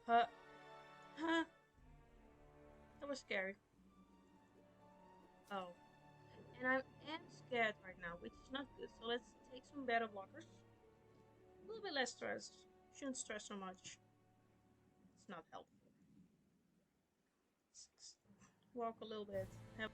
Huh? Huh? That was scary. Oh, and I am scared right now, which is not good. So let's take some beta blockers. A little bit less stressed. Shouldn't stress so much. It's not helpful. Let's walk a little bit. Have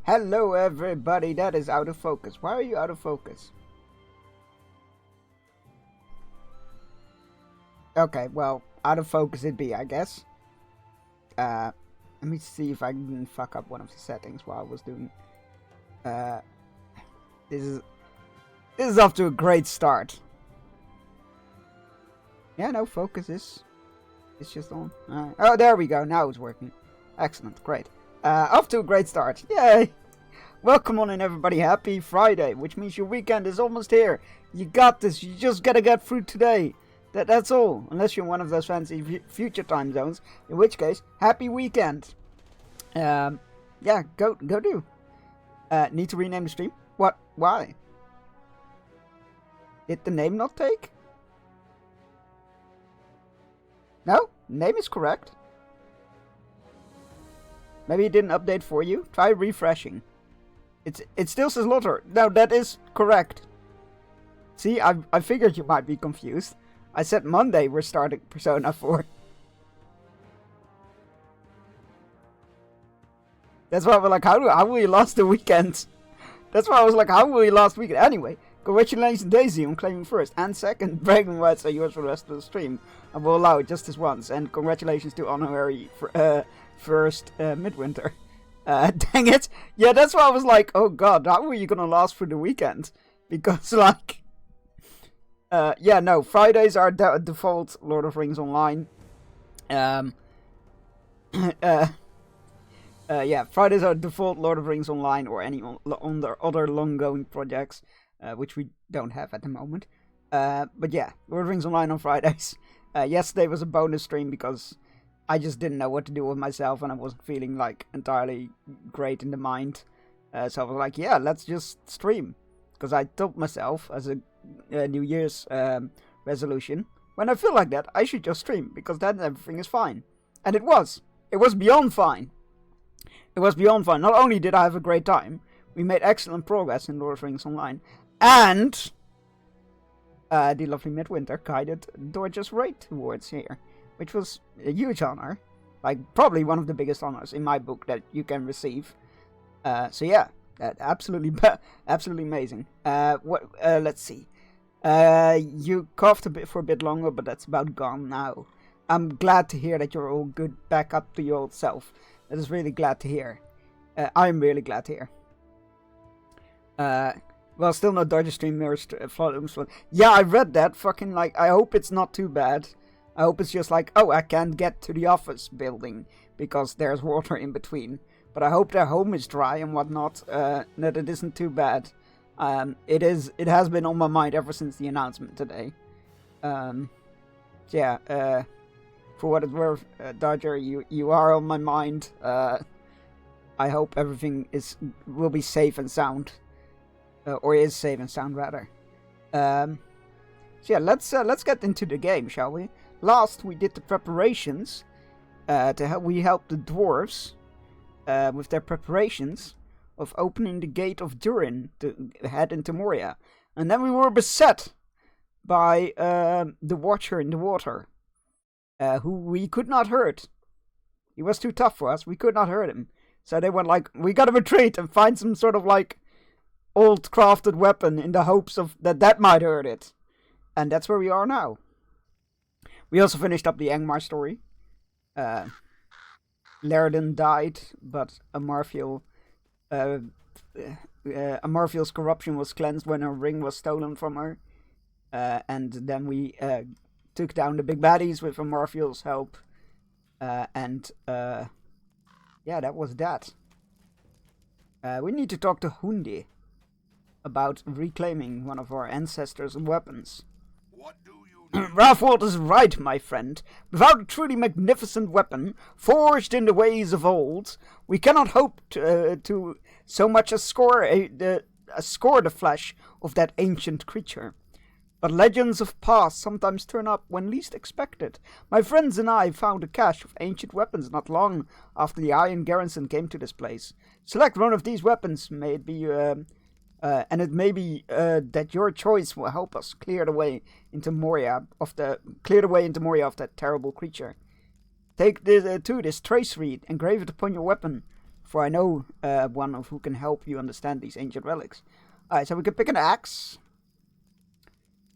Hello everybody, that is out of focus. Why are you out of focus? Okay, well, out of focus it be, I guess. Let me see if I can fuck up one of the settings while I was doing... This is off to a great start. Yeah, no, focus is... It's just on. Oh, there we go, now it's working. Excellent, great. Off to a great start. Yay! Welcome on in everybody, happy Friday, which means your weekend is almost here. You got this, you just gotta get through today. That's all, unless you're in one of those fancy future time zones, in which case, happy weekend. Yeah, go do. Need to rename the stream? What? Why? Did the name not take? No, name is correct. Maybe it didn't update for you. Try refreshing. It still says Lotter. No, that is correct. See, I figured you might be confused. I said Monday we're starting Persona 4. That's why we're like, how will you last the weekend? That's why I was like, how will you last weekend? Anyway, congratulations Daisy on claiming first and second. Bragging rights are yours for the rest of the stream. I will allow it just this once. And congratulations to honorary first Midwinter. Dang it. Yeah, that's why I was like, oh god, how are you gonna last for the weekend? Because, like... yeah, no, Fridays are default Lord of Rings Online. Yeah, Fridays are default Lord of Rings Online or any other long-going projects, which we don't have at the moment. But yeah, Lord of Rings Online on Fridays. Yesterday was a bonus stream because I just didn't know what to do with myself and I wasn't feeling like entirely great in the mind. So I was like, yeah, let's just stream. Because I told myself as a New Year's resolution, when I feel like that, I should just stream, because then everything is fine. And it was. It was beyond fine. It was beyond fine. Not only did I have a great time, we made excellent progress in Lord of the Rings Online, and the lovely Midwinter guided Dorjes right towards here, which was a huge honor. Like, probably one of the biggest honors in my book that you can receive. So yeah. Absolutely amazing. Let's see. You coughed for a bit longer, but that's about gone now. I'm glad to hear that you're all good, back up to your old self. That is really glad to hear. I'm really glad to hear. Well, still no Dodger stream mirrors. Yeah, I read that. Fucking, like, I hope it's not too bad. I hope it's just like, oh, I can't get to the office building because there's water in between. But I hope their home is dry and whatnot, that it isn't too bad. It has been on my mind ever since the announcement today. Yeah, for what it's worth, Dodger, you are on my mind. I hope everything will be safe and sound. Or is safe and sound, rather. So yeah, let's get into the game, shall we? Last, we did the preparations. We helped the dwarves. With their preparations of opening the gate of Durin to head into Moria. And then we were beset by the Watcher in the water, who we could not hurt. He was too tough for us, we could not hurt him. So they went like, we gotta retreat and find some sort of like old crafted weapon in the hopes of that might hurt it. And that's where we are now. We also finished up the Angmar story. Laredon died, but Amarfiel's corruption was cleansed when her ring was stolen from her. And then we took down the big baddies with Amarfiel's help. Yeah, that was that. We need to talk to Hundi about reclaiming one of our ancestors' weapons. What do you Rathwold is right, my friend. Without a truly magnificent weapon, forged in the ways of old, we cannot hope to so much as score the flesh of that ancient creature. But legends of past sometimes turn up when least expected. My friends and I found a cache of ancient weapons not long after the Iron Garrison came to this place. Select one of these weapons, and it may be that your choice will help us clear the way into Moria of that terrible creature. Take this trace reed, engrave it upon your weapon. for I know one of who can help you understand these ancient relics. Alright, so we can pick an axe.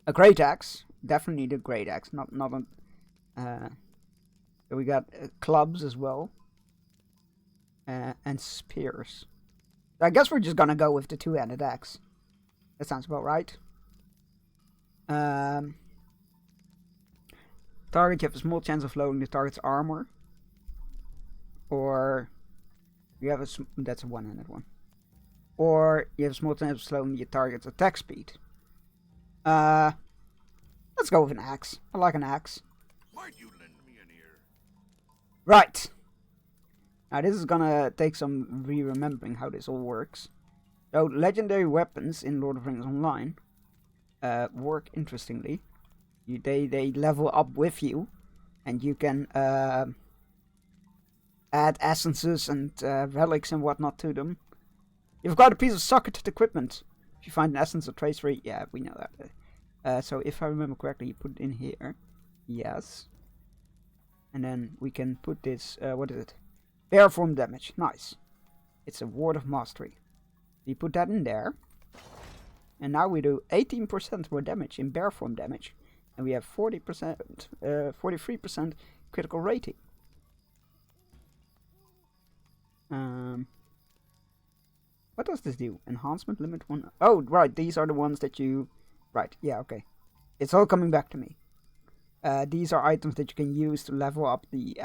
A great axe. Definitely need a great axe, not a... so we got clubs as well. And spears. I guess we're just gonna go with the two-handed axe. That sounds about right. Target, you have a small chance of lowering the target's armor. Or you have that's a one-handed one. Or you have a small chance of slowing the target's attack speed. Let's go with an axe. I like an axe. Might you lend me an ear? Right. Now this is gonna take some re-remembering how this all works. So legendary weapons in Lord of the Rings Online work interestingly. They level up with you, and you can add essences and relics and whatnot to them. You've got a piece of socketed equipment. If you find an essence or tracery, yeah, we know that. So if I remember correctly, you put it in here. Yes. And then we can put this, what is it? Bear form damage. Nice. It's a ward of mastery. You put that in there. And now we do 18% more damage in bear form damage. And we have 43% critical rating. What does this do? Enhancement limit 1. Oh, right. These are the ones that you... Right. Yeah, okay. It's all coming back to me. These are items that you can use to level up the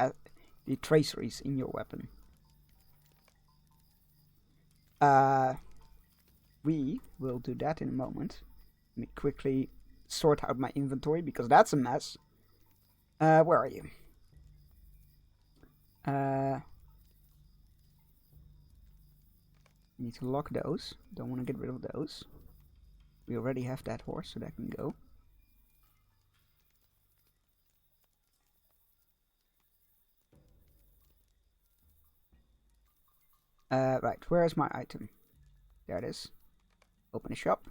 traceries in your weapon. We will do that in a moment. Let me quickly sort out my inventory because that's a mess. Where are you? Need to lock those. Don't want to get rid of those. We already have that horse, so that can go. Right, where is my item? There it is. Open a shop.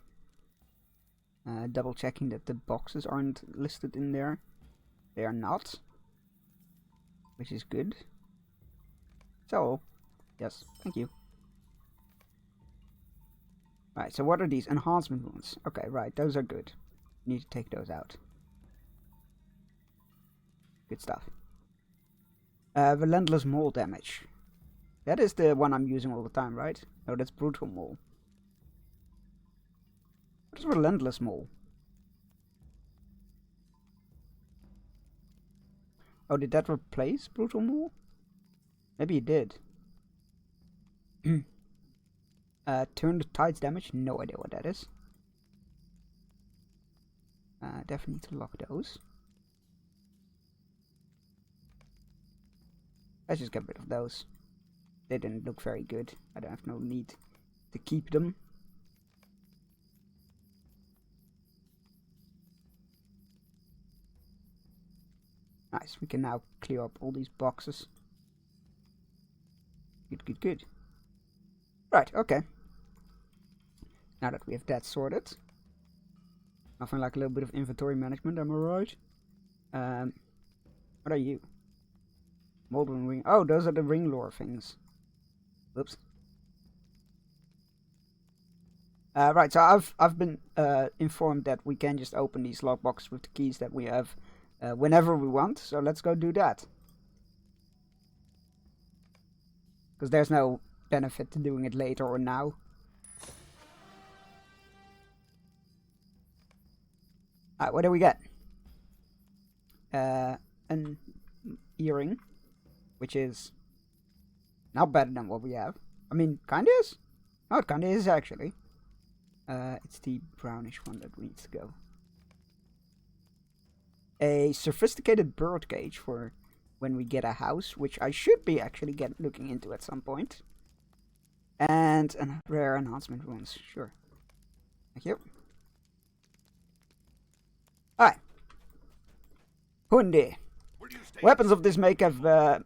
Double checking that the boxes aren't listed in there. They are not. Which is good. So, yes, thank you. Right, so what are these? Enhancement wounds. Okay, right, those are good. Need to take those out. Good stuff. Relentless Maul damage. That is the one I'm using all the time, right? No, that's Brutal Maul. What is Relentless Maul? Oh, did that replace Brutal Maul? Maybe it did. Turn the tides damage. No idea what that is. Definitely need to lock those. Let's just get rid of those. They didn't look very good. I don't have no need to keep them. Nice, we can now clear up all these boxes. Good, good, good. Right, okay. Now that we have that sorted. Nothing like a little bit of inventory management, am I right? What are you? Moldering ring. Oh, those are the ring lore things. Oops. Right, so I've been informed that we can just open these lockboxes with the keys that we have whenever we want. So let's go do that. Because there's no benefit to doing it later or now. Alright, what do we get? An earring, which is not better than what we have. I mean, kinda is. No, it kinda is actually. It's the brownish one that needs to go. A sophisticated bird cage for when we get a house, which I should be actually looking into at some point. And a rare enhancement runes, sure. Thank you. Alright. Hundi. Weapons of this make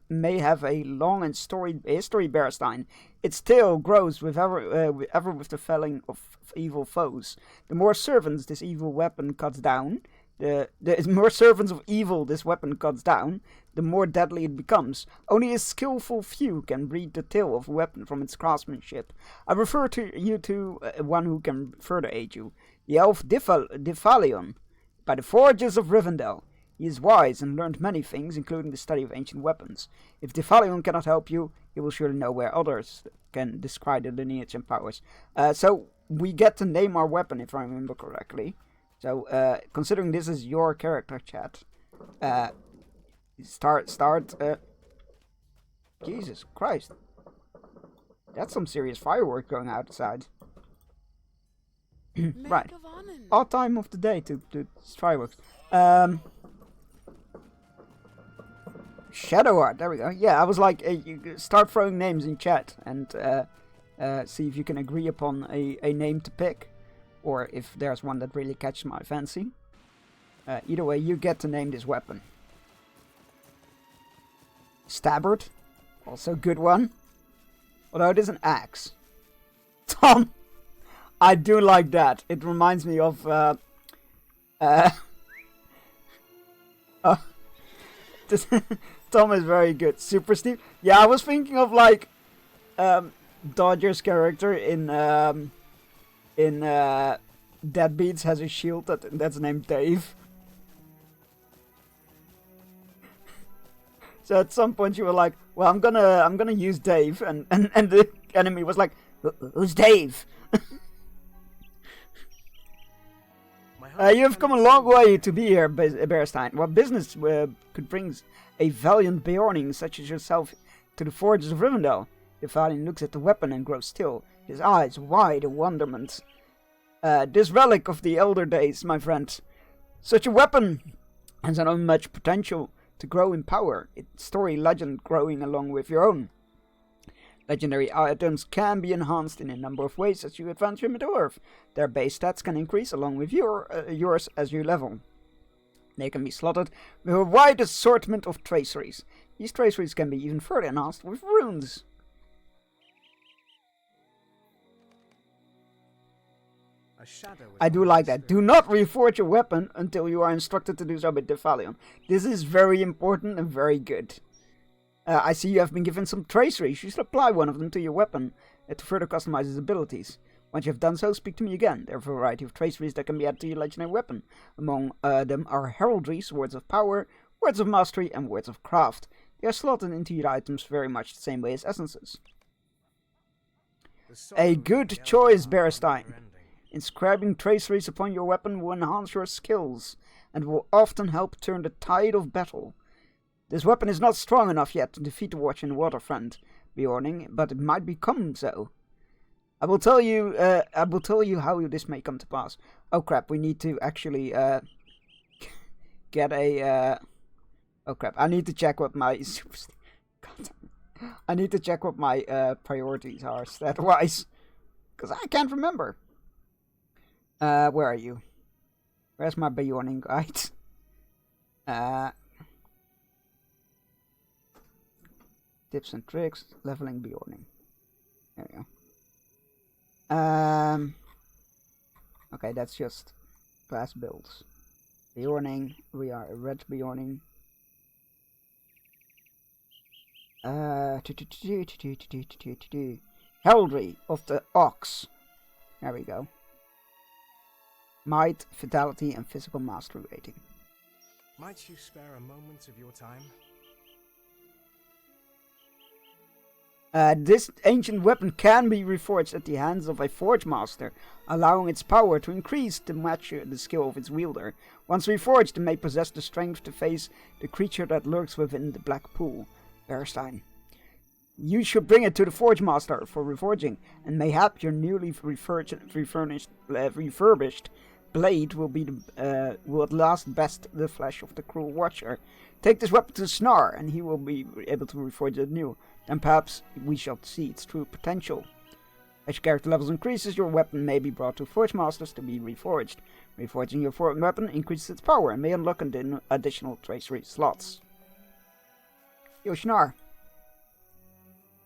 may have a long and storied history, Bearstein. Its tail grows with ever with the felling of evil foes. The more servants this evil weapon cuts down, The more servants of evil this weapon cuts down, the more deadly it becomes. Only a skillful few can read the tale of a weapon from its craftsmanship. I refer to you to one who can further aid you, the elf Defalion, by the forges of Rivendell. He is wise and learned many things, including the study of ancient weapons. If Defalion cannot help you, he will surely know where others can describe the lineage and powers. So we get to name our weapon, if I remember correctly. So, considering this is your character, chat, Jesus Christ. That's some serious firework going outside. Right. All time of the day to fireworks. Shadowheart, there we go. Yeah, I was like, you start throwing names in chat and see if you can agree upon a name to pick. Or if there's one that really catches my fancy. Either way, you get to name this weapon. Stabbard. Also a good one. Although it is an axe. Tom. I do like that. It reminds me of... Tom is very good. Super Steve. Yeah, I was thinking of like... Dodger's character in Deadbeats has a shield that's named Dave. So at some point you were like, well, I'm gonna use Dave, and the enemy was like, who's Dave? You have come a long way to be here, Bearstein. What business could bring a valiant Beorning such as yourself to the forges of Rivendell? Defalion looks at the weapon and grows still, his eyes wide in wonderment. This relic of the elder days, my friend. Such a weapon has an unmatched potential to grow in power, its story legend growing along with your own. Legendary items can be enhanced in a number of ways as you advance through Middle-earth. Their base stats can increase along with yours as you level. They can be slotted with a wide assortment of traceries. These traceries can be even further enhanced with runes. I do like that. Do not reforge your weapon until you are instructed to do so by Defalion. This is very important and very good. I see you have been given some traceries. You should apply one of them to your weapon to further customize its abilities. Once you have done so, speak to me again. There are a variety of traceries that can be added to your legendary weapon. Among them are heraldries, words of power, words of mastery, and words of craft. They are slotted into your items very much the same way as essences. A good choice, Bearstein. Inscribing traceries upon your weapon will enhance your skills, and will often help turn the tide of battle. This weapon is not strong enough yet to defeat the Watcher and Waterfront, Beorning, but it might become so. I will tell you how this may come to pass. Oh crap, we need to actually get a oh crap, I need to check what my I need to check what my priorities are stat-wise, because I can't remember. Where are you? Where's my Beorning guide? Tips and tricks, leveling Beorning. There we go. Okay, that's just class builds. Beorning, we are a red Beorning. Heraldry of the Ox. There we go. Might, vitality, and physical mastery rating. Might you spare a moment of your time? This ancient weapon can be reforged at the hands of a forge master, allowing its power to increase to match the skill of its wielder. Once reforged, it may possess the strength to face the creature that lurks within the black pool. Bearstein. You should bring it to the forge master for reforging, and mayhap your newly refurbished blade will at last best the flesh of the cruel Watcher. Take this weapon to Snar, and he will be able to reforge it anew. Then perhaps we shall see its true potential. As your character levels increases, your weapon may be brought to forge masters to be reforged. Reforging your weapon increases its power and may unlock additional tracery slots. Yo, Snar.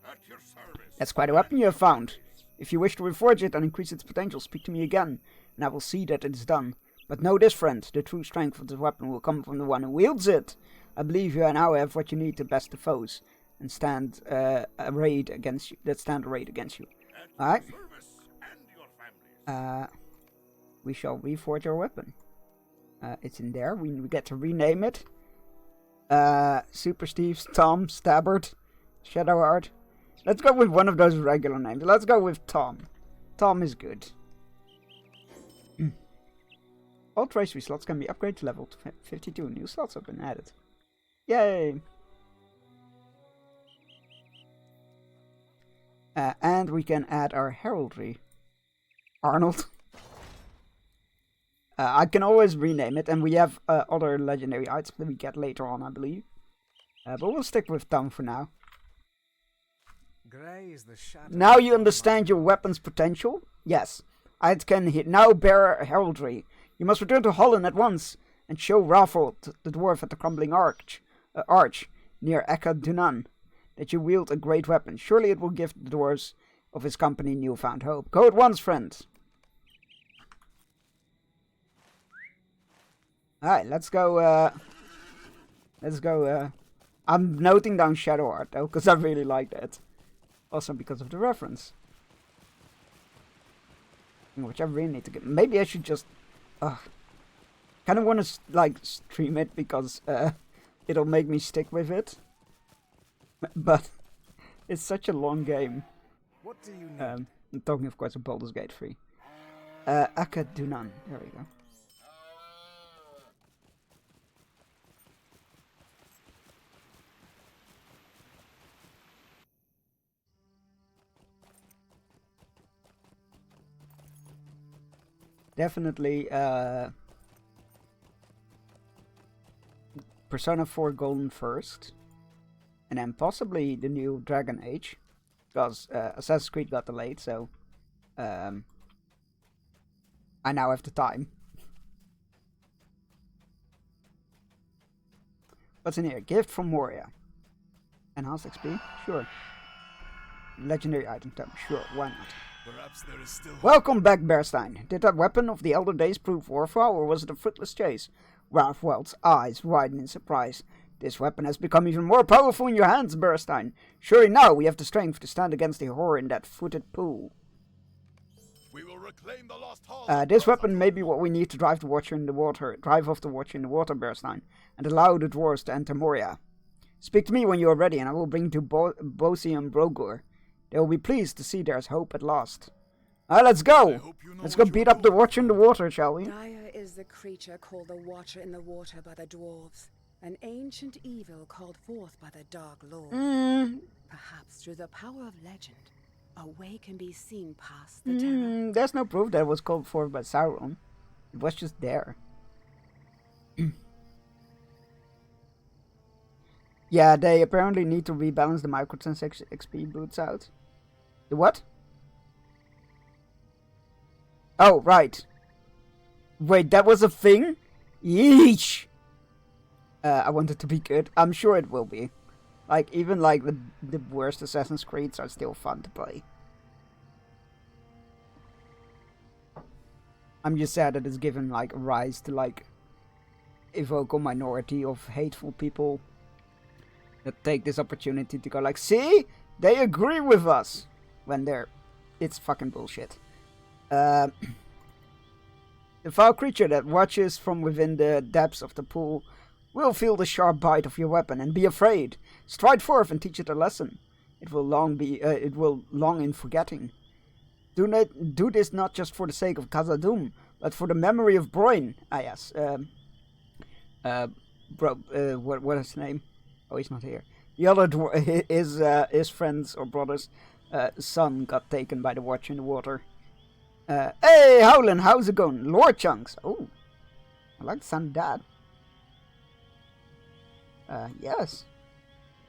At your service. That's quite a weapon you have found. If you wish to reforge it and increase its potential, speak to me again, and I will see that it is done. But know this, friend, the true strength of this weapon will come from the one who wields it. I believe you now have what you need to best the foes and stand a raid against you. Alright. We shall reforge our weapon. It's in there. We get to rename it. Super Steve's Tom, Stabbard, Shadowheart. Let's go with one of those regular names. Let's go with Tom. Tom is good. All tracery slots can be upgraded to level 52. New slots have been added. Yay! And we can add our heraldry. Arnold. I can always rename it, and we have other legendary items that we get later on, I believe. But we'll stick with Tom for now. Grey is the shadow. Now you understand your weapon's potential? Yes. I can now bear heraldry. You must return to Holland at once and show Rafold, the dwarf at the crumbling arch near Eka Dunan, that you wield a great weapon. Surely it will give the dwarves of his company newfound hope. Go at once, friend. Alright, let's go, I'm noting down Shadowheart, though, because I really like that. Also because of the reference. Which I really need to get. Maybe I should just, kind of want to, like, stream it, because, it'll make me stick with it. But, it's such a long game. What do you need? I'm talking, of course, of Baldur's Gate 3. Eka Dunan, there we go. Definitely Persona 4 Golden first, and then possibly the new Dragon Age, because Assassin's Creed got delayed, so I now have the time. What's in here? Gift from Moria. Enhanced XP? Sure. Legendary item tab? Sure, why not? Perhaps there is still Welcome back, Bearstein. Did that weapon of the elder days prove worthwhile, or was it a fruitless chase? Rathweld's eyes widen in surprise. This weapon has become even more powerful in your hands, Bearstein. Surely now we have the strength to stand against the horror in that footed pool. We will reclaim the lost hall. This weapon may be what we need to drive off the Watcher in the water, Bearstein, and allow the dwarves to enter Moria. Speak to me when you are ready, and I will bring to Bosi and Brogor. They will be pleased to see there's hope at last. Let's go! Let's go beat up the Watcher in the water, shall we? Dire is the creature called the Watcher in the water by the dwarves, an ancient evil called forth by the Dark Lord. Perhaps through the power of legend, a way can be seen past the terror. There's no proof that it was called forth by Sauron. It was just there. Yeah, they apparently need to rebalance the microtransaction XP boots out. The what? Oh, right. Wait, that was a thing? Yeesh! I want it to be good. I'm sure it will be. Like, even like the worst Assassin's Creeds are still fun to play. I'm just sad that it's given like rise to like a vocal minority of hateful people that take this opportunity to go like, see? They agree with us! When it's fucking bullshit. The foul creature that watches from within the depths of the pool will feel the sharp bite of your weapon and be afraid. Stride forth and teach it a lesson. It will long in forgetting. Do this not just for the sake of Khazad-dûm, but for the memory of Broin. Ah yes. What is his name? Oh, he's not here. The other his friends or brothers' son got taken by the Watcher in the water. Hey, Howlin, how's it going? Lord Chunks. Oh, I like the sound of that. Yes.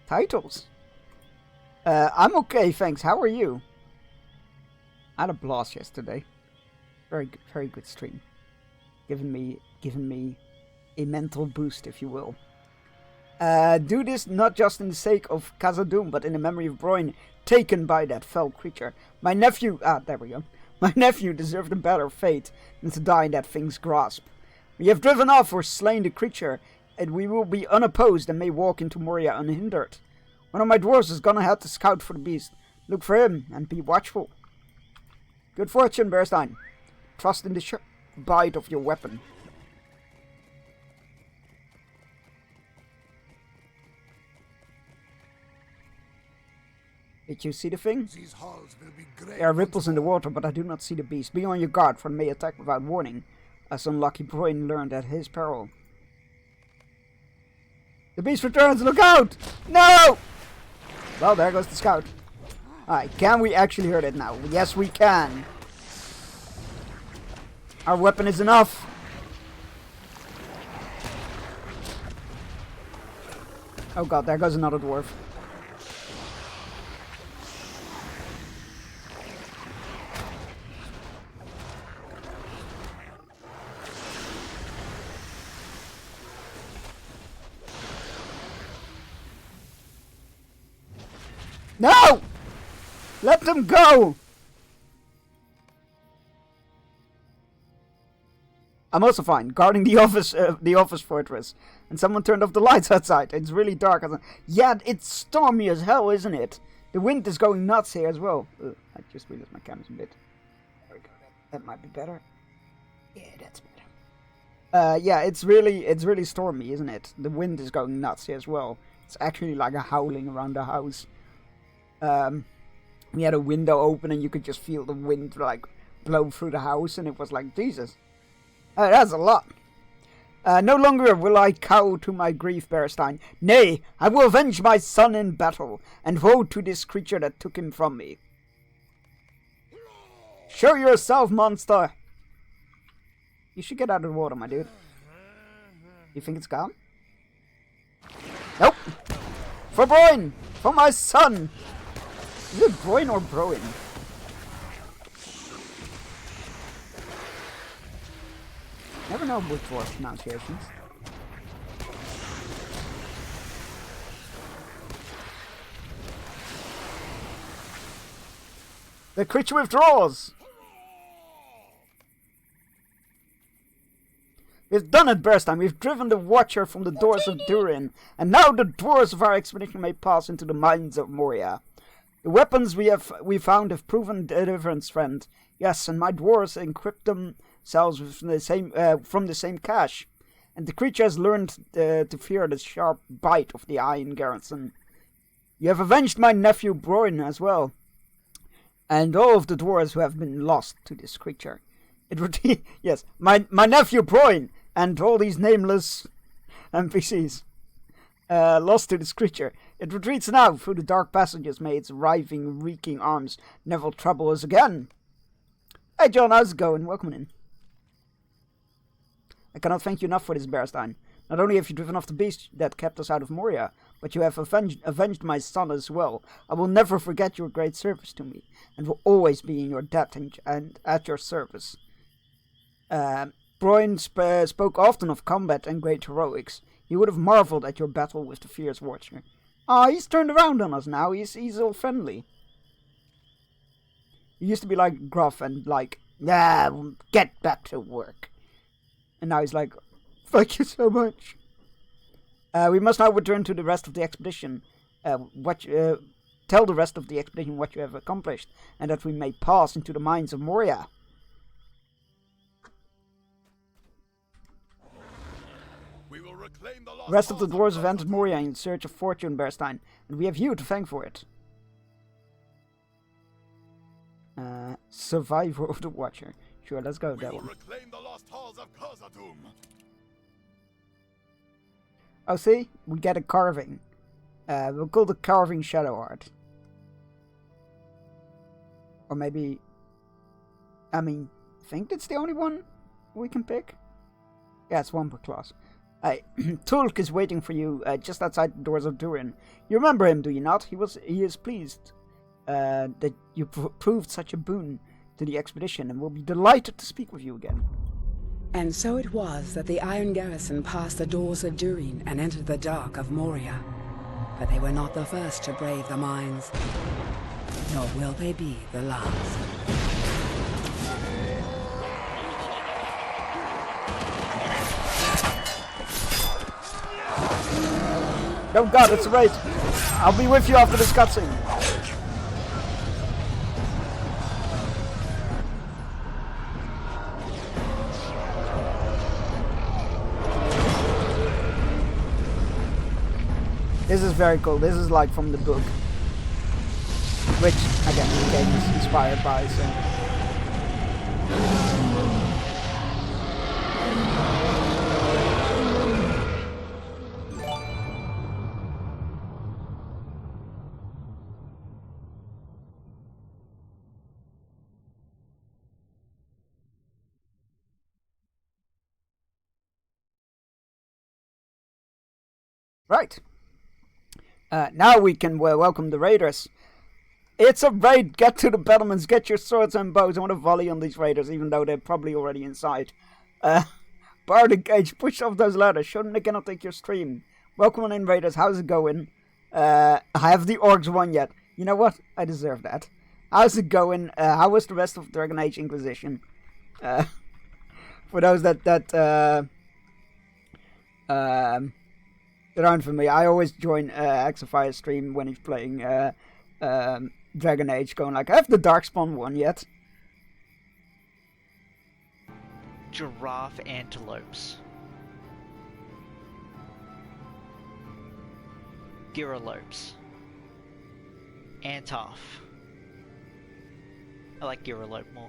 Titles. I'm okay, thanks. How are you? I had a blast yesterday. Very good stream. Giving me a mental boost, if you will. Do this not just in the sake of Khazad-dûm, but in the memory of Broin, taken by that fell creature. My nephew... there we go. My nephew deserved a better fate than to die in that thing's grasp. We have driven off or slain the creature, and we will be unopposed and may walk into Moria unhindered. One of my dwarves is gonna have to scout for the beast. Look for him and be watchful. Good fortune, Bearstein. Trust in the bite of your weapon. Did you see the thing? These halls will be great. There are ripples in the water, but I do not see the beast. Be on your guard, for it may attack without warning, as unlucky Broin learned at his peril. The beast returns! Look out! No! Well, there goes the scout. Alright, can we actually hurt it now? Yes, we can. Our weapon is enough. Oh god, there goes another dwarf. No! Let them go! I'm also fine, guarding the office fortress. And someone turned off the lights outside. It's really dark. Yeah, it's stormy as hell, isn't it? The wind is going nuts here as well. Ugh, I just realized my camera's a bit. There we go. That might be better. Yeah, that's better. Yeah, it's really stormy, isn't it? The wind is going nuts here as well. It's actually like a howling around the house. We had a window open and you could just feel the wind like blow through the house, and it was like, Jesus. That's a lot. No longer will I cow to my grief, Bearstein. Nay, I will avenge my son in battle, and woe to this creature that took him from me. Show yourself, monster! You should get out of the water, my dude. You think it's gone? Nope! For Broin! For my son! Is it Broin or Broin? Never know which dwarf pronunciations. The creature withdraws! We've done it, Bearstein. We've driven the Watcher from the doors of Durin, and now the dwarves of our expedition may pass into the mines of Moria. The weapons we found have proven deliverance, friend. Yes, and my dwarves encrypt themselves from the same cache. And the creature has learned to fear the sharp bite of the Iron Garrison. You have avenged my nephew Broin as well, and all of the dwarves who have been lost to this creature. Yes, my nephew Broin and all these nameless NPCs lost to this creature. It retreats now through the dark passages. May its writhing, reeking arms never trouble us again. Hey John, how's it going? Welcome in. I cannot thank you enough for this, Bearstein. Not only have you driven off the beast that kept us out of Moria, but you have avenged my son as well. I will never forget your great service to me, and will always be in your debt and at your service. Broin spoke often of combat and great heroics. He would have marveled at your battle with the fierce Watcher. Ah, he's turned around on us now. He's all friendly. He used to be like gruff and like, get back to work. And now he's like, thank you so much. We must now return to the rest of the expedition. Tell the rest of the expedition what you have accomplished, and that we may pass into the mines of Moria. The rest of the dwarves have entered Moria in search of fortune, Bearstein, and we have you to thank for it. Survivor of the Watcher. Sure, let's go with that one. Oh, see? We get a carving. We'll call the carving Shadow Art. Or maybe... I think that's the only one we can pick? Yeah, it's one per class. Tulk is waiting for you just outside the doors of Durin. You remember him, do you not? He is pleased that you proved such a boon to the expedition, and will be delighted to speak with you again. And so it was that the Iron Garrison passed the doors of Durin and entered the dark of Moria. But they were not the first to brave the mines, nor will they be the last. Oh god, it's a raid. I'll be with you after this cutscene. This is very cool. This is like from the book. Which, again, the game is inspired by, so... Right. Now we can welcome the raiders. It's a raid! Get to the battlements, get your swords and bows. I want to volley on these raiders, even though they're probably already inside. Bar the gate, push off those ladders. Show them they cannot take your stream. Welcome on in, raiders. How's it going? Have the orcs won yet? You know what? I deserve that. How's it going? How was the rest of Dragon Age Inquisition? For those that aren't for me, I always join Xafire's stream when he's playing Dragon Age, going like, have the Darkspawn won yet? Giraffe antelopes. Giralopes. Antoph. I like Giralope more.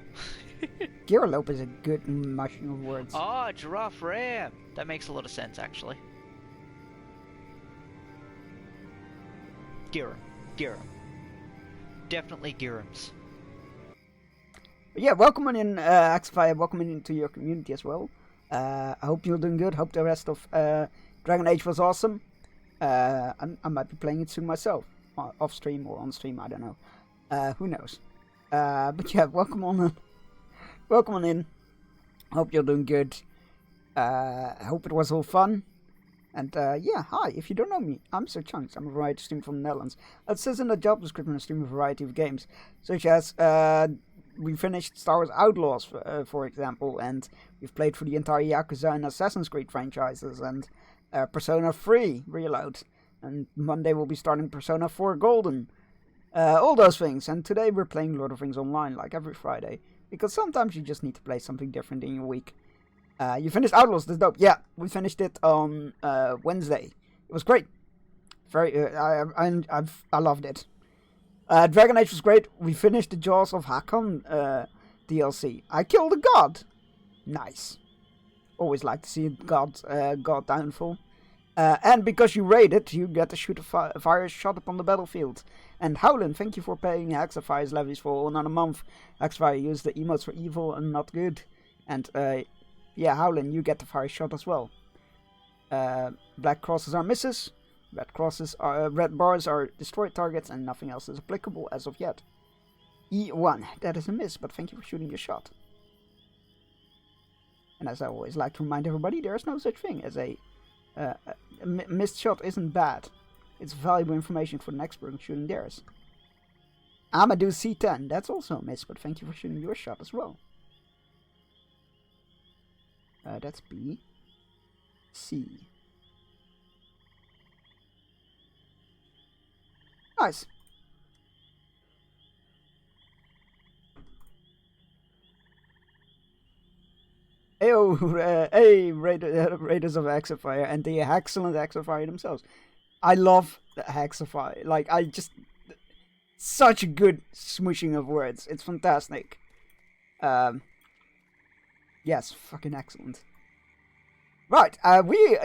Giralope is a good mushing of words. Oh, giraffe ram! That makes a lot of sense, actually. Giram. Definitely Girams. Yeah, welcome on in, Xfire. Welcome into your community as well. I hope you're doing good. Hope the rest of Dragon Age was awesome. I might be playing it soon myself, off stream or on stream. I don't know. Who knows? But yeah, welcome on. Welcome on in. Hope you're doing good. I hope it was all fun. And yeah, hi, if you don't know me, I'm Sir Chunks. I'm a variety streamer from the Netherlands. It says in the job description I stream a variety of games, such as we finished Star Wars Outlaws, for example, and we've played through the entire Yakuza and Assassin's Creed franchises, and Persona 3 Reload, and Monday we'll be starting Persona 4 Golden. All those things, and today we're playing Lord of the Rings Online, like every Friday, because sometimes you just need to play something different in your week. You finished Outlaws, that's dope. Yeah, we finished it on Wednesday. It was great. Very, I loved it. Dragon Age was great. We finished the Jaws of Hakon DLC. I killed a god. Nice. Always like to see god downfall. And because you raided, you get to shoot a fire shot upon the battlefield. And Howlin, thank you for paying Hexafire's levies for another month. Hexafire used the emotes for evil and not good. And yeah, Howlin, you get the fire shot as well. Black crosses are misses. Red bars are destroyed targets, and nothing else is applicable as of yet. E1, that is a miss, but thank you for shooting your shot. And as I always like to remind everybody, there is no such thing as a missed shot isn't bad. It's valuable information for the next person shooting theirs. Amadou C10, that's also a miss, but thank you for shooting your shot as well. That's B. C. Nice. Hey, Raiders of Hexafire and the excellent Hexafire themselves. I love the Hexafire. Like, such a good smooshing of words. It's fantastic. Yes, fucking excellent. Right,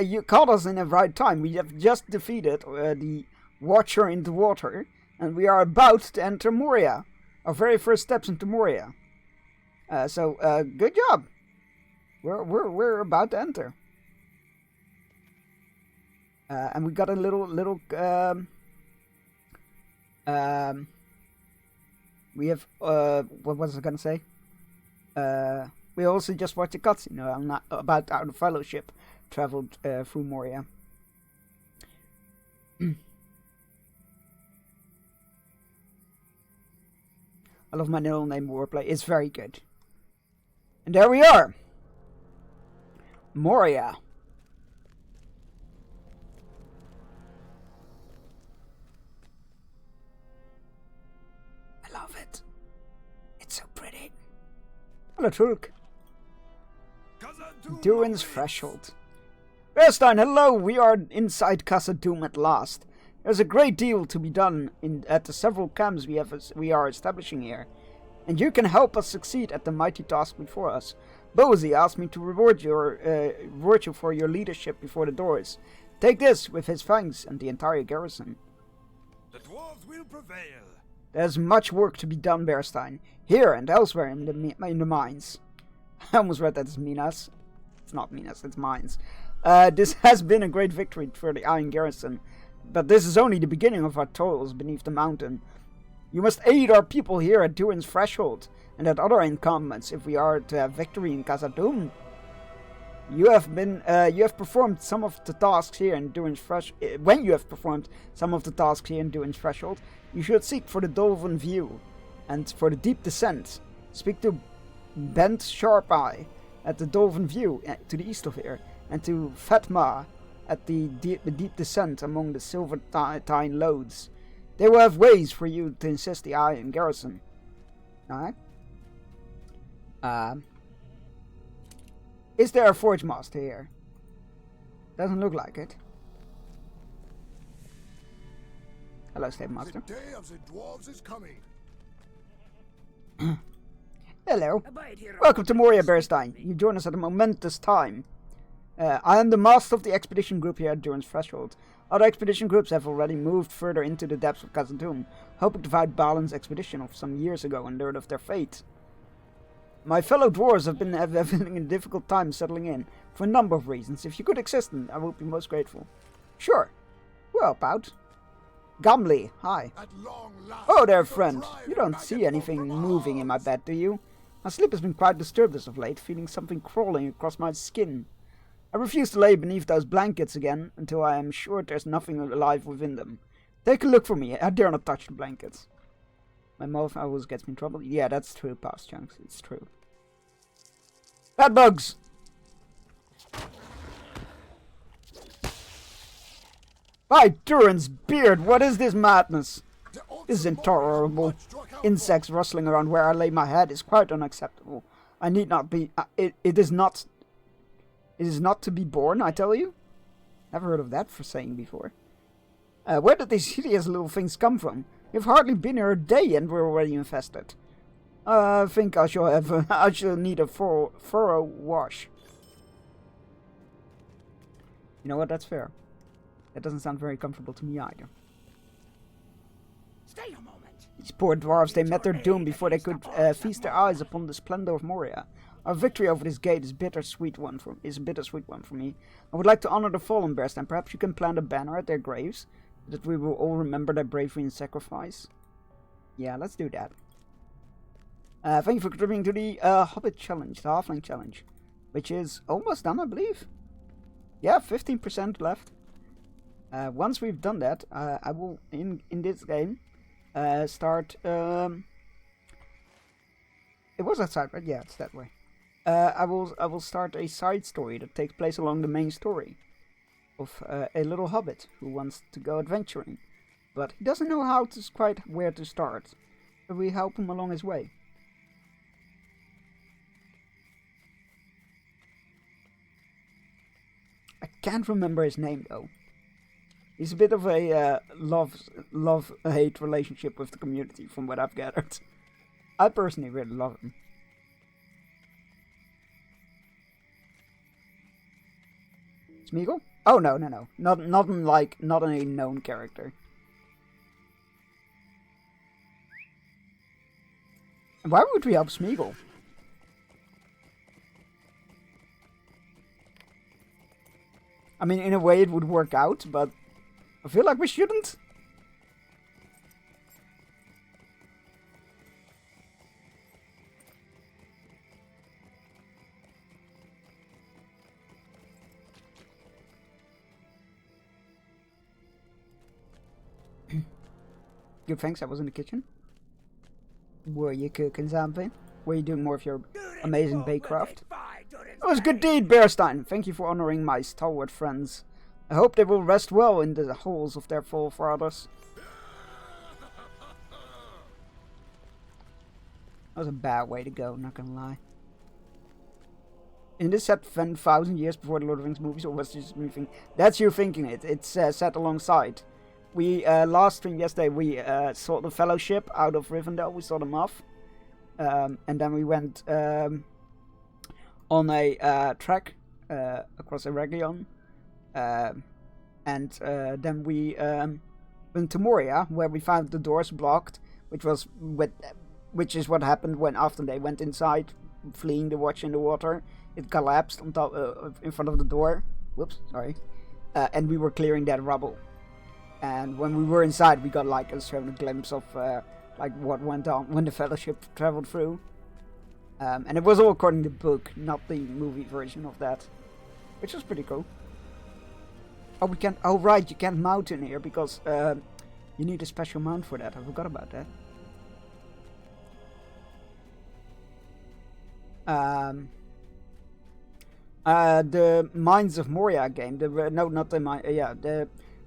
you caught us in the right time. We have just defeated the Watcher in the water, and we are about to enter Moria. Our very first steps into Moria. So good job. We're about to enter. And we got a little we have what was I gonna say? We also just watched a cutscene about how the Fellowship traveled through Moria. I love my middle name wordplay. It's very good. And there we are. Moria. Hello, Trulk. Khazad-dûm Durin's awaits. Threshold. Bearstein, hello! We are inside Khazad-dûm at last. There's a great deal to be done at the several camps we are establishing here, and you can help us succeed at the mighty task before us. Bozy asked me to reward you for your leadership before the doors. Take this with his thanks and the entire garrison. The dwarves will prevail. There's much work to be done, Bearstein, here and elsewhere in the mines. I almost read that as Minas. It's not Minas, it's mines. This has been a great victory for the Iron Garrison, but this is only the beginning of our toils beneath the mountain. You must aid our people here at Durin's Threshold and at other encampments if we are to have victory in Khazad-dûm. You have performed some of the tasks here in Durin's Threshold. When you have performed some of the tasks here in Durin's Threshold, you should seek for the Dolphin View, and for the Deep Descent, speak to Bent Sharpeye at the Dolphin View to the east of here, and to Fatma at the Deep Descent among the Silvertine Lodes. They will have ways for you to assist the Iron Garrison. Alright. Is there a Forge Master here? Doesn't look like it. Hello, Stave The Master. day of the dwarves is coming. Hello. Abide here. Welcome to Moria, Bearstein. You join us at a momentous time. I am the master of the expedition group here at Durin's Threshold. Other expedition groups have already moved further into the depths of Khazad-dûm, hoping to fight Balin's expedition of some years ago and learn of their fate. My fellow dwarves have been having a difficult time settling in, for a number of reasons. If you could assist them, I would be most grateful. Sure. We'll help out. Gimli, hi. At long last. Oh there, the friend. drive You don't back see at anything Ulfram moving in my Arms. bed, do you? My sleep has been quite disturbed as of late, feeling something crawling across my skin. I refuse to lay beneath those blankets again until I am sure there's nothing alive within them. Take a look for me. I dare not touch the blankets. My mouth always gets me in trouble. Yeah, that's true, Past Chunks. It's true. Bad bugs! By Durin's beard, what is this madness? The This is Ulfram intolerable. Arms struck out Insects rustling around where I lay my head is quite unacceptable. I need not be. It is not. It is not to be born, I tell you. Never heard of that for saying before. Where did these hideous little things come from? We've hardly been here a day and we're already infested. I think I shall have. I shall need a thorough wash. You know what? That's fair. That doesn't sound very comfortable to me either. Stay a moment. These poor dwarves, they met their doom before they could feast their eyes upon the splendor of Moria. Our victory over this gate is a bittersweet one for me. I would like to honor the fallen bears, and perhaps you can plant a banner at their graves, that we will all remember their bravery and sacrifice. Yeah, let's do that. Thank you for contributing to the Hobbit Challenge, the Halfling Challenge, which is almost done, I believe. Yeah, 15% left. Once we've done that, I will, in this game, start. It was that side, right? Yeah, it's that way. I will start a side story that takes place along the main story of a little hobbit who wants to go adventuring, but he doesn't know quite where to start. So we help him along his way. I can't remember his name though. He's a bit of a love-hate relationship with the community, from what I've gathered. I personally really love him. Smeagol? Oh no, not a known character. And why would we help Smeagol? I mean, in a way it would work out, but I feel like we shouldn't. Good, thanks. I was in the kitchen. Were you cooking something? Were you doing more of your amazing bakecraft? It was a good deed, Bearstein. Thank you for honoring my stalwart friends. I hope they will rest well in the halls of their forefathers. That was a bad way to go, not gonna lie. in this set 10,000 years before the Lord of the Rings movies, or was this me thinking? That's you thinking it. It's set alongside. We last stream yesterday we saw the Fellowship out of Rivendell. We saw them off, and then we went on a trek across Eregion, and then we went to Moria, where we found the doors blocked, which is what happened when after they went inside, fleeing the Watch in the water. It collapsed on top in front of the door. Whoops, sorry. And we were clearing that rubble. And when we were inside, we got like a glimpse of like what went on when the Fellowship traveled through. And it was all according to the book, not the movie version of that, which was pretty cool. Oh, we can't. Oh, right, you can't mount in here because you need a special mount for that. I forgot about that. The Mines of Moria game. The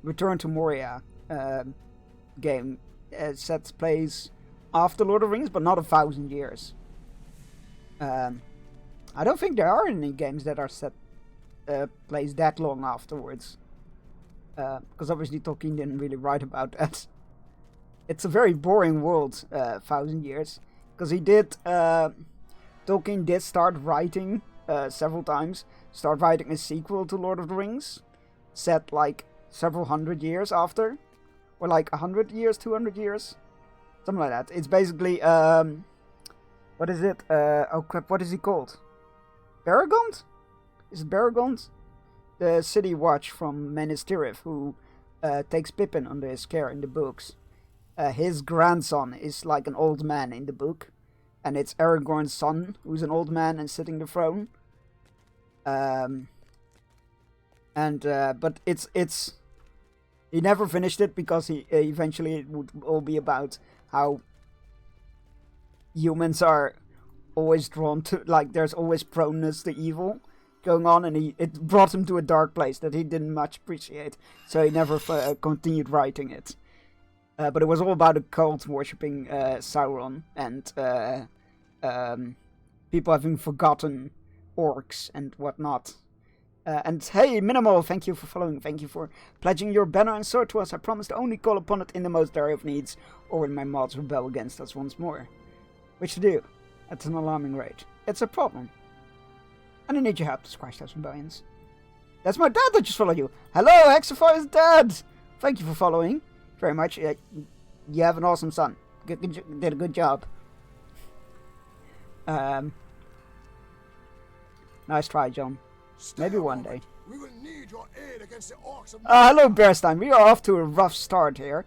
Return to Moria game sets place after Lord of the Rings, but not 1,000 years. I don't think there are any games that are set place that long afterwards. Because obviously Tolkien didn't really write about that. It's a very boring world, 1,000 years. Because Tolkien did start writing several times. Start writing a sequel to Lord of the Rings. Set like several hundred years after. Or like 100 years, 200 years. Something like that. It's basically, what is it? Oh crap, what is he called? Baragond? Is it Baragond? The City Watch from Minas Tirith, who takes Pippin under his care in the books. His grandson is like an old man in the book. And it's Aragorn's son, who's an old man and sitting the throne. But it's he never finished it because he eventually it would all be about how humans are always drawn to, like, there's always proneness to evil going on, and it brought him to a dark place that he didn't much appreciate, so he never continued writing it. But it was all about a cult worshipping Sauron and people having forgotten orcs and whatnot. And hey, Minimal, thank you for following. Thank you for pledging your banner and sword to us. I promise to only call upon it in the most dire of needs, or when my mods rebel against us once more. Which to do at an alarming rate. It's a problem. And I need your help to squash those rebellions. That's my dad that just followed you. Hello, Hexafy's dad! Thank you for following very much. You have an awesome son. Did a good job. Nice try, John. Maybe one day. We will need your aid against the orcs of Hello, Bearstein. We are off to a rough start here,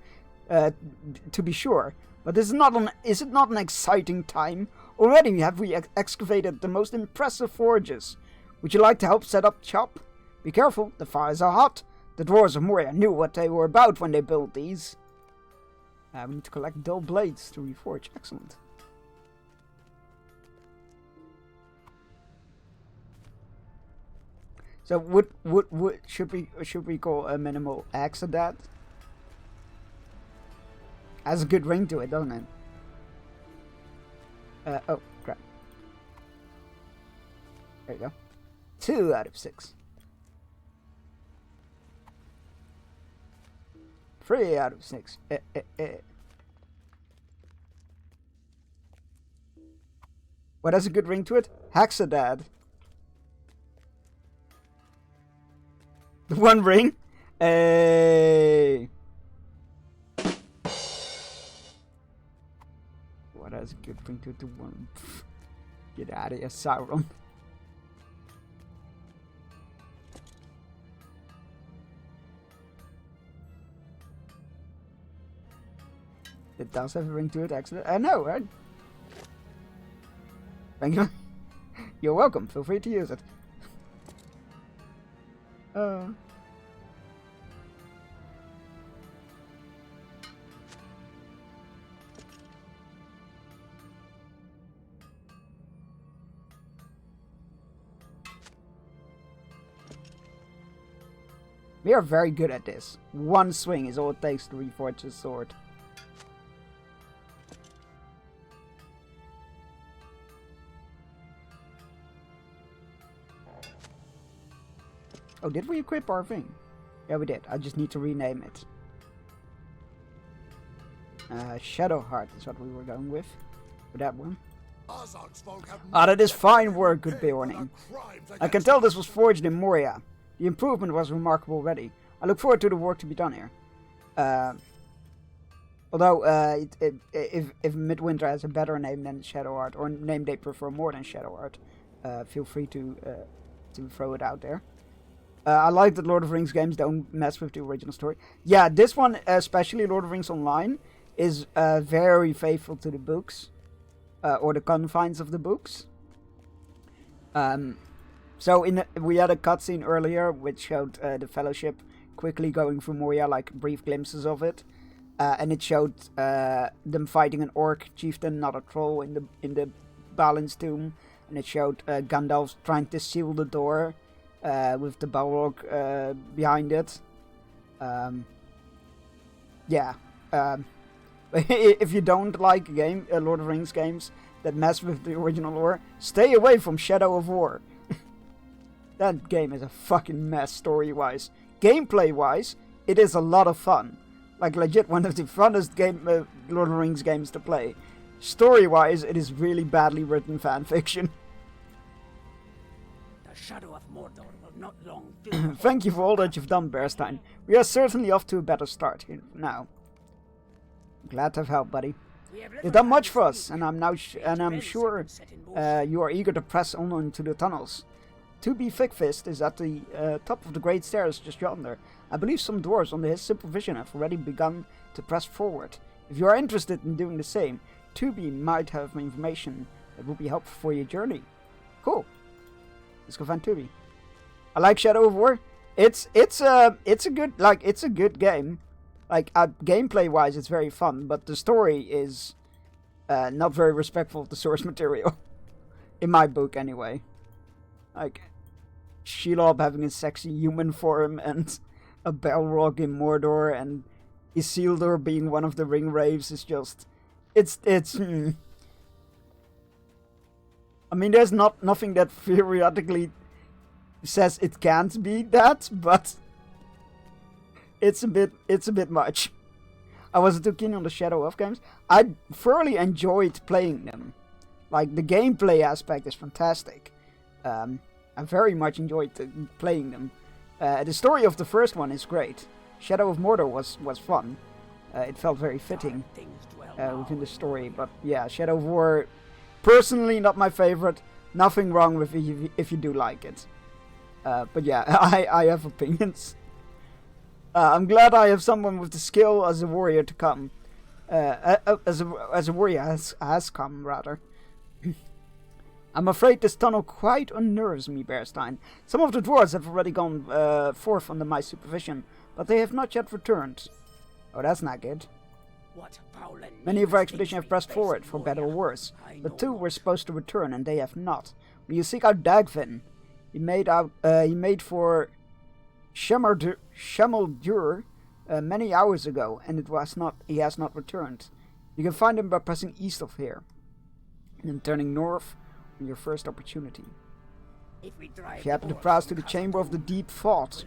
to be sure. But is it not an exciting time? Already have we excavated the most impressive forges. Would you like to help set up shop? Be careful, the fires are hot. The dwarves of Moria knew what they were about when they built these. We need to collect dull blades to reforge. Excellent. So should we call a minimal axe of that? Has a good ring to it, doesn't it? Oh crap. There you go. 2 out of 6. 3 out of 6. What has a good ring to it? Haxadad. The one ring? Hey. What has a good ring to it? The one. Get out of here, Sauron. It does have a ring to it, actually. I know, right? Thank you. You're welcome. Feel free to use it. We are very good at this. One swing is all it takes to reforge a sword. Oh, did we equip our thing? Yeah, we did. I just need to rename it. Shadowheart is what we were going with. For that one. Ah, that is fine work, good Beorning. I can tell this was forged in Moria. The improvement was remarkable already. I look forward to the work to be done here. Although, if Midwinter has a better name than Shadowheart, or a name they prefer more than Shadowheart, feel free to throw it out there. I like that Lord of the Rings games don't mess with the original story. Yeah, this one, especially Lord of the Rings Online, is very faithful to the books, or the confines of the books. So we had a cutscene earlier which showed the Fellowship quickly going through Moria, like brief glimpses of it, and it showed them fighting an orc chieftain, not a troll, in the Balin's tomb, and it showed Gandalf trying to seal the door with the Balrog behind it. If you don't like Lord of the Rings games that mess with the original lore, stay away from Shadow of War. That game is a fucking mess story-wise. Gameplay-wise, it is a lot of fun. Like, legit one of the funnest Lord of the Rings games to play. Story-wise, it is really badly written fanfiction. The shadow of Mordor will not long fill. Thank you for all that you've done, Bearstein. We are certainly off to a better start here now. Glad to have helped, buddy. You've done much for us, and I'm sure you are eager to press on into the tunnels. To be Thickfist is at the top of the great stairs just yonder. I believe some dwarves under his supervision have already begun to press forward. If you are interested in doing the same, Tubi might have information that will be helpful for your journey. Cool. Let's go find Tubi. I like Shadow of War. It's a good game. Like, gameplay wise, it's very fun, but the story is not very respectful of the source material, in my book anyway. Like, Shelob having a sexy human form, and a Balrog in Mordor, and Isildur being one of the ring wraiths is just... I mean, there's nothing that theoretically says it can't be that, but it's a bit much. I wasn't too keen on the Shadow of games. I thoroughly enjoyed playing them. Like, the gameplay aspect is fantastic. I very much enjoyed playing them. The story of the first one is great. Shadow of Mordor was fun. It felt very fitting within the story. But yeah, Shadow of War, personally not my favorite. Nothing wrong with it if you do like it. But yeah, I have opinions. I'm glad I have someone with the skill as a warrior to come. As a warrior has come, rather. I'm afraid this tunnel quite unnerves me, Bearstein. Some of the dwarves have already gone forth under my supervision, but they have not yet returned. Oh, that's not good. Many of our expedition have pressed forward, for better or worse, but two were supposed to return, and they have not. When you seek out Dagfinn, he made for Shemaldur many hours ago, and he has not returned. You can find him by pressing east of here, and then turning north on your first opportunity. If you happen to pass to the Chamber of the Deep Thought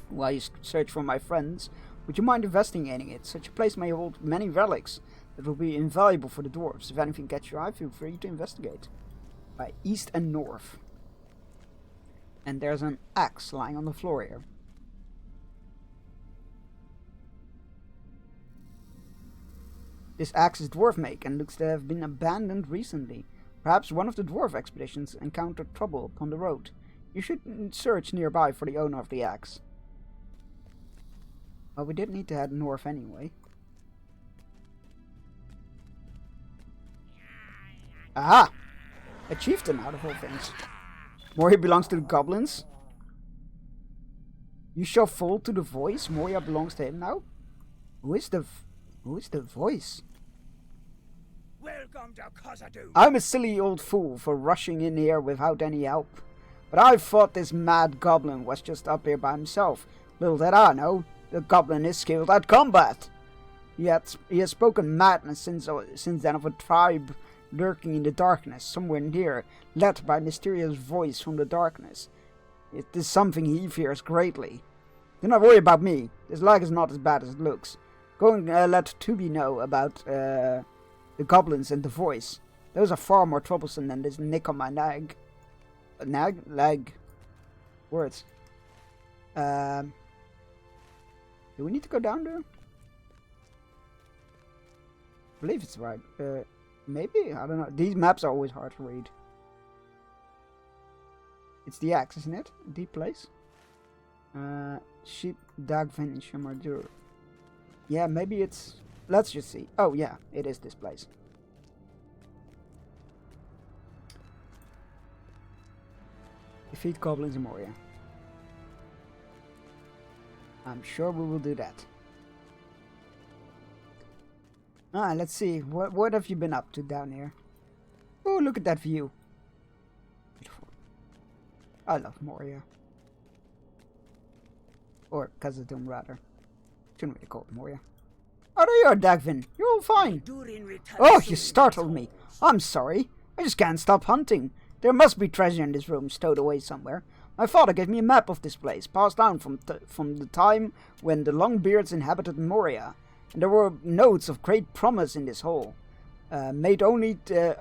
while you search for my friends, would you mind investigating it? Such a place may hold many relics that will be invaluable for the dwarves. If anything catches your eye, feel free to investigate. By east and north. And there's an axe lying on the floor here. This axe is dwarf make and looks to have been abandoned recently. Perhaps one of the dwarf expeditions encountered trouble upon the road. You should search nearby for the owner of the axe. Well, we did need to head north anyway. Aha! A chieftain out of all things. Moria belongs to the goblins? You shall fall to the voice? Moria belongs to him now? Who is the voice? Welcome to Khazad-dûm. I'm a silly old fool for rushing in here without any help. But I thought this mad goblin was just up here by himself. Little did I know, the goblin is skilled at combat. He has spoken madness since then of a tribe lurking in the darkness, somewhere near, led by a mysterious voice from the darkness. It is something he fears greatly. Do not worry about me. This lag is not as bad as it looks. Go and let Tubi know about the goblins and the voice. Those are far more troublesome than this nick on my nag. Nag? Leg. Words. Do we need to go down there? I believe it's right. Maybe? I don't know. These maps are always hard to read. It's the axe, isn't it? A deep place. Sheep, Dagvin, and Shamardur. Yeah, maybe it's... Let's just see. Oh, yeah. It is this place. Defeat goblins in Moria. I'm sure we will do that. Let's see. What have you been up to down here? Oh, look at that view. Beautiful. I love Moria. Or Khazad-dûm, rather. Shouldn't really call it Moria. Oh, there you are, Dagvin. You're all fine. Oh, you startled me. I'm sorry. I just can't stop hunting. There must be treasure in this room stowed away somewhere. My father gave me a map of this place, passed down from the time when the Longbeards inhabited Moria. And there were notes of great promise in this hole. I meant only to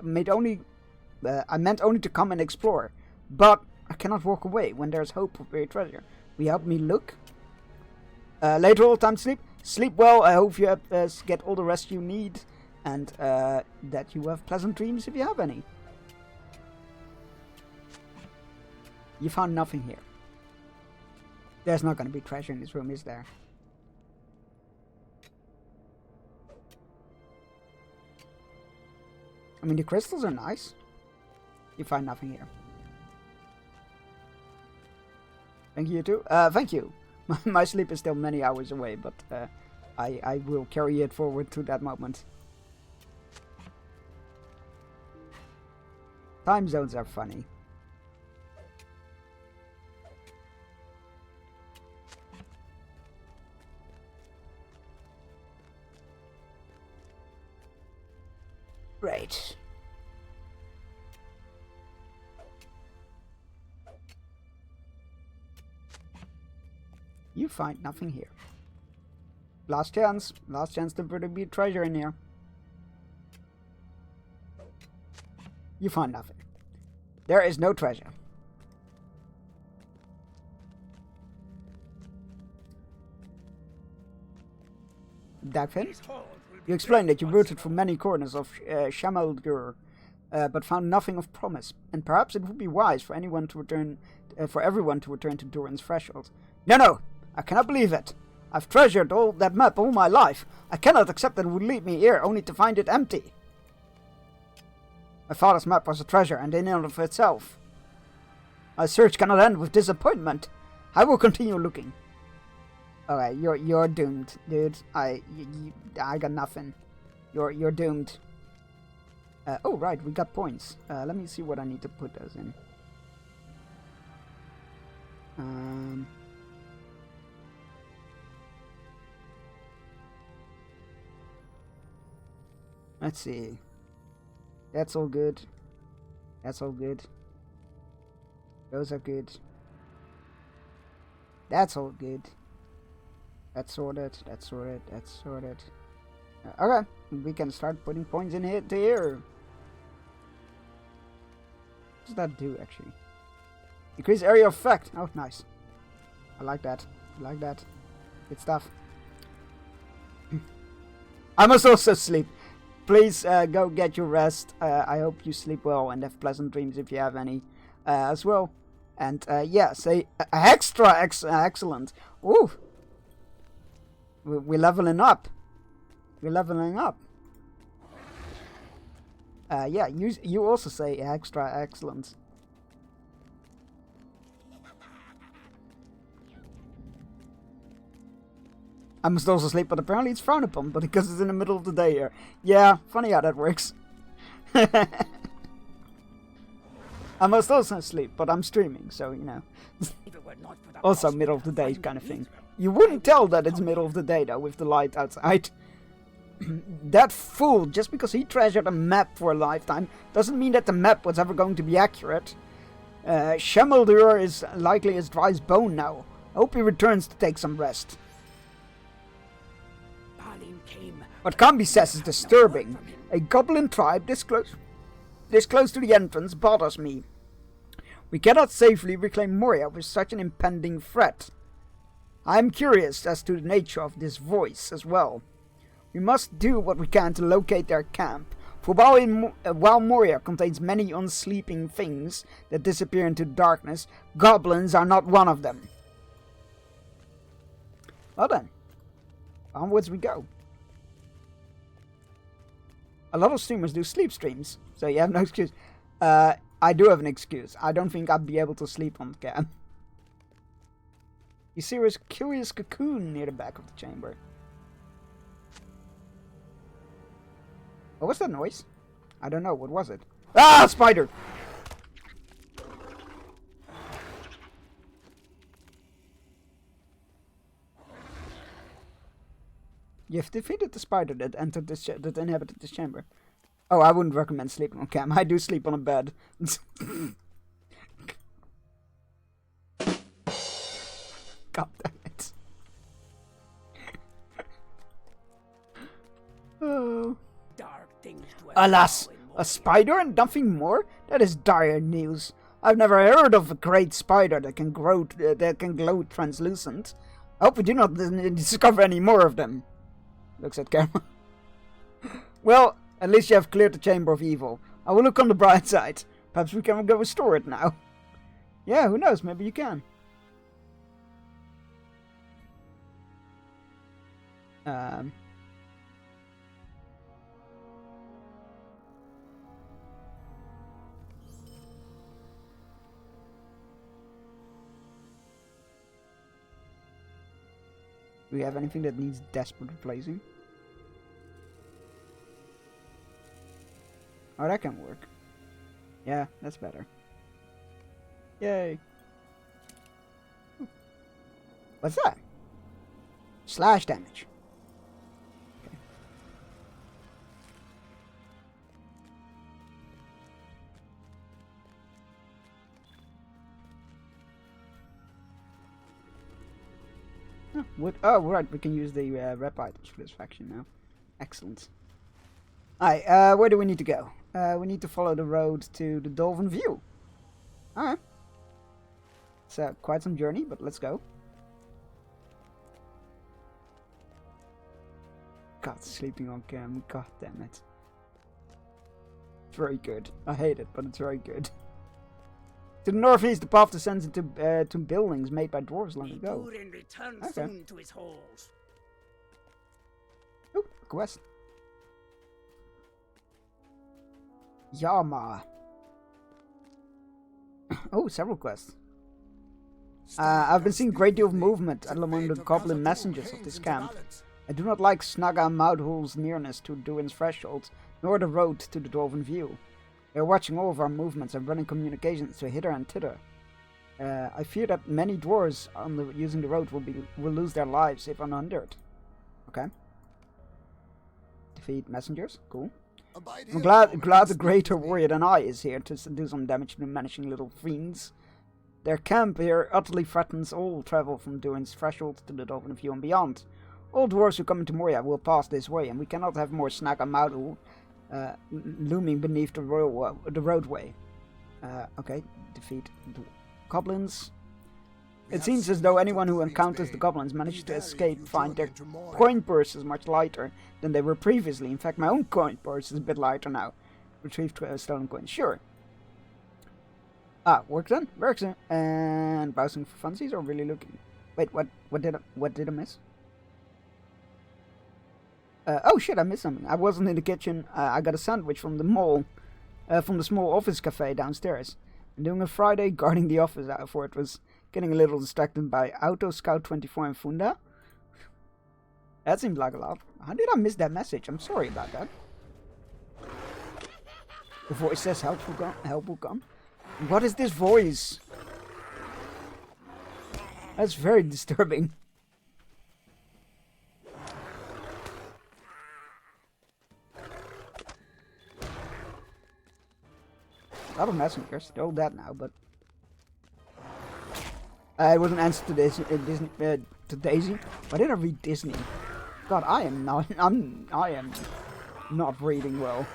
come and explore. But I cannot walk away when there is hope of buried treasure. Will you help me look? Later, all time to sleep. Sleep well. I hope you get all the rest you need. And that you have pleasant dreams if you have any. You found nothing here. There's not going to be treasure in this room, is there? I mean, the crystals are nice. You find nothing here. Thank you, too. Thank you. My sleep is still many hours away, but I will carry it forward to that moment. Time zones are funny. Right. You find nothing here. Last chance to put a big treasure in here. You find nothing. There is no treasure. Dagvin? You explained that you rooted through many corners of Shamaldur, but found nothing of promise. And perhaps it would be wise for everyone to return to Durin's threshold. No! I cannot believe it. I've treasured that map all my life. I cannot accept that it would lead me here only to find it empty. My father's map was a treasure, and in and of itself. My search cannot end with disappointment. I will continue looking. Okay, you're doomed, dude. I got nothing. You're doomed. Oh right, we got points. Let me see what I need to put those in. Let's see. That's all good. That's all good. Those are good. That's all good. That's sorted. That's sorted. That's sorted. Okay, we can start putting points in here to here. What does that do actually? Increase area of effect. Oh, nice. I like that. I like that. Good stuff. I must also sleep. Please go get your rest. I hope you sleep well and have pleasant dreams if you have any as well. And yeah, say excellent. Ooh. We're leveling up. We're leveling up. Yeah, you also say extra excellent. I must also sleep, but apparently it's frowned upon, but because it's in the middle of the day here. Yeah, funny how that works. I must also sleep, but I'm streaming, so, you know. Also middle of the day kind of thing. You wouldn't tell that it's middle of the day, though, with the light outside. That fool, just because he treasured a map for a lifetime, doesn't mean that the map was ever going to be accurate. Shemeldur is likely as dry as bone now. I hope he returns to take some rest. Balin came. What Cambi says is disturbing. A goblin tribe this close to the entrance bothers me. We cannot safely reclaim Moria with such an impending threat. I am curious as to the nature of this voice as well. We must do what we can to locate their camp, for while Moria contains many unsleeping things that disappear into darkness, goblins are not one of them. Well then, onwards we go. A lot of streamers do sleep streams, so you have no excuse. I do have an excuse. I don't think I'd be able to sleep on cam. You see there's a curious cocoon near the back of the chamber. What was that noise? I don't know. What was it? Ah, spider! You've defeated the spider that entered this that inhabited this chamber. Oh, I wouldn't recommend sleeping on cam. I do sleep on a bed. God damn it. Oh. Dark things to Alas, explore in a Moria. spider and nothing more? That is dire news. I've never heard of a great spider that can glow translucent. I hope we do not discover any more of them. Looks at camera. Well, at least you have cleared the Chamber of Evil. I will look on the bright side. Perhaps we can go restore it now. Yeah, who knows? Maybe you can. Do we have anything that needs desperate replacing? Oh, that can work. Yeah, that's better. Yay. What's that? Slash damage. Okay. Oh, what? Oh, right, we can use the rep items for this faction now. Excellent. Alright, where do we need to go? We need to follow the road to the Dolphin View. Alright. It's quite some journey, but let's go. God, sleeping on cam. God damn it. It's very good. I hate it, but it's very good. To the northeast, the path descends into to buildings made by dwarves long ago. Durin returns Okay. soon to his halls. Oh, a quest. Yama. Oh, several quests. I've been seeing a great deal of movement among the goblin messengers of this camp. I do not like Snaga Maudhul's nearness to Durin's threshold, nor the road to the Dwarven View. They are watching all of our movements and running communications to hither and thither. I fear that many dwarves using the road will lose their lives if unhindered. Okay. Defeat messengers. Cool. I'm glad the greater warrior than I is here to do some damage to the menacing little fiends. Their camp here utterly threatens all travel from Durin's threshold to the Dolphin View and beyond. All dwarves who come into Moria will pass this way, and we cannot have more Snaga Maudhul looming beneath the roadway. Okay, defeat the goblins. It seems as though anyone who encounters the goblins manages to escape find their coin purses much lighter than they were previously. In fact, my own coin purse is a bit lighter now. Retrieve stolen coins. Sure. Ah, work done. Works. And browsing for funsies or really looking. Wait, what did I miss? Oh shit, I missed something. I wasn't in the kitchen. I got a sandwich from the mall, from the small office cafe downstairs. I'm doing a Friday guarding the office out for it was getting a little distracted by Auto Scout 24 and Funda. That seemed like a lot. How did I miss that message? I'm sorry about that. The voice says help will come. What is this voice? That's very disturbing. A lot of messengers. They're all dead now, but it was an answer to this Disney to Daisy. Why did I read Disney? God, I am not. I am not reading well.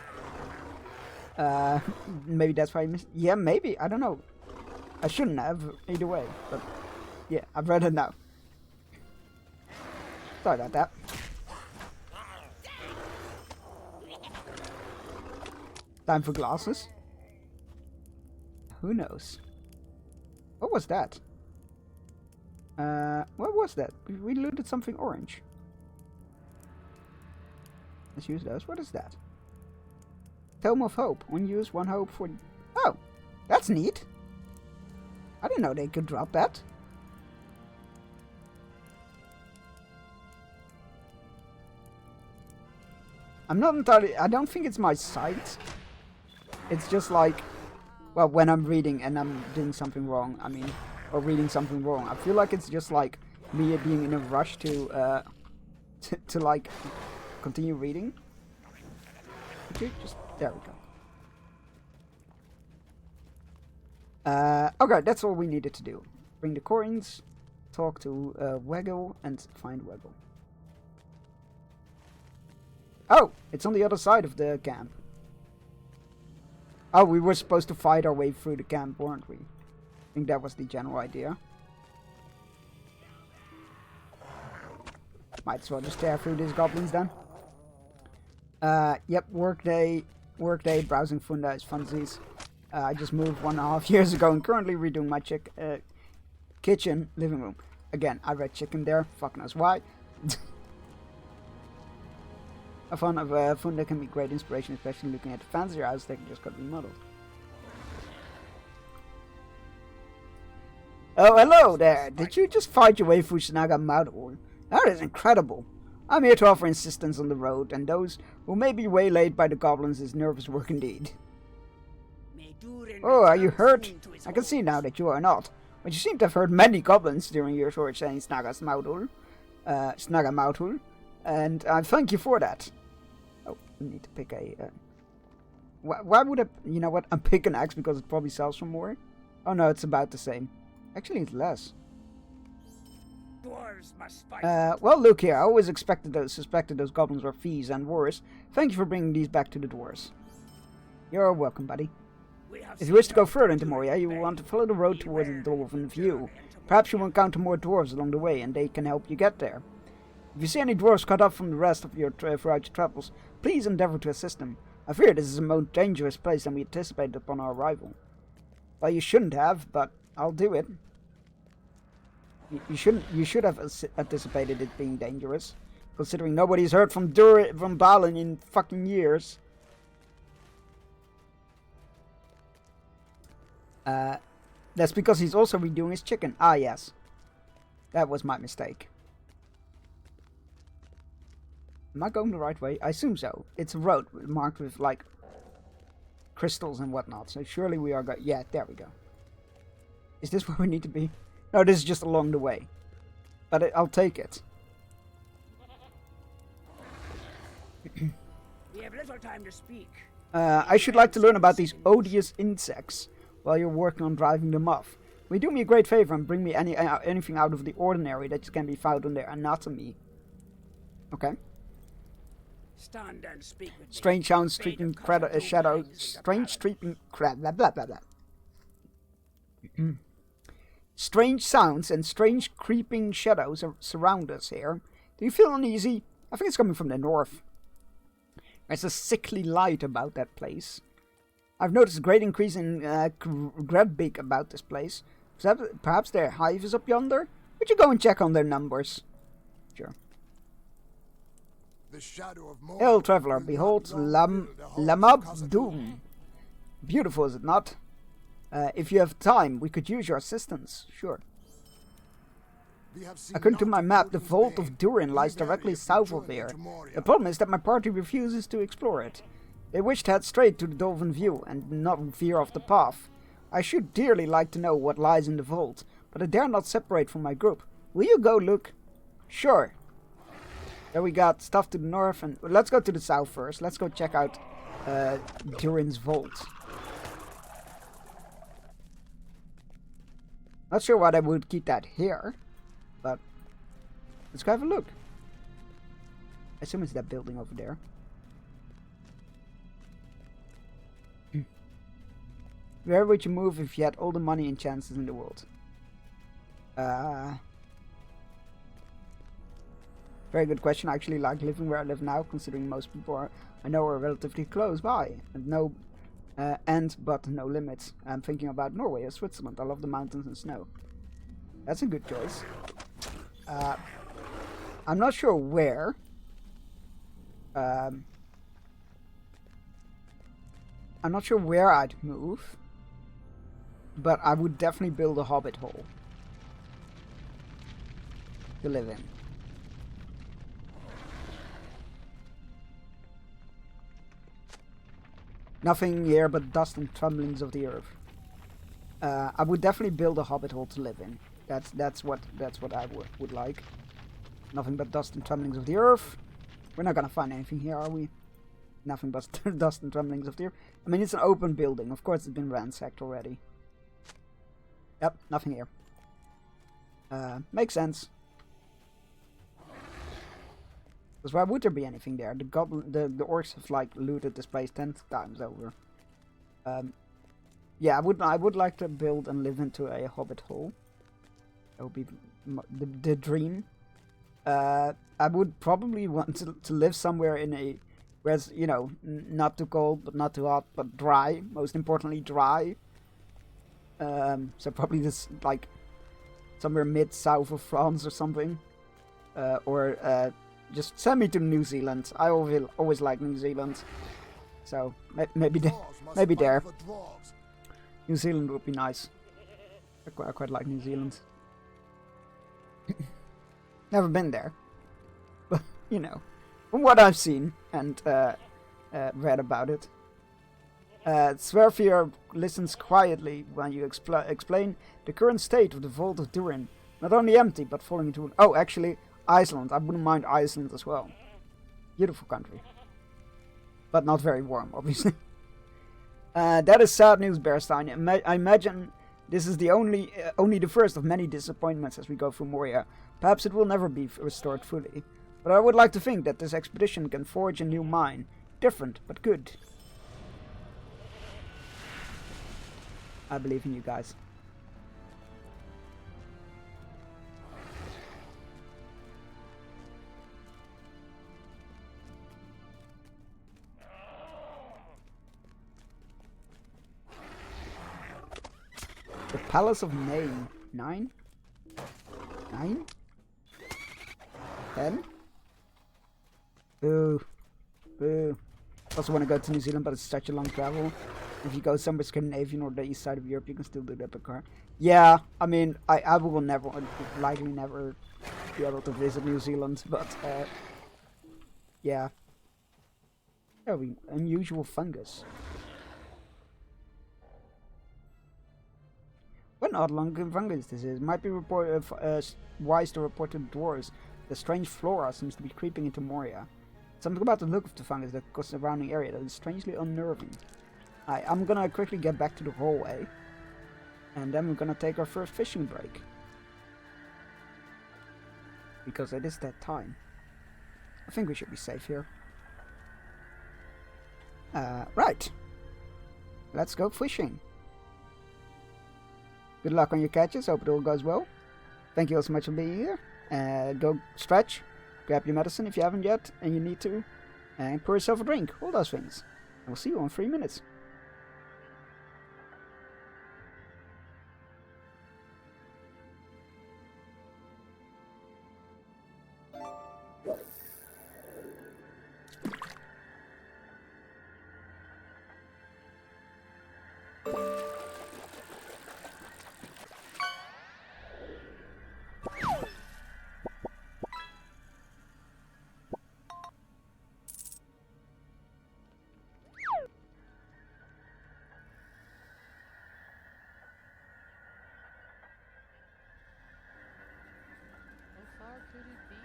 Maybe that's why I missed. Yeah, maybe. I don't know. I shouldn't have either way, but yeah, I've read it now. Sorry about that. Time for glasses. Who knows? What was that? What was that? We looted something orange. Let's use those. What is that? Tome of Hope. Unused, 1 hope for... Oh! That's neat! I didn't know they could drop that. I'm not entirely... I don't think it's my sight. It's just like... Well, when I'm reading and I'm doing something wrong, I mean... Or reading something wrong. I feel like it's just like me being in a rush to like... continue reading. Okay, just... There we go. Okay, that's all we needed to do. Bring the coins, talk to Weggle, and find Weggle. Oh, it's on the other side of the camp. Oh, we were supposed to fight our way through the camp, weren't we? I think that was the general idea. Might as well just tear through these goblins then. Yep, workday, browsing Funda is funsies. I just moved 1.5 years ago and currently redoing my kitchen, living room. Again, I read chicken there, fuck knows why. A fun of Funda can be great inspiration, especially looking at the fancier house that just got remodeled. Oh, hello there! Did you just fight your way through Snaga Moudhorn? That is incredible! I'm here to offer assistance on the road, and those who may be waylaid by the goblins is nervous work indeed. Oh, are you hurt? I can see now that you are not. But you seem to have hurt many goblins during your short stay in Snaga Moudhorn, and I thank you for that. Oh, I need to pick a... Why would I... You know what? I'm picking an axe because it probably sells for more. Oh no, it's about the same. Actually, it's less. Dwarves must fight. Well, look here. I always suspected those goblins were thieves and worse. Thank you for bringing these back to the dwarves. You're welcome, buddy. If you wish to go further into Moria, you will want to follow the road towards the Dwarven View. Perhaps you will encounter more dwarves along the way, and they can help you get there. If you see any dwarves cut off from the rest of your throughout your travels, please endeavor to assist them. I fear this is a more dangerous place than we anticipated upon our arrival. Well, you shouldn't have, but I'll do it. You should have anticipated it being dangerous, considering nobody's heard from Balin in fucking years. That's because he's also redoing his chicken. Ah, yes. That was my mistake. Am I going the right way? I assume so. It's a road marked with, like, crystals and whatnot. So surely we are going... Yeah, there we go. Is this where we need to be? No, this is just along the way. But I'll take it. We have little time to speak. I should like to learn about these odious insects while you're working on driving them off. Will you do me a great favor and bring me anything out of the ordinary that can be found on their anatomy? Okay. Stand and speak with Strange sounds, streaking shadows, strange streaking blah blah blah blah. Strange sounds and strange creeping shadows surround us here. Do you feel uneasy? I think it's coming from the north. There's a sickly light about that place. I've noticed a great increase in Gradbeak about this place. Perhaps their hive is up yonder? Would you go and check on their numbers? Sure. The shadow of Hail, traveler, behold Lamab's Doom. Beautiful, is it not? If you have time, we could use your assistance. Sure. According to my map, the Vault of Durin lies directly south of here. The problem is that my party refuses to explore it. They wish to head straight to the Dwarven View and not veer off the path. I should dearly like to know what lies in the vault, but I dare not separate from my group. Will you go look? Sure. There we got stuff to the north, and let's go to the south first. Let's go check out Durin's vault. Not sure why they would keep that here, but let's go have a look. I assume it's that building over there. Where would you move if you had all the money and chances in the world? Very good question. I actually like living where I live now, considering most people I know are relatively close by, and no but no limits. I'm thinking about Norway or Switzerland. I love the mountains and snow. That's a good choice. I'm not sure where. I'm not sure where I'd move, but I would definitely build a hobbit hole to live in. Nothing here but dust and tremblings of the earth. I would definitely build a hobbit hole to live in. That's what I would like. Nothing but dust and tremblings of the earth. We're not gonna find anything here, are we? Nothing but dust and tremblings of the earth. I mean, it's an open building. Of course, it's been ransacked already. Yep, nothing here. Makes sense. Because why would there be anything there? The orcs have like looted this place 10 times over. Yeah, I would like to build and live into a hobbit hole. That would be the dream. I would probably want to live somewhere in a where it's, you know, not too cold but not too hot, but dry. Most importantly, dry. So probably this like somewhere mid-south of France or something, or just send me to New Zealand. I always like New Zealand, so maybe there. New Zealand would be nice. I quite like New Zealand. Never been there, but you know, from what I've seen and read about it. Sverfir listens quietly when you explain the current state of the Vault of Durin. Not only empty, but falling into... Oh, actually, Iceland. I wouldn't mind Iceland as well. Beautiful country. But not very warm, obviously. That is sad news, Bearstein. I imagine this is the only the first of many disappointments as we go through Moria. Perhaps it will never be restored fully. But I would like to think that this expedition can forge a new mine. Different, but good. I believe in you guys. The Palace of Nain. 9? 9? 10? Boo. Boo. Also want to go to New Zealand, but it's such a long travel. If you go somewhere Scandinavian or the east side of Europe, you can still do that by car. Yeah, I mean, I will likely never be able to visit New Zealand, but yeah. Unusual fungus. What odd long fungus this is. Might be wise to report to the dwarves. The strange flora seems to be creeping into Moria. Something about the look of the fungus that causes the surrounding area that is strangely unnerving. I'm gonna quickly get back to the hallway, and then we're gonna take our first fishing break. Because it is that time. I think we should be safe here. Right. Let's go fishing. Good luck on your catches, hope it all goes well. Thank you all so much for being here. Go stretch, grab your medicine if you haven't yet, and you need to, and pour yourself a drink, all those things. And we'll see you in 3 minutes. Could it be?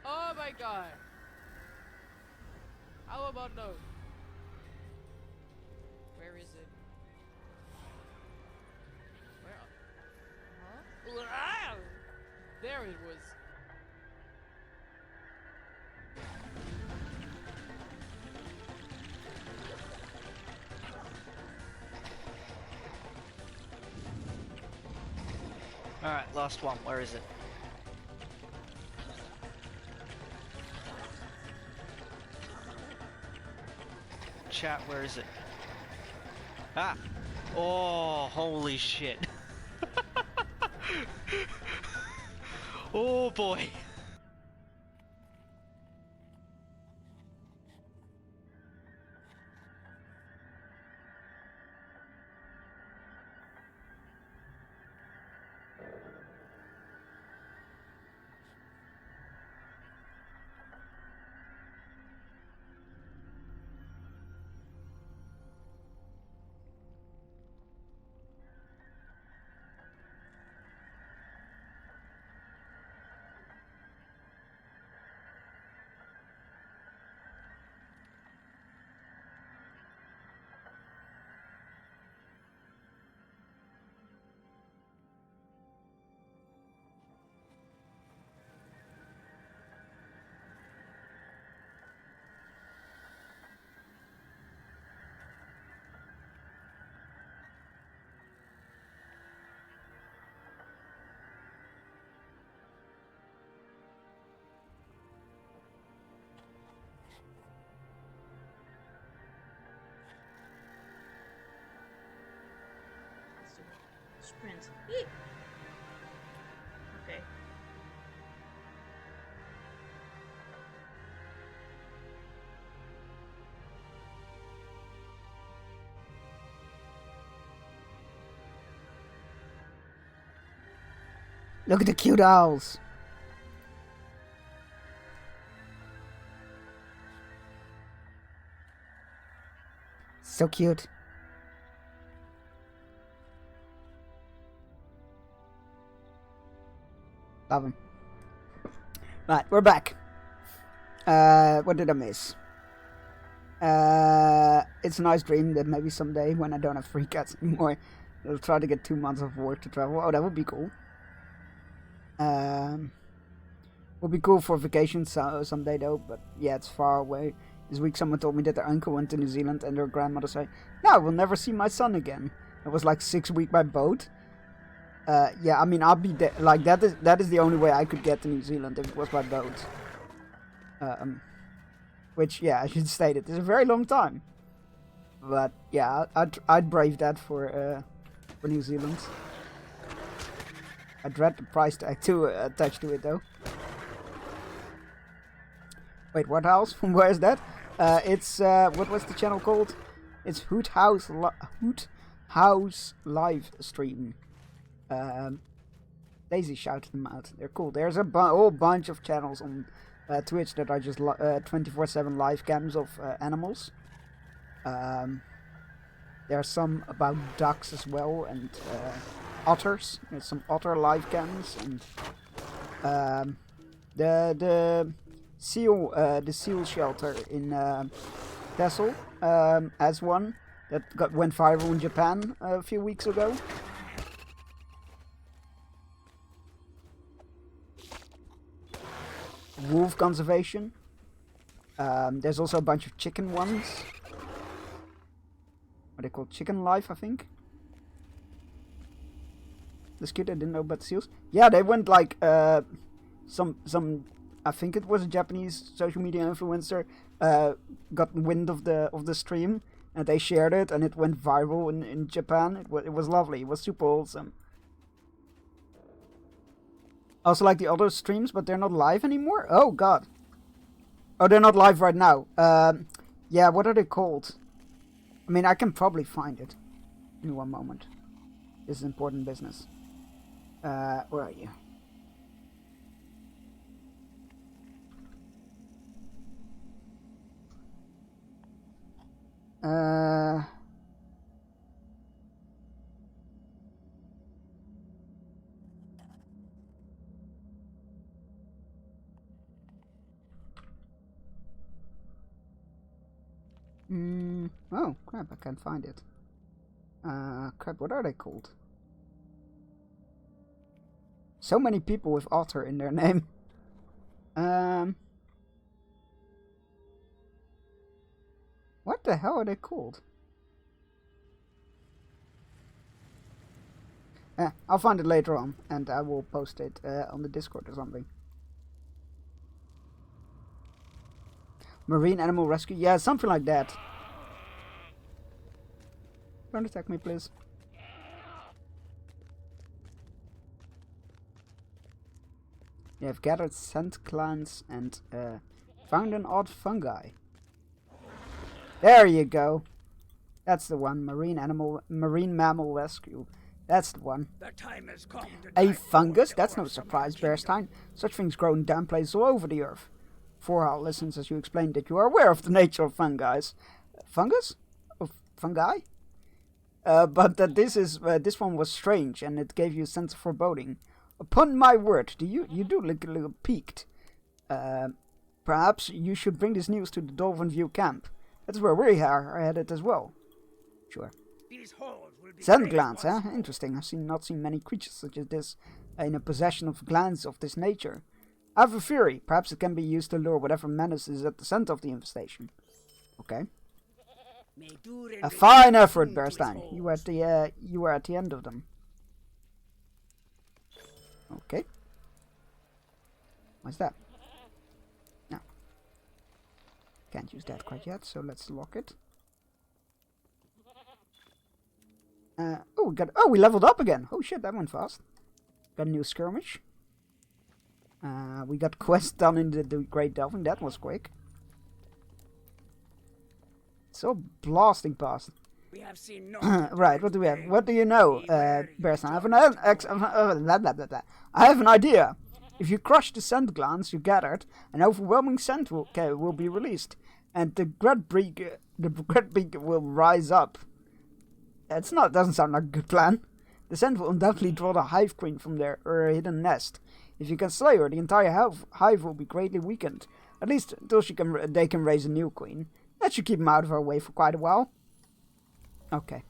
Oh my god! How about no? Where is it? swear it was. Alright, last one. Where is it? Chat, where is it? Ah! Oh, holy shit. Oh boy. Let's do it. Sprint. Eek. Okay. Look at the cute owls. So cute. Love him. Right, we're back. What did I miss? It's a nice dream that maybe someday, when I don't have free cats anymore, I'll try to get 2 months of work to travel. Oh, that would be cool. Would be cool for vacation someday though, but yeah, it's far away. This week someone told me that their uncle went to New Zealand and their grandmother said, "No, we'll never see my son again." It was like 6 weeks by boat. Yeah, I mean, I'll be there. Like, that is the only way I could get to New Zealand if it was by boat. Which, yeah, I should state it. It's a very long time. But yeah, I'd brave that for New Zealand. I dread the price tag to attach to it though. Wait, what else? Where is that? It's what was the channel called? It's Hoot House live stream. Daisy shouted them out. They're cool. There's a whole bunch of channels on Twitch that are just 24/7 live cams of animals. There are some about ducks as well and otters. There's some otter live cams and the seal shelter in Texel as one that went viral in Japan a few weeks ago. Wolf conservation. There's also a bunch of chicken ones. What are they called? Chicken Life, I think. That's cute. I didn't know about seals. Yeah, they went like some. I think it was a Japanese social media influencer got wind of the stream and they shared it and it went viral in Japan. It was lovely. It was super wholesome. Also like the other streams, but they're not live anymore? Oh god. Oh, they're not live right now. Yeah, what are they called? I mean, I can probably find it. Give me one moment. This is important business. Where are you? Oh, crap, I can't find it. Crap, what are they called? So many people with Otter in their name. What the hell are they called? I'll find it later on, and I will post it on the Discord or something. Marine Animal Rescue? Yeah, something like that. Don't attack me, please. You have gathered scent glands and found an odd fungi. There you go. That's the one. Marine Mammal Rescue. That's the one. The time has come to A drive fungus? forth That's the no horse from surprise, our kingdom. Bearstein. Such things grow in damp places all over the earth. Forhal listens as you explain that you are aware of the nature of fungi. Fungus? Of fungi? But that this one was strange, and it gave you a sense of foreboding. Upon my word, you do look a little peaked. Perhaps you should bring this news to the Dolphin View camp. That's where we are headed as well. Sure. These halls will be Scent great glands, once huh? Interesting. I've not seen many creatures such as this in a possession of glands of this nature. I have a theory. Perhaps it can be used to lure whatever menace is at the center of the infestation. Okay. May Durin A return fine effort, soon to his Bearstein. halls. You were at the end of them. Okay. What's that? No. Can't use that quite yet, so let's lock it. We leveled up again. Oh shit, that went fast. Got a new skirmish. We got quest done in the Great Delving. That was quick. So blasting past. We have seen no Right, what do we have? What do you know, Bearstein? I have an idea. If you crush the scent glands you gathered, an overwhelming scent will be released, and the Gretbeak will rise up. Doesn't sound like a good plan. The scent will undoubtedly draw the hive queen from their hidden nest. If you can slay her, the entire hive will be greatly weakened. At least until they can raise a new queen. That should keep them out of our way for quite a while. Okay.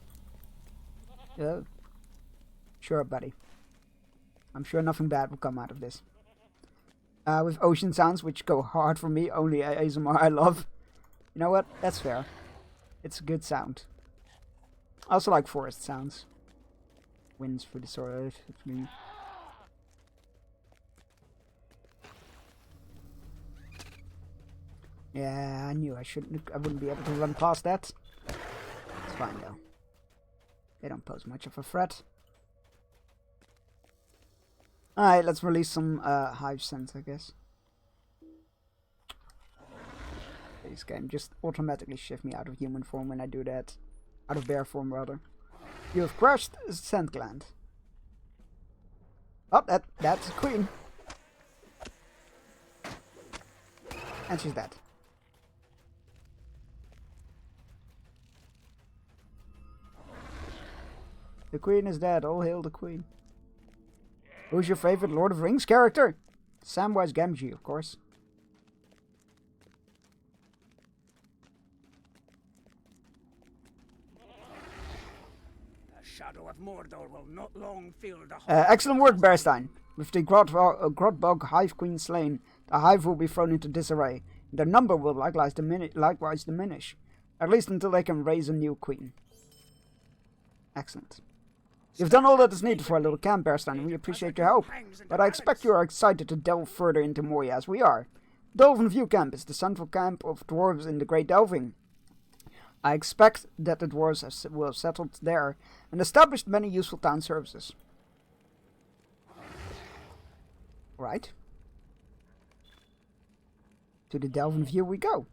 Sure, buddy. I'm sure nothing bad will come out of this. With ocean sounds, which go hard for me, only ASMR I love. You know what? That's fair. It's a good sound. I also like forest sounds. Winds through the soil. Yeah, I knew I wouldn't be able to run past that. It's fine though. They don't pose much of a threat. Alright, let's release some hive scents, I guess. This game just automatically shift me out of human form when I do that. Out of bear form, rather. You have crushed a scent gland. Oh, that's a queen. And she's dead. The queen is dead. All hail the queen. Who's your favorite Lord of the Rings character? Samwise Gamgee, of course. The shadow of Mordor will not long fill the halls. Excellent work, Bearstein. With the Grotbog Hive Queen slain, the hive will be thrown into disarray. Their number will likewise diminish. At least until they can raise a new queen. Excellent. You've done all that is needed for a little camp, Bearstein, and we appreciate your help. But I expect you are excited to delve further into Moria as we are. Dolphin View Camp is the central camp of dwarves in the Great Delving. I expect that the dwarves will have settled there and established many useful town services. Right. To the Delvin View we go.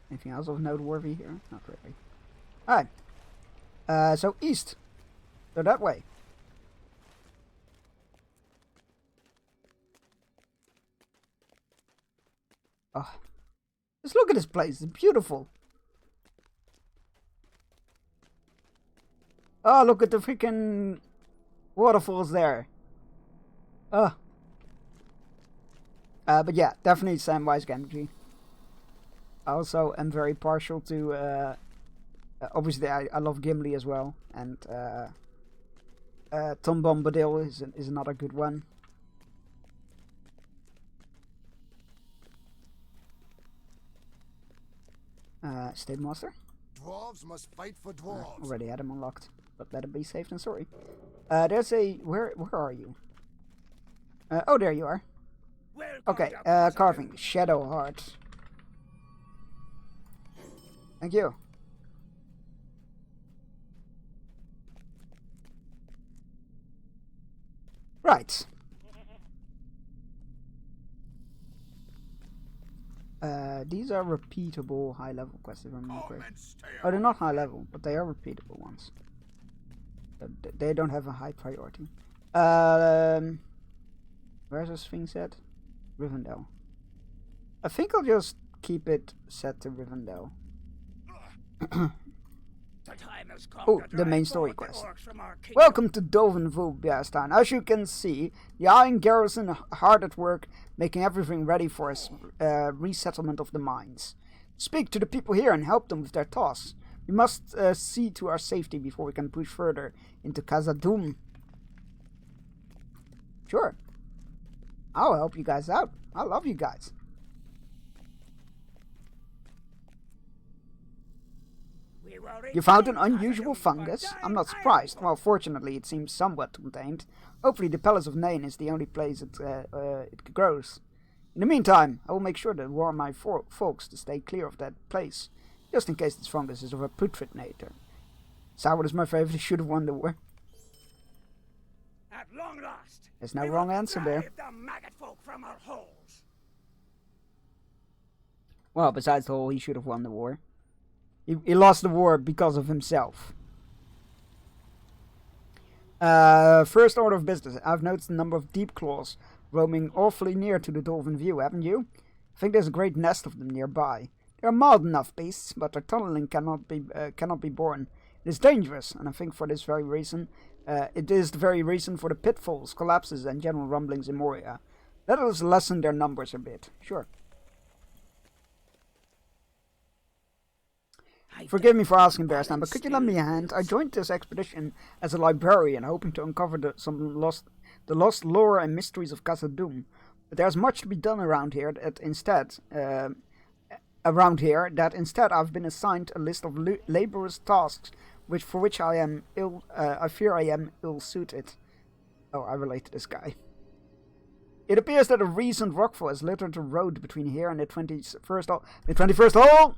Anything else of noteworthy here? Not really. Alright. So east. So that way. Oh. Just look at this place. It's beautiful. Oh, look at the freaking waterfalls there. Oh. But yeah, definitely Samwise Gamgee. I also am very partial to Obviously, I love Gimli as well, and Tom Bombadil is another good one. State Master. Dwarves must fight for dwarves. Already had him unlocked, but better be safe than sorry. There's a where are you? Oh, there you are. Welcome Okay, to Khazad-dûm. carving Shadow Heart. Thank you. Right. These are repeatable high-level quests, if I remember All correctly. men stay Oh, they're not high-level, but they are repeatable ones. They don't have a high priority. Where's this thing set? Rivendell. I think I'll just keep it set to Rivendell. The time has come Oh, to the drive main story forth the quest. orcs from our kingdom. Welcome to Dovenvu, Biastan. As you can see, the Iron Garrison are hard at work, making everything ready for a resettlement of the mines. Speak to the people here and help them with their tasks. We must see to our safety before we can push further into Khazad-dûm. Sure. I'll help you guys out. I love you guys. We were You found an in unusual Khazad-dûm for fungus? dying I'm not iron surprised. ore. Well, fortunately, it seems somewhat contained. Hopefully, the Palace of Nain is the only place it grows. In the meantime, I will make sure to warn my folks to stay clear of that place, just in case this fungus is of a putrid nature. Sour is my favorite. He should have won the war. At long last. There's no we wrong will answer there. drive the maggot folk from our holes. Well, besides the whole, he should have won the war. He lost the war because of himself. First order of business. I've noticed the number of deep claws roaming awfully near to the Dolphin View, haven't you? I think there's a great nest of them nearby. They are mild enough beasts, but their tunneling cannot be borne. It is dangerous, and I think for this very reason, it is the very reason for the pitfalls, collapses, and general rumblings in Moria. Let us lessen their numbers a bit. Sure. Forgive me for asking, Bearstan, but could you lend me a hand? I joined this expedition as a librarian, hoping to uncover the lost lore and mysteries of Khazad-dûm. But there's much to be done around here that instead I've been assigned a list of laborious tasks, for which I fear I am ill-suited. Oh, I relate to this guy. It appears that a recent rockfall has littered the road between here and the 21st hole.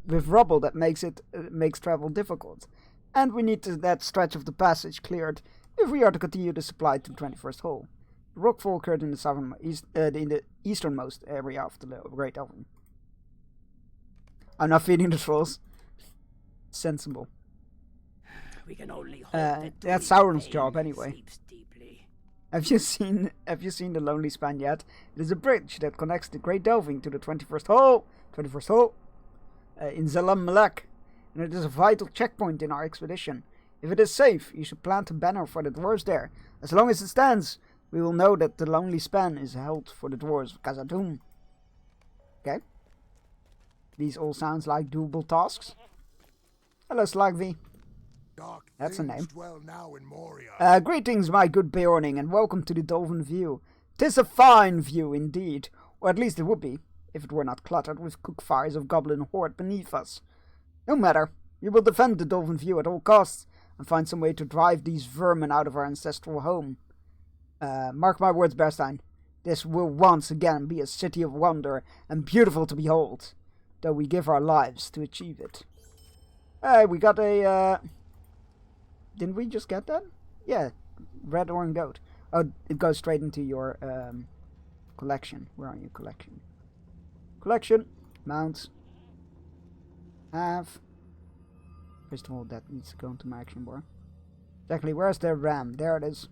With rubble that makes travel difficult, and we need that stretch of the passage cleared if we are to continue the supply to the 21st hole. The rockfall occurred in the easternmost area of the Great Oven. I'm not feeding the trolls. Sensible. We can only hope that That's Dwayne Sauron's Payne job anyway. sleeps deeply. Have you seen the Lonely Span yet? It is a bridge that connects the Great Delving to the 21st hole. In Zalam Malek, and it is a vital checkpoint in our expedition. If it is safe, you should plant a banner for the dwarves there. As long as it stands, we will know that the Lonely Span is held for the dwarves of Khazad-dûm. Okay. These all sounds like doable tasks. Hello, Slagvi. Dark That's a things name. dwell now in Moria. Greetings, my good Beorning, and welcome to the Dolphin View. 'Tis a fine view indeed, or at least it would be, if it were not cluttered with cook fires of goblin horde beneath us. No matter, we will defend the Dolphin View at all costs, and find some way to drive these vermin out of our ancestral home. Mark my words, Bearstein, this will once again be a city of wonder and beautiful to behold, though we give our lives to achieve it. Hey, we got a, didn't we just get that? Yeah, red horn goat. Oh, it goes straight into your, collection. Where are you, collection? Collection, mounts, have. First of all, that needs to go into my action bar. Exactly, where's the ram? There it is.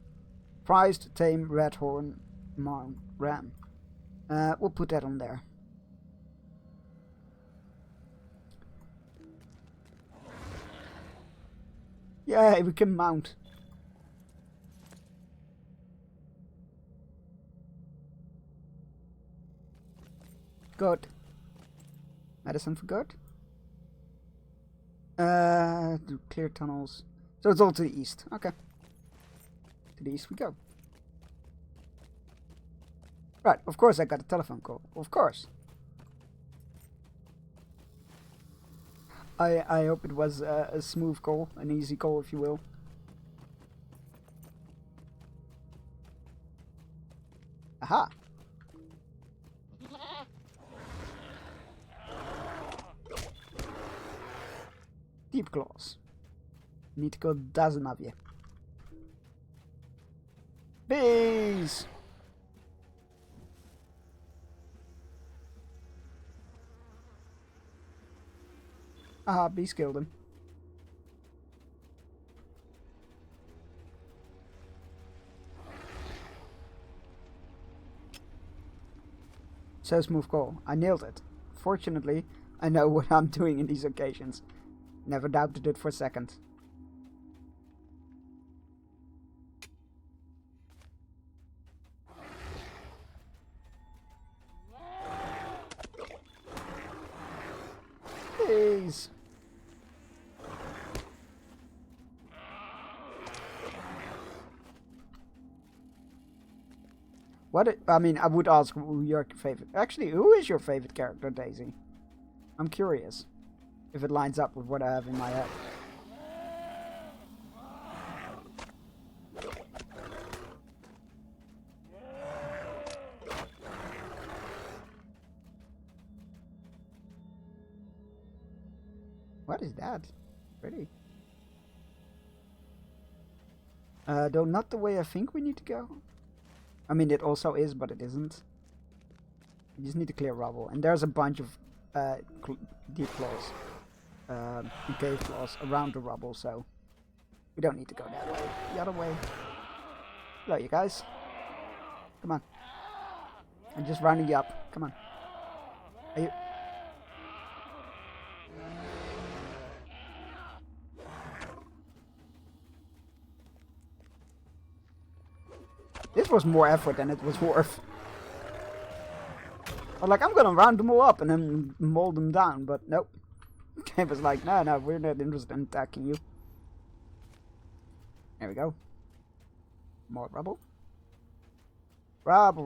Prized, tame, red horn, mount, ram. We'll put that on there. Yeah, we can mount. Good. Medicine for good. To clear tunnels. So it's all to the east. Okay. To the east we go. Right, of course I got a telephone call. Of course. I hope it was a smooth call, an easy call if you will. Aha! Deep claws. Need to kill a dozen of you. Bees! Aha, bees killed him. So smooth call. I nailed it. Fortunately, I know what I'm doing in these occasions. Never doubted it for a second. Please. I mean, I would ask who your favorite... Actually, who is your favorite character, Daisy? I'm curious. If it lines up with what I have in my head. What is that? Pretty. Though not the way I think we need to go. I mean, it also is, but it isn't. You just need to clear rubble. And there's a bunch of deep claws. And cave claws around the rubble, so we don't need to go that way. The other way. Hello, you guys. Come on. I'm just rounding you up. Come on. Are you... This was more effort than it was worth. I was like, I'm gonna round them all up and then mold them down, but nope. Game was like, no, we're not interested in attacking you. There we go. More rubble. Rubble.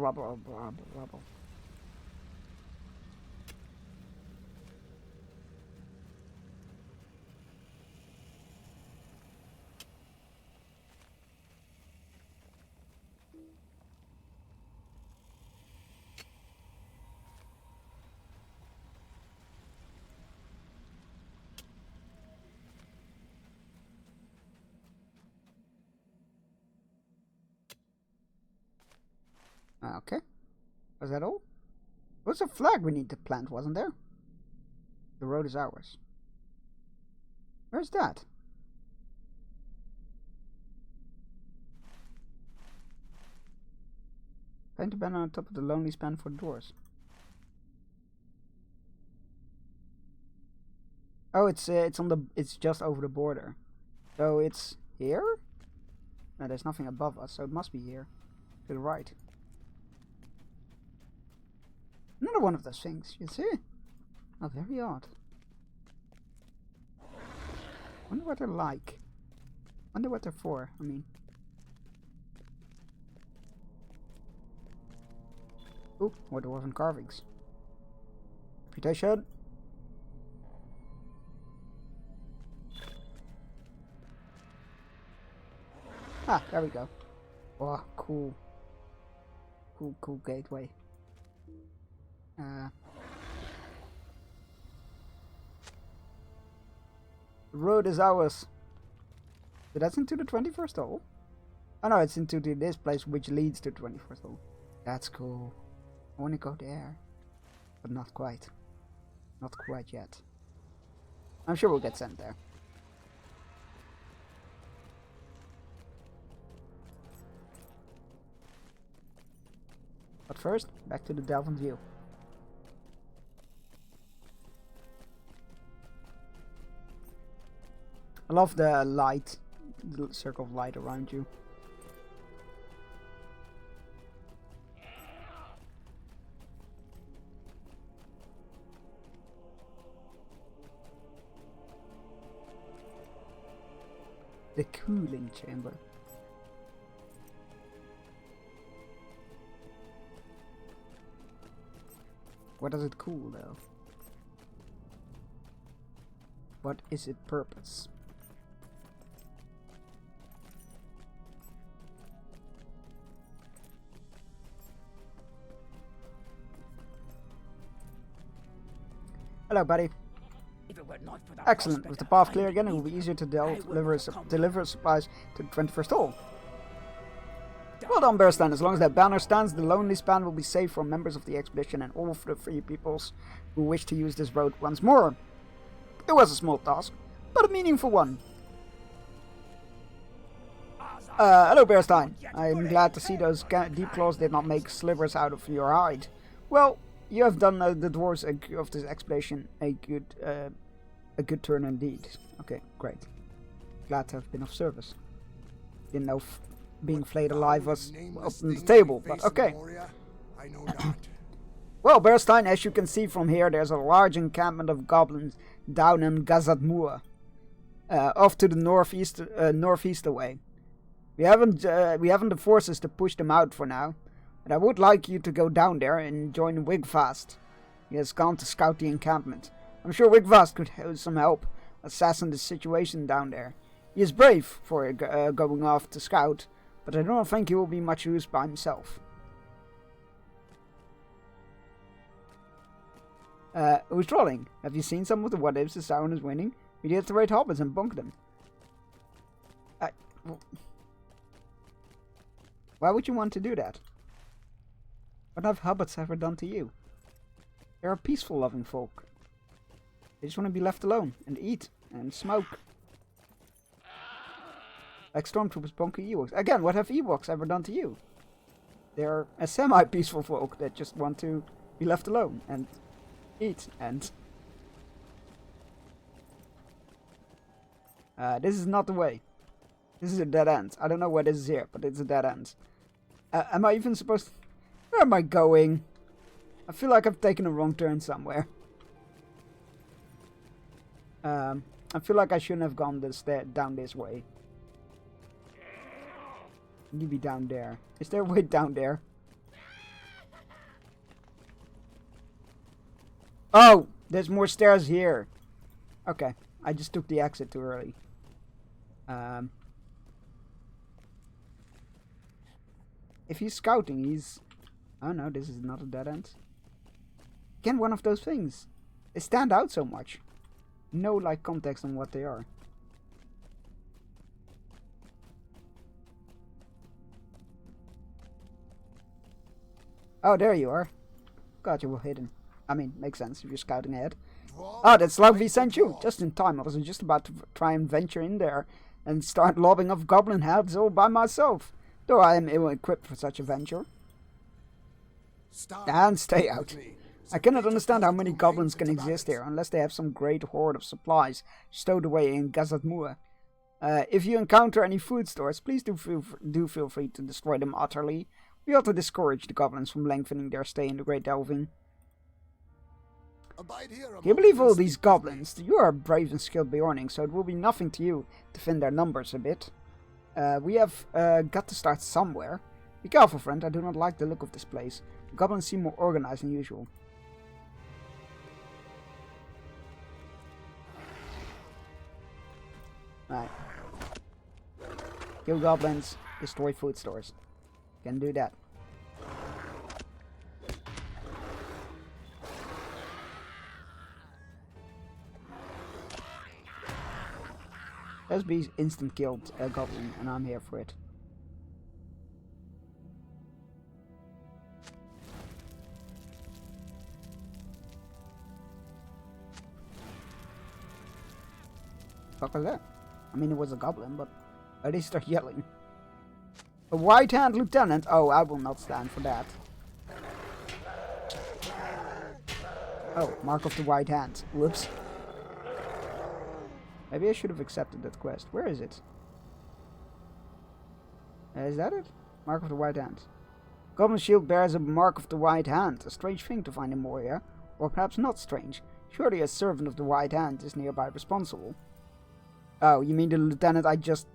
Okay. Was that all? What's a flag we need to plant, wasn't there? The road is ours. Where's that? Paint a banner on top of the lonely span for doors. Oh, it's just over the border. So it's here? No, there's nothing above us, so it must be here. To the right. Another one of those things, you see? Oh, very odd. Wonder what they're like. Wonder what they're for, I mean. Ooh, more dwarven carvings. Reputation. Ah, there we go. Oh, cool. Cool gateway. The road is ours. So that's into the 21st hole? Oh no, it's into this place which leads to the 21st hole. That's cool. I want to go there. But not quite. Not quite yet. I'm sure we'll get sent there. But first, back to the Delvin View. I love the light, the circle of light around you. The cooling chamber. What does it cool though? What is its purpose? Hello, buddy. If it were not for the Excellent. prospect With the of path clear finding again, it will be evil, easier to I will deliver, not come. deliver supplies to the 21st hole. Well done, Bearstein. As long as that banner stands, the Lonely Span will be safe from members of the expedition and all of the free peoples who wish to use this road once more. It was a small task, but a meaningful one. Hello, Bearstein. I am glad to see those deep claws did not make slivers out of your hide. Well, you have done the dwarves of this expedition a good turn indeed. Okay, great. Glad to have been of service. Didn't know being flayed alive was up on the table, but okay. I know not. Well, Bearstein, as you can see from here, there's a large encampment of goblins down in Gazadmur, off to the northeast away. We haven't the forces to push them out for now, but I would like you to go down there and join Wigfast. He has gone to scout the encampment. I'm sure Wigfast could use some help assessing the situation down there. He is brave for going off to scout, but I don't think he will be much use by himself. Who's trolling? Have you seen some of the what-ifs the Sauron is winning? We did the right hobbits and bunked them. Why would you want to do that? What have hobbits ever done to you? They are peaceful, loving folk. They just want to be left alone and eat and smoke. Like stormtroopers bunking Ewoks. Again, what have Ewoks ever done to you? They are a semi-peaceful folk that just want to be left alone and eat and... this is not the way. This is a dead end. I don't know where this is here, but it's a dead end. Am I even supposed to... Where am I going? I feel like I've taken a wrong turn somewhere. I feel like I shouldn't have gone down this way. You be down there. Is there a way down there? Oh! There's more stairs here. Okay. I just took the exit too early. If he's scouting, he's... Oh no, this is not a dead end. Again, one of those things. They stand out so much. No, like, context on what they are. Oh, there you are. God, you were hidden. I mean, makes sense if you're scouting ahead. Oh, that's Lovely sent you. Just in time. I was just about to try and venture in there and start lobbing off goblin heads all by myself. Though I am ill-equipped for such a venture. And stay out. I cannot understand how many goblins can exist here unless they have some great hoard of supplies stowed away in Gazadmur. If you encounter any food stores, please do feel free to destroy them utterly. We ought to discourage the goblins from lengthening their stay in the Great Delving. Can you believe all these goblins? You are a brave and skilled Bjorning, so it will be nothing to you to thin their numbers a bit. We have got to start somewhere. Be careful, friend. I do not like the look of this place. The goblins seem more organized than usual. Right. Kill goblins, destroy food stores. Can do that. Let's be instant killed goblin, and I'm here for it. What was that? I mean, it was a goblin, but why did they start yelling? A white-hand lieutenant? Oh, I will not stand for that. Oh, Mark of the White Hand. Whoops. Maybe I should have accepted that quest. Where is it? Is that it? Mark of the White Hand. Goblin shield bears a Mark of the White Hand. A strange thing to find in Moria. Or perhaps not strange. Surely a servant of the White Hand is nearby responsible. Oh, you mean the lieutenant I just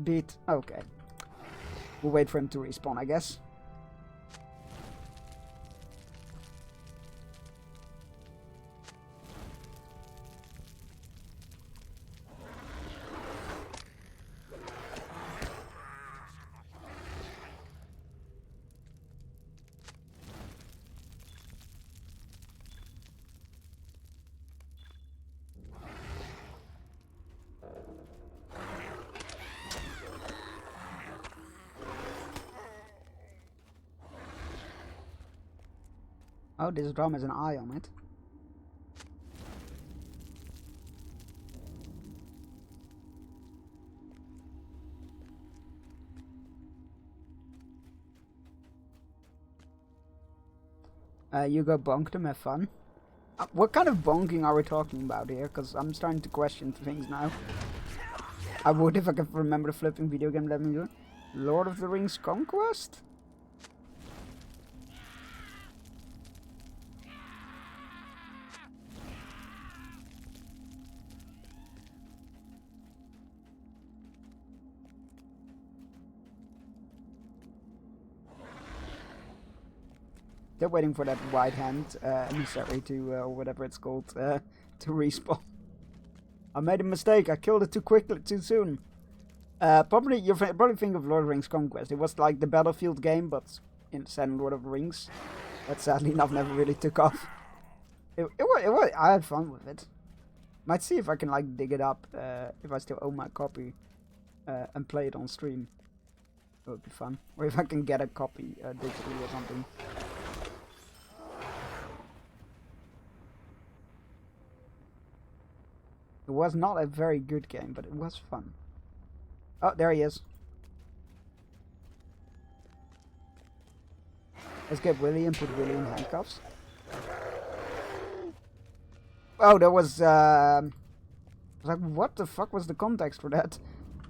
beat... Okay. We'll wait for him to respawn, I guess. Oh, this drum has an eye on it. You go bonk them, have fun. What kind of bonking are we talking about here? Because I'm starting to question things now. I would if I could remember the flipping video game let me do. Lord of the Rings Conquest? They're waiting for that white hand emissary to, or whatever it's called, to respawn. I made a mistake. I killed it too quickly, too soon. Probably you probably think of Lord of the Rings Conquest. It was like the Battlefield game, but instead of Lord of the Rings. That sadly enough never really took off. It was. I had fun with it. Might see if I can like dig it up if I still own my copy and play it on stream. It would be fun. Or if I can get a copy digitally or something. It was not a very good game, but it was fun. Oh, there he is. Let's get Willy and put Willy in handcuffs. Oh, there was, I was like, what the fuck was the context for that?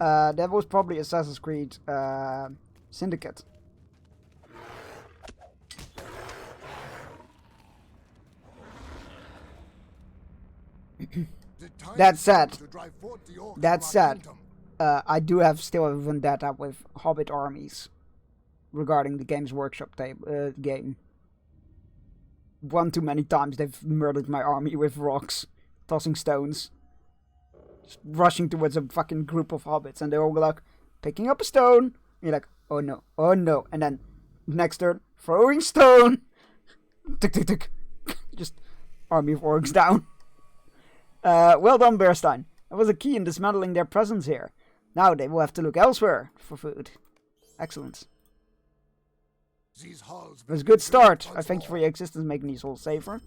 That was probably Assassin's Creed, Syndicate. That said, I do still have a vendetta with Hobbit armies regarding the Games Workshop game. One too many times they've murdered my army with rocks, tossing stones, just rushing towards a fucking group of hobbits, and they're all like picking up a stone. And you're like, oh no, and then next turn throwing stone, tick tick tick, just army of orcs down. Well done, Bearstein. That was a key in dismantling their presence here. Now they will have to look elsewhere for food. Excellent. It was a good start. I thank you for your existence making these halls safer.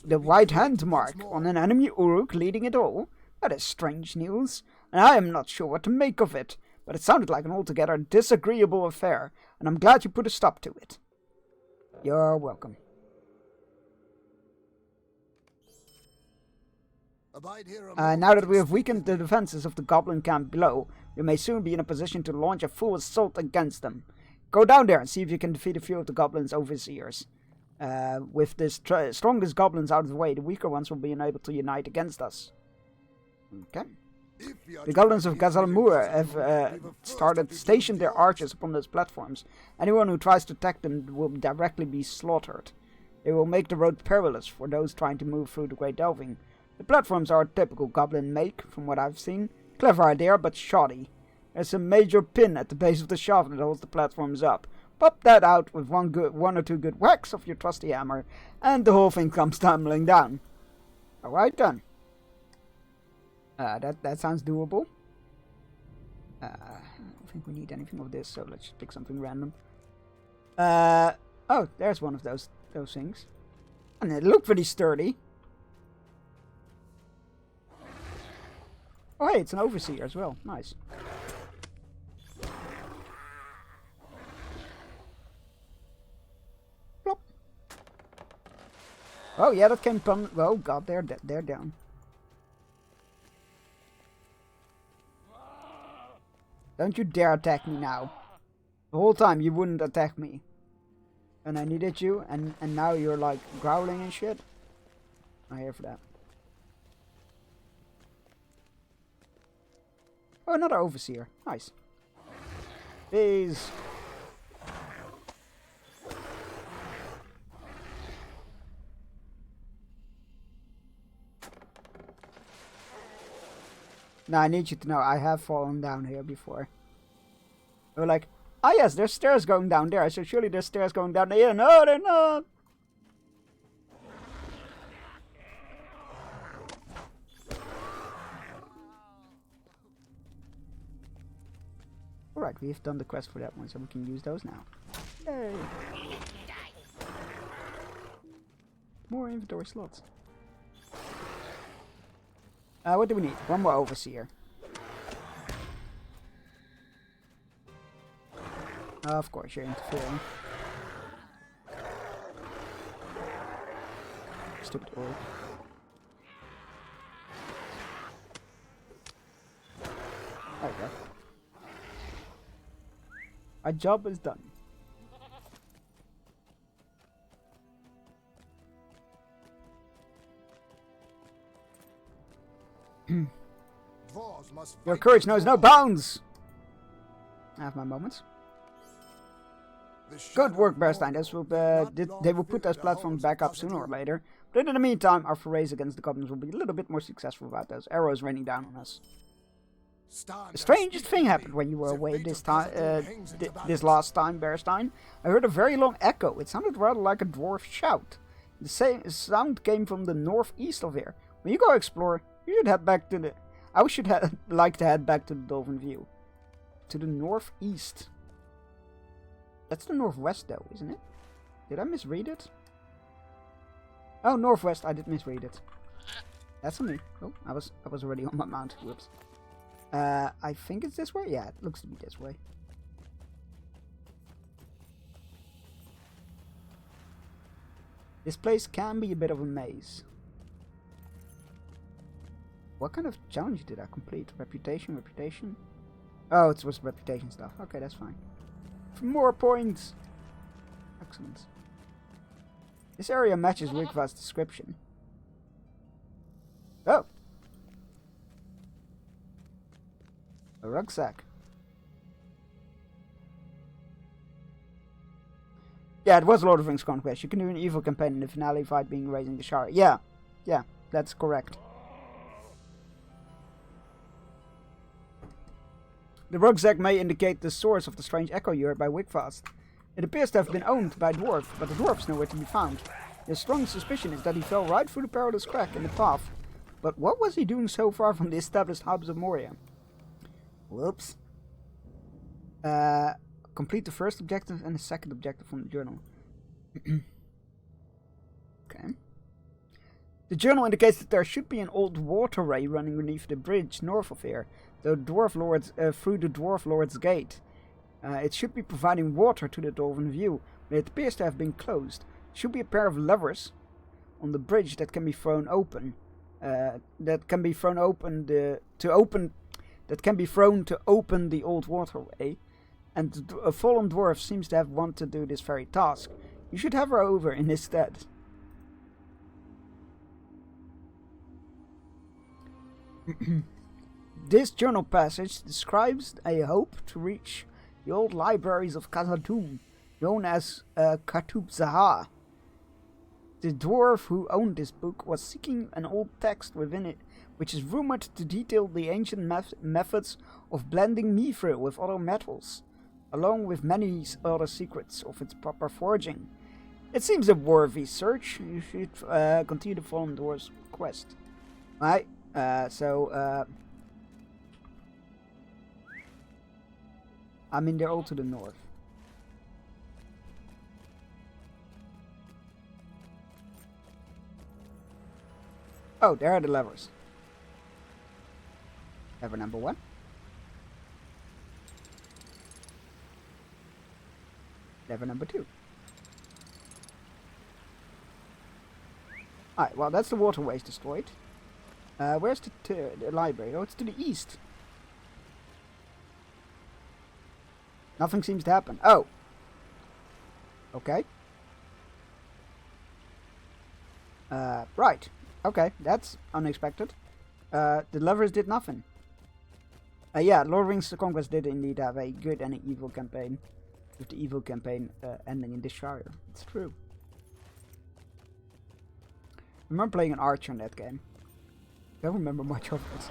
The white hand mark on an enemy Uruk leading it all? That is strange news, and I am not sure what to make of it, but it sounded like an altogether disagreeable affair, and I'm glad you put a stop to it. You're welcome. Now that we have weakened the defenses of the goblin camp below, we may soon be in a position to launch a full assault against them. Go down there and see if you can defeat a few of the goblins' overseers. With the strongest goblins out of the way, the weaker ones will be unable to unite against us. Okay. The goblins of Gazalmur have stationed their archers upon those platforms. Anyone who tries to attack them will directly be slaughtered. They will make the road perilous for those trying to move through the Great Delving. The platforms are a typical goblin make, from what I've seen. Clever idea, but shoddy. There's a major pin at the base of the shaft that holds the platforms up. Pop that out with one or two good whacks of your trusty hammer, and the whole thing comes tumbling down. Alright then. That sounds doable. I don't think we need anything of this, so let's just pick something random. Oh, there's one of those things. And it looked pretty sturdy. Oh hey, it's an overseer as well. Nice. Plop. Oh yeah, that came from... Oh god, they're down. Don't you dare attack me now. The whole time you wouldn't attack me. And I needed you, and now you're like growling and shit. I'm here for that. Oh, another overseer. Nice. Please. Now I need you to know I have fallen down here before. They were like, ah yes, there's stairs going down there. So surely there's stairs going down there. No, they're not. Alright, we've done the quest for that one, so we can use those now. Yay! More inventory slots. What do we need? One more overseer. Of course, you're interfering. Stupid orc. There we go. Our job is done. Your courage knows no bounds! I have my moments. Good work, Bearstein. They will put those platforms back up sooner or later. But in the meantime, our forays against the goblins will be a little bit more successful without those arrows raining down on us. The strangest thing happened when you were away this last time, Bearstein. I heard a very long echo. It sounded rather like a dwarf shout. The same sound came from the northeast of here. When you go explore, you should head back to the... I should like to head back to the Dolphin View. To the northeast. That's the northwest though, isn't it? Did I misread it? Oh, northwest, I did misread it. That's on me. Oh, I was already on my mount. Whoops. I think it's this way? Yeah, it looks to be this way. This place can be a bit of a maze. What kind of challenge did I complete? Reputation? Oh, it was reputation stuff. Okay, that's fine. For more points! Excellent. This area matches Wigva's description. Oh! A rucksack. Yeah, it was Lord of the Rings Conquest. You can do an evil campaign in the finale fight being raising the Shire. Yeah, that's correct. The rucksack may indicate the source of the strange echo you heard by Wigvast. It appears to have been owned by a dwarf, but the dwarf is nowhere to be found. His strong suspicion is that he fell right through the perilous crack in the path. But what was he doing so far from the established hubs of Moria? Whoops. Complete the first objective and the second objective from the journal. Okay. The journal indicates that there should be an old waterway running beneath the bridge north of here, through the Dwarf Lord's Gate. It should be providing water to the Dolphin View, but it appears to have been closed. There should be a pair of levers on the bridge that can be thrown open. That can be thrown to open the old waterway, and a fallen dwarf seems to have wanted to do this very task. You should have her over in his stead. This journal passage describes a hope to reach the old libraries of Khazad-dûm, known as Khatub Zaha. The dwarf who owned this book was seeking an old text within it, which is rumored to detail the ancient methods of blending mithril with other metals, along with many other secrets of its proper forging. It seems a worthy search. You should continue the Fallen Dwarf's quest. Right, I mean, they're all to the north. Oh, there are the levers. Lever number 1. Lever number 2. Alright, well, that's the waterways destroyed. Where's the library? Oh, it's to the east. Nothing seems to happen. Oh. Okay. Right. Okay, that's unexpected. The levers did nothing. Yeah, Lord of the Rings Conquest did indeed have a good and an evil campaign, with the evil campaign ending in the Shire. It's true. I remember playing an archer in that game. Don't remember much of it.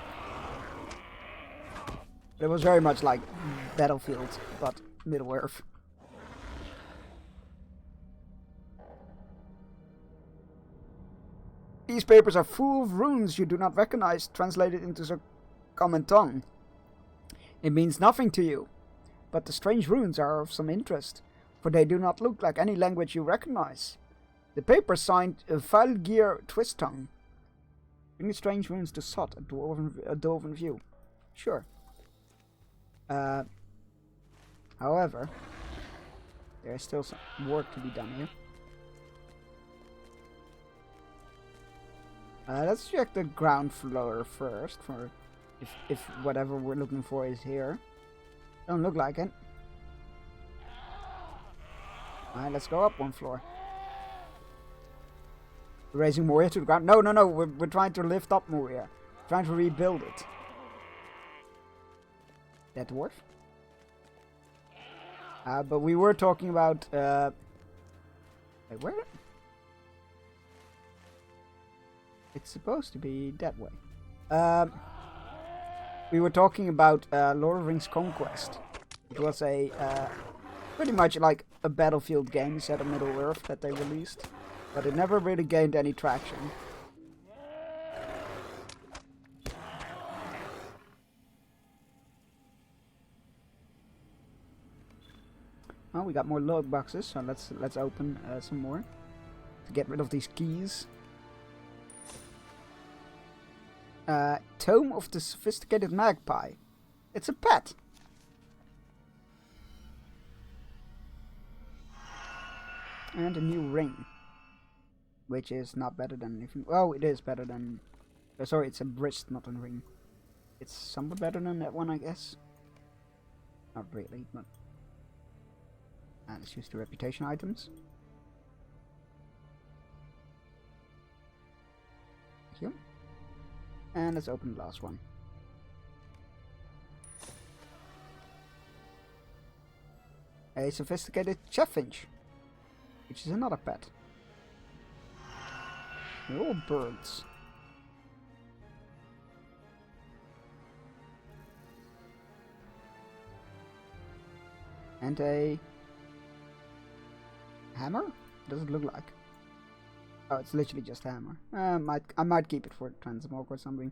But it was very much like Battlefield, but Middle-earth. These papers are full of runes you do not recognize, translated into the common tongue. It means nothing to you, but the strange runes are of some interest, for they do not look like any language you recognize. The paper signed Valgir Twisttongue. Bring the strange runes to Sot, a dwarven view. Sure. However, there is still some work to be done here. Let's check the ground floor first, for if whatever we're looking for is here. Don't look like it. Alright, let's go up one floor. We're raising Moria to the ground. No, we're trying to lift up Moria. Trying to rebuild it. That dwarf? But we were talking about... Wait, where? It's supposed to be that way. We were talking about Lord of the Rings Conquest. It was a pretty much like a Battlefield game set in Middle-earth that they released, but it never really gained any traction. Oh, we got more log boxes, so let's open some more to get rid of these keys. Tome of the Sophisticated Magpie. It's a pet. And a new ring. Which is not better than anything. Oh, it is better than... sorry, it's a wrist, not a ring. It's somewhat better than that one, I guess. Not really, but... let's use the reputation items. Thank you. And let's open the last one. A sophisticated chaffinch, which is another pet. They're all birds. And a hammer? Does it look like? Oh, it's literally just a hammer. I might keep it for transmog or something.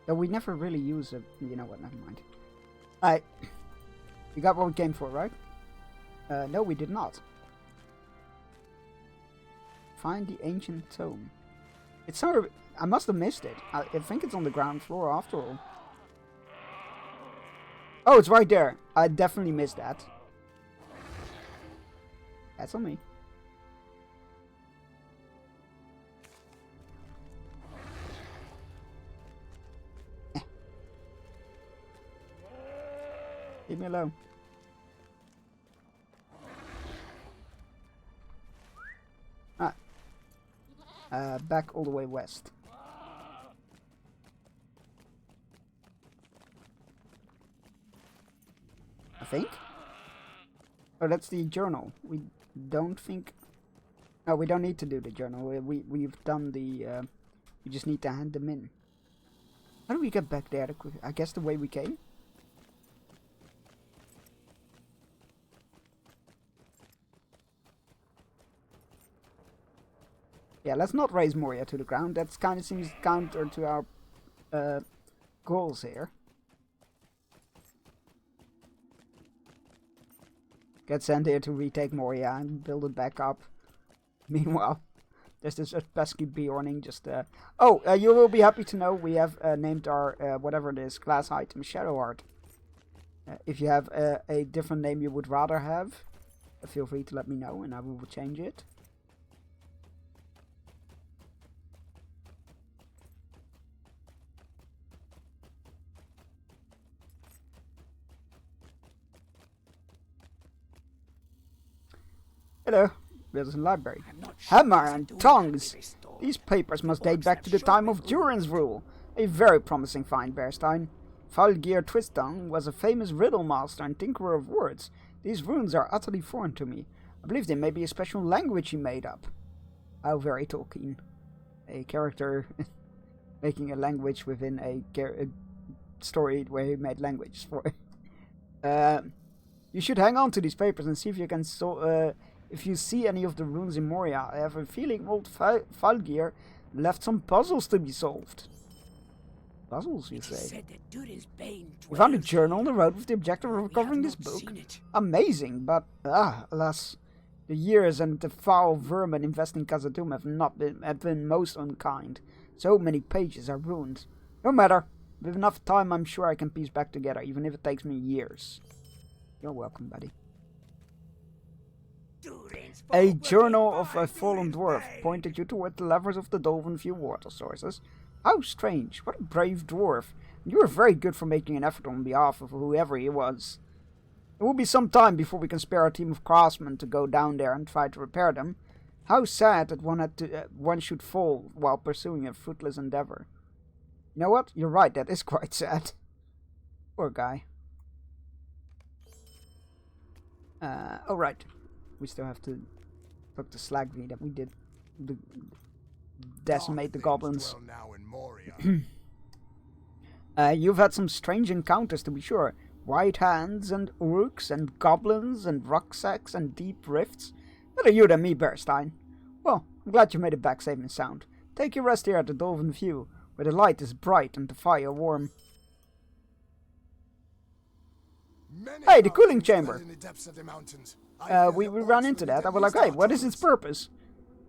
Though we never really use it. You know what? Never mind. Alright. We got what we came for, right? No, we did not. Find the ancient tome. It's somewhere. I must have missed it. I think it's on the ground floor after all. Oh, it's right there. I definitely missed that. That's on me. Leave me alone. Back all the way west. I think. Oh, that's the journal. We don't think... No, we don't need to do the journal. We've done the... we just need to hand them in. How do we get back there? I guess the way we came? Yeah, let's not raise Moria to the ground. That kind of seems counter to our goals here. Get sent here to retake Moria and build it back up. Meanwhile, there's this pesky Bjorning just... Oh, you will be happy to know we have named our, whatever it is, class item Shadowheart. If you have a different name you would rather have, feel free to let me know and I will change it. Hello, there's a library. Hammer and tongs! These papers must date back to the time of Durin's rule. A very promising find, Bearstein. Falgir Twistong was a famous riddle master and tinkerer of words. These runes are utterly foreign to me. I believe they may be a special language he made up. How very Tolkien. A character making a language within a story where he made languages for it. You should hang on to these papers and see if you can if you see any of the runes in Moria. I have a feeling old Falgir left some puzzles to be solved. Puzzles, you say? You found a journal on the road with the objective of recovering this book? Amazing, but alas, the years and the foul vermin infesting Khazad-dûm have been most unkind. So many pages are ruined. No matter. With enough time, I'm sure I can piece back together, even if it takes me years. You're welcome, buddy. A journal of a fallen dwarf pointed you toward the levers of the Dolvenview water sources. How strange. What a brave dwarf. You were very good for making an effort on behalf of whoever he was. It will be some time before we can spare a team of craftsmen to go down there and try to repair them. How sad that one should fall while pursuing a fruitless endeavor. You know what? You're right, that is quite sad. Poor guy. Alright. We still have to talk to Slagvi that we did decimate the goblins. You've had some strange encounters, to be sure. White hands and urks and goblins and rucksacks and deep rifts. Better you than me, Bearstein. Well, I'm glad you made it back safe and sound. Take your rest here at the Dolvenview, where the light is bright and the fire warm. Hey, the cooling chamber! We ran into that. I was like, hey, what is its purpose?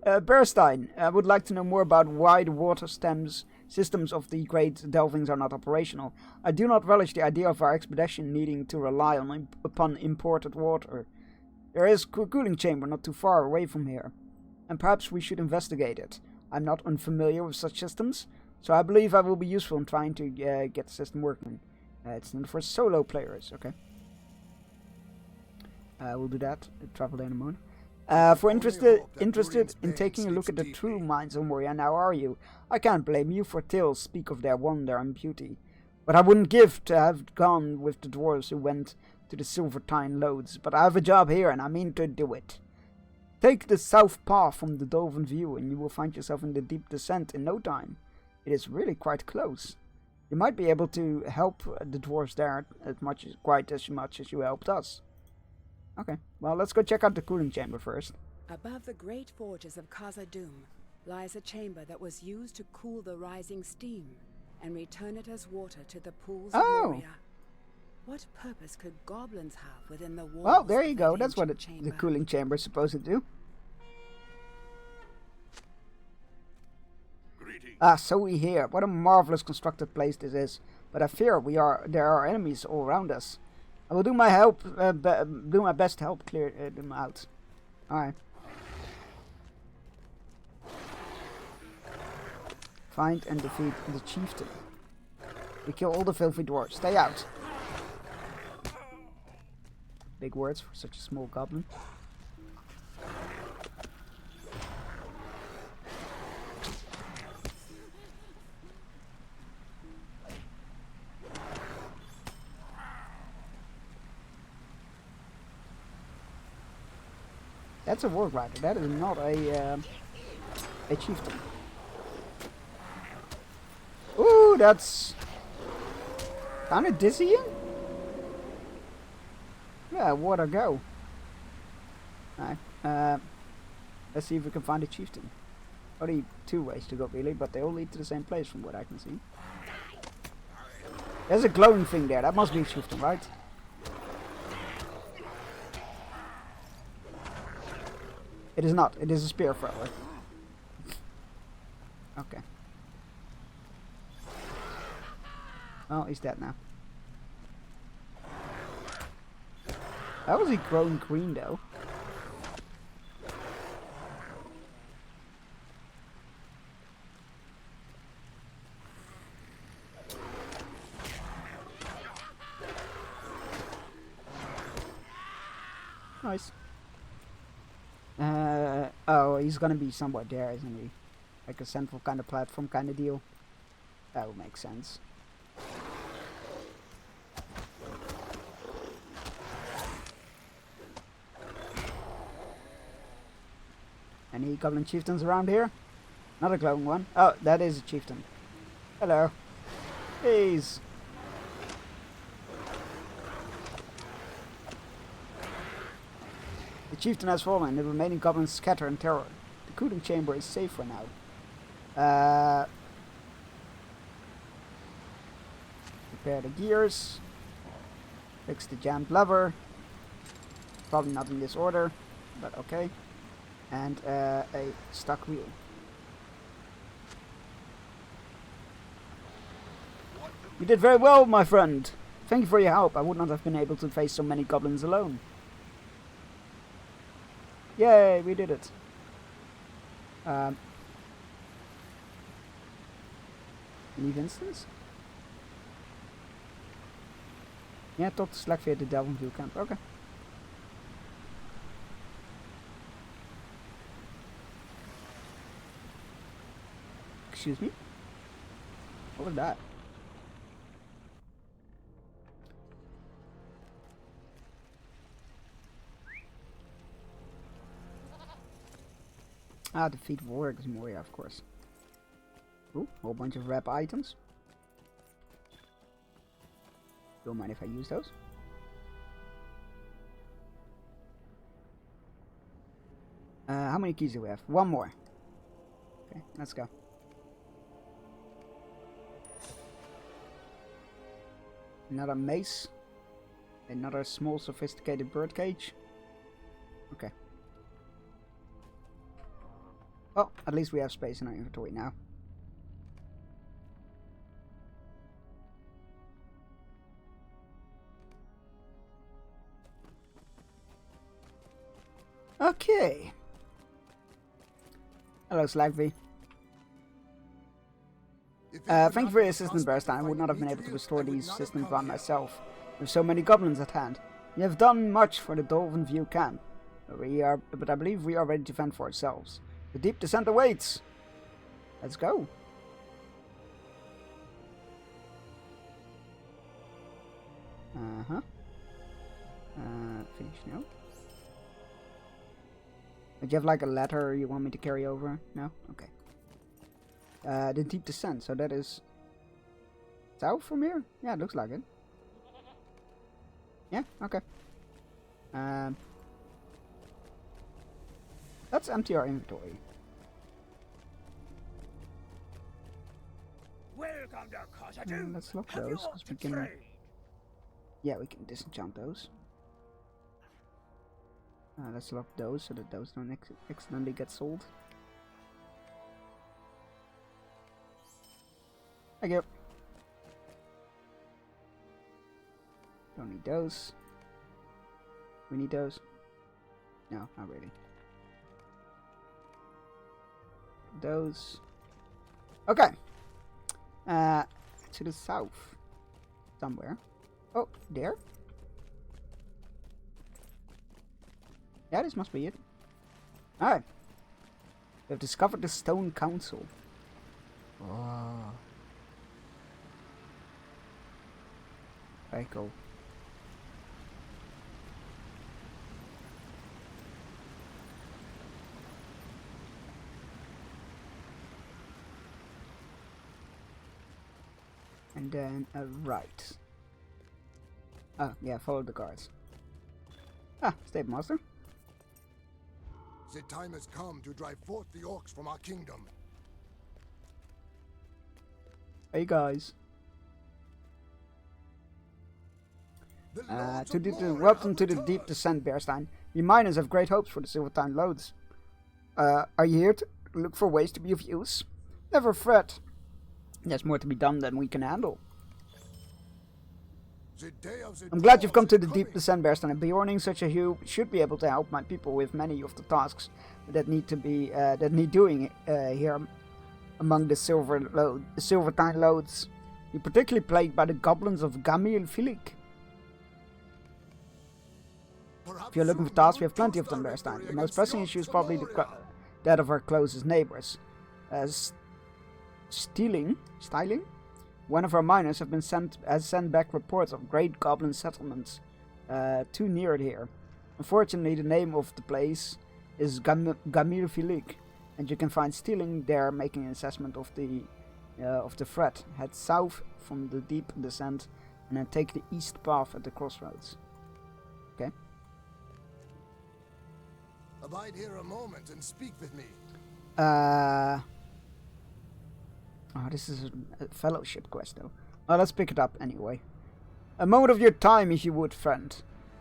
Bearstein, I would like to know more about why the water systems of the great delvings are not operational. I do not relish the idea of our expedition needing to rely upon imported water. There is a cooling chamber not too far away from here, and perhaps we should investigate it. I'm not unfamiliar with such systems, so I believe I will be useful in trying to get the system working. It's not for solo players, okay. We'll do that. Travel there in a moment. For interested in taking a look at the true mines of Moria, now are you? I can't blame you, for tales speak of their wonder and beauty. But I wouldn't give to have gone with the dwarves who went to the Silvertine Lodes. But I have a job here, and I mean to do it. Take the south path from the Dolvenview, and you will find yourself in the deep descent in no time. It is really quite close. You might be able to help the dwarves there quite as much as you helped us. Okay, well, let's go check out the cooling chamber first. Above the great forges of Khazad-dûm lies a chamber that was used to cool the rising steam and return it as water to the pools of Moria. What purpose could goblins have within the walls? Well, there you go. That's what the cooling chamber is supposed to do. Ah, so we hear. What a marvelous constructed place this is. But I fear there are enemies all around us. I will do my best to help clear them out. Alright. Find and defeat the chieftain. We kill all the filthy dwarves. Stay out. Big words for such a small goblin. That's a warg rider. That is not a chieftain. Ooh, that's kind of dizzying. Yeah, water go. Alright. Let's see if we can find a chieftain. Only two ways to go, really, but they all lead to the same place from what I can see. There's a glowing thing there. That must be a chieftain, right? It is not. It is a spear thrower. Okay. Oh, he's dead now. How was he growing green, though? Nice. Oh, he's gonna be somewhere there, isn't he? Like a central kind of platform kind of deal. That would make sense. Any goblin chieftains around here? Not a glowing one. Oh, that is a chieftain. Hello. Please. The chieftain has fallen. The remaining goblins scatter in terror. The cooling chamber is safe for now. Repair the gears. Fix the jammed lever. Probably not in this order, but okay. And a stuck wheel. You did very well, my friend. Thank you for your help. I would not have been able to face so many goblins alone. Yay, we did it. Leave instance? Ja, tot slag via de Delvenview camp. Okay. Excuse me? What was that? Ah, defeat Warwick's Moria, of course. Ooh, whole bunch of rep items. Don't mind if I use those. How many keys do we have? One more. Okay, let's go. Another mace. Another small sophisticated birdcage. Okay. Well, at least we have space in our inventory now. Okay. Hello, Slagby. Thank you for your assistance, Bearstein. I would not have been able to restore these systems by myself, with so many goblins at hand. You have done much for the Delvenview camp, but I believe we are ready to fend for ourselves. The deep descent awaits. Let's go. Finish now. Do you have like a letter you want me to carry over? No? Okay. The deep descent, so that is south from here? Yeah, it looks like it. Yeah, okay. Let's empty our inventory. Welcome to Khazad-dûm. Let's lock Have you those, because aught we to can... trade? Yeah, we can disenchant those. Let's lock those, so that those don't accidentally get sold. Thank you. Don't need those. We need those? No, not really. Those. Okay. To the south. Somewhere. Oh, there? Yeah, this must be it. Alright. We have discovered the Stone Council. Oh. Very cool. And then a right. Oh, yeah, follow the guards. Ah, Stable Master. The time has come to drive forth the orcs from our kingdom. Hey guys. The Lords of Moria Welcome have to the returned. deep descent, Bearstein. We miners have great hopes for the Silvertine loads. Are you here to look for ways to be of use? Never fret. There's more to be done than we can handle. The day of the I'm glad you've dwarves come to is the deep coming. descent, Bearstein. And Bjorning such a hue should be able to help my people with many of the tasks that need doing here among the Silvertine loads. You're particularly plagued by the goblins of Gamil Filik. Perhaps If you're looking for soon tasks, we we have plenty will of them, toast our Bearstein. The victory most against pressing the issue is orcs of probably Moria. that of our closest neighbors. Styling one of our miners has sent back reports of great goblin settlements too near here. Unfortunately, the name of the place is Gamir Filik, and you can find stealing there, making an assessment of the threat. Head south from the deep descent, and then take the east path at the crossroads. Okay. Abide here a moment and speak with me. This is a fellowship quest, though. Well, let's pick it up anyway. A moment of your time, if you would, friend.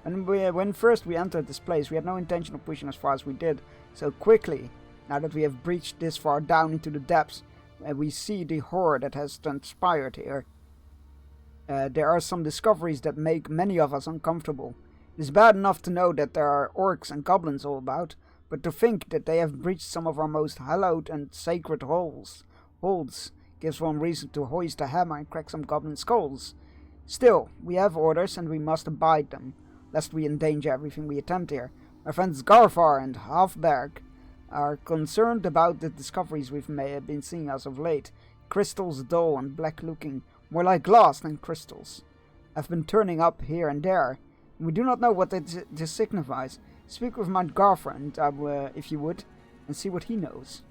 When first we entered this place, we had no intention of pushing as far as we did so quickly. Now that we have breached this far down into the depths, we see the horror that has transpired here. There are some discoveries that make many of us uncomfortable. It is bad enough to know that there are orcs and goblins all about, but to think that they have breached some of our most hallowed and sacred holds gives one reason to hoist a hammer and crack some goblin skulls. Still, we have orders and we must abide them, lest we endanger everything we attempt here. My friends Garfar and Halfberg are concerned about the discoveries we've been seeing as of late. Crystals dull and black looking, more like glass than crystals, have been turning up here and there. We do not know what this signifies. Speak with my Garfar, if you would, and see what he knows.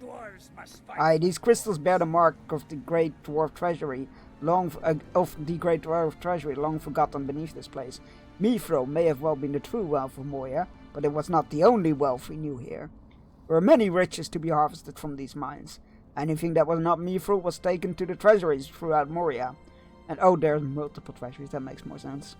Dwarves must fight. Aye, these crystals bear the mark of the great dwarf treasury, long forgotten beneath this place. Mifro may have well been the true wealth of Moria, but it was not the only wealth we knew here. There were many riches to be harvested from these mines. Anything that was not Mifro was taken to the treasuries throughout Moria. And oh, there are multiple treasuries, that makes more sense.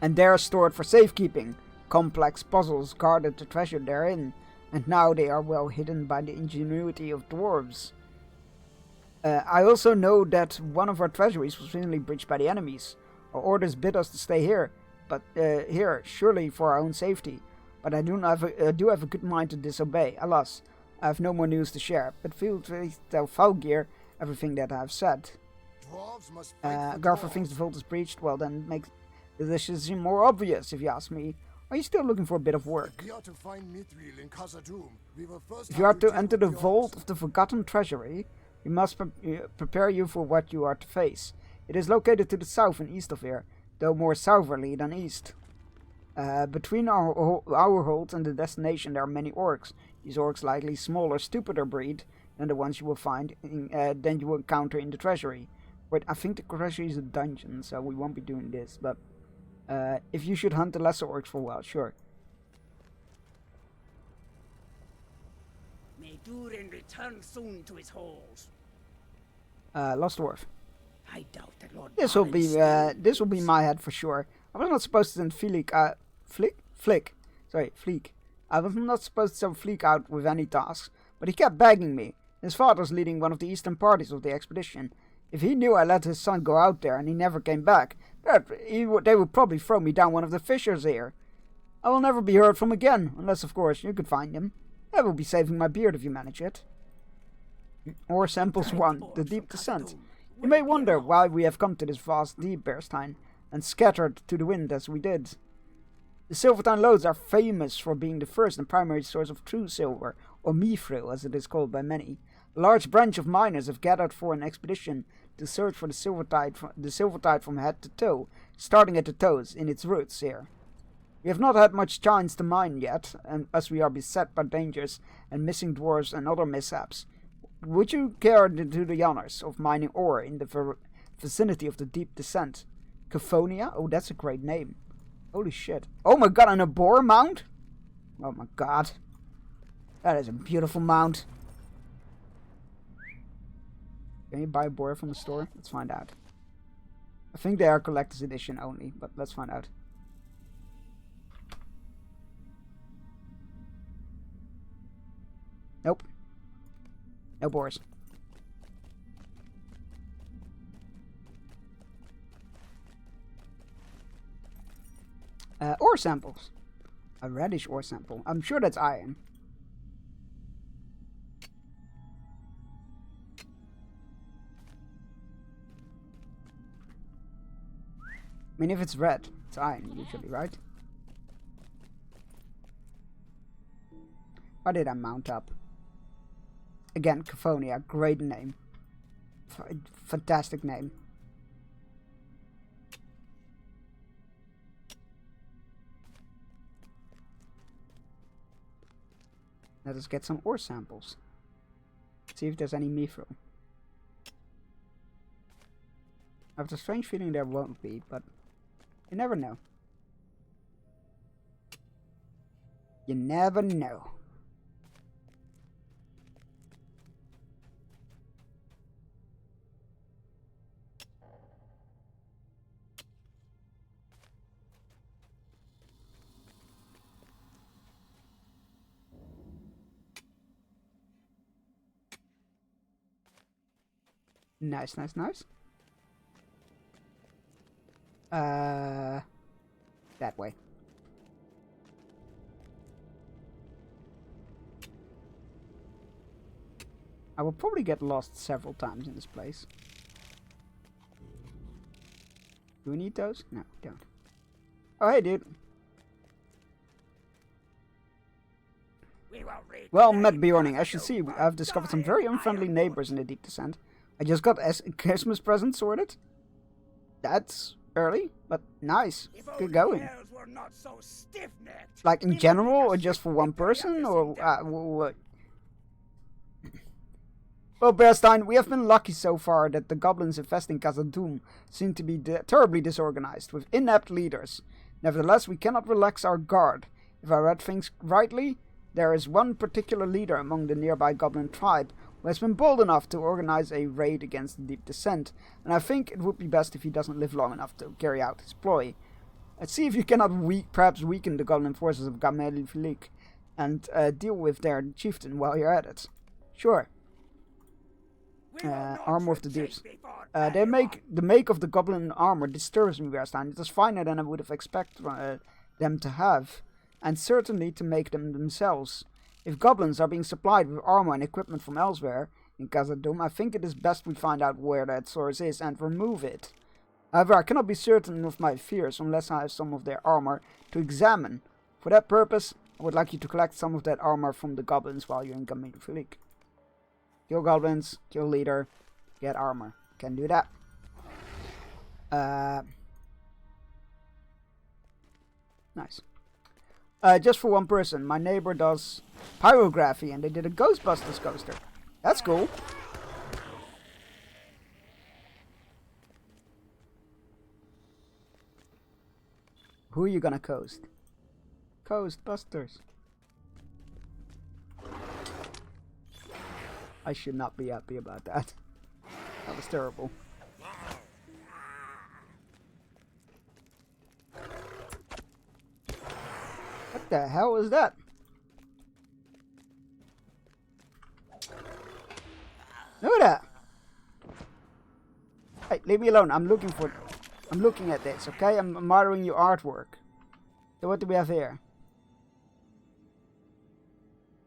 And they are stored for safekeeping. Complex puzzles guarded the treasure therein, and now they are well hidden by the ingenuity of dwarves. I also know that one of our treasuries was recently breached by the enemies. Our orders bid us to stay here, surely for our own safety. But I do have a good mind to disobey. Alas, I have no more news to share, but feel free to tell Falgir everything that I have said. Dwarves must fight for Garfar dwarves. thinks the vault is breached. Well, then makes the decision more obvious, if you ask me. Are you still looking for a bit of work? We are to find Mithril in Khazad-dûm. We will first If you have are to deal enter with the orcs. vault of the Forgotten Treasury, we must prepare you for what you are to face. It is located to the south and east of here, though more southerly than east. Between our hold and the destination there are many orcs. These orcs likely smaller, stupider breed than the ones you will find than you will encounter in the treasury. Wait, I think the treasury is a dungeon, so we won't be doing this, but if you should hunt the lesser orcs for a while, sure. May Durin return soon to his halls. Lost Dwarf. I doubt that Lord This will be Baron this will be my head for sure. I was not supposed to send Fleek. I was not supposed to send Fleek out with any tasks, but he kept begging me. His father's leading one of the eastern parties of the expedition. If he knew I let his son go out there and he never came back, they would probably throw me down one of the fissures here. I will never be heard from again, unless of course you could find him. That will be saving my beard if you manage it. Or samples 1, the deep descent. You may wonder why we have come to this vast deep, Bearstein, and scattered to the wind as we did. The Silvertown lodes are famous for being the first and primary source of true silver, or mithril as it is called by many. A large branch of miners have gathered for an expedition to search for the silvertide from head to toe, starting at the toes in its roots here. We have not had much chance to mine yet, and as we are beset by dangers and missing dwarves and other mishaps. Would you care to do the honors of mining ore in the vicinity of the deep descent? Caphonia? Oh, that's a great name. Holy shit. Oh my god, and a boar mount? Oh my god. That is a beautiful mount. Can you buy a boar from the store? Let's find out. I think they are collector's edition only, but let's find out. Nope. No boars. Ore samples. A reddish ore sample. I'm sure that's iron. I mean, if it's red, it's iron usually, right? Why did I mount up? Again, Caphonia, great name. Fantastic name. Let us get some ore samples. See if there's any mithril. I have a strange feeling there won't be, but you never know. You never know. Nice, nice, nice. That way. I will probably get lost several times in this place. Do we need those? No, don't. Oh, hey, dude. Well met, Bjorning. As you see, I've discovered some very unfriendly neighbors in the Deep Descent. I just got a Christmas present sorted. That's early, but nice. Good going. Like in general, or just for one person, or what? Well, Bearstein, we have been lucky so far that the goblins infesting Khazad-dûm seem to be terribly disorganized, with inept leaders. Nevertheless, we cannot relax our guard. If I read things rightly, there is one particular leader among the nearby goblin tribe who has been bold enough to organize a raid against the Deep Descent, and I think it would be best if he doesn't live long enough to carry out his ploy. Let's see if you cannot perhaps weaken the goblin forces of Gamel-Filik and deal with their chieftain while you're at it. Sure. Armor of the Deeps. The make of the goblin armor disturbs me, Bearstein. It is finer than I would have expected them to have, and certainly to make them themselves. If goblins are being supplied with armor and equipment from elsewhere in Khazad-dûm, I think it is best we find out where that source is and remove it. However, I cannot be certain of my fears unless I have some of their armor to examine. For that purpose, I would like you to collect some of that armor from the goblins while you're in Gamel-Filik. Kill goblins, kill leader, get armor. Can do that. Nice. Just for one person, my neighbor does pyrography and they did a Ghostbusters coaster. That's cool. Who are you gonna coast? Ghostbusters. I should not be happy about that. That was terrible. What the hell is that? Look at that! Hey, leave me alone. I'm looking at this, okay? I'm admiring your artwork. So what do we have here?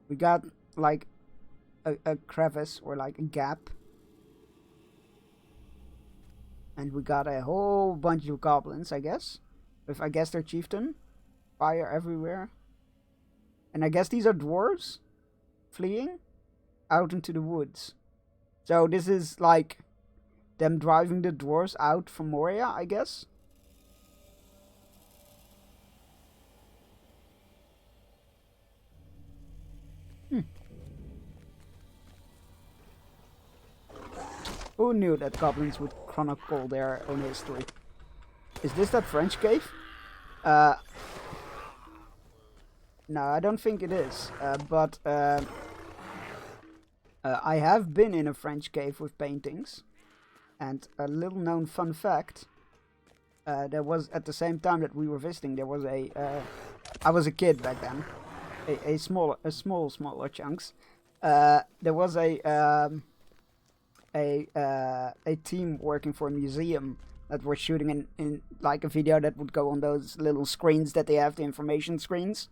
We got like a crevice or like a gap. And we got a whole bunch of goblins, I guess. With, I guess, their chieftain. Fire everywhere. And I guess these are dwarves fleeing out into the woods. So this is like them driving the dwarves out from Moria, I guess. Who knew that goblins would chronicle their own history? Is this that French cave? No, I don't think it is. But I have been in a French cave with paintings. And a little known fun fact. There was, at the same time that we were visiting, there was a... I was a kid back then. Smaller chunks. There was a team working for a museum that were shooting in like a video that would go on those little screens that they have, the information screens,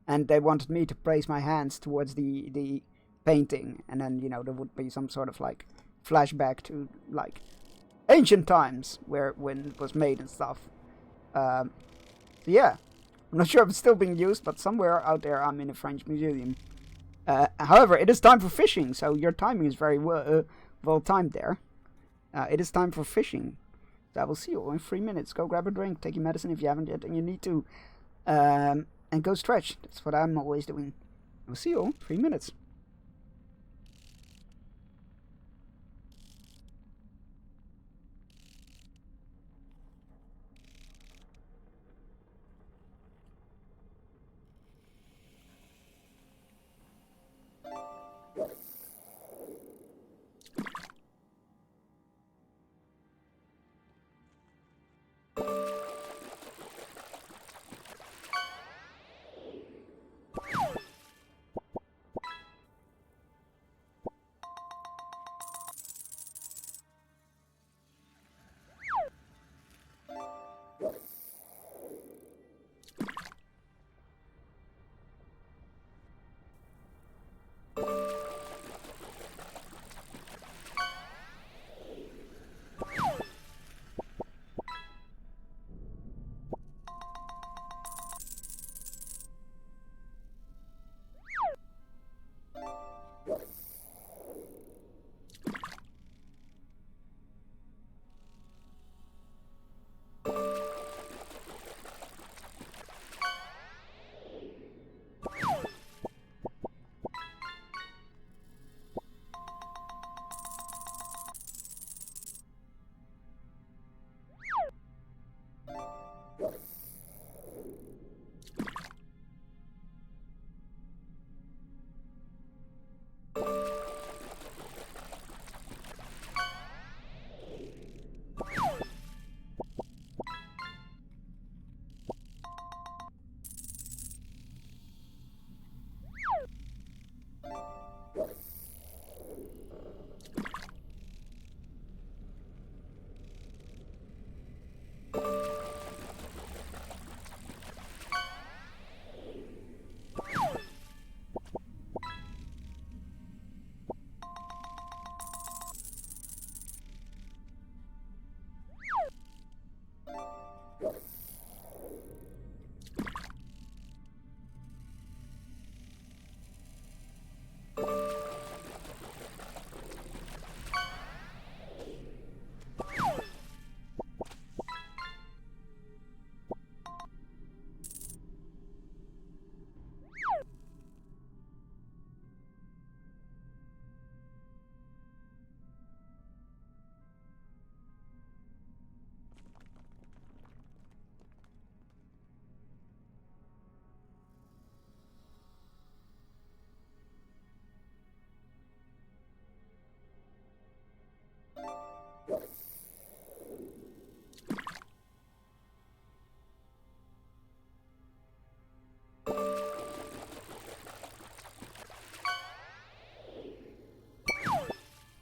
and they wanted me to place my hands towards the painting, and then, you know, there would be some sort of like flashback to like ancient times when it was made and stuff. So yeah, I'm not sure if it's still being used, but somewhere out there I'm in a French museum. However, it is time for fishing, so your timing is very well timed there. It is time for fishing. So I will see you in 3 minutes. Go grab a drink, take your medicine if you haven't yet, and you need to. And go stretch. That's what I'm always doing. I'll see you in 3 minutes.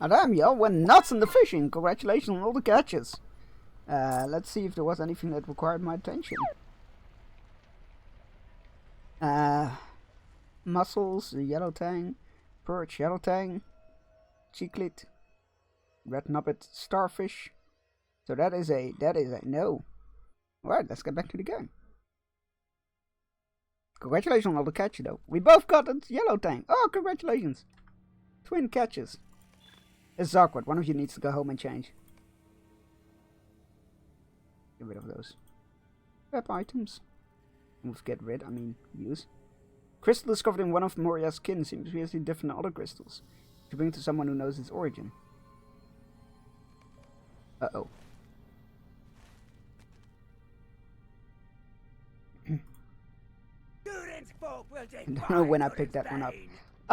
Ah, damn, y'all went nuts in the fishing. Congratulations on all the catches. Let's see if there was anything that required my attention. Mussels, yellow tang, perch, yellow tang, chiclet, red nubbit, starfish. So that is a no. Alright, let's get back to the game. Congratulations on all the catches though. We both got a yellow tang. Oh, congratulations. Twin catches. This is awkward. One of you needs to go home and change. Get rid of those. Grab items. Move get rid, I mean use. Crystal discovered in one of Moria's skin seems seriously different than other crystals. To bring to someone who knows its origin. Uh-oh. I don't know when I picked that one up.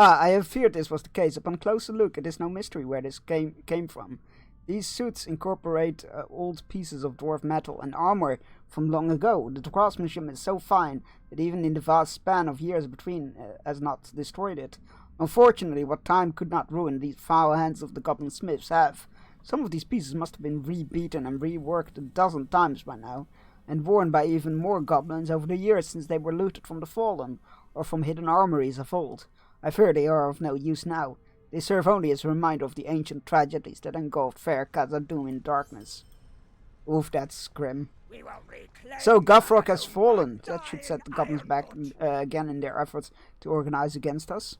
Ah, I have feared this was the case. Upon closer look, it is no mystery where this came from. These suits incorporate old pieces of dwarf metal and armor from long ago. The craftsmanship is so fine that even in the vast span of years between has not destroyed it. Unfortunately, what time could not ruin, these foul hands of the goblin smiths have. Some of these pieces must have been rebeaten and reworked a dozen times by now, and worn by even more goblins over the years since they were looted from the fallen, or from hidden armories of old. I fear they are of no use now. They serve only as a reminder of the ancient tragedies that engulfed fair Khazad-dûm in darkness. Oof, that's grim. So Gufrock has fallen. That should set the goblins back again in their efforts to organize against us.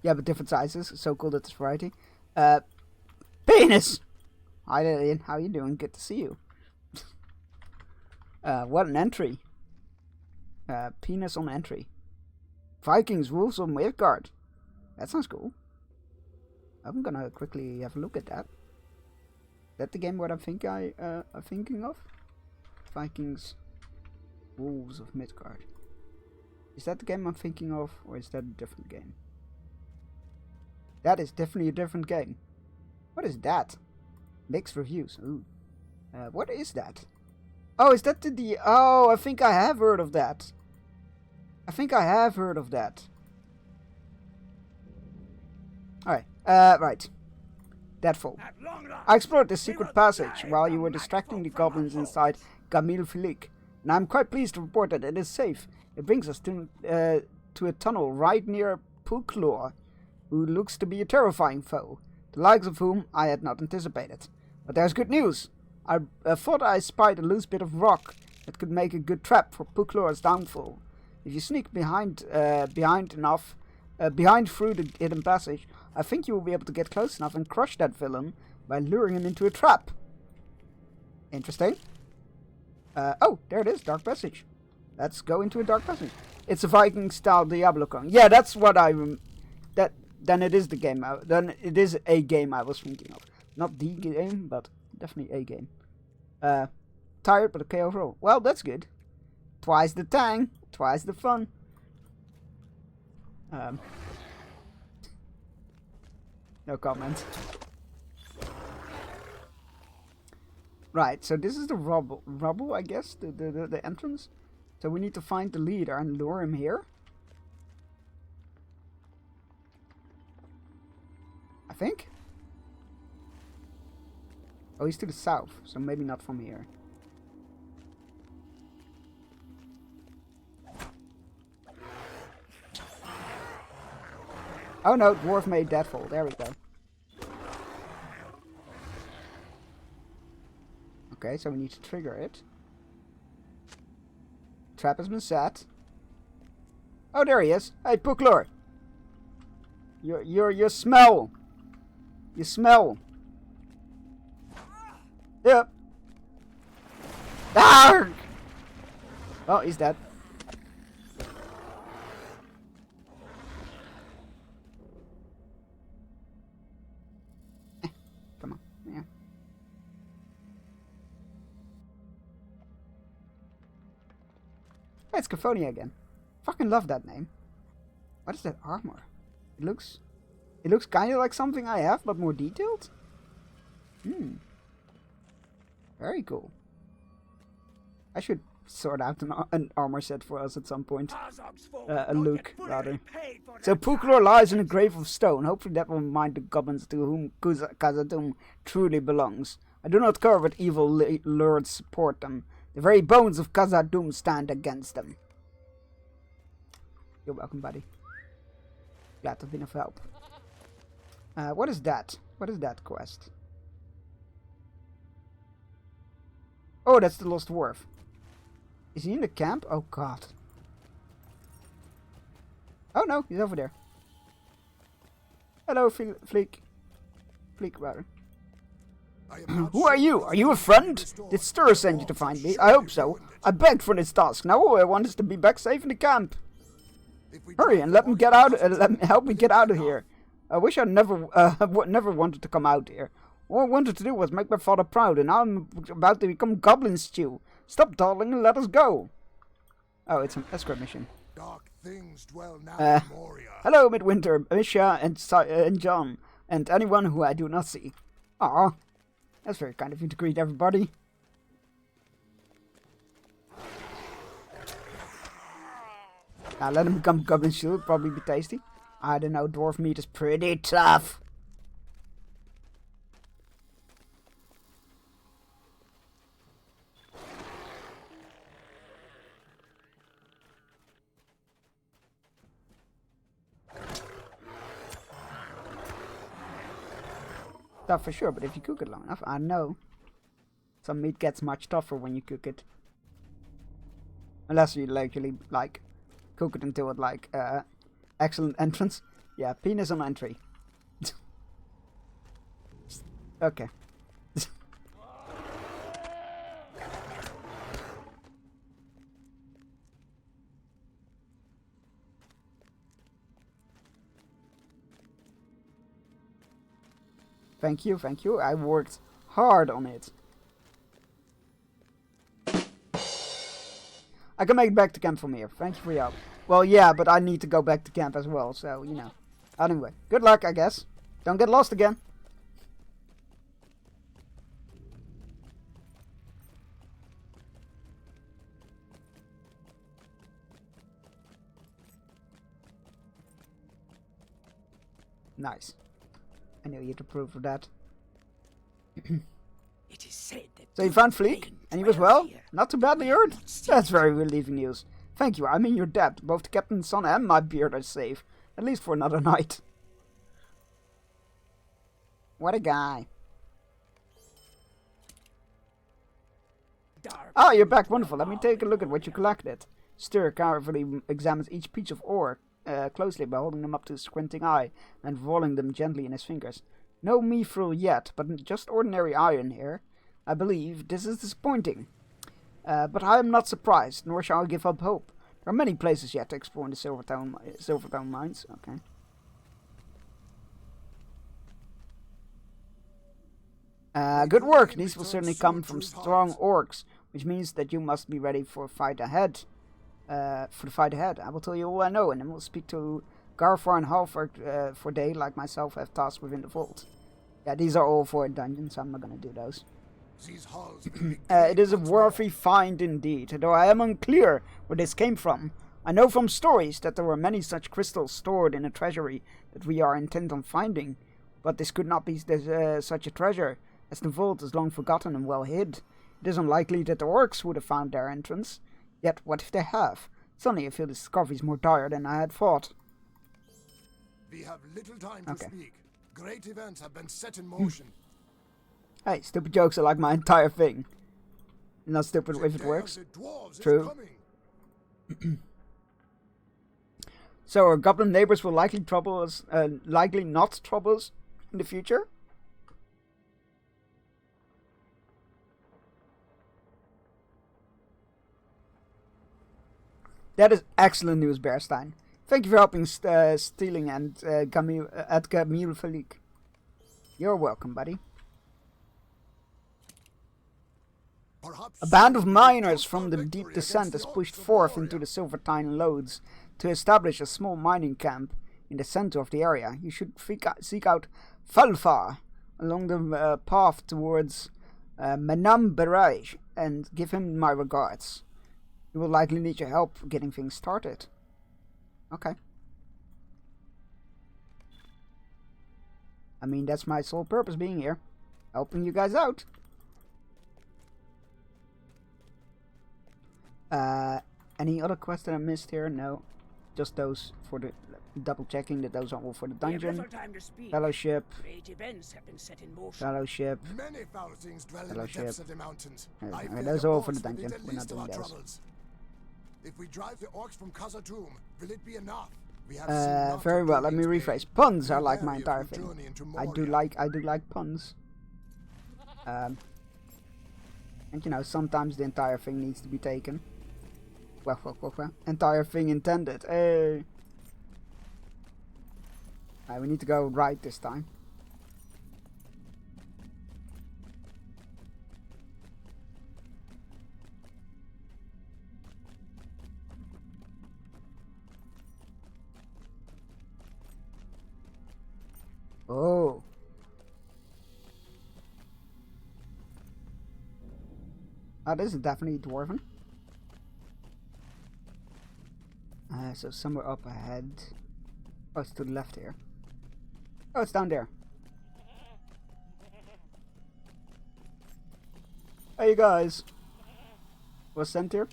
Yeah, but different sizes. So cool that there's variety. Penis! Hi Lillian, how you doing? Good to see you. What an entry. Penis on entry. Vikings, wolves on Midgard. That sounds cool. I'm gonna quickly have a look at that. Is that the game what I'm thinking of? Vikings, wolves of Midgard. Is that the game I'm thinking of, or is that a different game? That is definitely a different game. What is that? Mixed reviews. Ooh. What is that? Oh, is that the... Oh, I think I have heard of that. Alright, right. Deadfall. I explored this secret passage while you were distracting the goblins inside Gamil Filik, and I'm quite pleased to report that it is safe. It brings us to a tunnel right near Puklor, who looks to be a terrifying foe, the likes of whom I had not anticipated. But there's good news. I thought I spied a loose bit of rock that could make a good trap for Puklor's downfall. If you sneak behind through the hidden passage, I think you will be able to get close enough and crush that villain by luring him into a trap. Interesting. Oh, there it is, Dark Passage. Let's go into a Dark Passage. It's a Viking-style Diablocon. Yeah, that's what then it is the game. Then it is a game I was thinking of. Not the game, but definitely a game. Tired, but okay overall. Well, that's good. Twice the tang, twice the fun. No comment. Right, so this is the rubble, I guess, the entrance. So we need to find the leader and lure him here. I think. Oh, he's to the south, so maybe not from here. Oh no, dwarf made Deadfall. There we go. Okay, so we need to trigger it. Trap has been set. Oh, there he is. Hey, Puklor. You smell. You smell. Yep. Arrgh! Oh, he's dead. Come on. Yeah. Hey, it's Cophonia again. Fucking love that name. What is that armor? It looks kind of like something I have, but more detailed. Very cool. I should sort out an armor set for us at some point. A look, rather. So Puklor lies in a grave of stone. Hopefully that will remind the goblins to whom Khazad-dûm truly belongs. I do not care what evil lords support them. The very bones of Khazad-dûm stand against them. You're welcome, buddy. Glad to have been of help. What is that? What is that quest? Oh, that's the Lost Dwarf. Is he in the camp? Oh god. Oh no, he's over there. Hello, Fleek. Fleek, rather. Who are you? Are you a friend? Did Stur send you to find me? I hope so. I begged for this task. Now all I want is to be back safe in the camp. Hurry and let me get out. Help me get out of here. I wish I never wanted to come out here. All I wanted to do was make my father proud, and now I'm about to become goblin stew. Stop dawdling and let us go. Oh, it's an escort mission. Dark things dwell now in Moria. Hello, Midwinter, Misha, and John, and anyone who I do not see. Aw, that's very kind of you to greet everybody. Now let him become goblin stew. It'll probably be tasty. I don't know, dwarf meat is pretty tough. Tough for sure, but if you cook it long enough, I know. Some meat gets much tougher when you cook it. Unless you actually, like, cook it until it, like, excellent entrance. Yeah, penis on entry. Okay. Thank you, thank you. I worked hard on it. I can make it back to camp from here. Thank you for your help. Well, yeah, but I need to go back to camp as well, so, you know. Anyway, good luck, I guess. Don't get lost again. Nice. I knew you'd approve of that. It is said that So you found Duke Fleek? Wayne And he was dwells well? here. Not too badly hurt? That's very relieving news. Thank you, I'm in your debt. Both the captain's son and my beard are safe. At least for another night. What a guy. Dark Oh, you're back. Wonderful. Let me take a look at what you collected. Stir carefully examines each piece of ore closely by holding them up to his squinting eye and rolling them gently in his fingers. No mithril yet, but just ordinary iron here. I believe this is disappointing. But I am not surprised, nor shall I give up hope. There are many places yet to explore in the Silvertown mines. Okay. Good work. These will certainly come from strong orcs, which means that you must be ready for fight ahead. For the fight ahead, I will tell you all I know, and then we'll speak to Garfar and Halford for they, like myself, have tasks within the vault. Yeah, these are all for dungeons, so I'm not gonna do those. These halls will be It is a once worthy find indeed, though I am unclear where this came from. I know from stories that there were many such crystals stored in a treasury that we are intent on finding, but this could not be such a treasure, as the vault is long forgotten and well hid. It is unlikely that the orcs would have found their entrance. Yet what if they have? Suddenly I feel the discovery is more dire than I had thought. We have little time to Okay. speak. Great events have been set in motion. Hey, stupid jokes are like my entire thing. Not stupid The if it day works. of the dwarves is True. coming. So our goblin neighbors will likely likely not trouble us in the future? That is excellent news, Bearstein. Thank you for helping stealing and at Gamir Falik. You're welcome, buddy. Perhaps A band of soon miners we from will the victory deep against descent the has orcs pushed of forth Moria. into the Silvertine Lodes to establish a small mining camp in the center of the area. You should seek out Falfa along the path towards Menam Beraj and give him my regards. He will likely need your help getting things started. Okay. I mean, that's my sole purpose being here. Helping you guys out. Any other quests that I missed here? No. Just those for the double checking that those are all for the We have dungeon. little time to speak. Fellowship. Great events have been set in motion. Fellowship. Many foul things dwell in the Fellowship. depths of the mountains. Yeah, I okay, fear those the are all for orcs the will be dungeon. the We're not least of doing our those. troubles. If we drive the orcs from Khazad-dûm, will it be enough? We have seen naught Very of well. Let me Durin's rephrase. Gate. Puns are Be like my wary if entire you thing. journey into I do Moria. like puns. And you know, sometimes the entire thing needs to be taken. Well. Entire thing intended. Hey. Alright, we need to go right this time. Oh. Oh, this is definitely dwarven. So somewhere up ahead. Oh, it's to the left here. Oh, it's down there. Hey, you guys. What's sent here?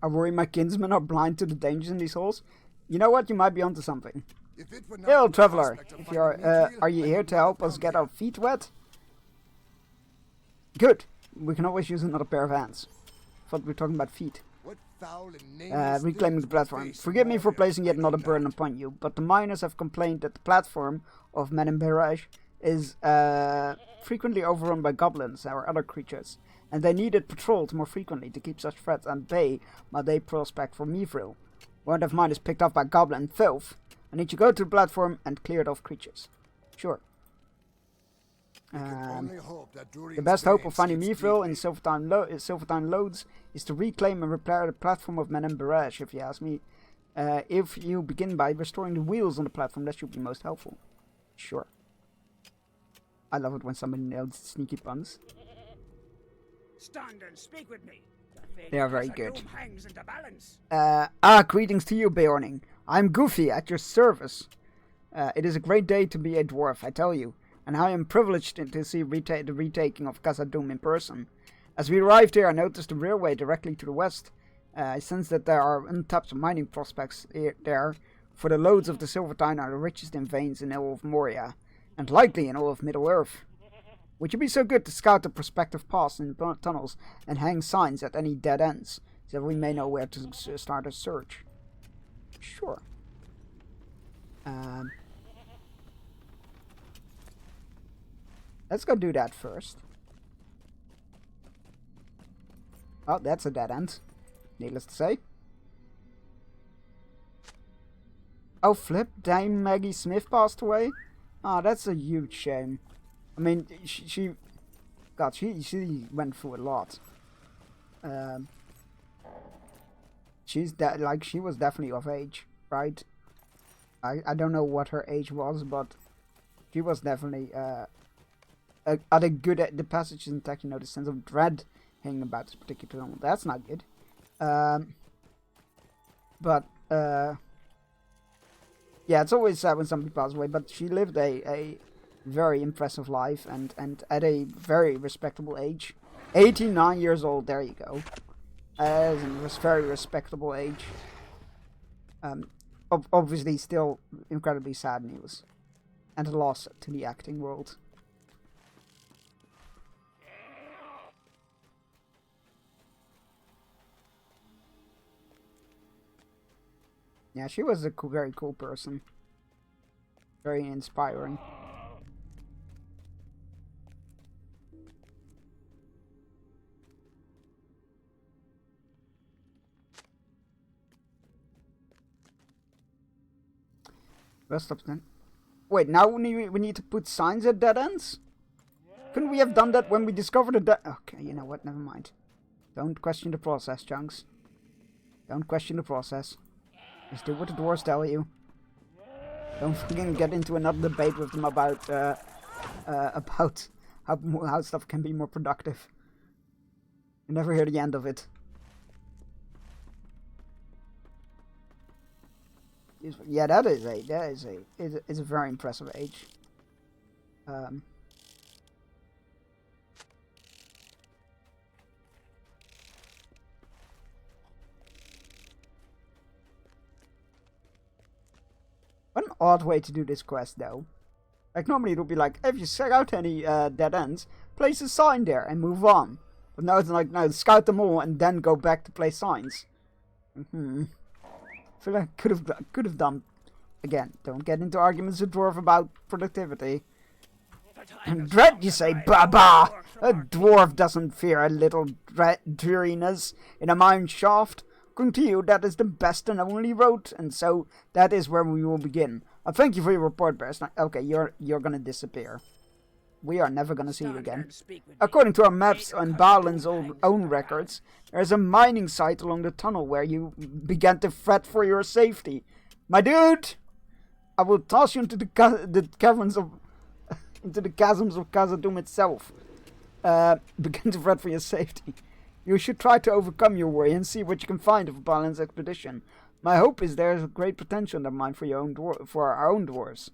I worry my kinsmen are blind to the dangers in these holes. You know what? You might be onto something. If it were not Hello, for the traveler. prospect of If finding you're, Mithril, are you I here would to not help have us come get here. our feet wet? Good. We can always use another pair of hands. Thought we were talking about feet. What foul and nameless reclaiming things the platform. we face Forgive me for Moria placing yet by another the burden night. upon you, but the miners have complained that the platform of Madame Barrage is frequently overrun by goblins or other creatures, and they need it patrolled more frequently to keep such threats at bay while they prospect for Mithril. One of mine is picked up by goblin filth. I need you to go to the platform and clear it of creatures. Sure. We can only hope that The Durian's best hope of veins finding keep Mithril in bleeding. Silvertown Loads is to reclaim and repair the platform of Madame Barrage, if you ask me. If you begin by restoring the wheels on the platform, that should be most helpful. Sure. I love it when somebody nails sneaky puns. Stand and speak with me. The fate They are of very Khazad-dûm good. hangs in the balance. Greetings to you, Beorning. I'm Goofy, at your service. It is a great day to be a dwarf, I tell you, and I am privileged to see the retaking of Khazad-dûm in person. As we arrived here, I noticed the railway directly to the west. I sense that there are untapped mining prospects there, for the lodes of the Silvertine are the richest in veins in all of Moria, and likely in all of Middle-earth. Would you be so good to scout the prospective paths in the tunnels and hang signs at any dead ends, so that we may know where to start a search? Sure. Let's go do that first. Oh, that's a dead end. Needless to say. Oh, flip. Dame Maggie Smith passed away? Oh, that's a huge shame. I mean, she went through a lot. She was definitely of age, right? I don't know what her age was, but she was definitely are good at the passages in tech, you know, the sense of dread hanging about this particular novel. That's not good. Yeah, it's always sad when somebody passes away, but she lived a very impressive life and at a very respectable age. 89 years old, there you go. As a very respectable age. Obviously still incredibly sad news. And a loss to the acting world. Yeah, she was a very cool person. Very inspiring. Rest of them. Wait, now we need to put signs at dead ends? Couldn't we have done that when we discovered the dead... Okay, you know what, never mind. Don't question the process, Chunks. Don't question the process. Just do what the dwarves tell you. Don't fucking get into another debate with them about how stuff can be more productive. You never hear the end of it. Yeah, that is a very impressive age. What an odd way to do this quest, though. Like, normally it would be like, if you check out any dead ends, place a sign there and move on. But now it's like, no, scout them all and then go back to place signs. I feel like I could have done. Again, don't get into arguments with dwarf about productivity. Dread, you say, Baba! A dwarf doesn't fear a little dreariness in a mine shaft. According to you, that is the best and only road, and so that is where we will begin. I thank you for your report, Bears. Okay, you're gonna disappear. We are never gonna see you again. According to our maps and Balin's own records, there is a mining site along the tunnel where you began to fret for your safety. My dude, I will toss you into the caverns of, into the chasms of Khazad-dûm itself. Begin to fret for your safety. You should try to overcome your worry and see what you can find of Balin's expedition. My hope is there is great potential in their mind for our own dwarves.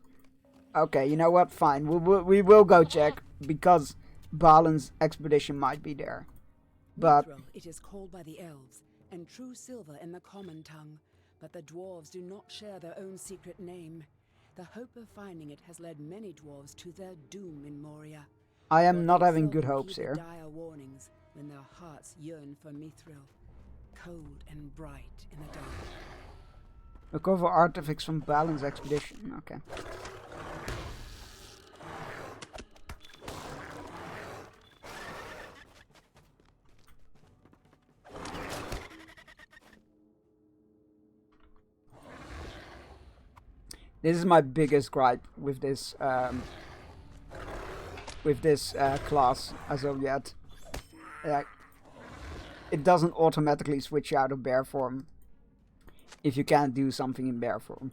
Okay, you know what? Fine, we will go check because Balin's expedition might be there. But Mithril, it is called by the elves, and true silver in the common tongue. But the dwarves do not share their own secret name. The hope of finding it has led many dwarves to their doom in Moria. I am For not they having good seldom hopes heed here. the dire warnings when their hearts yearn for Mithril. cold and bright in the dark. Recover artifacts from Balin's expedition. Okay. This is my biggest gripe with this class as of yet. It doesn't automatically switch out of bear form if you can't do something in bear form.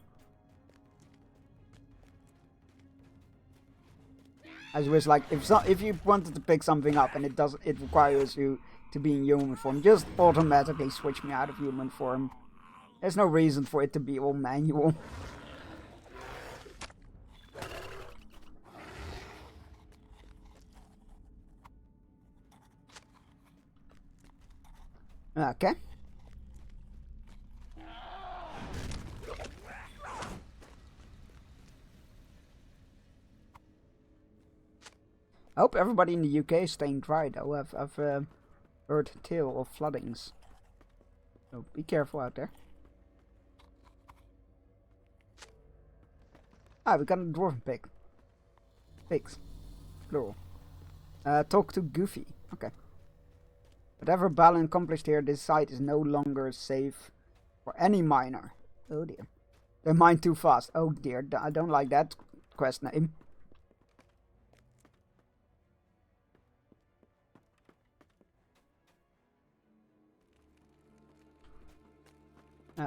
As it was like, if you wanted to pick something up and it requires you to be in human form, just automatically switch me out of human form. There's no reason for it to be all manual. Okay. I hope everybody in the UK is staying dry though. I've heard tale of floodings. So be careful out there. Ah, we got a dwarven pig. Pigs. Plural. Talk to Goofy. Okay. Whatever Balin accomplished here, this site is no longer safe for any miner. Oh dear. They mine too fast. Oh dear, I don't like that quest name.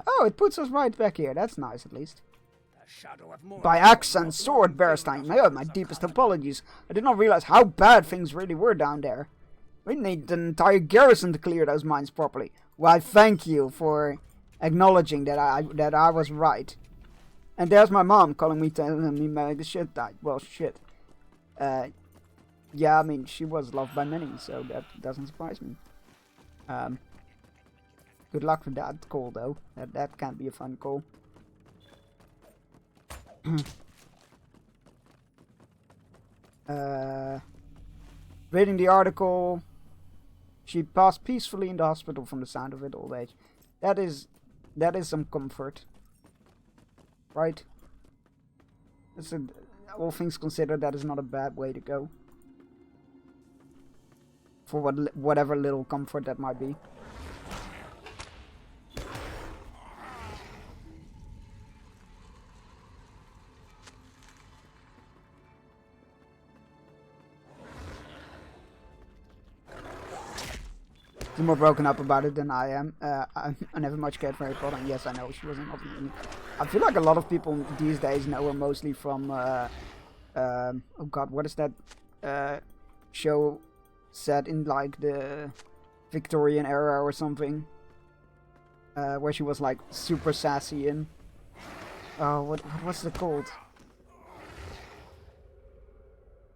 Oh, it puts us right back here. That's nice, at least. By axe and sword, Bearstein. My deepest apologies. I did not realize how bad things really were down there. We need an entire garrison to clear those mines properly. Well, I thank you for acknowledging that I was right. And there's my mom calling me, telling me my shit died. Well, shit. Yeah, I mean, she was loved by many, so that doesn't surprise me. Good luck with that call, though. That can't be a fun call. Reading the article, she passed peacefully in the hospital from the sound of it old age. That is some comfort, right? All things considered, that is not a bad way to go. For whatever little comfort that might be. She's more broken up about it than I am. I never much cared for Harry Potter, and yes, I know she wasn't obviously. I feel like a lot of people these days know her mostly from oh god, what is that show set in like the Victorian era or something, where she was like super sassy and what was it called?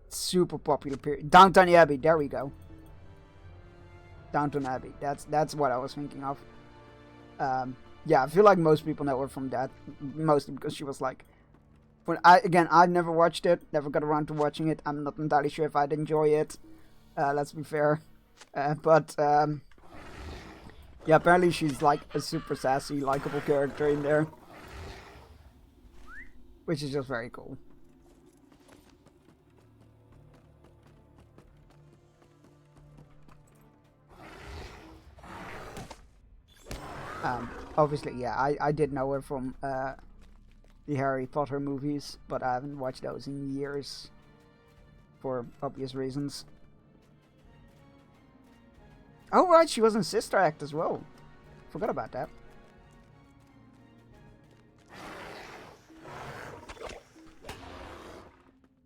Super popular period. Downton Abbey. There we go. Downton Abbey. That's what I was thinking of. Yeah, I feel like most people know her from that, mostly because she was like. I've never watched it, never got around to watching it. I'm not entirely sure if I'd enjoy it. Let's be fair. But yeah, apparently she's like a super sassy, likable character in there, which is just very cool. Obviously, yeah, I did know her from the Harry Potter movies, but I haven't watched those in years, for obvious reasons. Oh right, she was in Sister Act as well. Forgot about that.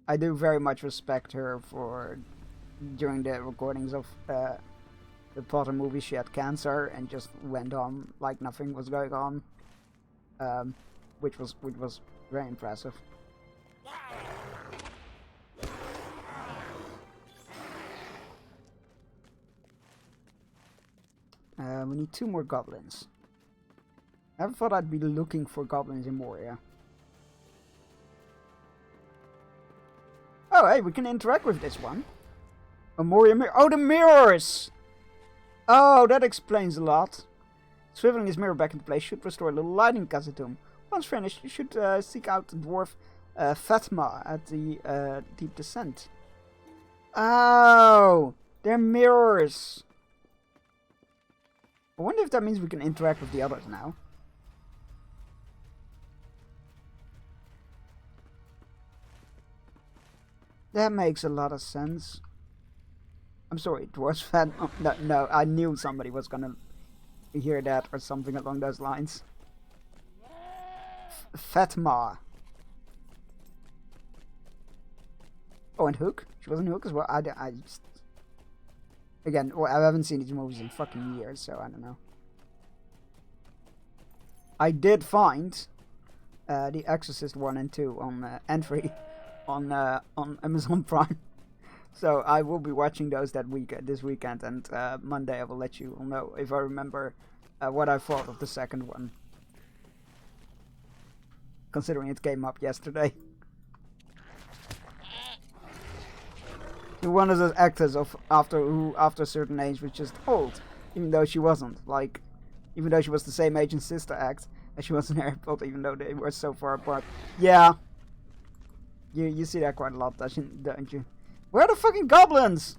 I do very much respect her for during the recordings of the Potter movie she had cancer and just went on like nothing was going on, which was very impressive. We need 2 more goblins. Never thought I'd be looking for goblins in Moria. Oh, hey, we can interact with this one. A Moria mirror. Oh, the mirrors! Oh, that explains a lot. Swiveling his mirror back into place should restore a little light in Khazad-dûm. Once finished, you should seek out the dwarf Fatma at the deep descent. Oh, they're mirrors. I wonder if that means we can interact with the others now. That makes a lot of sense. I'm sorry, dwarves fan. Oh, no, I knew somebody was gonna hear that or something along those lines. Fatma. Oh, and Hook. She was in Hook as well. I just... Again, well, I haven't seen these movies in fucking years, so I don't know. I did find The Exorcist 1 and 2 on entry on Amazon Prime. So I will be watching those this weekend, and Monday I will let you all know if I remember what I thought of the second one. Considering it came up yesterday. One of those actors after a certain age was just old, even though she wasn't. Like, even though she was the same age in Sister Act as she was in Harry Potter, even though they were so far apart. Yeah, you see that quite a lot, don't you? Where are the fucking goblins?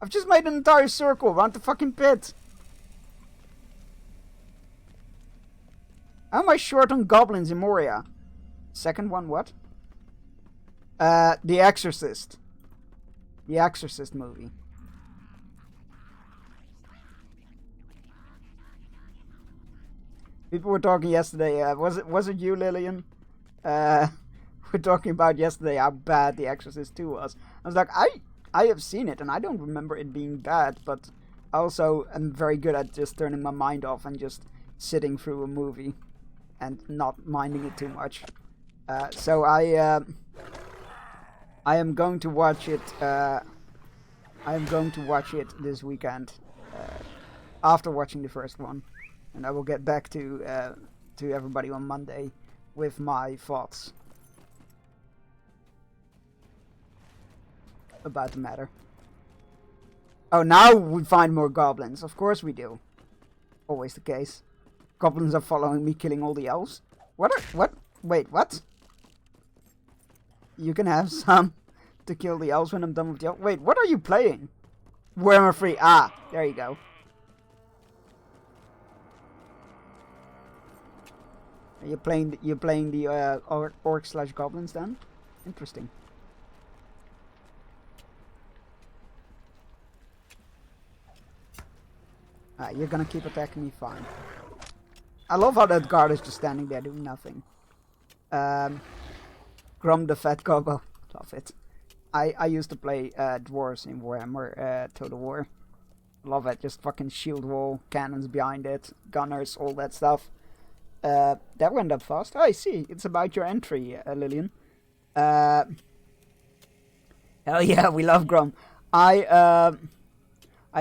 I've just made an entire circle around the fucking pit. How am I short on goblins in Moria? Second one, what? The Exorcist. The Exorcist movie. People were talking yesterday, was it you, Lillian? We're talking about yesterday how bad The Exorcist 2 was. I was like, I have seen it and I don't remember it being bad, but I also am very good at just turning my mind off and just sitting through a movie and not minding it too much. So I am going to watch it. I am going to watch it this weekend after watching the first one, and I will get back to everybody on Monday with my thoughts about the matter. Oh, now we find more goblins. Of course we do. Always the case. Goblins are following me, killing all the elves. What? Wait, what? You can have some to kill the elves when I'm done with the elves. Wait, what are you playing? Warhammer 3. Ah, there you go. You're playing the orc/goblins then? Interesting. You're gonna keep attacking me, fine. I love how that guard is just standing there doing nothing. Grum the Fat Gobbo. Love it. I used to play dwarves in Warhammer Total War. Love it. Just fucking shield wall, cannons behind it, gunners, all that stuff. That went up fast. Oh, I see. It's about your entry, Lillian. Hell yeah, we love Grum. I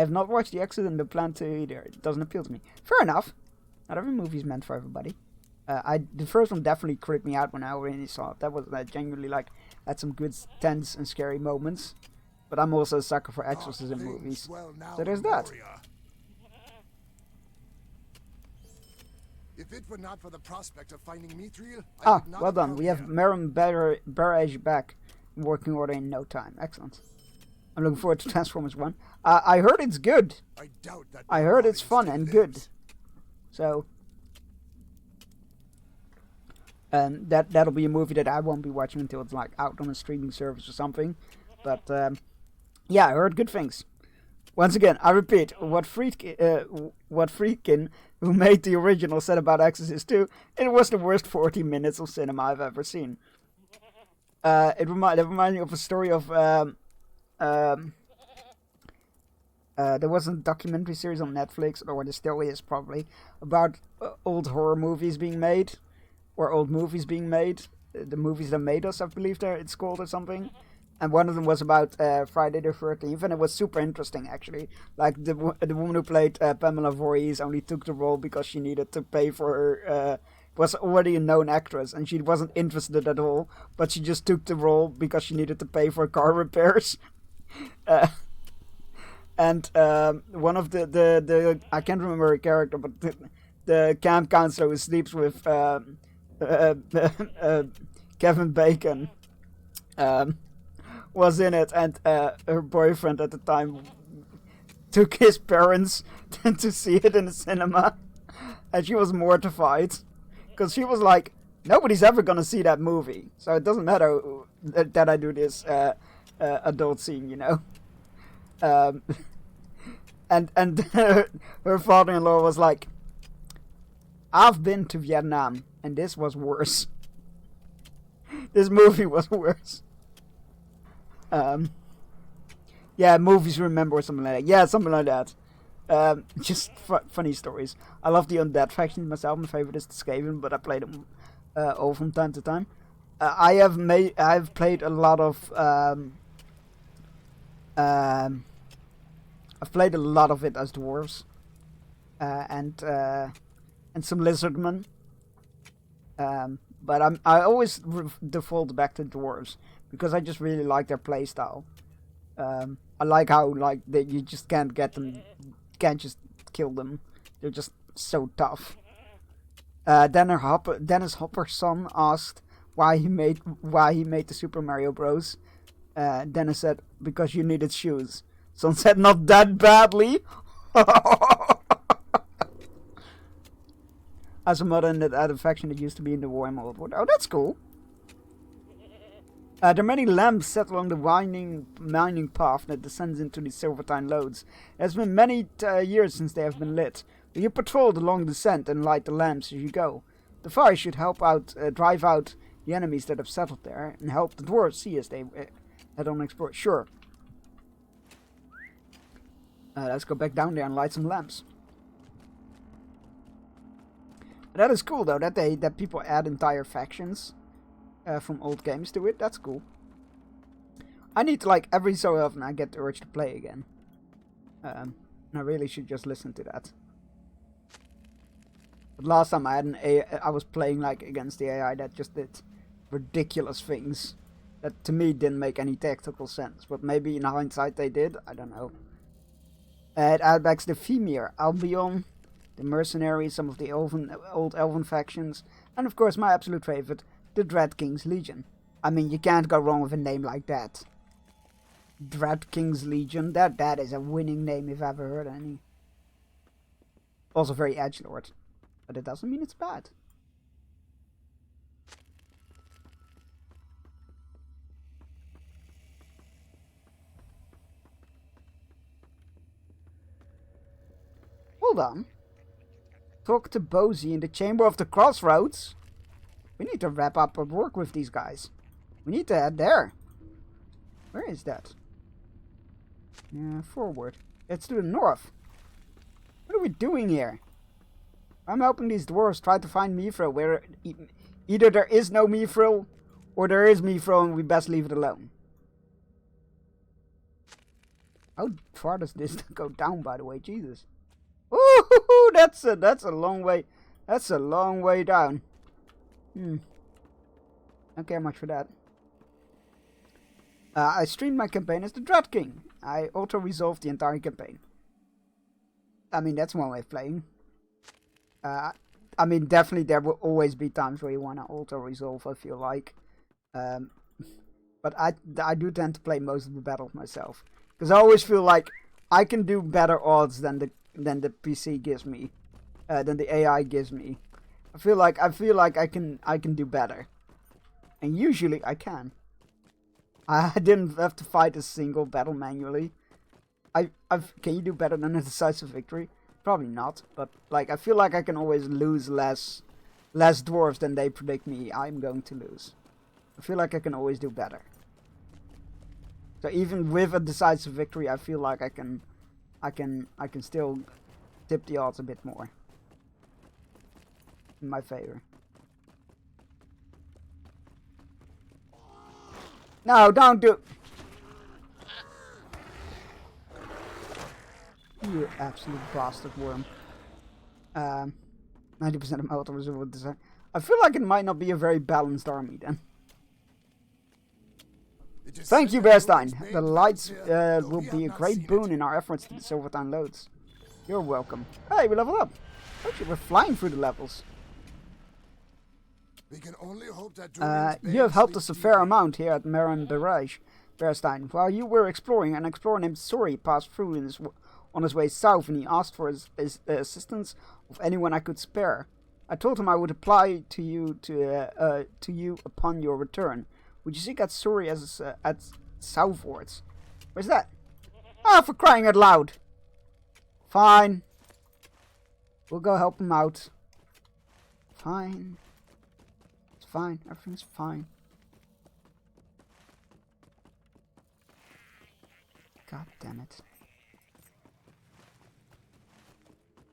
have not watched The Exit and the plan to either. It doesn't appeal to me. Fair enough. Not every movie is meant for everybody. The first one definitely creeped me out when I already saw it. That was genuinely had some good, tense and scary moments. But I'm also a sucker for exorcism movies. So there's that. If it were not for the prospect of finding Mithril, well done. We have Merrim Barrage back in working order in no time. Excellent. I'm looking forward to Transformers 1. I heard it's good. I heard it's fun and good. So, that'll be a movie that I won't be watching until it's out on a streaming service or something. But yeah, I heard good things. Once again, I repeat what Friedkin, who made the original, said about Exorcist 2. It was the worst 40 minutes of cinema I've ever seen. It reminded me of a story of there was a documentary series on Netflix, or there still is probably, about old horror movies being made, or old movies being made. The movies that made us, I believe it's called or something. And one of them was about Friday the 13th, and it was super interesting, actually. Like, the woman who played Pamela Voorhees only took the role because she needed to pay for her... was already a known actress, and she wasn't interested at all, but she just took the role because she needed to pay for car repairs. and one of the I can't remember her character, but the camp counselor who sleeps with Kevin Bacon was in it, and her boyfriend at the time took his parents to see it in the cinema, and she was mortified because she was like, nobody's ever gonna see that movie, so it doesn't matter that I do this adult scene, you know. And her father-in-law was like, I've been to Vietnam and this was worse. This movie was worse. Yeah, movies remember or something like that. Yeah, something like that. Just funny stories. I love the Undead faction myself. My favorite is the Skaven, but I play them all from time to time. I've played a lot of I've played a lot of it as dwarves, and some lizardmen. But I always default back to dwarves because I just really like their playstyle. I like how you just can't get them, can't just kill them. They're just so tough. Dennis Hopper's son asked why he made the Super Mario Bros. Dennis said, because you needed shoes. Son said, not that badly. As a mother in that faction that used to be in the war in World War. Oh, that's cool. There are many lamps set along the winding mining path that descends into the Silvertine Lodes. It has been many years since they have been lit. You patrol the long descent and light the lamps as you go. The fire should help out, drive out the enemies that have settled there, and help the dwarves see as they head on explore. Sure. Let's go back down there and light some lamps. That is cool though, that people add entire factions from old games to it. That's cool. I need to, like, every so often I get the urge to play again. And I really should just listen to that. But last time I had I was playing like against the AI that just did ridiculous things that to me didn't make any tactical sense. But maybe in hindsight they did. I don't know. It adds back the Femir, Albion, the Mercenaries, some of the old Elven factions, and of course my absolute favorite, the Dread King's Legion. I mean, you can't go wrong with a name like that. Dread King's Legion, that is a winning name if I've ever heard any. Also very edgelord, but it doesn't mean it's bad. Hold on. Talk to Bozy in the Chamber of the Crossroads. We need to wrap up our work with these guys. We need to head there. Where is that? Forward. It's to the north. What are we doing here? I'm helping these dwarves try to find Mithril where either there is no Mithril or there is Mithril and we best leave it alone. How far does this go down, by the way? Jesus. Ooh, that's a long way. That's a long way down. Don't care much for that. I streamed my campaign as the Dread King. I auto-resolved the entire campaign. I mean, that's one way of playing. I mean, definitely there will always be times where you want to auto-resolve, I feel like. But I do tend to play most of the battles myself. Because I always feel like I can do better odds than the PC gives me. Than the AI gives me. I feel like I can do better. And usually I can. I didn't have to fight a single battle manually. Can you do better than a decisive victory? Probably not, but like I feel like I can always lose less dwarves than they predict me I'm going to lose. I feel like I can always do better. So even with a decisive victory, I feel like I can still tip the odds a bit more in my favor. No, don't do. You absolute bastard worm. 90% of my auto-reserve would design. I feel like it might not be a very balanced army then. Thank you, descendant Bearstein. whose The name lights lies here, though will we be a have not great seen boon it. in our efforts to the Silvertown loads. You're welcome. Hey, we level up. Actually, we're flying through the levels. We can only hope that Durin's You have babes helped sleep us a fair deeply. amount here at Marin Daraj, Bearstein. While you were exploring, an explorer named Sori passed through on his way south, and he asked for the assistance of anyone I could spare. I told him I would apply to you upon your return. Would you seek out Sori at southwards? Where's that? Ah, for crying out loud! Fine. We'll go help him out. Fine. It's fine. Everything's fine. God damn it.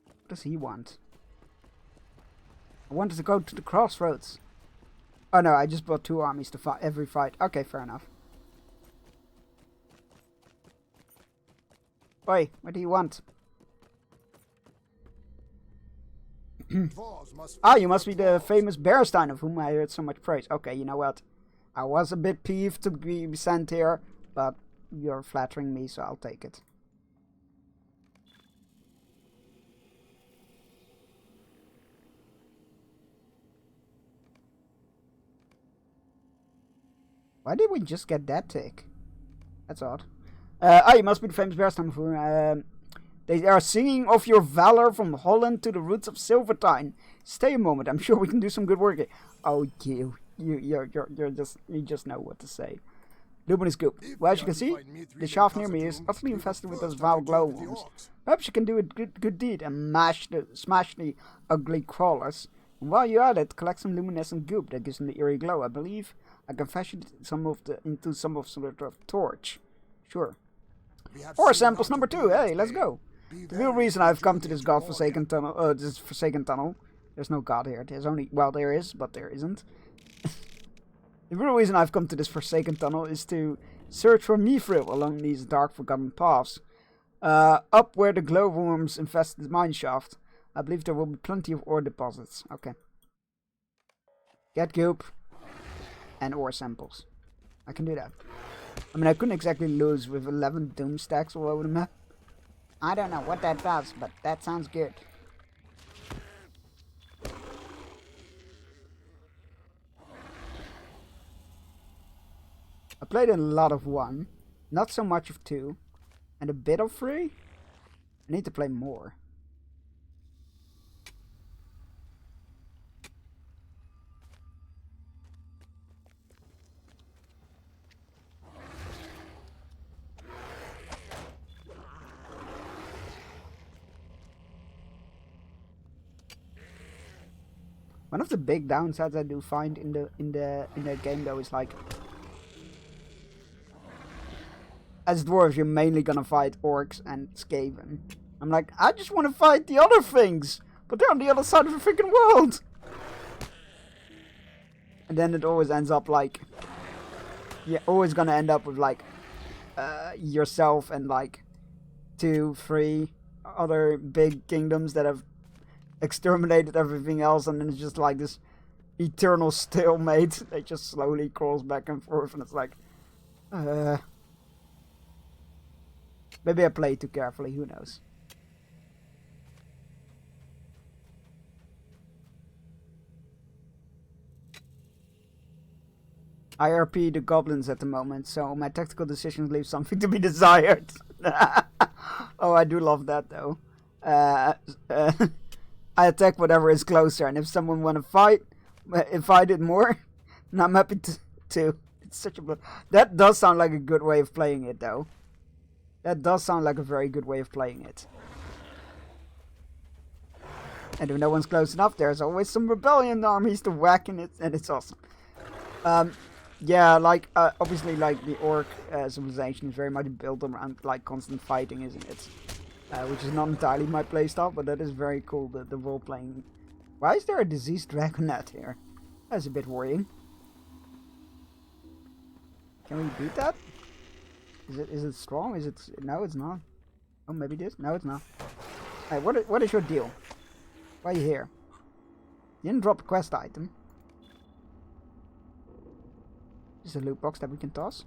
What does he want? I wanted to go to the crossroads. Oh no, I just brought 2 armies to fight every fight. Okay, fair enough. Oi, what do you want? Dwarves must Ah, feed you must be their the dwarves. famous Bearstein of whom I heard so much praise. Okay, you know what? I was a bit peeved to be sent here, but you're flattering me, so I'll take it. Why did we just get that tick? That's odd. You must be the famous Bearstein of whom... They are singing of your valor from Holland to the roots of Silvertine. Stay a moment. I'm sure we can do some good work here. Oh, you just know what to say. Luminous goop. Well, as you can see, the shaft near me is utterly infested with those vile glowworms. Perhaps you can do a good deed and smash the ugly crawlers. And while you're at it, collect some luminescent goop that gives them the eerie glow. I believe I can fashion into some sort of torch. Sure. Or samples number 2. Hey, let's go. The real reason I've come to this godforsaken tunnel, this forsaken tunnel, there's no god here. There's only, well, there is, but there isn't. The real reason I've come to this forsaken tunnel is to search for Mithril along these dark, forgotten paths. Up where the glowworms infest the mine shaft, I believe there will be plenty of ore deposits. Okay. Get goop and ore samples. I can do that. I mean, I couldn't exactly lose with 11 doom stacks all over the map. I don't know what that does, but that sounds good. I played a lot of 1, not so much of 2, and a bit of 3. I need to play more. One of the big downsides I do find in the game though is like, as dwarves you're mainly gonna fight orcs and Skaven. I'm like, I just want to fight the other things, but they're on the other side of the freaking world. And then it always ends up like, you're always gonna end up with like yourself and like 2, 3 other big kingdoms that have exterminated everything else, and then it's just like this eternal stalemate. They just slowly crawls back and forth, and it's like, maybe I played too carefully, who knows. I RP the goblins at the moment, so my tactical decisions leave something to be desired. Oh, I do love that though. I attack whatever is closer, and if someone want to fight it more, then I'm happy to. It's such a... That does sound like a good way of playing it, though. That does sound like a very good way of playing it. And if no one's close enough, there's always some rebellion armies to whack in it, and it's awesome. Yeah, like, obviously, like, the orc civilization is very much built around, like, constant fighting, isn't it? Which is not entirely my playstyle, but that is very cool, the role-playing. Why is there a diseased dragonet here? That's a bit worrying. Can we beat that? Is it strong? Is it... No, it's not. Oh, maybe it is? No, it's not. Hey, what is your deal? Why are you here? You didn't drop a quest item. Is a loot box that we can toss?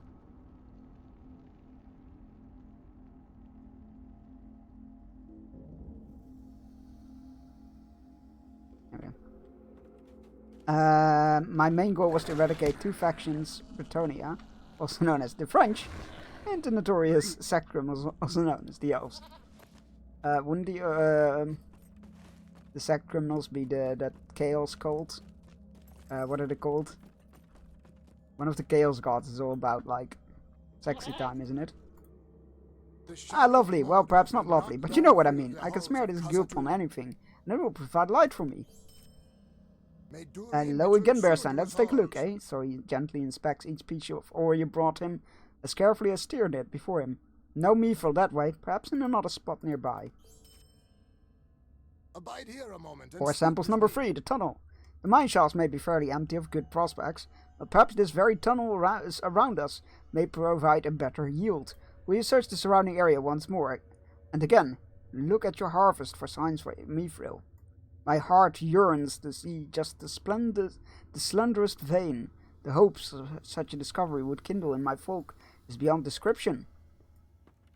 My main goal was to eradicate 2 factions, Bretonnia, also known as the French, and the notorious sect criminals, also known as the Elves. Wouldn't the sect criminals be that Chaos cult? What are they called? One of the Chaos gods is all about, like, sexy time, isn't it? Ah, lovely. Well, perhaps not lovely, but you know what I mean. I can smear this goop on anything, and it will provide light for me. Hello again, Bearstein. Let's take a look, eh? So he gently inspects each piece of ore you brought him, as carefully as Tyr did before him. No mithril that way, perhaps in another spot nearby. Abide here a moment. Ore samples number 3, the tunnel. The mine shafts may be fairly empty of good prospects, but perhaps this very tunnel around us may provide a better yield. Will you search the surrounding area once more? And again, look at your harvest for signs for mithril. My heart yearns to see just the slenderest vein. The hopes such a discovery would kindle in my folk is beyond description.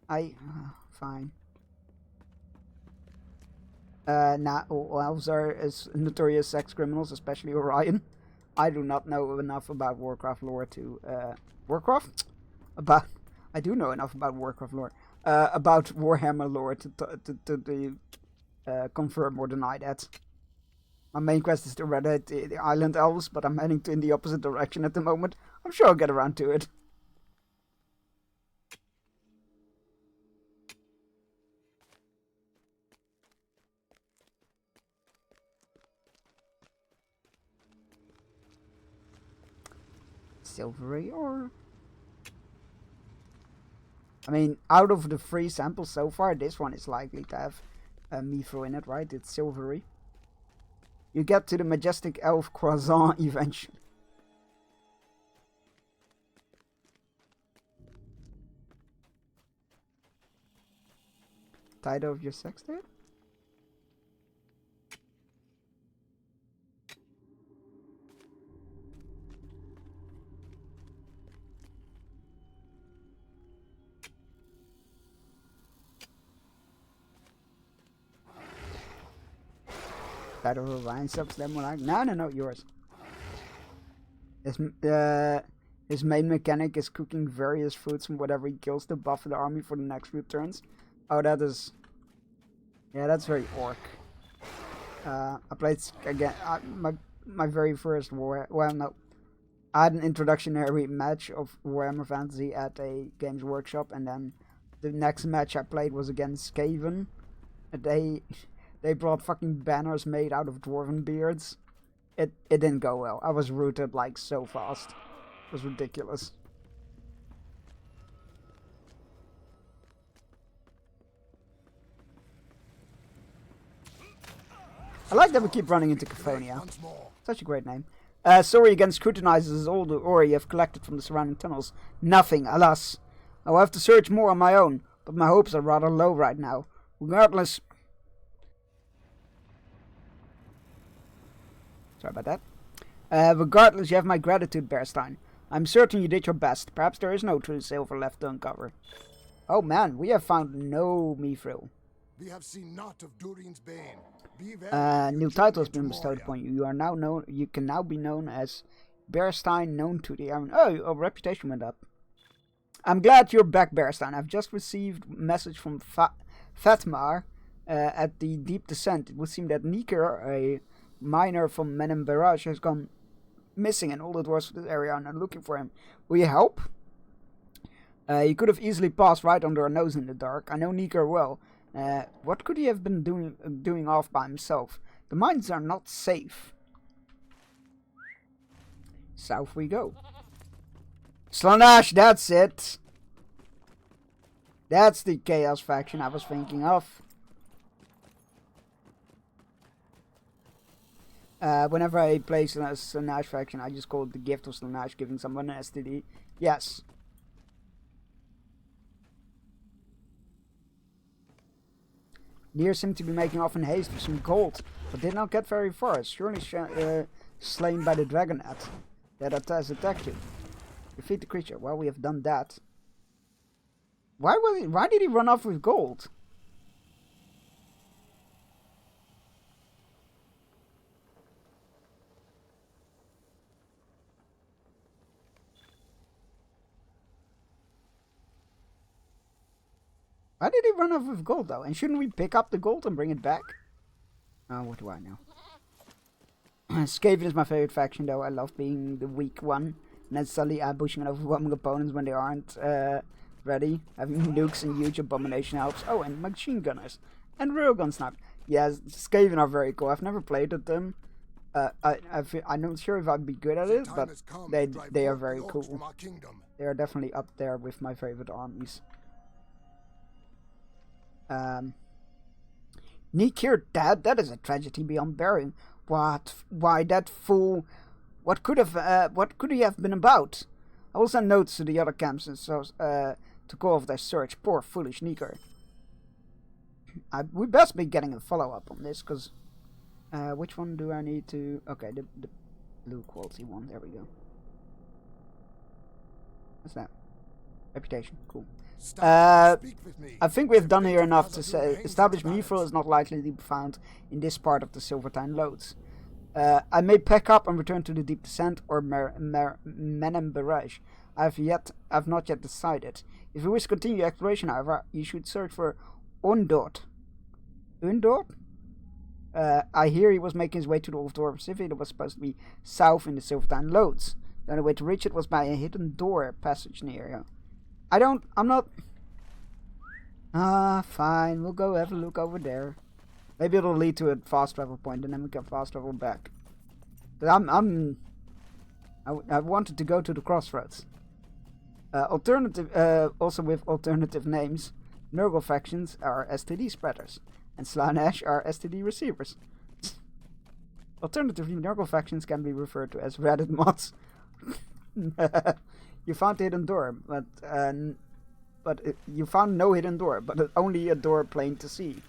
Fine. All elves are as notorious sex criminals, especially Orion. I do not know enough about Warcraft lore to... I do know enough about Warcraft lore. About Warhammer lore to confirm or deny that. My main quest is to eradicate the island elves, but I'm heading in the opposite direction at the moment. I'm sure I'll get around to it. Silvery ore. I mean, out of the 3 samples so far, this one is likely to have mithril in it, right? It's silvery. You get to the majestic elf croissant eventually. Title of your sex tape? Title of Ryan subs them more like no, yours. His main mechanic is cooking various foods from whatever he kills to buff the army for the next few turns. Oh, that is... Yeah, that's very orc. I played again my very first war. Well, no, I had an introductory match of Warhammer Fantasy at a Games Workshop, and then the next match I played was against Skaven. They brought fucking banners made out of dwarven beards. It didn't go well. I was rooted like so fast. It was ridiculous. I like that we keep running into Caphonia. Such a great name. Sorry again scrutinizes all the ore you have collected from the surrounding tunnels. Nothing, alas. I will have to search more on my own, but my hopes are rather low right now. Regardless... Sorry about that. Regardless, you have my gratitude, Bearstein. I'm certain you did your best. Perhaps there is no true silver left to uncover. Oh man, we have found no mithril. We have seen naught of Durian's bane. New title has been bestowed upon you. You can now be known as Bearstein, known to the Iron. Oh, your reputation went up. I'm glad you're back, Bearstein. I've just received a message from Fatmar at the Deep Descent. It would seem that Niker, a miner from Menem Barrage, has gone missing, and all the dwarves of this area are now looking for him. Will you help? He could have easily passed right under our nose in the dark. I know Niker well. What could he have been doing off by himself? The mines are not safe. South we go. Slaanesh, that's it. That's the Chaos faction I was thinking of. Whenever I play Slaanesh faction, I just call it the gift of Slaanesh, giving someone an STD. Yes. Nier seemed to be making off in haste for some gold, but did not get very far. Surely slain by the Dragonet that has attacked you. Defeat the creature. Well, we have done that. Why did he run off with gold? Why did he run off with gold though? And shouldn't we pick up the gold and bring it back? Oh, what do I know? Skaven is my favorite faction though. I love being the weak one. And then suddenly ambushing and overwhelming opponents when they aren't ready. Having nukes and huge abomination helps. Oh, and machine gunners. And railgun sniper. Yes, Skaven are very cool. I've never played with them. I'm not sure if I'd be good at it, but they are very cool. They are definitely up there with my favorite armies. Nikir dead? That is a tragedy beyond bearing. What? Why that fool? What could he have been about? I will send notes to the other camps and so to call off their search. Poor foolish Nikir. We best be getting a follow-up on this, because which one do I need to... Okay, the blue quality one. There we go. What's that? Reputation. Cool. I think we've done here enough to say establish Mithril is not likely to be found in this part of the Silvertine Lodes. I may pack up and return to the Deep Descent or Menem Barrage. I've not yet decided. If you wish to continue exploration, however, you should search for Undort. Undort? I hear he was making his way to the Oldor Pacific that was supposed to be south in the Silvertine Lodes. The only way to reach it was by a hidden door passage near you. I'm not... Fine, we'll go have a look over there. Maybe it'll lead to a fast travel point and then we can fast travel back. But I wanted to go to the crossroads. Also with alternative names, Nurgle factions are STD spreaders, and Slaanesh are STD receivers. Alternatively, Nurgle factions can be referred to as Reddit mods. You found the hidden door, but you found no hidden door, but only a door plain to see.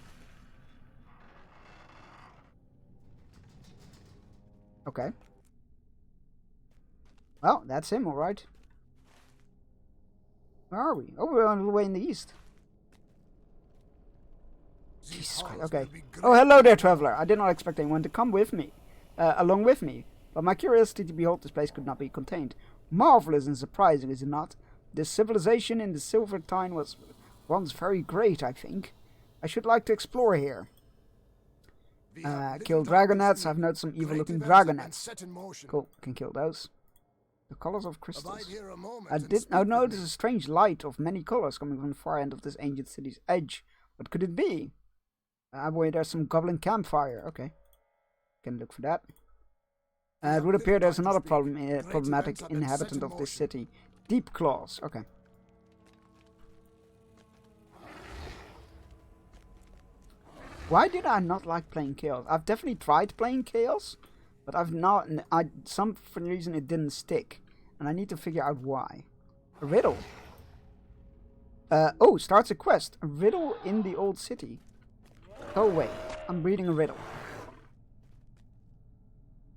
Okay. Well, that's him, alright. Where are we? Oh, we're on the way in the east. Jesus Christ, okay. Oh, hello there, traveler. I did not expect anyone to come with me, along with me, but my curiosity to behold this place could not be contained. Marvelous and surprising, is it not? This civilization in the Silvertine was once very great, I think. I should like to explore here. Kill dragonets. I've noticed some evil-looking dragonets. Cool, can kill those. The colors of crystals. I did now notice a strange light of many colors coming from the far end of this ancient city's edge. What could it be? Boy, there's some goblin campfire. Okay, can look for that. It would appear there's another problematic inhabitant of this city. Deep Claws. Okay. Why did I not like playing Chaos? I've definitely tried playing Chaos, but I've not. Some reason it didn't stick, and I need to figure out why. A riddle. Oh, starts a quest. A riddle in the old city. Go away. I'm reading a riddle.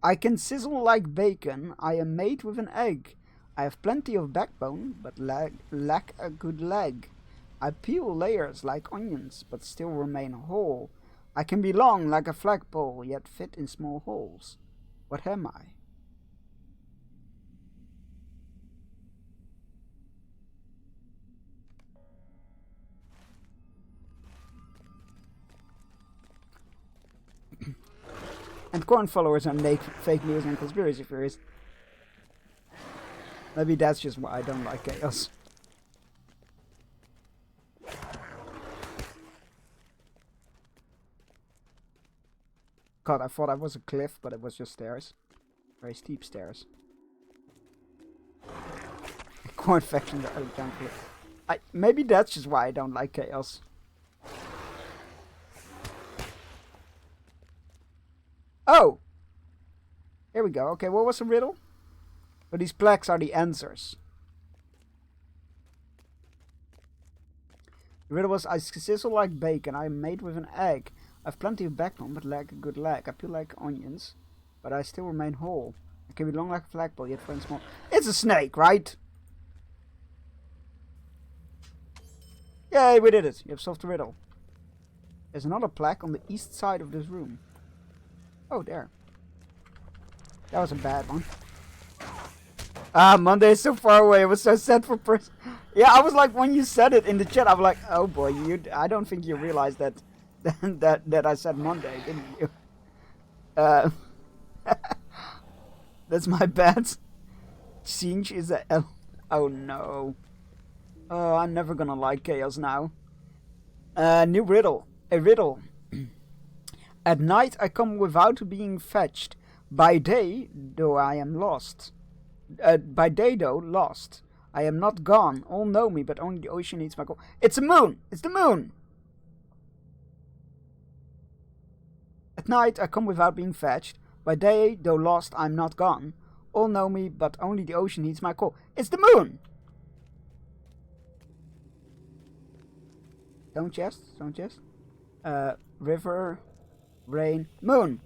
I can sizzle like bacon. I am made with an egg. I have plenty of backbone, but lack a good leg. I peel layers like onions, but still remain whole. I can be long like a flagpole, yet fit in small holes. What am I? And Corn followers are fake news and conspiracy theories. Maybe that's just why I don't like Chaos. God, I thought I was a cliff, but it was just stairs. Very steep stairs. Corn factions are jumping. Maybe that's just why I don't like Chaos. Oh! Here we go. Okay, what was the riddle? But these plaques are the answers. The riddle was, I sizzle like bacon, I am made with an egg. I have plenty of backbone, but lack a good leg. I peel like onions, but I still remain whole. I can be long like a flagpole, yet very small. It's a snake, right? Yay, we did it. You have solved the riddle. There's another plaque on the east side of this room. Oh, there. That was a bad one. Ah, Monday is so far away. I was so sad for Yeah, I was like, when you said it in the chat, I was like, oh boy, I don't think you realized that that I said Monday, didn't you? That's my bad. Siege is a L. Oh no. Oh, I'm never gonna like Chaos now. New riddle. A riddle. At night I come without being fetched. By day, though I am lost. By day, though, lost. I am not gone. All know me, but only the ocean needs my call. It's the moon! It's the moon! At night I come without being fetched. By day, though lost, I'm not gone. All know me, but only the ocean needs my call. It's the moon! Stone chest, stone chest. River, rain, moon!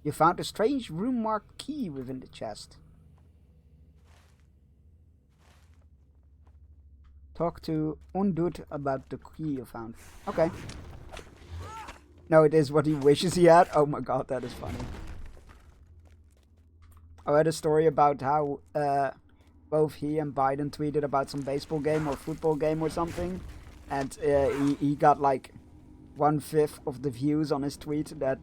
You found a strange room-marked key within the chest. Talk to Undud about the key you found. Okay. No, it is what he wishes he had. Oh my god, that is funny. I read a story about how both he and Biden tweeted about some baseball game or football game or something. And he got like 1/5 of the views on his tweet that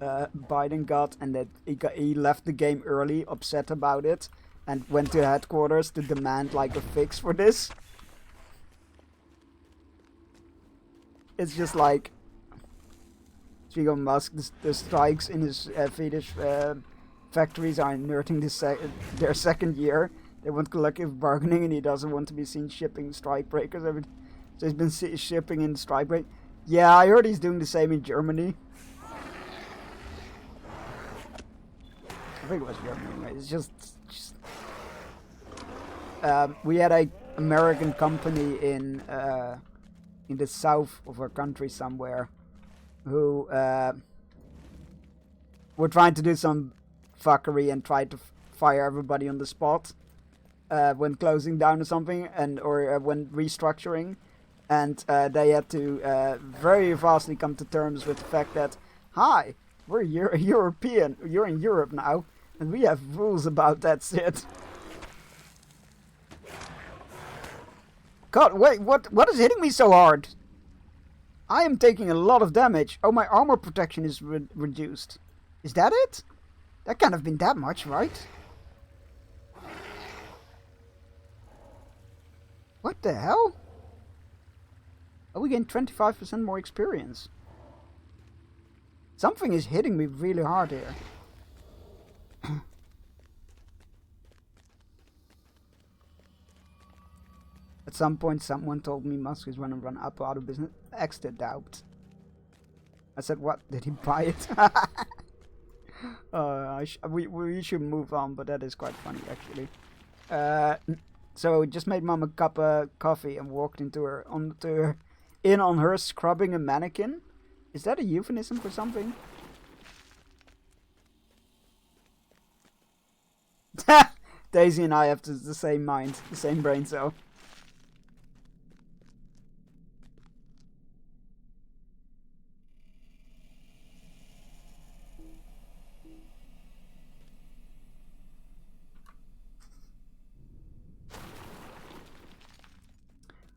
Biden got, and that he left the game early, upset about it, and went to headquarters to demand like a fix for this. It's just like, speaking of Musk, the strikes in his Swedish factories are inerting their second year. They want collective bargaining, and he doesn't want to be seen shipping strike breakers. So he's been shipping in strike break. Yeah, I heard he's doing the same in Germany. I think it was Germany, right? It's just we had a American company in the south of our country somewhere who were trying to do some fuckery and tried to fire everybody on the spot when closing down or something, or when restructuring, and they had to very vastly come to terms with the fact that, hi, we're European, you're in Europe now, and we have rules about that shit. God, wait, what is hitting me so hard? I am taking a lot of damage. Oh, my armor protection is reduced. Is that it? That can't have been that much, right? What the hell? Oh, we gain 25% more experience. Something is hitting me really hard here. At some point, someone told me Musk is going to run Apple out of business. Extra doubt. I said, what? Did he buy it? We should move on, but that is quite funny, actually. So just made Mom a cup of coffee and walked in on her scrubbing a mannequin. Is that a euphemism for something? Daisy and I have the same mind, the same brain cell.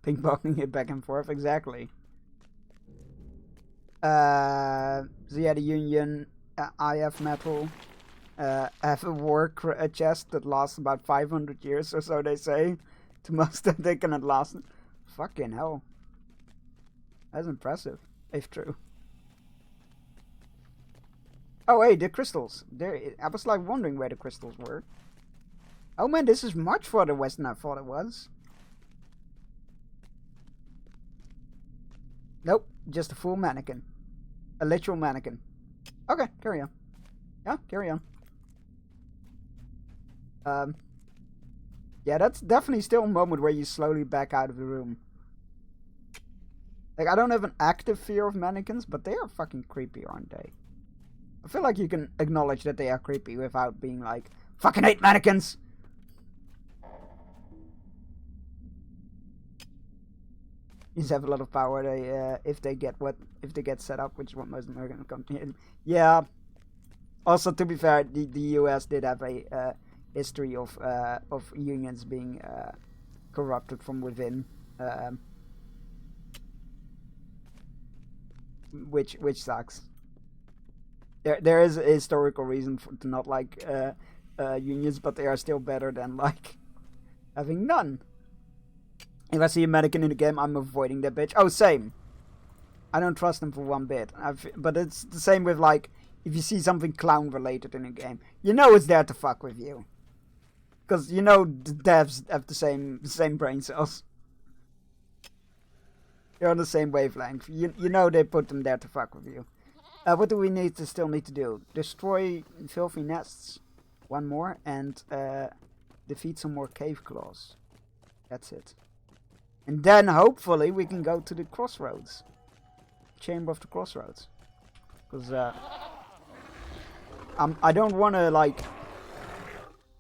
Ping-ponging it back and forth, exactly. The Union, IF Metal, have a war chest that lasts about 500 years or so, they say. To most that they cannot last. Fucking hell. That's impressive, if true. Oh, hey, the crystals. I was like wondering where the crystals were. Oh man, this is much further west than I thought it was. Nope, just a full mannequin. A literal mannequin. Okay, carry on. Yeah, carry on. Yeah, that's definitely still a moment where you slowly back out of the room. Like, I don't have an active fear of mannequins, but they are fucking creepy, aren't they? I feel like you can acknowledge that they are creepy without being like, fucking hate mannequins! These have a lot of power. They, if they get set up, which is what most American companies. Yeah. Also, to be fair, the U.S. did have a history of unions being corrupted from within, which sucks. There is a historical reason to not like unions, but they are still better than like having none. If I see a mannequin in the game, I'm avoiding that bitch. Oh, same. I don't trust them for one bit. But it's the same with like, if you see something clown related in a game, you know it's there to fuck with you. Because you know the devs have the same brain cells. They're on the same wavelength. You know they put them there to fuck with you. What do we still need to do? Destroy filthy nests. One more. And defeat some more cave claws. That's it. And then hopefully we can go to the crossroads. Chamber of the Crossroads. Because I don't want to like...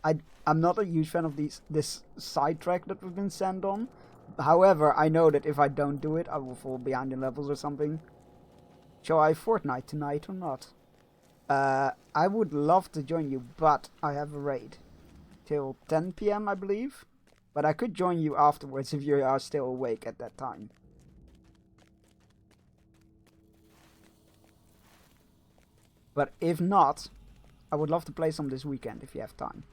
I'm not a huge fan of this sidetrack that we've been sent on. However, I know that if I don't do it, I will fall behind in levels or something. Shall I Fortnite tonight or not? I would love to join you, but I have a raid. Till 10 PM, I believe. But I could join you afterwards if you are still awake at that time. But if not, I would love to play some this weekend if you have time.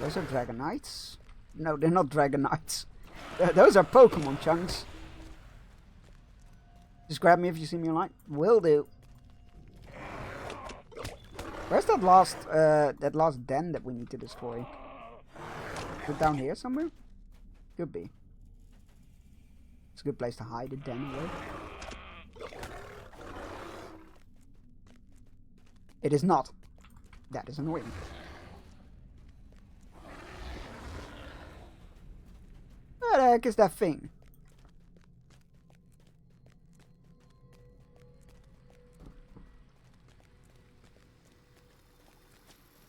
Those are Dragonites? No, they're not Dragonites. Those are Pokemon chunks. Just grab me if you see me online. Will do. Where's that last den that we need to destroy? Is it down here somewhere? Could be. It's a good place to hide a den away. It is not. That is annoying. Where the heck is that thing?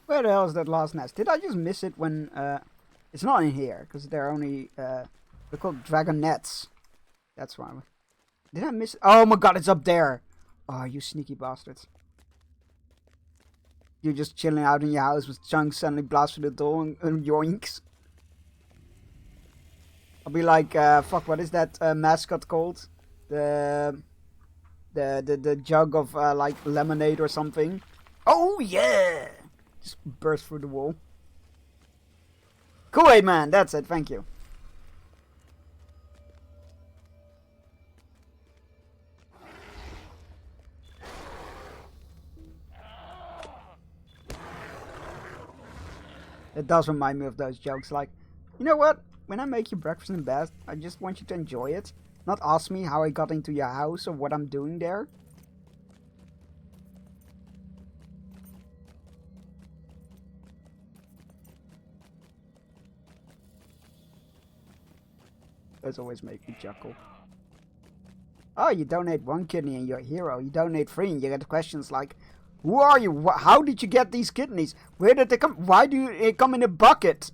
Where the hell is that last nest? Did I just miss it when... It's not in here, because they're only... they're called dragonets. That's why. Did I miss... Oh my god, it's up there! Oh, you sneaky bastards. You're just chilling out in your house with chunks suddenly blast through the door and yoinks. I'll be like, fuck, what is that mascot called? The jug of, like, lemonade or something. Oh, yeah! Just burst through the wall. Kool-Aid Man, that's it, thank you. It does remind me of those jokes, like, you know what? When I make you breakfast in bed, I just want you to enjoy it. Not ask me how I got into your house or what I'm doing there. Those always make me chuckle. Oh, you donate 1 kidney and you're a hero. You donate 3 and you get questions like, who are you? How did you get these kidneys? Where did they come? Why do they come in a bucket?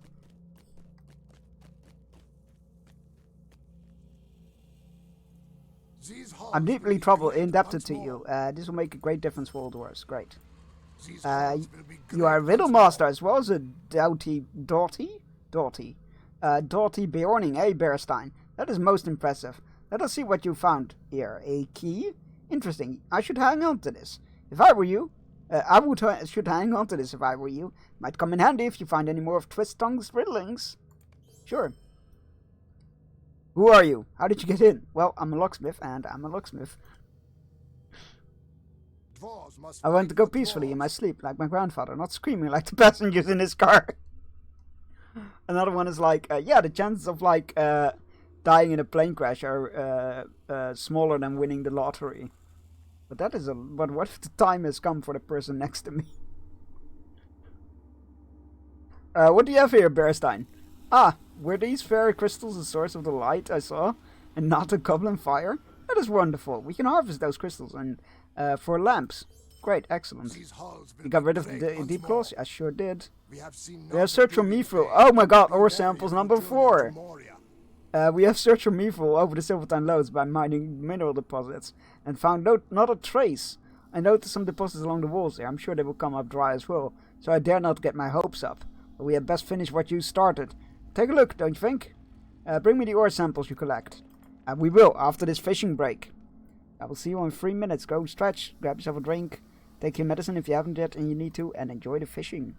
I'm deeply troubled, indebted to you. This will make a great difference for all Dwarves. Great. You are a riddle master as well as a doughty Beorning, eh, Bearstein? That is most impressive. Let us see what you found here. A key? Interesting. I should hang on to this. If I were you, should hang on to this if I were you. Might come in handy if you find any more of Twist-Tongue's riddlings. Sure. Who are you? How did you get in? Well, I'm a locksmith, and I'm a locksmith. I want to go peacefully in my sleep, like my grandfather, not screaming like the passengers in his car. Another one is like, yeah, the chances of, like, dying in a plane crash are smaller than winning the lottery. But that is but what if the time has come for the person next to me? What do you have here, Bearstein? Ah, were these fairy crystals the source of the light I saw, and not a goblin fire? That is wonderful. We can harvest those crystals and for lamps. Great, excellent. You got rid of the deep claws? I sure did. We have searched for Mithril. Oh my god, ore samples number 4. We have searched for Meevil over the Silvertine Lodes by mining mineral deposits and found not a trace. I noticed some deposits along the walls here. I'm sure they will come up dry as well, so I dare not get my hopes up. But we had best finish what you started. Take a look, don't you think? Bring me the ore samples you collect. We will, after this fishing break. I will see you in 3 minutes. Go stretch, grab yourself a drink, take your medicine if you haven't yet and you need to, and enjoy the fishing.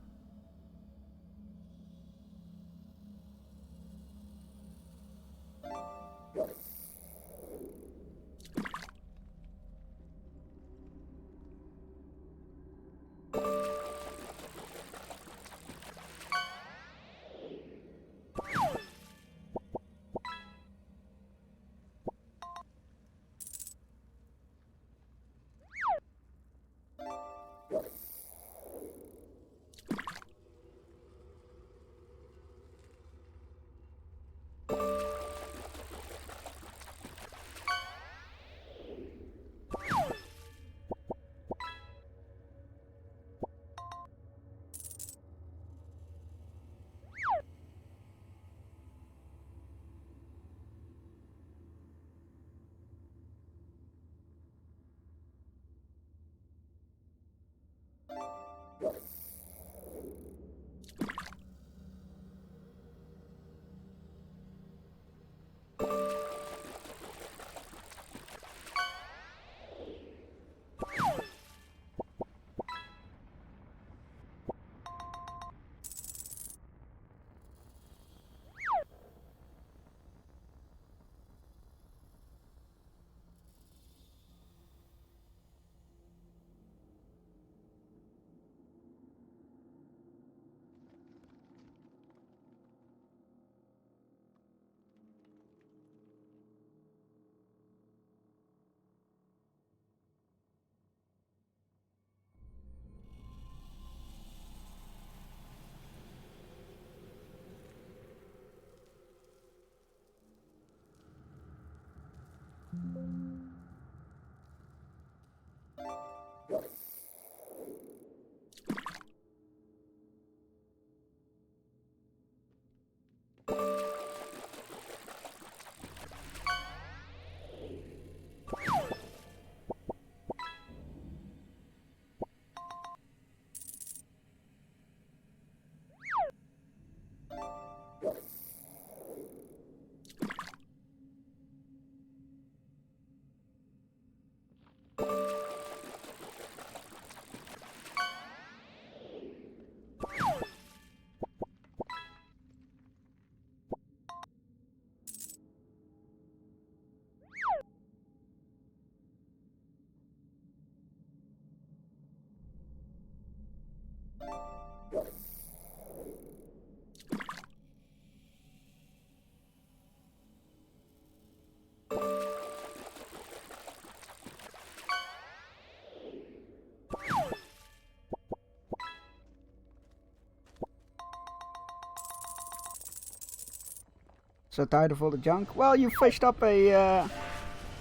So tired of all the junk? Well, you fished up a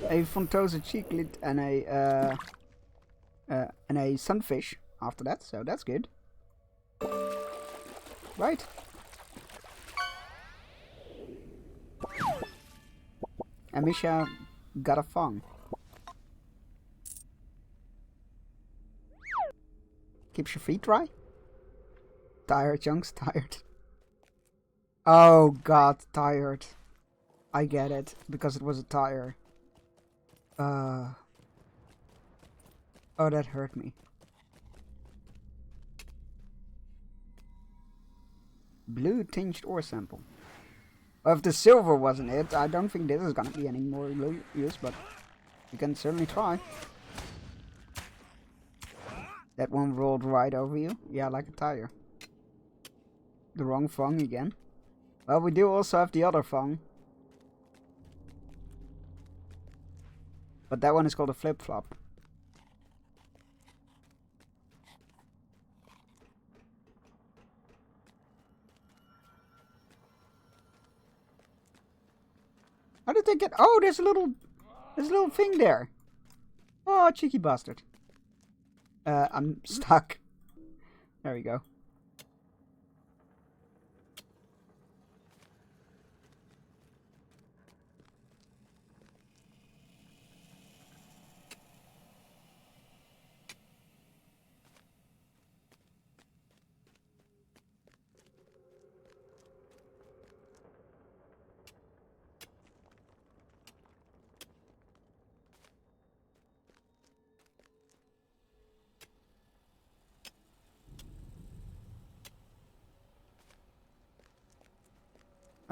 Fontosa Cheeklet and a sunfish after that, so that's good. Right. And Misha got a fong. Keeps your feet dry? Tired, Chunks, tired. Oh god, tired. I get it, because it was a tire. Oh, that hurt me. Blue tinged ore sample. Well, if the silver wasn't it, I don't think this is gonna be any more use, but you can certainly try. That one rolled right over you? Yeah, like a tire. The wrong fong again. Well, we do also have the other fong. But that one is called a flip-flop. How did they get... Oh, there's a little thing there. Oh, cheeky bastard. I'm stuck. There we go.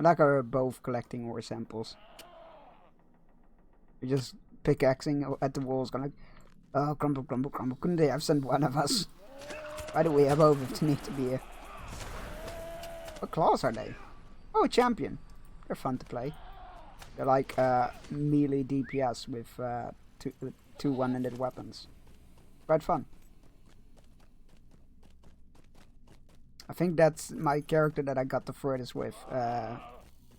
I like how we're both collecting ore samples. We're just pickaxing at the walls, going like, oh, crumble, crumble, crumble. Couldn't they have sent one of us? By the way, I both need to be here. What class are they? Oh, a champion. They're fun to play. They're like melee DPS with two one-handed weapons. Quite fun. I think that's my character that I got the furthest with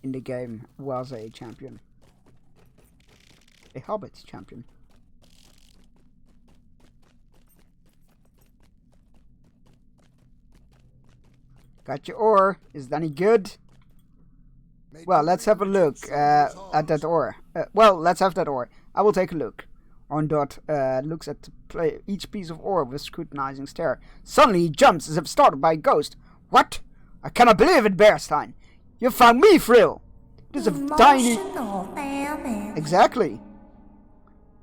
in the game was a champion. A Hobbit champion. Got your ore. Is it any good? Well, let's have a look at that ore. Well, let's have that ore. I will take a look. Orndot looks at each piece of ore with a scrutinizing stare. Suddenly he jumps as if startled by a ghost. What? I cannot believe it, Bearstein. You found me, Frill. It is a tiny... Exactly.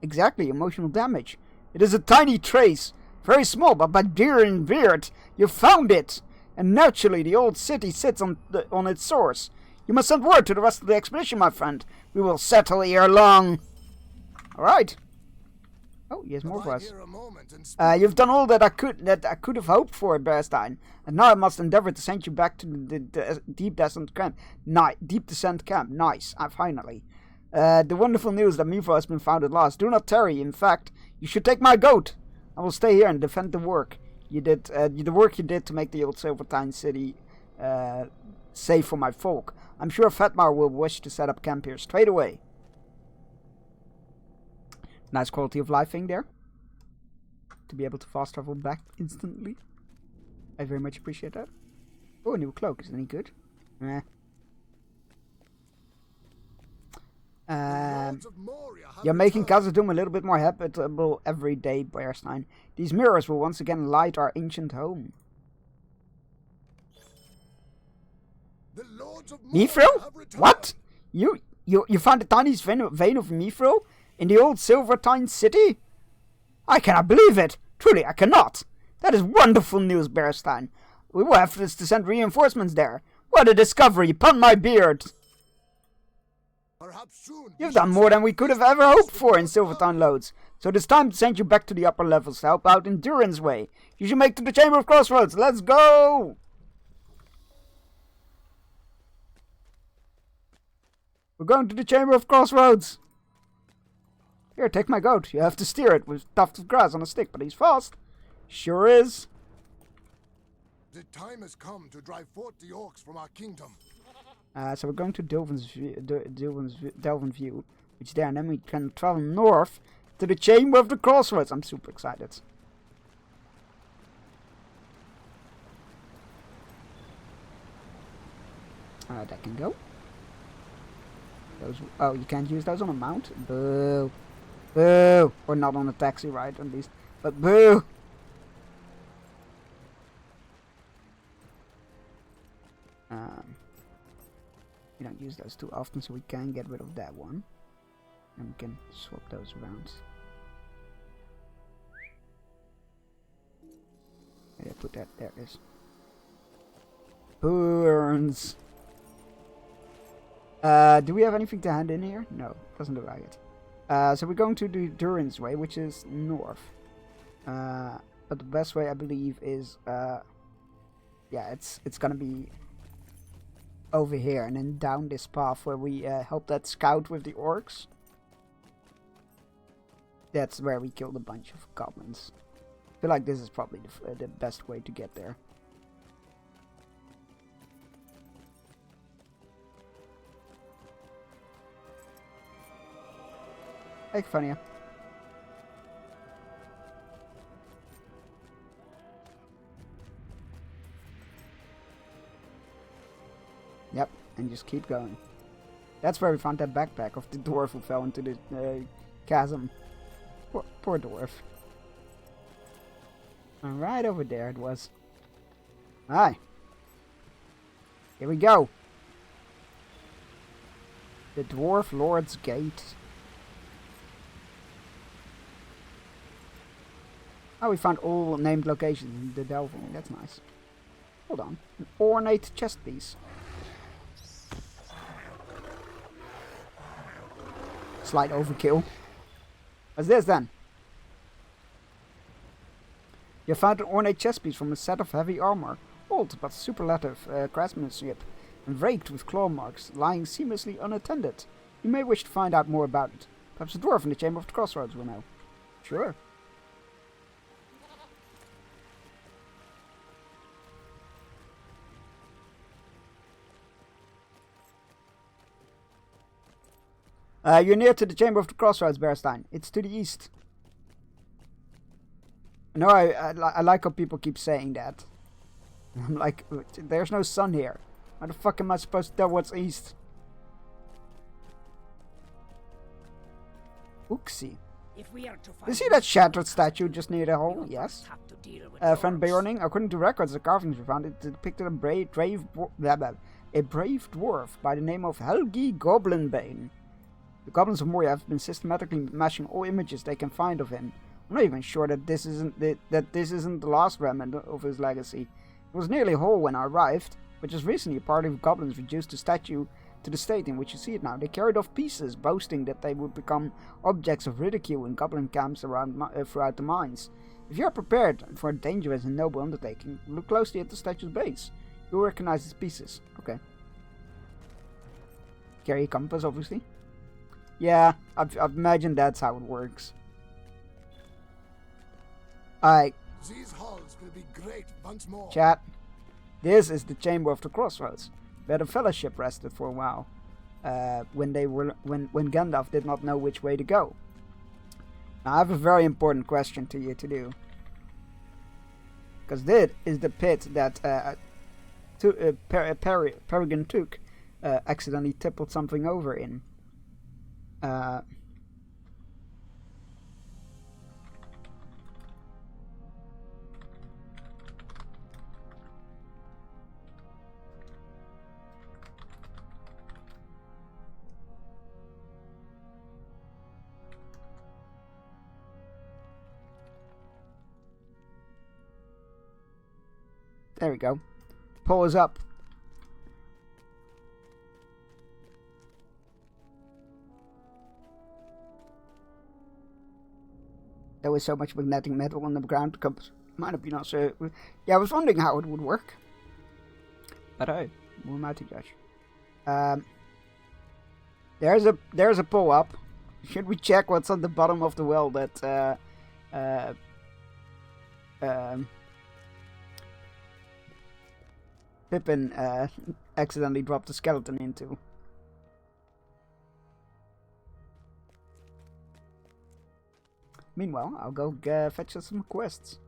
Exactly, emotional damage. It is a tiny trace. Very small, but by dear and beard, you found it. And naturally, the old city sits on its source. You must send word to the rest of the expedition, my friend. We will settle ere long. Alright. Oh, he has more for us. You've done all that I could have hoped for, Bearstein, and now I must endeavor to send you back to the deep descent camp. Deep descent camp. Nice. Finally. The wonderful news that Mifro has been found at last. Do not tarry. In fact, you should take my goat. I will stay here and defend the work you did. The work you did to make the old Silvertine city safe for my folk. I'm sure Fatmar will wish to set up camp here straight away. Nice quality of life thing there. To be able to fast travel back instantly. I very much appreciate that. Oh, a new cloak. Is it any good? You're making Khazad-dûm a little bit more habitable every day, Bearstein. These mirrors will once again light our ancient home. Mifro? What? You found the tiniest vein of Mifro? In the old Silvertine city? I cannot believe it. Truly, I cannot. That is wonderful news, Bearstein. We will have to send reinforcements there. What a discovery, upon my beard. You've done more than we could have ever hoped for in Silvertine Loads. So it is time to send you back to the upper levels to help out in Durin's Way. You should make to the Chamber of Crossroads. Let's go! We're going to the Chamber of Crossroads. Here, take my goat. You have to steer it with tufts of grass on a stick, but he's fast. Sure is. The time has come to drive forth the orcs from our kingdom. So we're going to Delvin View, which is there, and then we can travel north to the Chamber of the Crossroads. I'm super excited. That can go. Oh, you can't use those on a mount? Boo. Boo! Or not on a taxi ride, at least. But boo! We don't use those too often, so we can get rid of that one. And we can swap those around. Yeah, put that, there it is. Burns! Do we have anything to hand in here? No, doesn't look like it. So we're going to do Durin's Way, which is north. But the best way, I believe, is yeah, it's gonna be over here and then down this path where we help that scout with the orcs. That's where we killed a bunch of goblins. I feel like this is probably the best way to get there. Hey, funny. Yep, and just keep going. That's where we found that backpack of the dwarf who fell into the chasm. Poor dwarf. And right over there it was. Aye. Here we go. The Dwarf Lord's Gate. Oh, we found all named locations in the Delving. That's nice. Hold on. An ornate chest piece. Slight overkill. What's this then? You found an ornate chest piece from a set of heavy armor, old but superlative craftsmanship, and raked with claw marks, lying seamlessly unattended. You may wish to find out more about it. Perhaps the dwarf in the Chamber of the Crossroads will know. Sure. You're near to the Chamber of the Crossroads, Bearstein. It's to the east. No, I like how people keep saying that. I'm like, there's no sun here. How the fuck am I supposed to tell what's east? Oopsie. If we are to find You see that shattered statue just near the hole? Yes. have to deal with Friend orcs. Beorning, according to records, the carvings we found, it depicted a brave dwarf by the name of Helgi Goblinbane. The goblins of Moria have been systematically mashing all images they can find of him. I'm not even sure that this isn't the last remnant of his legacy. It was nearly whole when I arrived, but just recently a party of goblins reduced the statue to the state in which you see it now. They carried off pieces, boasting that they would become objects of ridicule in goblin camps throughout the mines. If you are prepared for a dangerous and noble undertaking, look closely at the statue's base. You'll recognize its pieces. Okay. Carry a compass, obviously. Yeah, I've imagined that's how it works. Alright, These halls will be great once more. chat. This is the Chamber of the Crossroads, where the Fellowship rested for a while, when Gandalf did not know which way to go. Now, I have a very important question to you to do, because this is the pit that Peregrine Took accidentally tippled something over in. There we go. Pull us up. There was so much magnetic metal on the ground. Might have been also. Yeah, I was wondering how it would work. But hey, who am I to judge? There's a pull up. Should we check what's on the bottom of the well that Pippin accidentally dropped the skeleton into? Meanwhile, I'll go fetch us some quests.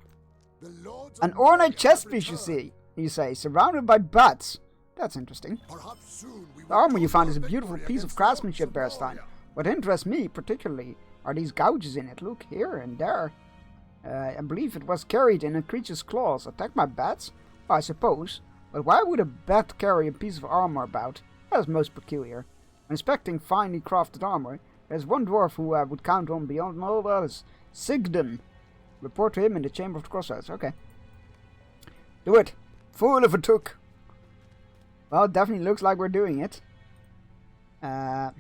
The lords An of ornate Moria chest have piece, returned. you say, surrounded by bats. That's interesting. Perhaps soon we The will armor you prove found our is a beautiful victory piece of against the craftsmanship, orcs of Bearstein. Moria. What interests me particularly are these gouges in it. Look, here and there. I believe it was carried in a creature's claws. Attacked by bats? I suppose. But why would a bat carry a piece of armor about? That is most peculiar. When inspecting finely crafted armor, there's one dwarf who I would count on beyond all others. Sigden. Report to him in the Chamber of the Crossroads. Okay. Do it. Fool if it took. Well, it definitely looks like we're doing it. Now,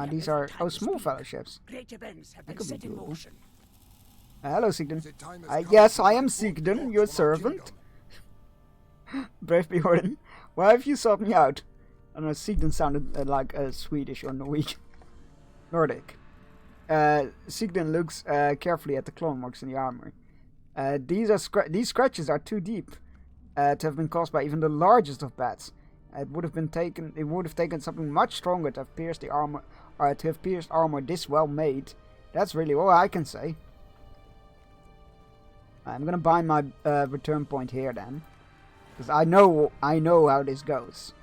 these are small fellowships. Great events have That been could be set in cool. motion. Hello, Sigden. The time has come Yes, to I am support Sigden, the your orcs from our servant. kingdom. Brave Bjorn. Why have you sought me out? I don't know, Sigden sounded like Swedish or Norwegian. Nordic. Sigden looks carefully at the claw marks in the armor. These scratches are too deep to have been caused by even the largest of bats. It would have taken something much stronger to have pierced the armor, or to have pierced armor this well made. That's really all I can say. I'm gonna buy my return point here then, because I know how this goes.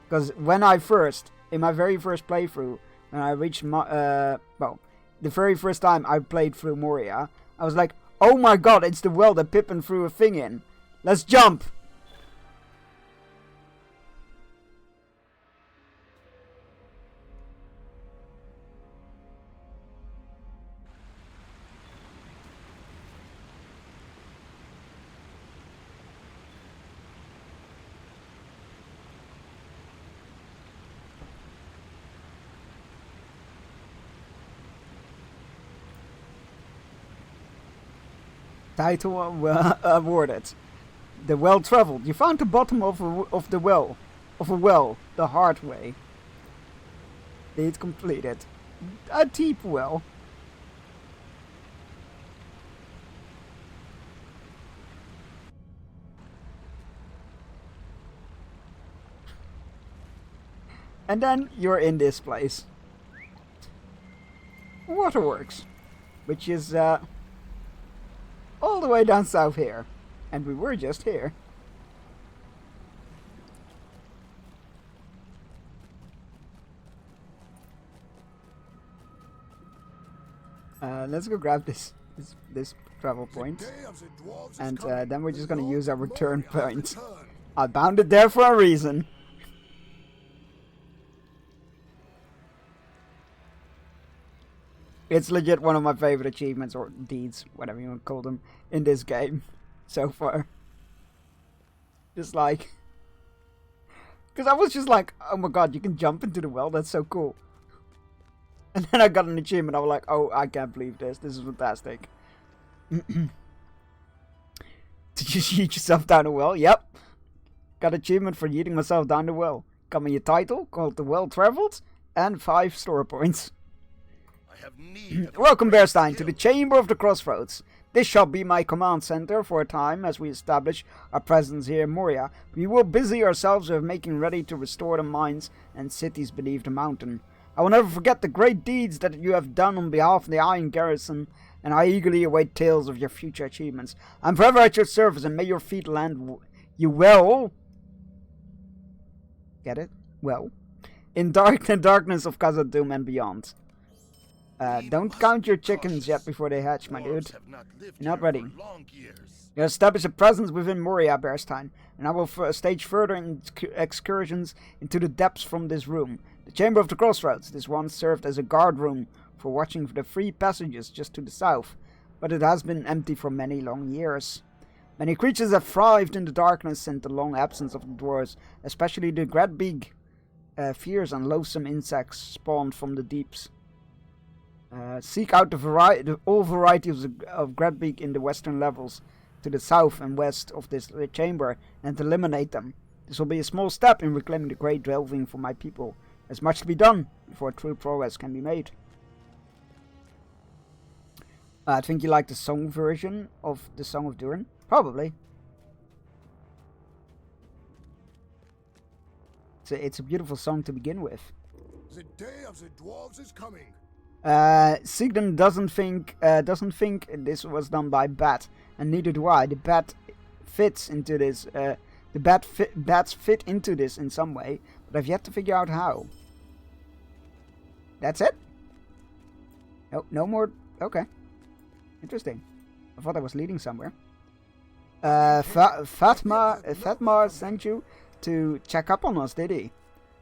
Because when in my very first playthrough, when I reached the very first time I played through Moria, I was like, oh my god, it's the well that Pippin threw a thing in. Let's jump! Title awarded. The well traveled. You found the bottom of the well. Of a well. The hard way. Deed completed. A deep well. And then you're in this place. Waterworks. Which is all the way down south here. And we were just here. Let's go grab this travel point. And then we're just gonna use our return point. I bound it there for a reason. It's legit one of my favorite achievements, or deeds, whatever you want to call them, in this game so far. Just like... Because I was just like, oh my god, you can jump into the well, that's so cool. And then I got an achievement, I was like, oh, I can't believe this is fantastic. Did you yeet yourself down the well? Yep. Got achievement for yeeting myself down the well. Got me a title called The Well Traveled, and 5 store points. Welcome, Bearstein, to the Chamber of the Crossroads. This shall be my command center for a time as we establish our presence here in Moria. We will busy ourselves with making ready to restore the mines and cities beneath the mountain. I will never forget the great deeds that you have done on behalf of the Iron Garrison, and I eagerly await tales of your future achievements. I'm forever at your service, and may your feet land you well. Get it? Well. In the darkness of Khazad-dûm and beyond. Don't count your chickens yet before they hatch, my dude. You're not ready. You establish a presence within Moria, Bearstein, and I will stage further excursions into the depths from this room. The Chamber of the Crossroads. This once served as a guard room for watching for the free passages just to the south, but it has been empty for many long years. Many creatures have thrived in the darkness and the long absence of the dwarves, especially the Gradbig, fierce and loathsome insects spawned from the deeps. Seek out all varieties of Gradbig in the western levels, to the south and west of this chamber, and eliminate them. This will be a small step in reclaiming the great delving for my people. There's much to be done before true progress can be made. I think you like the song version of the Song of Durin? Probably. It's a beautiful song to begin with. The day of the dwarves is coming. Sigden doesn't think this was done by Bat, and neither do I. The bat fits into this. Bats fit into this in some way, but I've yet to figure out how. That's it? No more. Okay, interesting. I thought I was leading somewhere. Fatma sent you to check up on us, did he?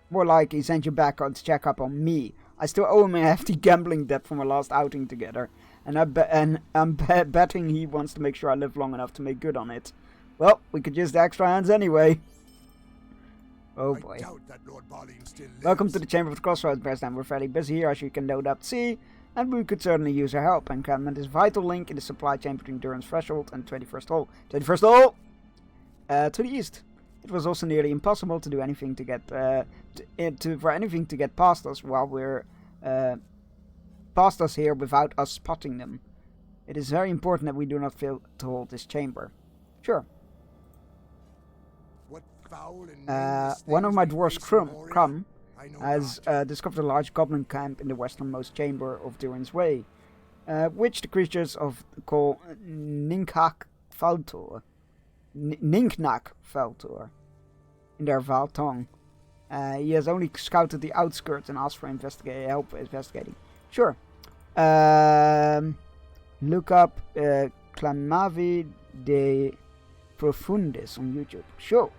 More like he sent you back to check up on me. I still owe him a hefty gambling debt from our last outing together, and I'm betting he wants to make sure I live long enough to make good on it. Well, we could use the extra hands anyway. Oh boy. Welcome to the Chamber of the Crossroads, Bearstein. We're fairly busy here, as you can no doubt see, and we could certainly use your help. Encampment is a vital link in the supply chain between Durin's Threshold and 21st Hall. 21st Hall! To the east. It was also nearly impossible to do anything to get for anything to get past us while we're past us here without us spotting them. It is very important that we do not fail to hold this chamber. Sure. One of my dwarfs, Crumb, has discovered a large goblin camp in the westernmost chamber of Durin's Way, which the creatures call Ninknak Faltor in their Val tongue. He has only scouted the outskirts and asked for help investigating. Sure. Look up Clamavi de Profundis on YouTube. Sure.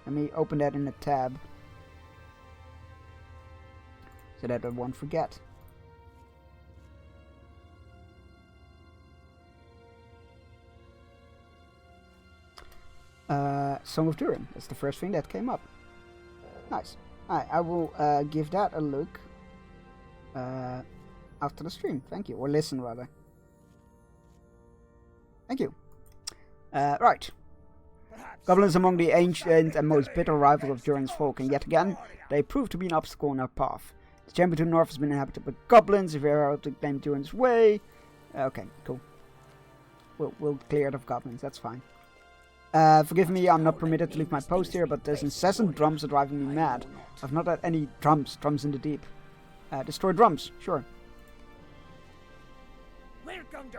Let me open that in a tab so that I won't forget. Song of Durin. That's the first thing that came up. Nice. Alright, I will give that a look after the stream. Thank you. Or listen, rather. Thank you. Right. Goblins among the ancient and most bitter rivals of Durin's folk, and yet again, they prove to be an obstacle in our path. The chamber to the north has been inhabited by goblins. If we are able to claim Durin's way... okay, cool. We'll clear it of goblins, that's fine. Forgive me, I'm not permitted to leave my post here, but those incessant drums are driving me mad. I've not had any drums in the deep. Destroy drums, sure.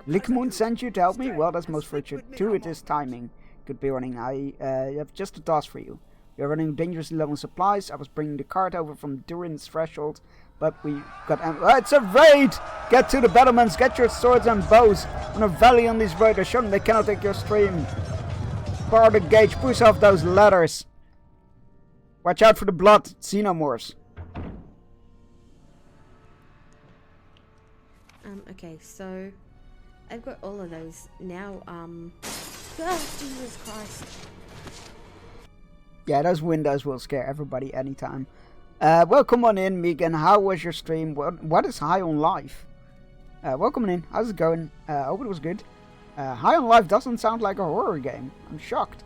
Lickmoon sent you to help me? Well, that's most fortuitous timing. Good morning, I have just a task for you. We are running dangerously low on supplies. I was bringing the cart over from Durin's threshold, but we got... it's a raid! Get to the battlements, get your swords and bows. On a valley on these raiders, show them they cannot take your stream. Bar the gauge, push off those ladders. Watch out for the blood, xenomorphs. Okay, so I've got all of those now. Jesus Christ. Yeah, those windows will scare everybody anytime. Welcome on in, Megan. How was your stream? What is High on Life? Welcome in. How's it going? Hope it was good. High on Life doesn't sound like a horror game. I'm shocked.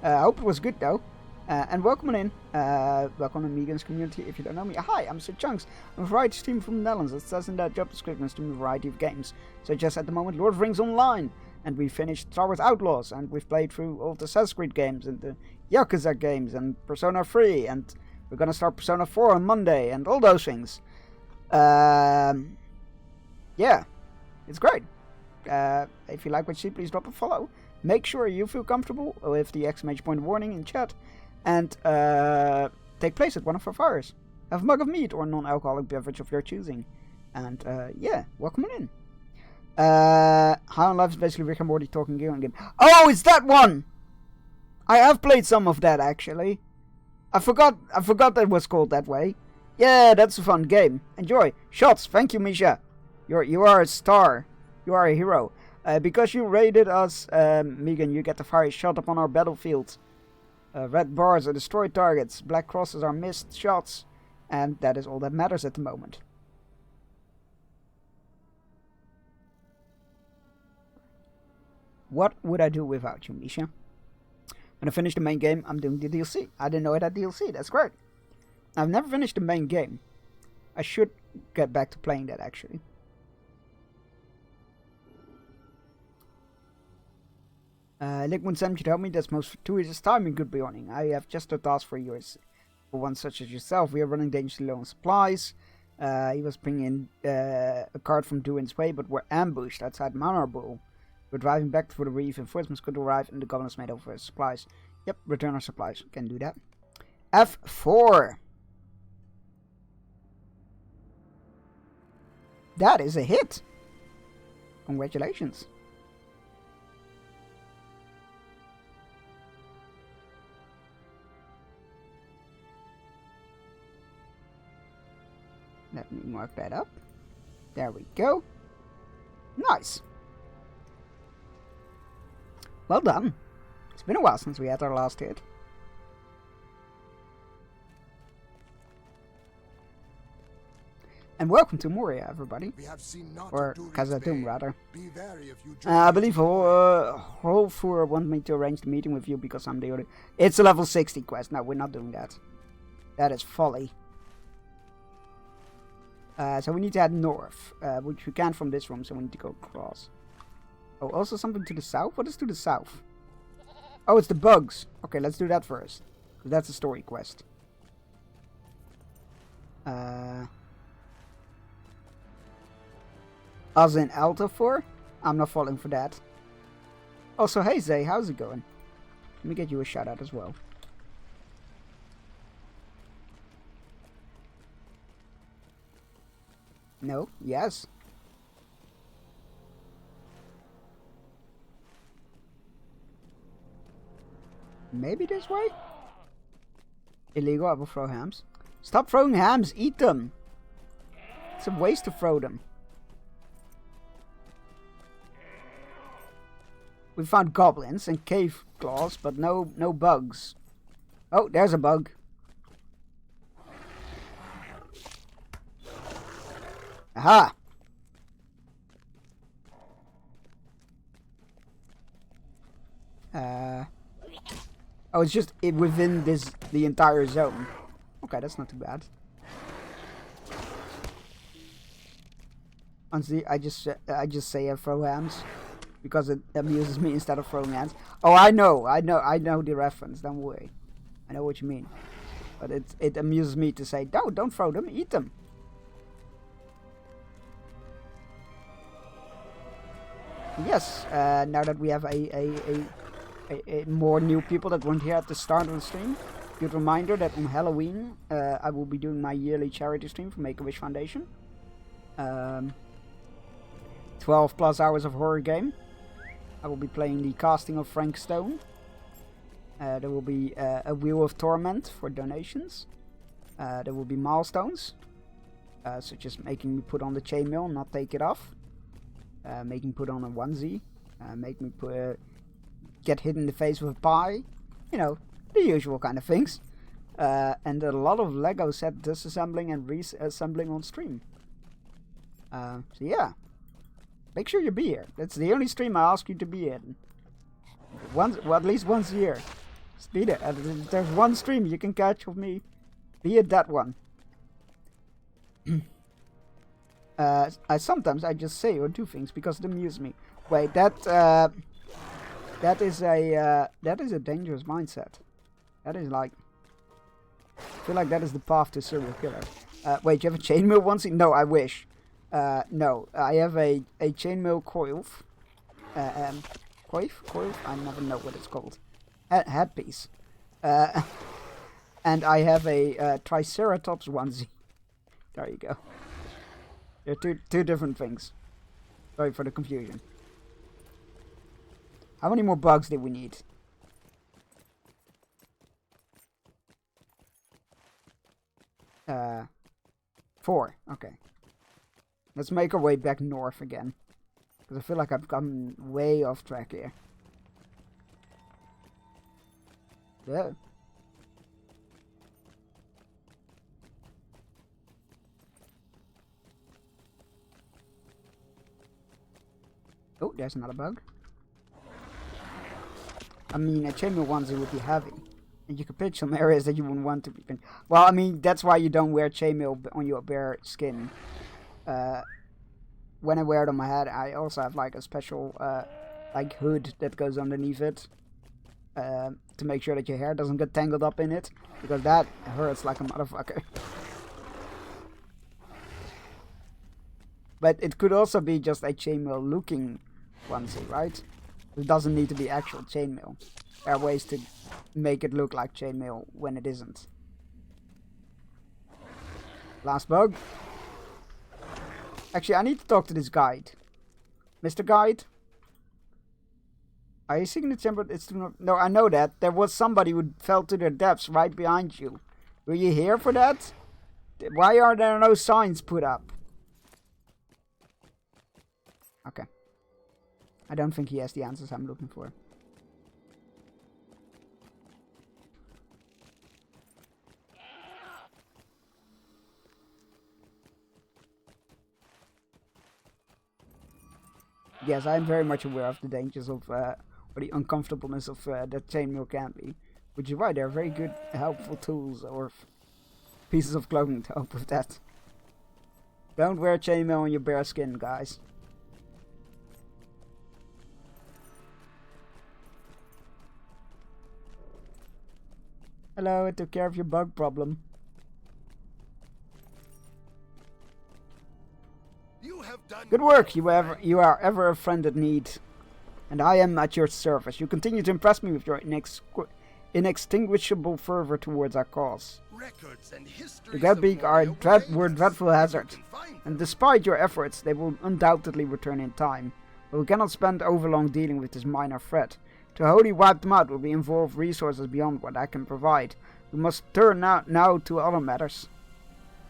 Hope it was good though. And welcome in. Welcome to Megan's community. If you don't know me, hi, I'm Sir Chunks. I'm a variety streamer from the Netherlands. It says in that job description I stream a variety of games, such as at the moment Lord of the Rings Online, and we finished Star Wars Outlaws, and we've played through all the Assassin's Creed games and the Yakuza games and Persona 3, and we're gonna start Persona 4 on Monday, and all those things. Yeah, it's great. If you like what you see, please drop a follow. Make sure you feel comfortable with the exclamation point warning in chat, and take place at one of our fires. Have a mug of meat or a non-alcoholic beverage of your choosing. And yeah, welcome in. High on Life is basically Rick and Morty talking game. Oh, it's that one! I have played some of that actually. I forgot that it was called that way. Yeah, that's a fun game. Enjoy. Shots. Thank you, Misha. You are a star. You are a hero. Because you raided us, Megan, you get the fire shot upon our battlefield. Red bars are destroyed targets. Black crosses are missed shots. And that is all that matters at the moment. What would I do without you, Misha? When I finish the main game, I'm doing the DLC. I didn't know it had DLC. That's great. I've never finished the main game. I should get back to playing that, actually. Lickmoon Sam should help me. That's most fortuitous timing. Good morning. I have just a task for yours. For one such as yourself, we are running dangerously low on supplies. He was bringing a cart from Durin's Way, but we're ambushed outside Manarbul. We're driving back through the reinforcements could arrive, and the goblins made over supplies. Yep, return our supplies. Can do that. F4. That is a hit. Congratulations. Let me mark that up. There we go. Nice. Well done. It's been a while since we had our last hit. And welcome to Moria, everybody. We have seen or Khazad-dûm, rather. Be wary if you I believe Hrolfur wanted me to arrange the meeting with you because I'm the only... It's a level 60 quest. No, we're not doing that. That is folly. So we need to head north, which we can't from this room, so we need to go across. Oh, also something to the south? What is to the south? Oh, it's the bugs. Okay, let's do that first. Because that's a story quest. As in Altafor? I'm not falling for that. Also, hey Zay, how's it going? Let me get you a shout out as well. No? Yes? Maybe this way? Illegal, I will throw hams. Stop throwing hams, eat them! It's a waste to throw them. We found goblins and cave claws, but no bugs. Oh, there's a bug. Aha! Oh, it's just within the entire zone. Okay, that's not too bad. Honestly, I just say throw hands because it amuses me instead of throwing hands. Oh, I know the reference. Don't worry, I know what you mean. But it amuses me to say, no, don't throw them, eat them. Yes, now that we have a more new people that weren't here at the start of the stream, good reminder that on Halloween I will be doing my yearly charity stream for Make-A-Wish Foundation. 12 plus hours of horror game. I will be playing the casting of Frank Stone. There will be a Wheel of Torment for donations. There will be milestones, such as making me put on the chainmail and not take it off. Making me put on a onesie. Make me get hit in the face with a pie. You know, the usual kind of things. And a lot of Lego set disassembling and reassembling on stream. So yeah. Make sure you be here. That's the only stream I ask you to be in. At least once a year. Just be there. If there's one stream you can catch of me, be at that one. Sometimes I just say or do things because it amuses me. Wait, that is a dangerous mindset. That is like, I feel like that is the path to serial killer. Wait, you have a chainmail onesie? No, I wish. No, I have a chainmail coif. Coif? I never know what it's called. Headpiece. And I have a Triceratops onesie. There you go. They're two different things. Sorry for the confusion. How many more bugs do we need? 4. Okay. Let's make our way back north again. Because I feel like I've gotten way off track here. Yeah. Oh, there's another bug. I mean, a chainmail onesie would be heavy. And you could pitch some areas that you wouldn't want to be pinned. Well, I mean, that's why you don't wear chainmail on your bare skin. When I wear it on my head, I also have like a special like hood that goes underneath it. To make sure that your hair doesn't get tangled up in it. Because that hurts like a motherfucker. But it could also be just a chainmail looking onesie, right? It doesn't need to be actual chainmail. There are ways to make it look like chainmail when it isn't. Last bug. Actually, I need to talk to this guide. Mr. Guide? Are you seeing the chamber? It's no, I know that. There was somebody who fell to their depths right behind you. Were you here for that? Why are there no signs put up? Okay. I don't think he has the answers I'm looking for. Yes, I am very much aware of the dangers of, or the uncomfortableness of that chainmail can be. Which is why they're very good, helpful tools or pieces of clothing to help with that. Don't wear chainmail on your bare skin, guys. Hello, I took care of your bug problem. Good work, you are ever a friend in need. And I am at your service. You continue to impress me with your inextinguishable fervor towards our cause. The Dreadbeak were a dreadful hazard, and despite your efforts, they will undoubtedly return in time. But we cannot spend overlong dealing with this minor threat. To wholly wipe them out will be involve resources beyond what I can provide. We must turn now to other matters.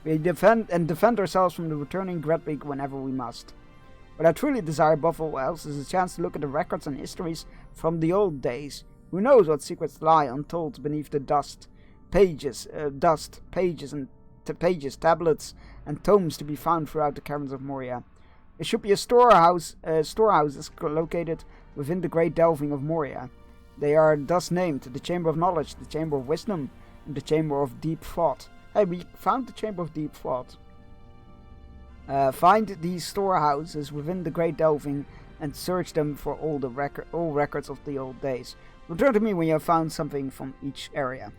We defend ourselves from the returning Dreadbeak whenever we must. What I truly desire above all else is a chance to look at the records and histories from the old days. Who knows what secrets lie untold beneath the dust? Pages, tablets, and tomes to be found throughout the caverns of Moria. There should be a storehouse is located within the great delving of Moria. They are thus named the Chamber of Knowledge, the Chamber of Wisdom, and the Chamber of Deep Thought. Hey, we found the Chamber of Deep Thought. Find these storehouses within the Great Delving and search them for all records of the old days. Return to me when you have found something from each area.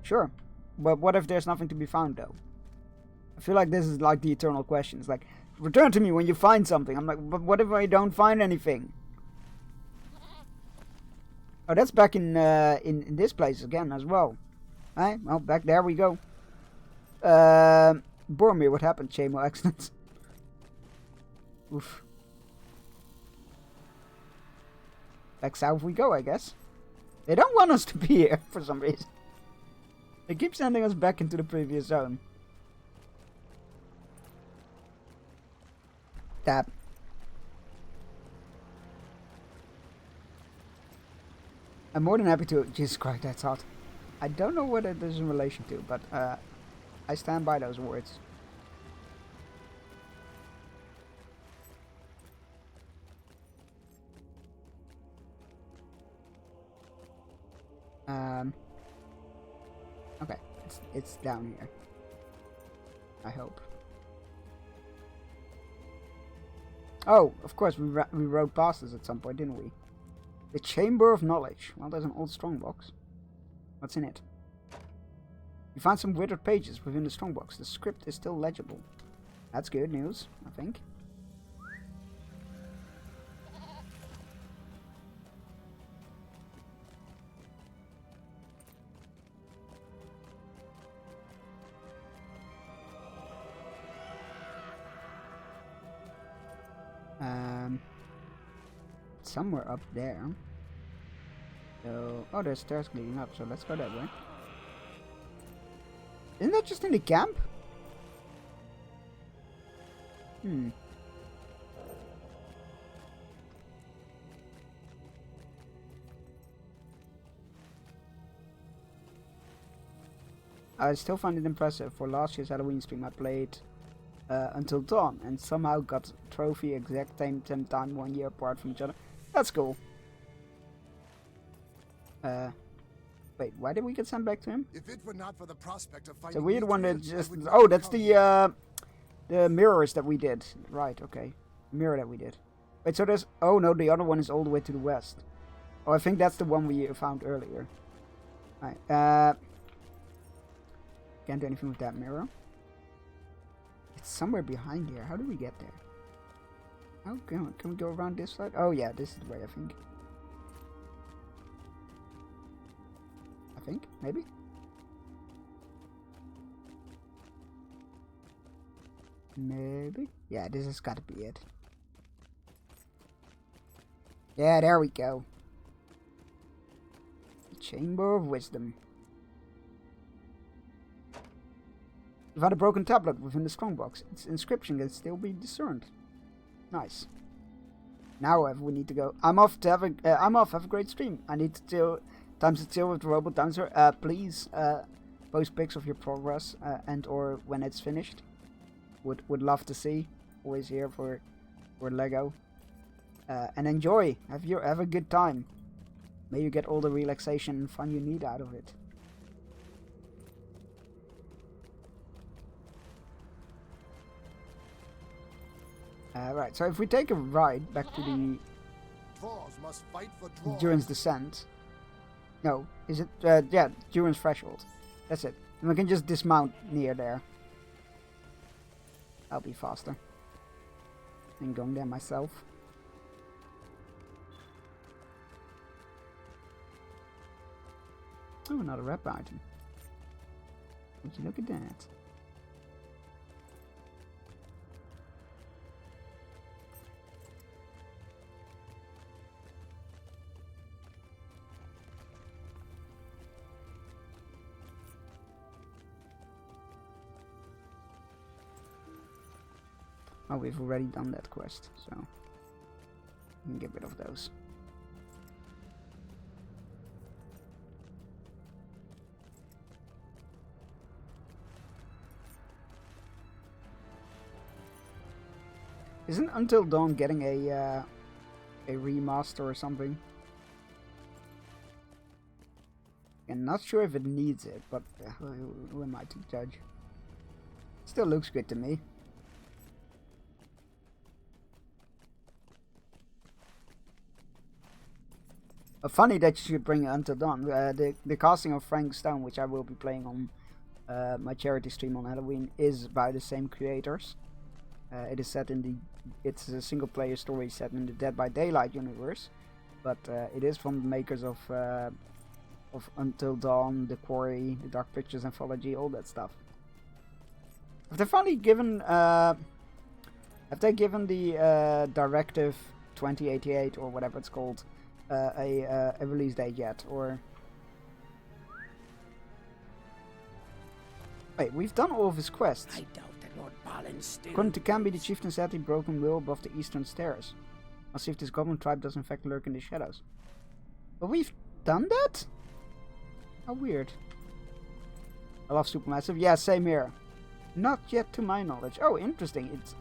Sure, but what if there's nothing to be found though? I feel like this is like the eternal question. It's like, return to me when you find something. I'm like, but what if I don't find anything? Oh, that's back in this place again as well. Right? Well, back there we go. Boromir, what happened? Chamo accident. Oof. Back south we go, I guess. They don't want us to be here for some reason. They keep sending us back into the previous zone. Tap. I'm more than happy to... Jesus Christ, that's hot. I don't know what it is in relation to, but I stand by those words. Okay, it's down here. I hope. Oh, of course, we rode past this at some point, didn't we? The Chamber of Knowledge. Well, there's an old strongbox. What's in it? You find some withered pages within the strongbox. The script is still legible. That's good news, I think. Somewhere up there. So, oh, there's stairs leading up, so let's go that way. Isn't that just in the camp? I still find it impressive. For last year's Halloween stream I played until dawn and somehow got trophy exact same time 1 year apart from each other. That's cool. Wait, why did we get sent back to him? If it were not for the prospect of fighting So we're the one that Mithril, I just... would Oh, not that's come here. the mirrors that we did. Right, okay. Mirror that we did. Wait, so there's... Oh no, the other one is all the way to the west. Oh, I think that's the one we found earlier. Right, can't do anything with that mirror. It's somewhere behind here. How do we get there? Oh, can we go around this side? Oh yeah, this is the way, I think. Maybe? Maybe? Yeah, this has got to be it. Yeah, there we go. The Chamber of Wisdom. We found a broken tablet within the strongbox. Its inscription can still be discerned. Nice. Now we need to go. I'm off. Have a great stream. I need to times the chill with the robot dancer. Please post pics of your progress and or when it's finished. Would love to see. Always here for Lego. And enjoy. Have a good time. May you get all the relaxation and fun you need out of it. Right, so if we take a ride back to the Dwarves must fight for dwarves. Durin's Descent. No, is it? Yeah, Durin's Threshold. That's it. And we can just dismount near there. I'll be faster. I'm going there myself. Oh, another rep item. Would you look at that? Oh, we've already done that quest, so we can get rid of those. Isn't Until Dawn getting a remaster or something? I'm not sure if it needs it, but who am I to judge? Still looks good to me. Funny that you should bring Until Dawn. The casting of Frank Stone, which I will be playing on my charity stream on Halloween, is by the same creators. It is set in it's a single player story set in the Dead by Daylight universe, but it is from the makers of Until Dawn, The Quarry, the Dark Pictures anthology, all that stuff. Have they finally given the Directive 2088 or whatever it's called a release date yet? Or wait, we've done all of his quests. I doubt that Lord Balin still... According to Camby, the chieftain said the broken will above the eastern stairs. I'll see if this goblin tribe does in fact lurk in the shadows. But we've done that? How weird. I love Supermassive. Yeah, same here. Not yet to my knowledge. Oh, interesting. It's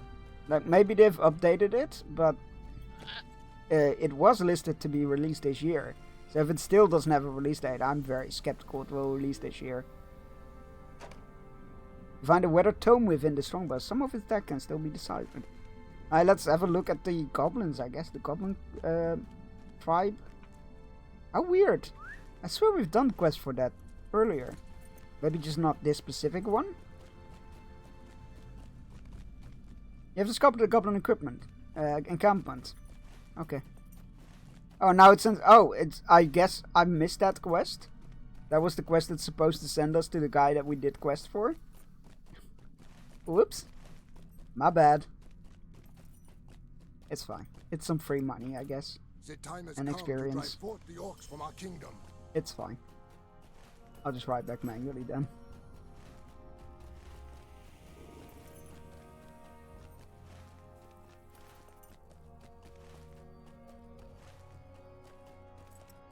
like maybe they've updated it, but it was listed to be released this year. So if it still doesn't have a release date, I'm very skeptical it will release this year. Find a weather tome within the Strongbow. Some of its deck can still be deciphered. Alright, let's have a look at the goblins, I guess. The goblin tribe. How weird. I swear we've done quests for that earlier. Maybe just not this specific one. You have discovered the goblin equipment. Encampment. Okay. Oh, now it sends... Oh, it's... I guess I missed that quest. That was the quest that's supposed to send us to the guy that we did quest for. Whoops. My bad. It's fine. It's some free money, I guess. The time has And come experience. to drive forth the orcs from our kingdom. It's fine. I'll just write back manually then.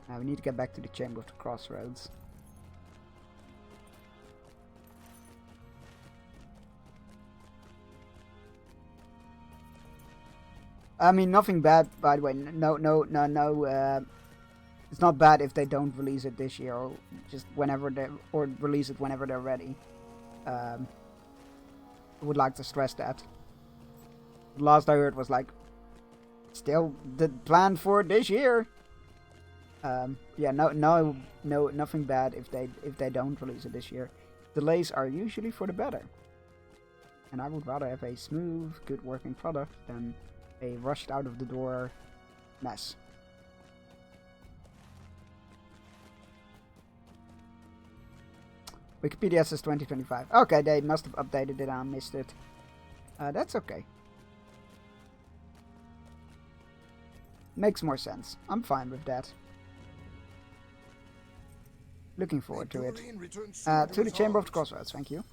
Now we need to get back to the Chamber of the Crossroads. I mean, nothing bad, by the way. No. It's not bad if they don't release it this year, or just whenever they, or release it whenever they're ready. I would like to stress that. The last I heard was like, still the plan for this year. Yeah, no, nothing bad if they don't release it this year. Delays are usually for the better, and I would rather have a smooth, good working product than a rushed out of the door mess. Wikipedia says 2025. Okay, they must have updated it and I missed it. That's okay. Makes more sense. I'm fine with that. Looking forward to it. To the Chamber of the Crossroads, thank you.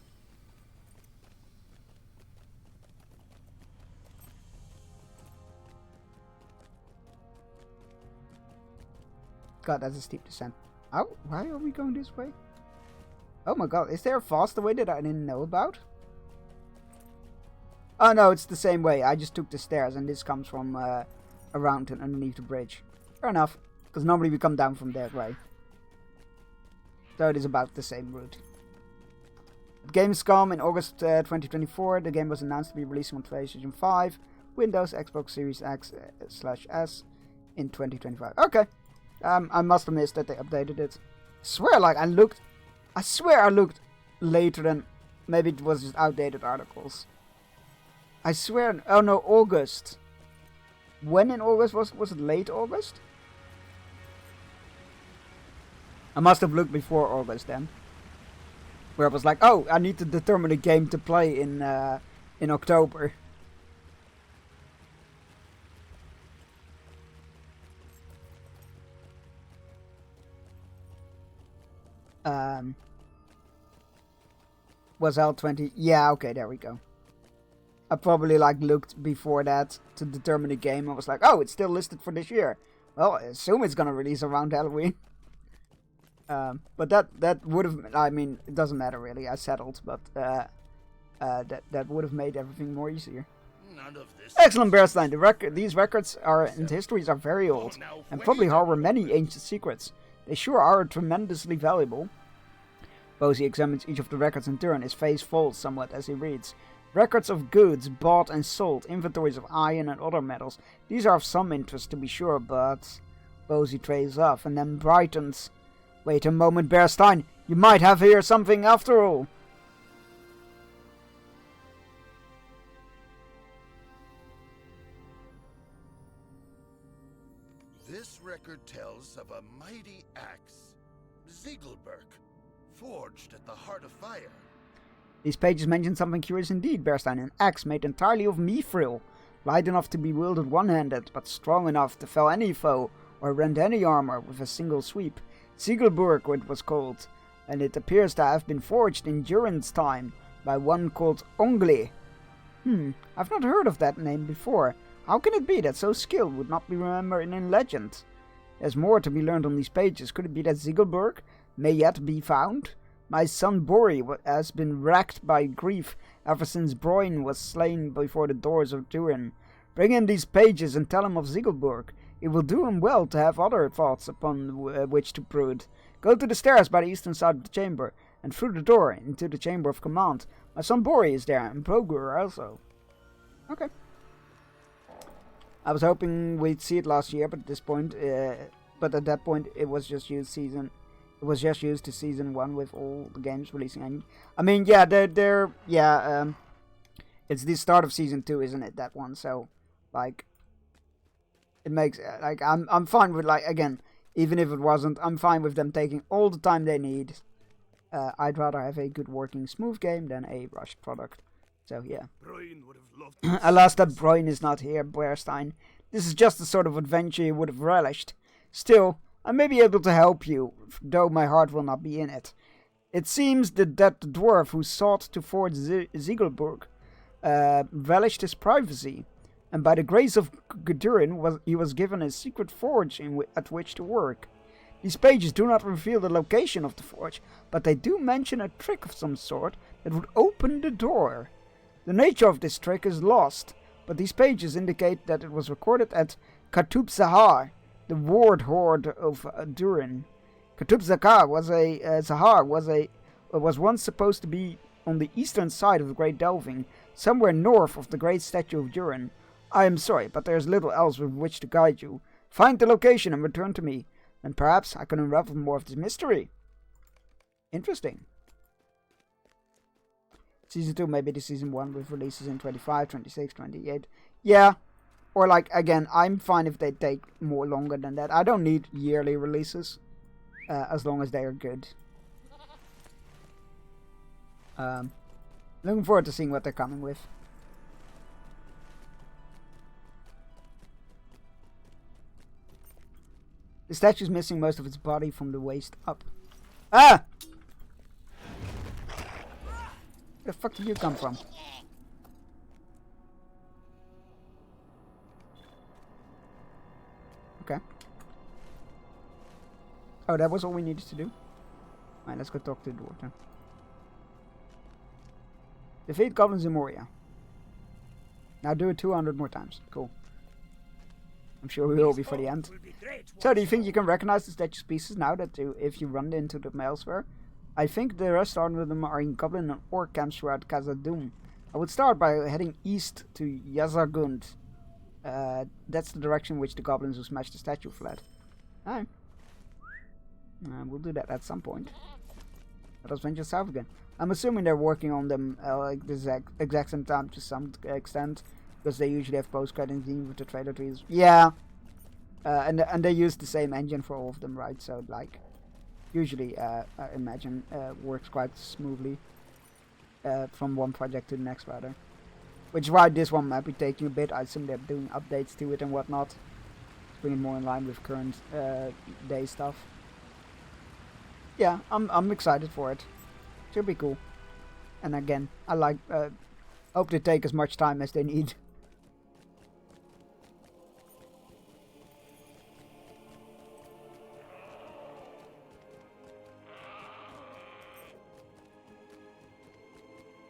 God, that's a steep descent. Oh, why are we going this way? Oh my god, is there a faster way that I didn't know about? Oh no, it's the same way. I just took the stairs and this comes from around and underneath the bridge. Fair enough, because normally we come down from that way. So it is about the same route. Gamescom in August 2024. The game was announced to be releasing on PlayStation 5, Windows, Xbox Series X/S in 2025. Okay. I must have missed that they updated it. I swear I looked later than... Maybe it was just outdated articles. I swear... Oh no, August. When in August? Was it late August? I must have looked before August then. Where I was like, oh, I need to determine a game to play in October. Was L20? Yeah, okay, there we go. I probably like looked before that to determine the game. I was like, oh, it's still listed for this year. Well, I assume it's gonna release around Halloween. But that would have, I mean, it doesn't matter really. I settled, but that would have made everything more easier. None of this. Excellent, Bearstein. These records and histories are very old, and probably harbor many ancient secrets. They sure are tremendously valuable. Posey examines each of the records in turn. His face falls somewhat as he reads. Records of goods bought and sold, inventories of iron and other metals. These are of some interest to be sure, but... Posey trails off and then brightens. Wait a moment, Bearstein. You might have here something after all. This record tells of a mighty axe, Ziegelberg, forged at the heart of fire. These pages mention something curious indeed, Bearstein. An axe made entirely of mithril, light enough to be wielded one-handed, but strong enough to fell any foe or rend any armor with a single sweep. Ziegelberg it was called, and it appears to have been forged in Durin's time by one called Ongli. I've not heard of that name before. How can it be that so skilled would not be remembered in legend? There's more to be learned on these pages. Could it be that Ziegelberg may yet be found? My son Bori has been racked by grief ever since Broin was slain before the doors of Durin. Bring him these pages and tell him of Ziegelberg. It will do him well to have other thoughts upon which to brood. Go to the stairs by the eastern side of the chamber, and through the door into the chamber of command. My son Bori is there, and Brogur also. Okay. I was hoping we'd see it last year, but at this point, but at that point, it was just used to season 1 with all the games releasing. I mean, yeah, it's the start of season 2, isn't it? That one, so like, it makes like I'm fine with, like, again, even if it wasn't, I'm fine with them taking all the time they need. I'd rather have a good working smooth game than a rushed product. So yeah. Alas that Broin is not here, Bearstein. This is just the sort of adventure you would have relished. Still, I may be able to help you, though my heart will not be in it. It seems that the dwarf who sought to forge Ziegelberg relished his privacy, and by the grace of Gudrun he was given a secret forge at which to work. These pages do not reveal the location of the forge, but they do mention a trick of some sort that would open the door. The nature of this trick is lost, but these pages indicate that it was recorded at Katub Zahar, the ward horde of Durin. Katub Zahar was once supposed to be on the eastern side of the Great Delving, somewhere north of the great statue of Durin. I am sorry, but there is little else with which to guide you. Find the location and return to me, and perhaps I can unravel more of this mystery. Interesting. Season 2 maybe the Season 1 with releases in 25, 26, 28. Yeah. Or like, again, I'm fine if they take more longer than that. I don't need yearly releases. As long as they are good. Looking forward to seeing what they're coming with. The statue's missing most of its body from the waist up. Ah! Where the fuck did you come from? Okay. Oh, that was all we needed to do? Alright, let's go talk to the dwarf then. Defeat goblins in Moria. Now do it 200 more times. Cool. I'm sure we will before the end. So, do you think you can recognize the statue's pieces now that if you run into them elsewhere? I think the rest of them are in goblin and orc camps throughout Khazad-dûm. I would start by heading east to Yazagund. That's the direction in which the goblins who smashed the statue fled. Alright. We'll do that at some point. Let us venture south again. I'm assuming they're working on them like the exact same time to some extent, because they usually have post-credits with the trailer trees. Yeah, and they use the same engine for all of them, right? So like, usually I imagine works quite smoothly from one project to the next, rather. Which is why this one might be taking a bit. I assume they're doing updates to it and whatnot, to bring it more in line with current day stuff. Yeah, I'm excited for it. Should be cool. And again, I like hope they take as much time as they need.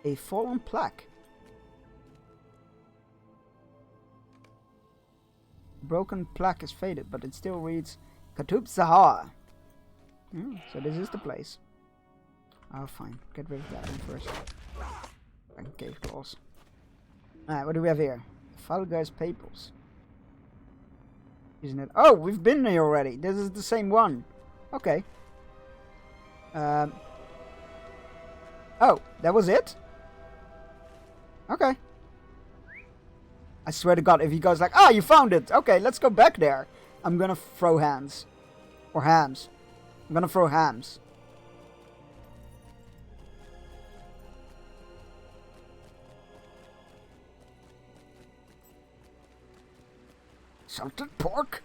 A fallen plaque. Broken plaque is faded, but it still reads Katub Zahar. So this is the place. Oh, fine. Get rid of that one first. And cave claws. Alright, what do we have here? Falgai's Papers. Isn't it? Oh, we've been here already. This is the same one. Okay. Oh, that was it? Okay. I swear to God, if he goes like, ah, you found it. Okay, let's go back there. I'm gonna throw hands. Or hams. I'm gonna throw hams. Salted pork?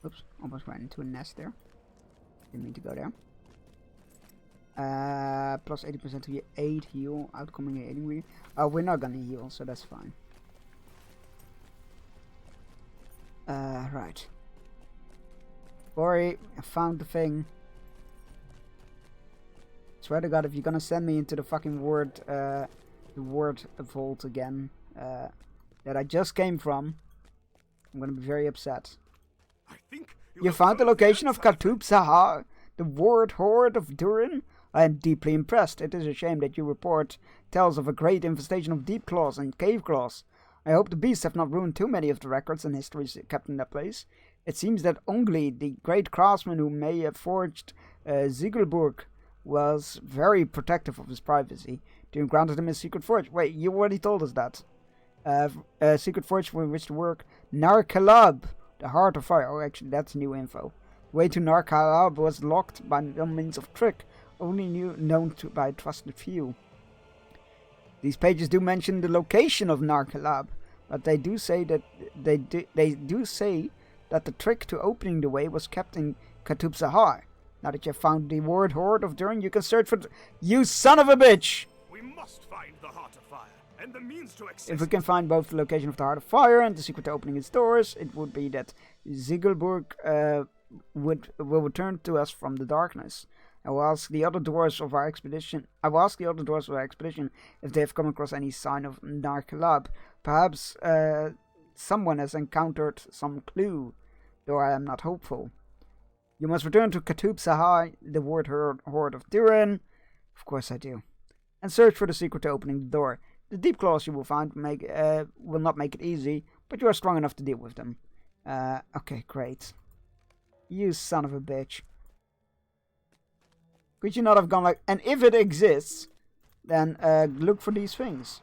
Oops, almost ran into a nest there. Didn't mean to go there. Plus 80% to your 8 heal, outcoming your 80 really. Oh, we're not gonna heal, so that's fine. Right. Ori, I found the thing. Swear to God, if you're gonna send me into the fucking the word vault again, that I just came from, I'm gonna be very upset. I think You found the location of Khatub Sahar, the ward horde of Durin? I am deeply impressed. It is a shame that your report tells of a great infestation of deep claws and cave claws. I hope the beasts have not ruined too many of the records and histories kept in that place. It seems that Ongli, the great craftsman who may have forged Ziegelburg, was very protective of his privacy. Durin granted him a secret forge. Wait, you already told us that. Secret forge for which to work. Narkalab, the heart of fire. Oh, actually, that's new info. The way to Narkalab was locked by no means of trick, only known by a trusted few. These pages do mention the location of Narkalab, but they do say that the trick to opening the way was kept in Khatub Sahar. Now that you've found the word horde of Durin, you can search for you son of a bitch! we must find the Heart of Fire and the means to access If we can find both the location of the Heart of Fire and the secret to opening its doors, it would be that Ziegelburg will return to us from the darkness. I will ask the other dwarves of our expedition. If they have come across any sign of Narkalab. Perhaps someone has encountered some clue, though I am not hopeful. You must return to Khatub Sahar, the word horde of Durin. Of course I do. And search for the secret to opening the door. The deep claws you will find will not make it easy, but you are strong enough to deal with them. Okay, great. You son of a bitch. Could you not have gone like, and if it exists, then look for these things.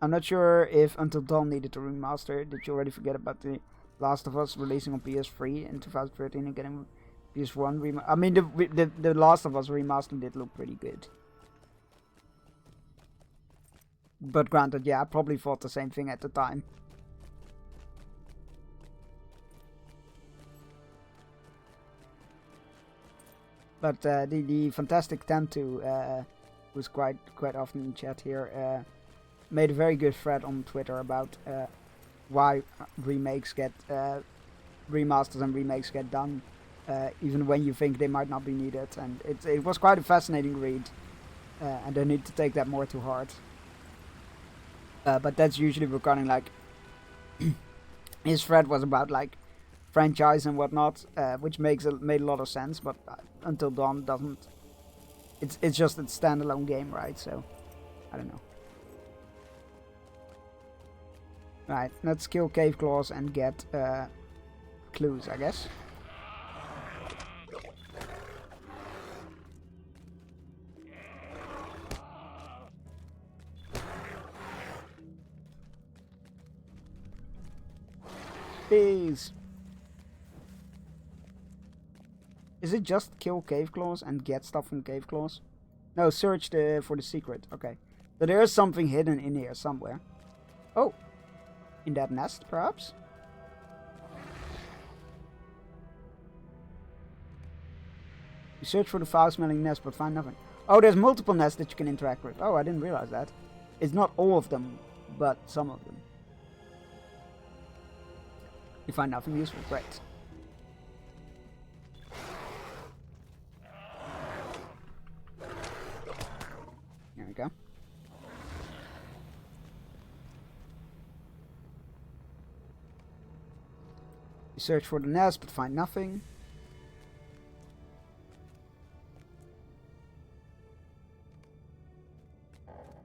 I'm not sure if Until Dawn needed a remaster. Did you already forget about the Last of Us releasing on PS3 in 2013 and getting PS1 remaster? I mean, the Last of Us remaster did look pretty good. But granted, yeah, I probably thought the same thing at the time. But the fantastic Tantu, who's quite often in chat here, made a very good thread on Twitter about why remakes get remasters and remakes get done, even when you think they might not be needed. And it was quite a fascinating read, and they need to take that more to heart. But that's usually regarding like his thread was about like franchise and whatnot, which made a lot of sense. But Until Dawn doesn't. It's just a standalone game, right? So I don't know. Right, let's kill cave claws and get clues, I guess. Please. Is it just kill cave claws and get stuff from cave claws? No, search for the secret. Okay. So there is something hidden in here somewhere. Oh. In that nest, perhaps? You search for the foul-smelling nest, but find nothing. Oh, there's multiple nests that you can interact with. Oh, I didn't realize that. It's not all of them, but some of them. You find nothing useful, great. There we go. You search for the nest but find nothing.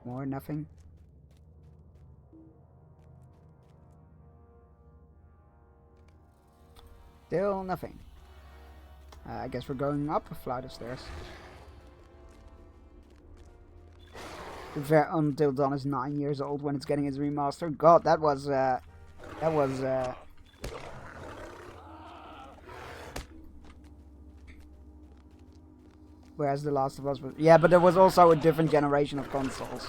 More nothing. Still nothing. I guess we're going up a flight of stairs. Until Dawn is 9 years old when it's getting its remaster. God, that was whereas The Last of Us was... Yeah, but there was also a different generation of consoles.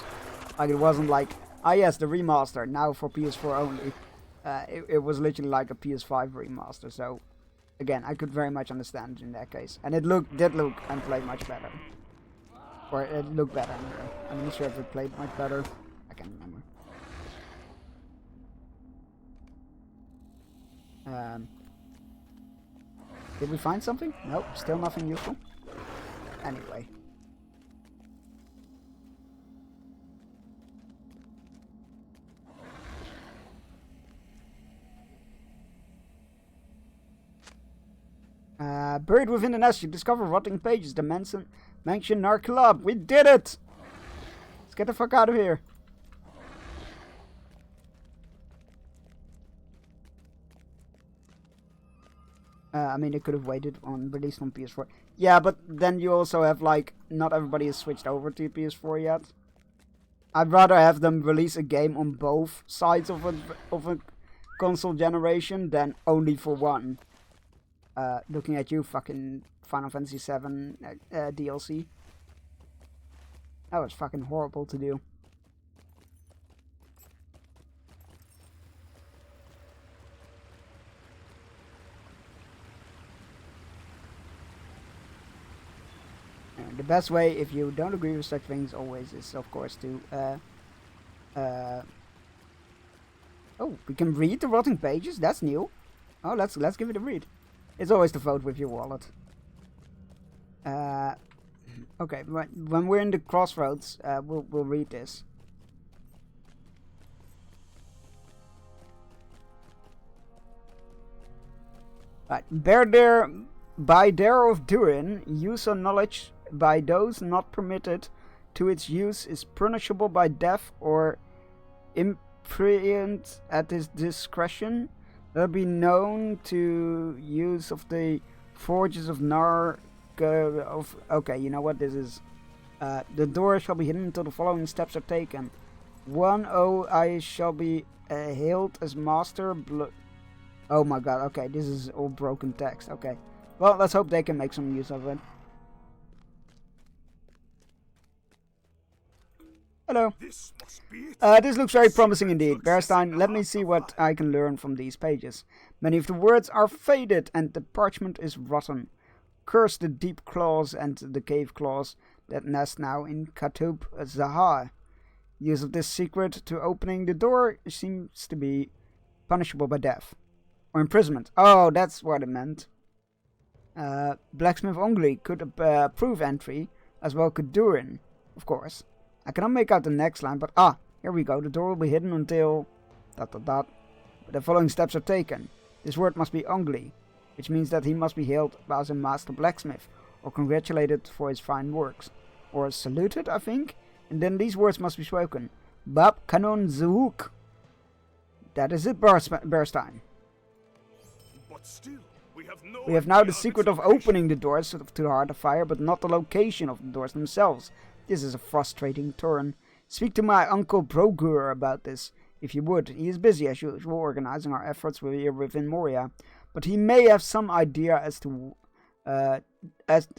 Like, it wasn't like, ah yes, the remaster, now for PS4 only. It was literally like a PS5 remaster, so... Again, I could very much understand in that case. And it did look and play much better. Or it looked better anyway. I'm not sure if it played much better. I can't remember. Did we find something? Nope, still nothing useful. Anyway. Buried within the nest, you discover rotting pages. The mansion Narclub. We did it! Let's get the fuck out of here. I mean, it could have waited on release on PS4. Yeah, but then you also have, like, not everybody has switched over to PS4 yet. I'd rather have them release a game on both sides of a console generation than only for one. Looking at you, fucking Final Fantasy VII DLC. That was fucking horrible to do. And the best way, if you don't agree with such things, always is, of course, to oh, we can read the rotting pages. That's new. Oh, let's give it a read. It's always to vote with your wallet. Okay, when we're in the crossroads, we'll read this. Right, by there of Durin, use of knowledge by those not permitted to its use is punishable by death or imprisoned at his discretion. There'll be known to use of the forges of okay, you know what this is. The door shall be hidden until the following steps are taken. 1. I shall be hailed as master. Oh my god, okay, this is all broken text. Okay, well, let's hope they can make some use of it. Hello. This looks very promising indeed. Bearstein, let me see what I can learn from these pages. Many of the words are faded and the parchment is rotten. Curse the deep claws and the cave claws that nest now in Katub Zahar. Use of this secret to opening the door seems to be punishable by death. Or imprisonment. Oh, that's what it meant. Blacksmith Ongli could approve entry, as well could Durin, of course. I cannot make out the next line, but here we go. The door will be hidden until... ... The following steps are taken. This word must be Ongli, which means that he must be hailed as a master blacksmith, or congratulated for his fine works, or saluted, I think, and then these words must be spoken. Bab Kanon Zuhuk. That is it, Bearstein. But still, we have now the secret of opening the doors to the Heart of Fire, but not the location of the doors themselves. This is a frustrating turn. Speak to my uncle Brogur about this, if you would. He is busy as usual organizing our efforts here within Moria, but he may have some idea as the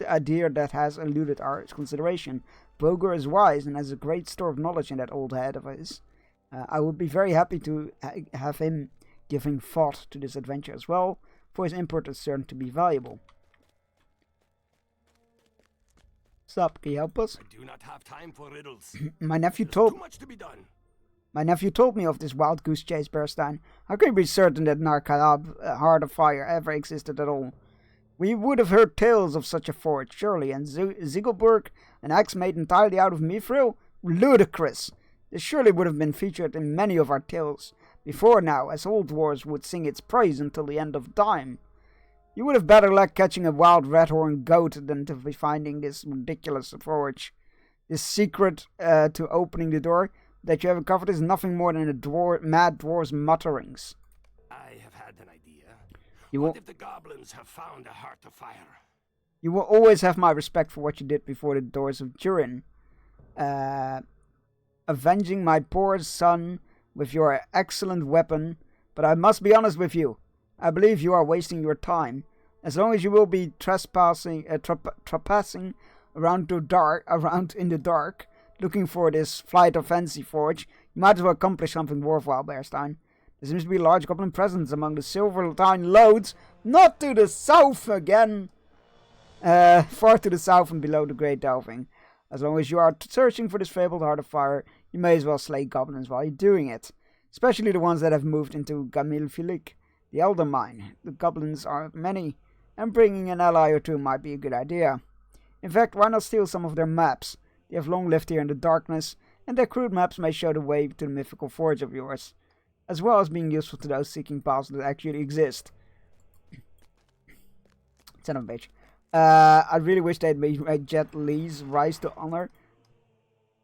idea that has eluded our consideration. Brogur is wise and has a great store of knowledge in that old head of his. I would be very happy to have him giving thought to this adventure as well, for his input is certain to be valuable. Stop, can you help us? I do not have time for riddles. My nephew told... Too much to be done. My nephew told me of this wild goose chase, Bearstein. How can you be certain that Narkalab, Heart of Fire, ever existed at all? We would have heard tales of such a forge, surely, and Ziegelberg, an axe made entirely out of mithril? Ludicrous! This surely would have been featured in many of our tales before now, as all dwarves would sing its praise until the end of time. You would have better luck catching a wild red-horned goat than to be finding this ridiculous forge. This secret to opening the door that you have uncovered is nothing more than a mad dwarf's mutterings. I have had an idea. You What will, if the goblins have found a heart of fire? you will always have my respect for what you did before the doors of Durin. Avenging my poor son with your excellent weapon, but I must be honest with you. I believe you are wasting your time. As long as you will be trespassing around in the dark, looking for this flight of fancy forge, you might as well accomplish something worthwhile, Bearstein. There seems to be a large goblin presence among the Silvertine loads, not to the south again. Far to the south and below the Great Delving. As long as you are searching for this fabled Heart of Fire, you may as well slay goblins while you're doing it. Especially the ones that have moved into Gamil Filik, the Elder Mine. The goblins are many, and bringing an ally or two might be a good idea. In fact, why not steal some of their maps? They have long lived here in the darkness, and their crude maps may show the way to the mythical forge of yours, as well as being useful to those seeking paths that actually exist. Son of a bitch. I really wish they'd made Jet Li's Rise to Honor.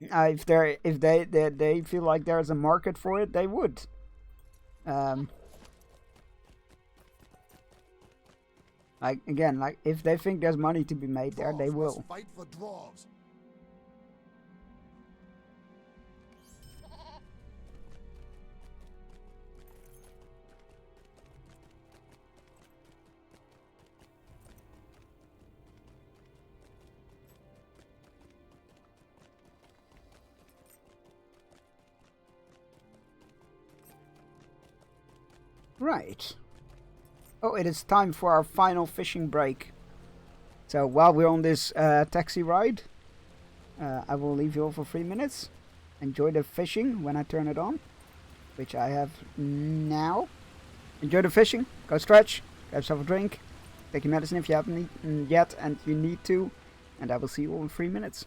If they feel like there's a market for it, they would. Like if they think there's money to be made there, they will. Fight for dwarves. Right. Oh, it is time for our final fishing break. So while we're on this taxi ride, I will leave you all for 3 minutes. Enjoy the fishing when I turn it on, which I have now. Enjoy the fishing. Go stretch. Grab yourself a drink. Take your medicine if you haven't eaten yet and you need to. And I will see you all in 3 minutes.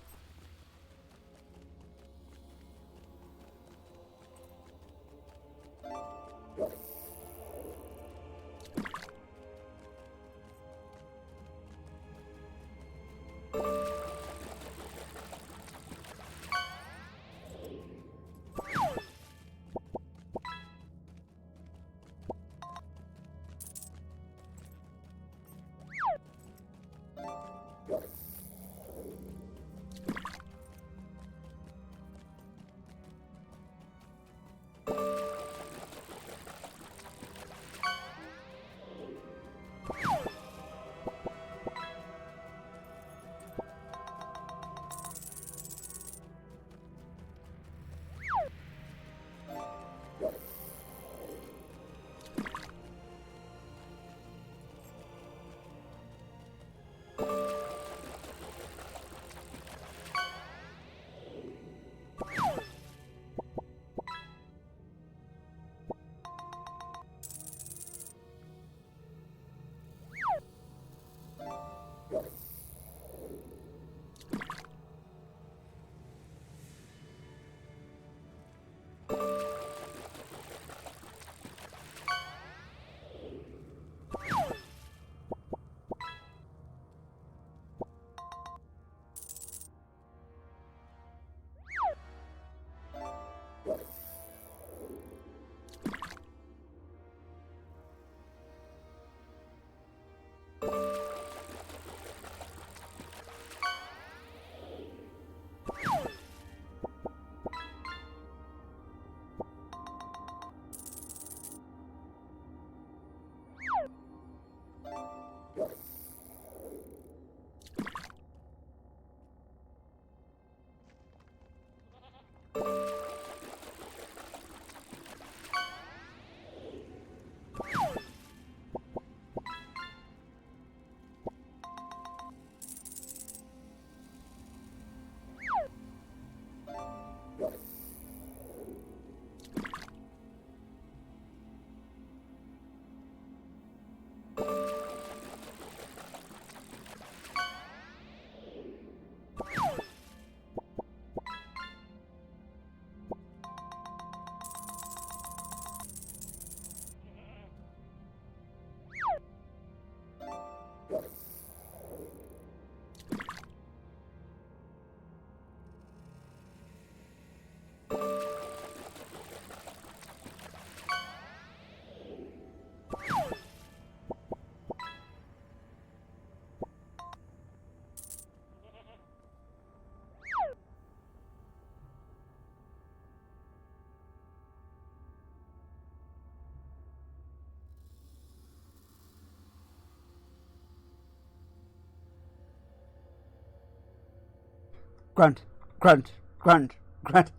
Grunt, grunt, grunt, grunt.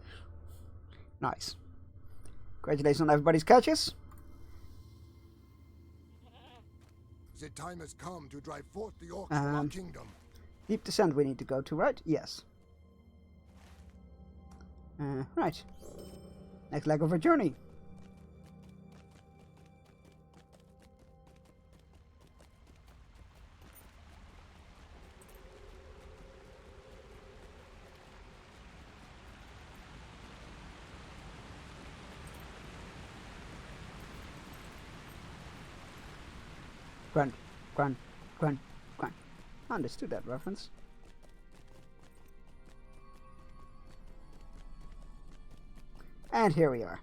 Nice. Congratulations on everybody's catches. The time has come to drive forth the orcs from our kingdom. Deep Descent we need to go to, right? Yes. Right. Next leg of our journey. Grunt, grunt, grunt, grunt. Understood that reference. And here we are.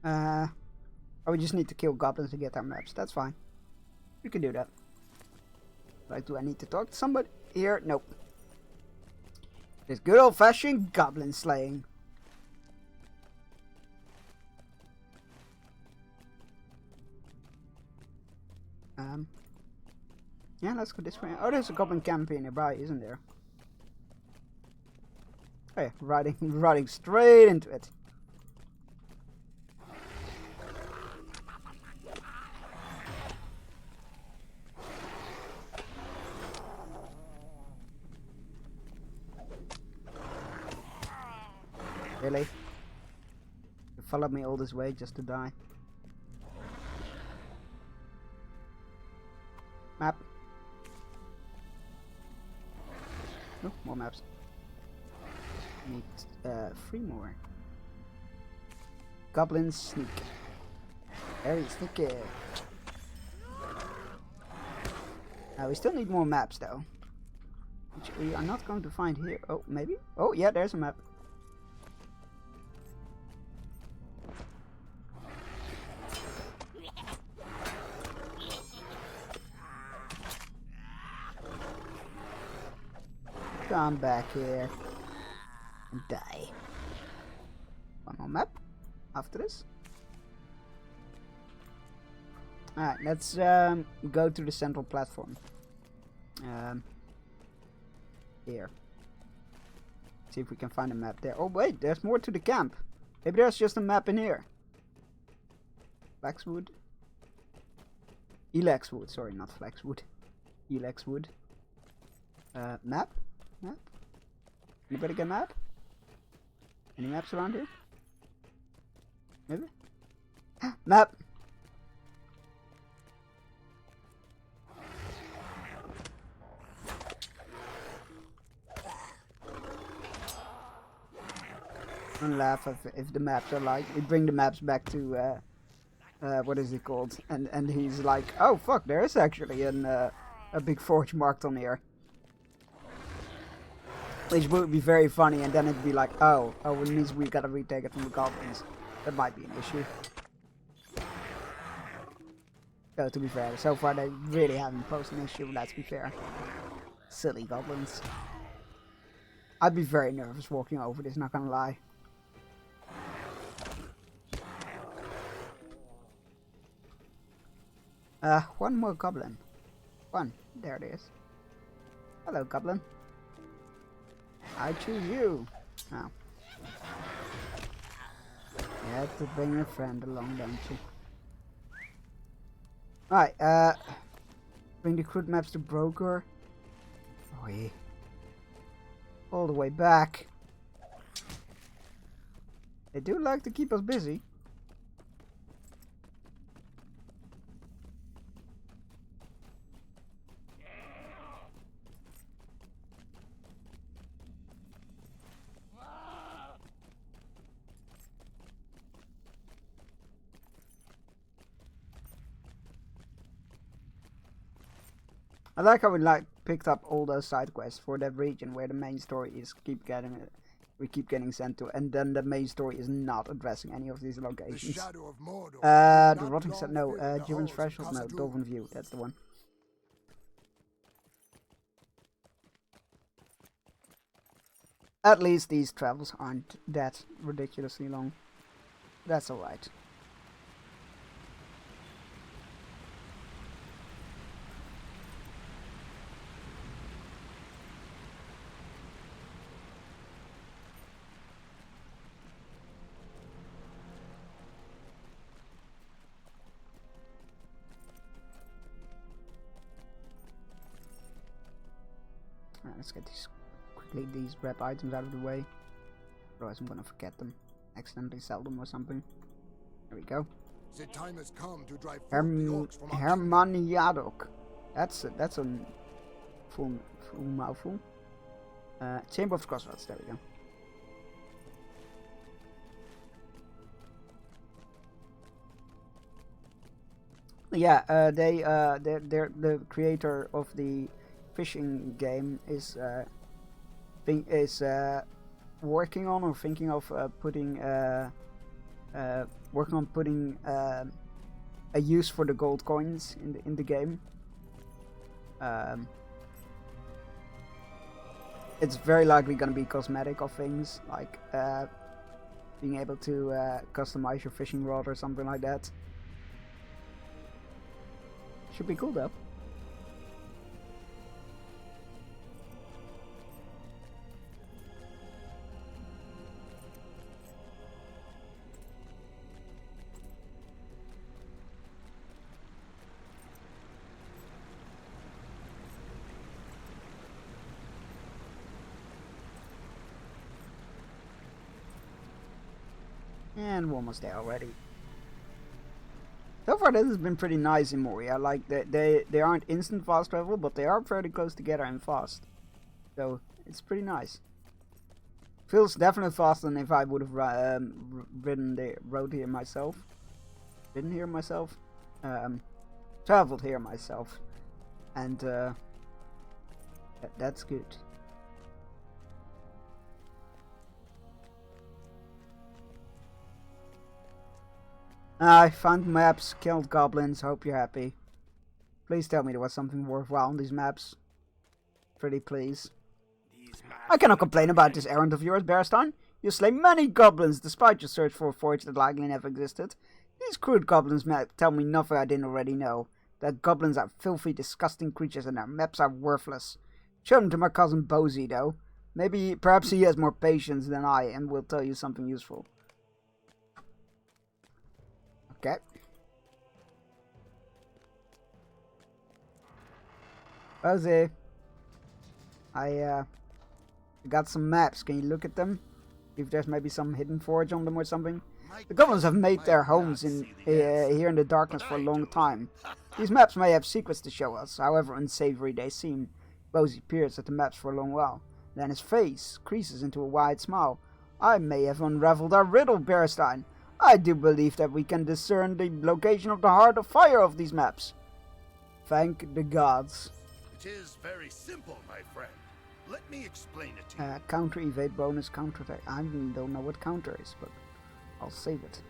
Oh, we just need to kill goblins to get our maps. That's fine. We can do that. Like, do I need to talk to somebody here? Nope. It's good old-fashioned goblin slaying. Yeah, let's go this way. Oh, there's a goblin camp nearby, isn't there? Oh yeah, riding straight into it. Really? You followed me all this way just to die? Map. Oh, more maps. Need 3 more. Goblin sneak. Very sneaky. We still need more maps though. Which we are not going to find here. Oh, maybe? Oh, yeah, there's a map. Come back here and die. One more map after this. Alright, let's go to the central platform. Here. See if we can find a map there. Oh wait, there's more to the camp. Maybe there's just a map in here. Flaxwood. Elexwood, sorry, not Flaxwood. Elexwood. Map? Map? Anybody get a map? Any maps around here? Maybe? Map! Don't laugh if the maps are like, we bring the maps back to what is it called? And he's like, oh fuck, there is actually a big forge marked on here. Which would be very funny, and then it'd be like, oh, it means we gotta retake it from the goblins. That might be an issue. So to be fair, so far they really haven't posed an issue, let's be fair. Silly goblins. I'd be very nervous walking over this, not gonna lie. One more goblin. One. There it is. Hello, goblin. I choose you. Oh. You have to bring a friend along, don't you? Alright, bring the crude maps to broker. Oh yeah. All the way back. They do like to keep us busy. I like how we picked up all those side quests for that region where the main story is we keep getting sent to, and then the main story is not addressing any of these locations. The Rotting Set, no, Jiren's Threshold, no, Dolphin View, that's the one. At least these travels aren't that ridiculously long. That's alright. Let's get these rep items out of the way. Otherwise I'm gonna forget them. Accidentally sell them or something. There we go. The time has come to drive forth the orcs from our Hermaniadok. That's a full mouthful. Chamber of Crossroads, there we go. Yeah, they're the creator of the fishing game is working on or thinking of putting working on putting a use for the gold coins in the game. It's very likely going to be cosmetic of things, like being able to customize your fishing rod or something like that. Should be cool though. And we're almost there already. So far this has been pretty nice in Moria. Like they aren't instant fast travel, but they are fairly close together and fast. So it's pretty nice. Feels definitely faster than if I would have ridden the road here myself. Ridden here myself. Traveled here myself. And that's good. I found maps, killed goblins, hope you're happy. Please tell me there was something worthwhile on these maps. Pretty please. I cannot complain about this errand of yours, Bearstein. You slay many goblins despite your search for a forge that likely never existed. These crude goblins tell me nothing I didn't already know. That goblins are filthy, disgusting creatures and their maps are worthless. Show them to my cousin Bozy, though. Perhaps he has more patience than I and will tell you something useful. Okay. Bozy. I got some maps. Can you look at them? See if there's maybe some hidden forge on them or something. The goblins have made their homes here in the darkness for a long time. These maps may have secrets to show us, however unsavory they seem. Bozy peers at the maps for a long while. Then his face creases into a wide smile. I may have unraveled our riddle, Bearstein. I do believe that we can discern the location of the Heart of Fire of these maps. Thank the gods. It is very simple, my friend. Let me explain it to you. Counter evade bonus, counter attack. I don't know what counter is, but I'll save it.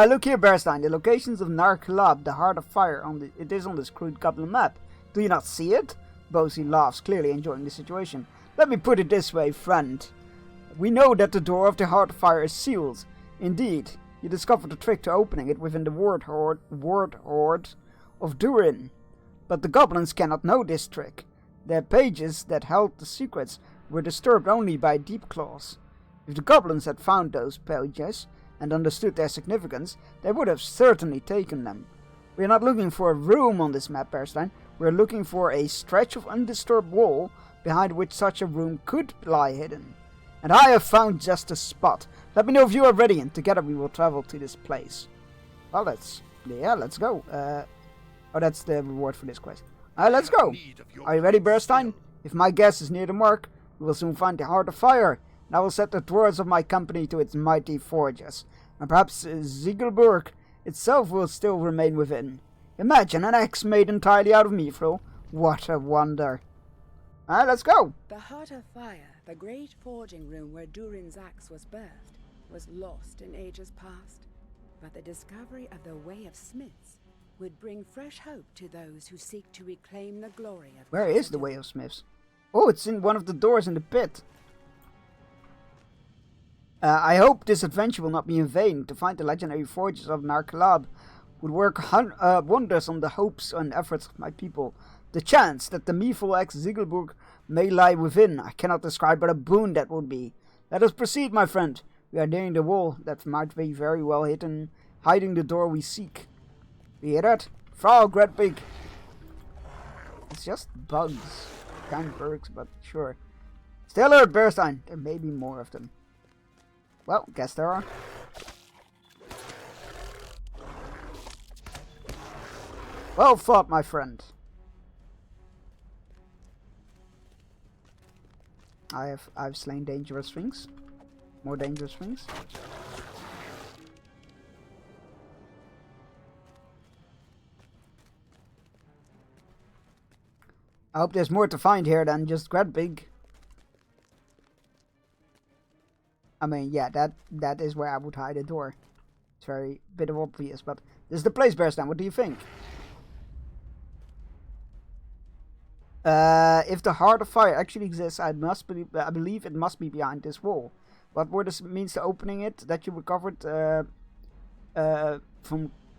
Look here, Bearstein. The locations of Narklab, the Heart of Fire, it is on this crude goblin map. Do you not see it? Bozy laughs, clearly enjoying the situation. Let me put it this way, friend. We know that the door of the Heart of Fire is sealed. Indeed, you discovered the trick to opening it within the ward hoard of Durin. But the goblins cannot know this trick. Their pages that held the secrets were disturbed only by deep claws. If the goblins had found those pages and understood their significance, they would have certainly taken them. We are not looking for a room on this map, Bearstein. We are looking for a stretch of undisturbed wall behind which such a room could lie hidden. And I have found just the spot. Let me know if you are ready, and together we will travel to this place. Well, let's go. Oh, that's the reward for this quest. Let's go. Are you ready, Bearstein? If my guess is near the mark, we will soon find the Heart of Fire, and I will set the dwarves of my company to its mighty forges. And perhaps Ziegelburg itself will still remain within. Imagine an axe made entirely out of mithril. What a wonder. Let's go. The Heart of Fire, the great forging room where Durin's axe was birthed, was lost in ages past. But the discovery of the Way of Smiths would bring fresh hope to those who seek to reclaim the glory of... Where is the Way of Smiths? Oh, it's in one of the doors in the pit. I hope this adventure will not be in vain. To find the legendary forges of Narklab would work wonders on the hopes and efforts of my people. The chance that the Miful X Ziegelburg may lie within, I cannot describe what a boon that would be. Let us proceed, my friend. We are nearing the wall that might be very well hidden, hiding the door we seek. You hear that? Frog, red pig. It's just bugs. kind of works, but sure. Stay alert, Bearstein. There may be more of them. Well, guess there are. Well fought, my friend. I've slain dangerous things. More dangerous things. I hope there's more to find here than just Gradbig. I mean, yeah, that is where I would hide a door. It's very bit of obvious, but this is the place, Bearstein. What do you think? If the Heart of Fire actually exists, I believe it must be behind this wall. What were the means to opening it that you recovered from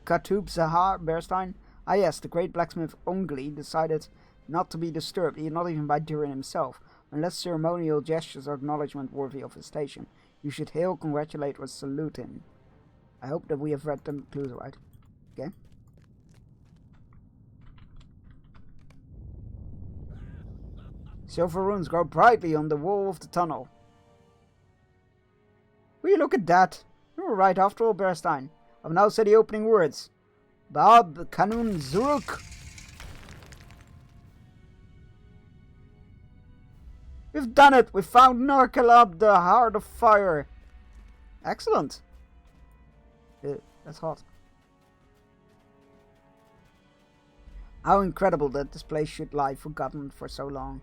Khatub Zahar, Bearstein? Ah yes, the great blacksmith Ongli decided not to be disturbed, not even by Durin himself, unless ceremonial gestures or acknowledgement worthy of his station. You should hail, congratulate, or salute him. I hope that we have read the clues right. Okay. Silver runes glow brightly on the wall of the tunnel. Will you look at that? You were right after all, Bearstein. I've now said the opening words. Bab Kanun Zuruk. We've done it! We found Narkalab, the Heart of Fire. Excellent. That's hot. How incredible that this place should lie forgotten for so long.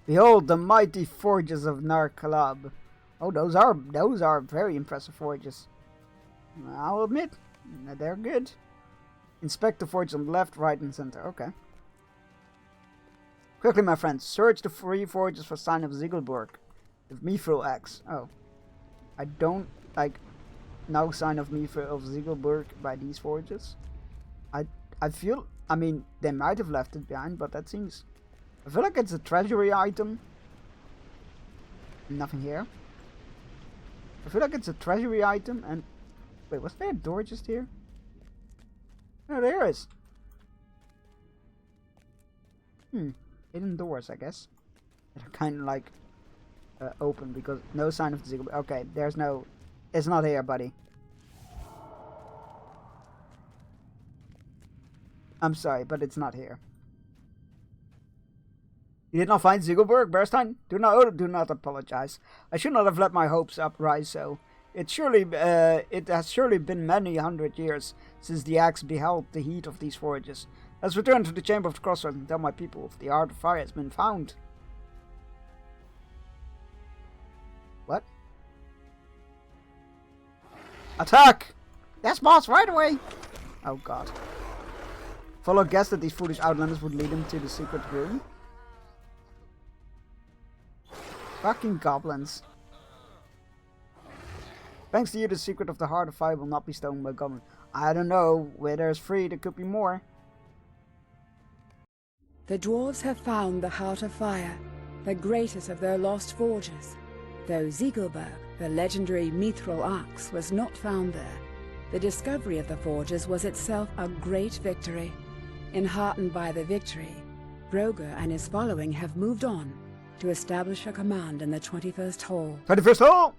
Behold the mighty forges of Narkalab. Oh, those are very impressive forges. I'll admit, they're good. Inspect the forges on the left, right, and center. Okay. Quickly, my friends, search the 3 forges for sign of Ziegelburg. With Mithril Axe. Oh. I don't like no sign of Mithril of Ziegelburg by these forges. I feel, I mean, they might have left it behind, but that seems, I feel like it's a treasury item. Nothing here. I feel like it's a treasury item, and wait, was there a door just here? Oh, there is. Hidden doors, I guess. They're kind of like open because no sign of the Ziegelburg. Okay, there's no. It's not here, buddy. I'm sorry, but it's not here. You did not find Ziegelburg, Bearstein? Do not apologize. I should not have let my hopes uprise so. It has surely been many 100 years since the axe beheld the heat of these forges. Let's return to the Chamber of the Crossroads and tell my people if the Heart of Fire has been found. What? Attack! Yes, boss, right away! Oh god. Follow guessed that these foolish outlanders would lead him to the secret room. Fucking goblins. Thanks to you, the secret of the Heart of Fire will not be stolen by government. I don't know. Where there's 3, there could be more. The dwarves have found the Heart of Fire, the greatest of their lost forges. Though Ziegelburg, the legendary Mithril Axe, was not found there, the discovery of the forges was itself a great victory. Enheartened by the victory, Broger and his following have moved on to establish a command in the 21st Hall. 21st Hall!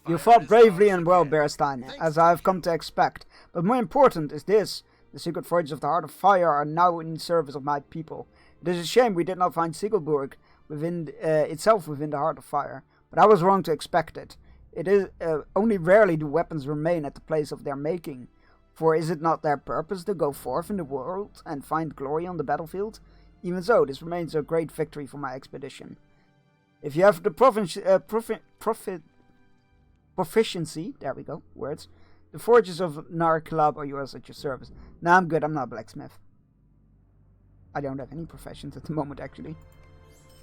You fought bravely and well, Bearstein, as I have come to expect. But more important is this. The secret forges of the Heart of Fire are now in service of my people. It is a shame we did not find Ziegelburg itself within the Heart of Fire. But I was wrong to expect it. It is only rarely do weapons remain at the place of their making. For is it not their purpose to go forth in the world and find glory on the battlefield? Even so, this remains a great victory for my expedition. If you have the proficiency, there we go, words. The forges of Narkalab are yours at your service. Nah, I'm good, I'm not a blacksmith. I don't have any professions at the moment, actually.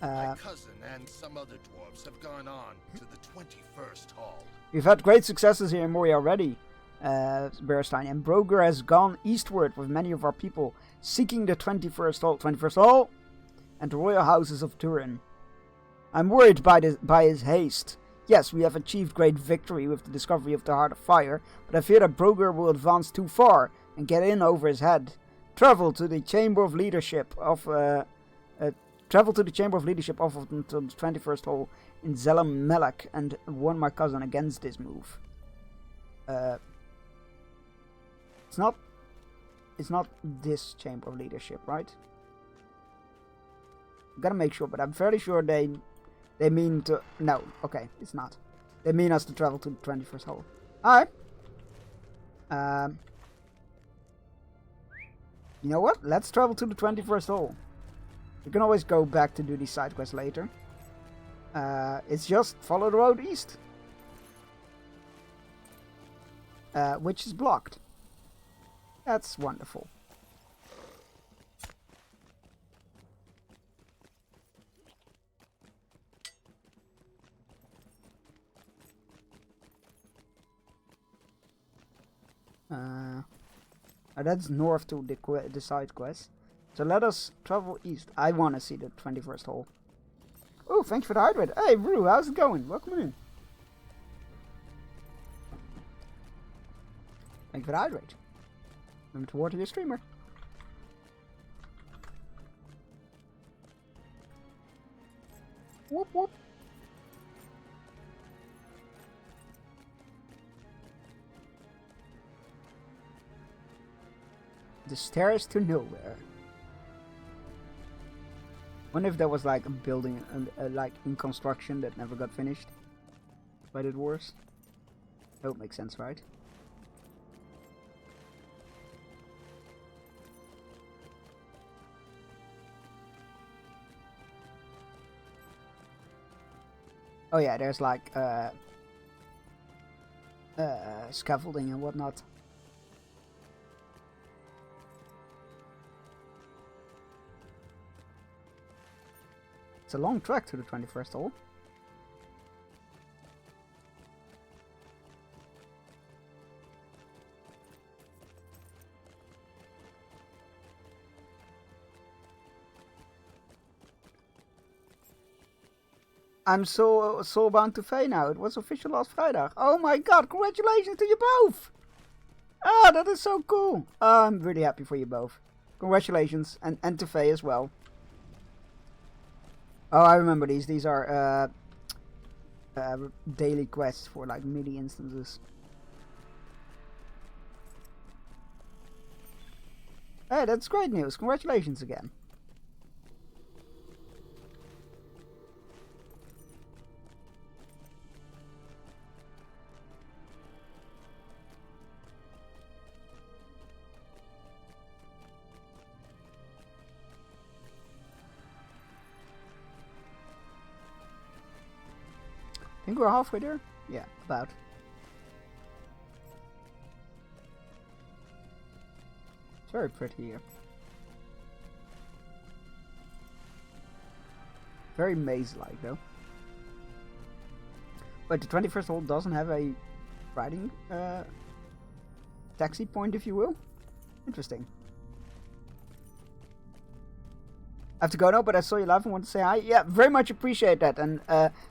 My cousin and some other dwarves have gone on to the 21st Hall. We've had great successes here in Moria already, Bearstein, and Broger has gone eastward with many of our people, seeking the 21st Hall, and the royal houses of Turin. I'm worried by his haste. Yes, we have achieved great victory with the discovery of the Heart of Fire, but I fear that Broger will advance too far and get in over his head. Travel to the Chamber of Leadership of the 21st hole in Zelam Melek and warn my cousin against this move. It's not this Chamber of Leadership, right? Gotta make sure, but I'm fairly sure they mean to... No, okay, it's not. They mean us to travel to the 21st hole. Alright. You know what? Let's travel to the 21st hole. We can always go back to do these side quests later. It's just follow the road east. Which is blocked. That's wonderful. That's north to the side quest. So let us travel east. I want to see the 21st hole. Oh, thank you for the hydrate. Hey, Rue, how's it going? Welcome in. Thank you for the hydrate. Remember to water your streamer. Whoop whoop. The stairs to nowhere. Wonder if there was like a building like in construction that never got finished by the dwarves. That would make sense, right? Oh yeah, there's like scaffolding and whatnot. It's a long trek to the 21st hole. I'm so bound to Faye now. It was official last Friday. Oh my god, congratulations to you both! Ah, that is so cool. I'm really happy for you both. Congratulations, and to Faye as well. Oh, I remember these. These are daily quests for like mini instances. Hey, that's great news. Congratulations again. I think we're halfway there? Yeah, about. It's very pretty here. Very maze-like though. But the 21st hole doesn't have a riding taxi point, if you will. Interesting. I have to go now, but I saw you live and want to say hi. Yeah, very much appreciate that, and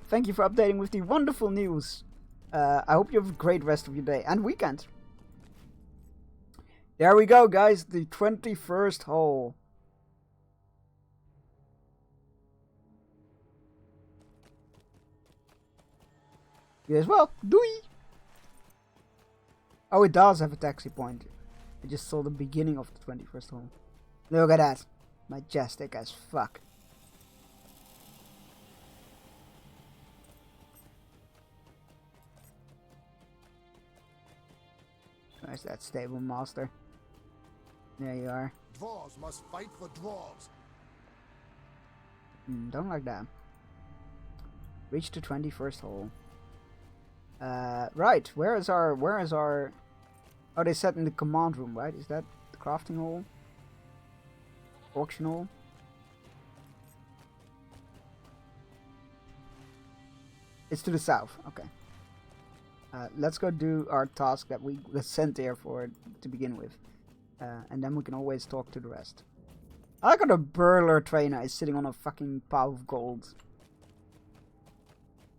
thank you for updating with the wonderful news. I hope you have a great rest of your day and weekend. There we go, guys, the 21st hole. You as well. Doei! Oh, it does have a taxi point. I just saw the beginning of the 21st hole. Look at that. Majestic as fuck. Where's that stable master? There you are. Dwarves must fight for dwarves. Don't like that. Reach the 21st hole. Right. Where is our? Oh, they said in the command room, right? Is that the crafting hall? Auction hall? It's to the south. Okay. Let's go do our task that we were sent there for to begin with, and then we can always talk to the rest. I like how the burler trainer is sitting on a fucking pile of gold.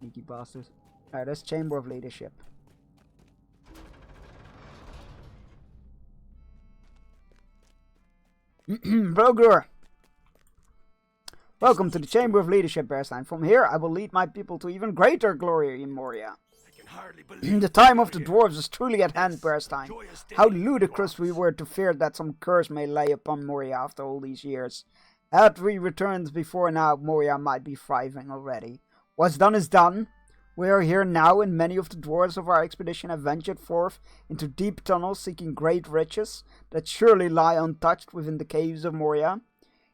Sneaky bastard. Alright, that's Chamber of Leadership. Brogur! Welcome to the Chamber of Leadership, Bearstein. From here, I will lead my people to even greater glory in Moria. The time of the dwarves is truly at hand, Bearstein. How ludicrous we were to fear that some curse may lay upon Moria after all these years. Had we returned before now, Moria might be thriving already. What's done is done. We are here now, and many of the dwarves of our expedition have ventured forth into deep tunnels seeking great riches that surely lie untouched within the caves of Moria.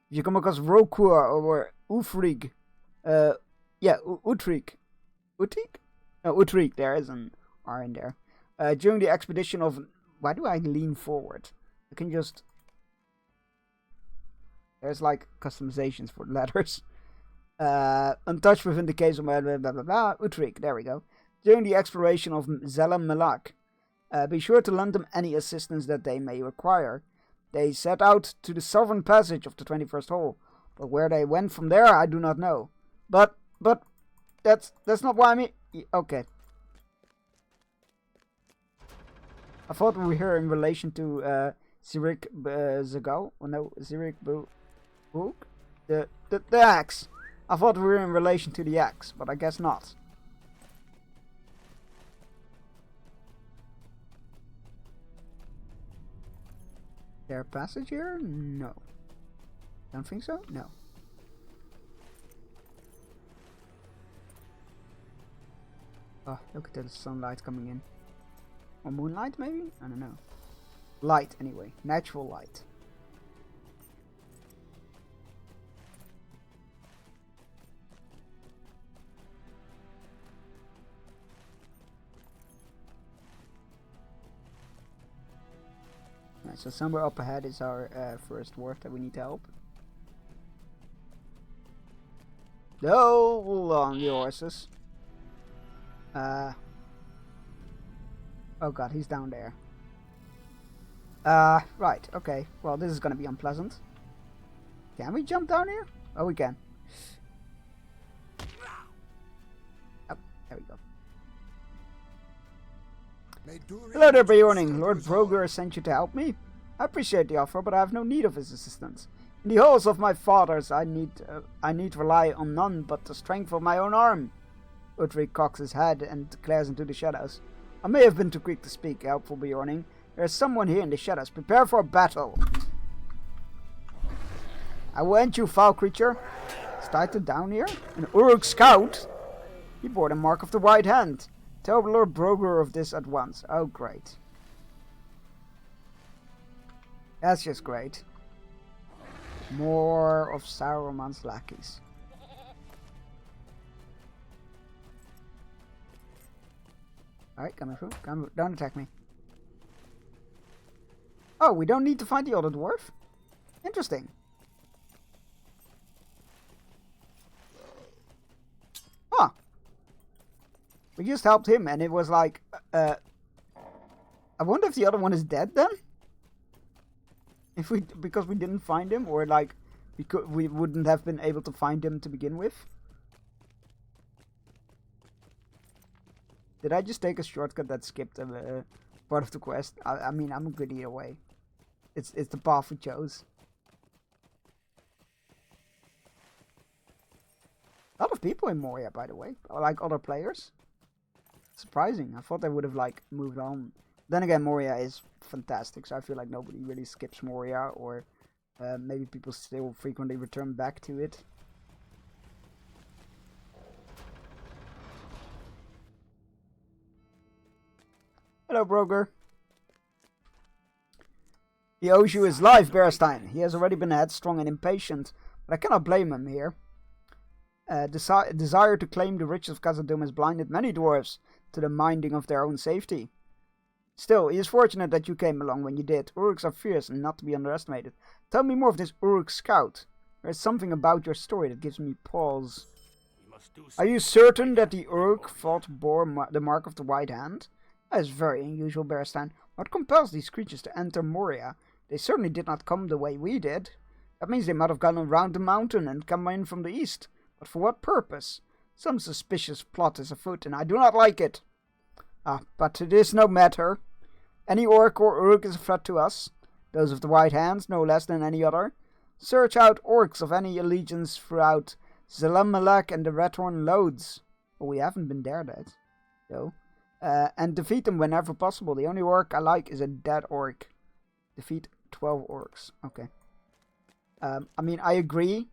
If you come across Rokur or Ufrig, Utrik. Utrik? No, Utrik, there is an R in there. During the expedition of... Why do I lean forward? I can just... There's like customizations for the letters. Untouched within the caves of Utrik, there we go. During the exploration of Zelam Malak. Be sure to lend them any assistance that they may require. They set out to the southern passage of the 21st hole, but where they went from there, I do not know. But that's not why I mean. Okay. I thought we were here in relation to Zirik Zagal. Oh no, Zirik Book, the axe. I thought we were in relation to the axe, but I guess not. There a passage here? No. Don't think so? No. Oh, look at the sunlight coming in. Or moonlight, maybe? I don't know. Light, anyway. Natural light. Right, so somewhere up ahead is our first dwarf that we need to help. Hold on, the horses. Oh god, he's down there. Right, okay. Well, this is gonna be unpleasant. Can we jump down here? Oh, we can. Oh, there we go. Hello there, Bjorning. Lord Brogur sent you to help me. I appreciate the offer, but I have no need of his assistance. In the halls of my fathers, I need to rely on none but the strength of my own arm. Utrik cocks his head and glares into the shadows. I may have been too quick to speak, helpful Bjorning. There is someone here in the shadows. Prepare for a battle. I will end you, foul creature. Started down here? An Uruk scout? He bore the mark of the right hand. Tell Lord Brogur of this at once. Oh, great. That's just great. More of Saruman's lackeys. Alright, coming through. Don't attack me. Oh, we don't need to find the other dwarf? Interesting. Huh. We just helped him and it was like, I wonder if the other one is dead then? Because we didn't find him, or like, we wouldn't have been able to find him to begin with? Did I just take a shortcut that skipped a part of the quest? I mean, I'm good either way. It's the path we chose. A lot of people in Moria, by the way, like other players. Surprising. I thought they would have like moved on. Then again, Moria is fantastic, so I feel like nobody really skips Moria, or maybe people still frequently return back to it. Hello, Brogur. He owes you his life, Bearstein. He has already been headstrong and impatient, but I cannot blame him here. Desire to claim the riches of Khazad-dûm has blinded many dwarves to the minding of their own safety. Still, he is fortunate that you came along when you did. Uruks are fierce and not to be underestimated. Tell me more of this Uruk scout. There is something about your story that gives me pause. Are you certain that the Uruk bore the mark of the white hand? That is very unusual, Bearstein. What compels these creatures to enter Moria? They certainly did not come the way we did. That means they might have gone around the mountain and come in from the east. But for what purpose? Some suspicious plot is afoot, and I do not like it. But it is no matter. Any orc or uruk is a threat to us, those of the White Hands no less than any other. Search out orcs of any allegiance throughout Zelam Malak and the Redhorn Lodes. Well, we haven't been there yet, though. And defeat them whenever possible. The only orc I like is a dead orc. Defeat 12 orcs. Okay. I mean, I agree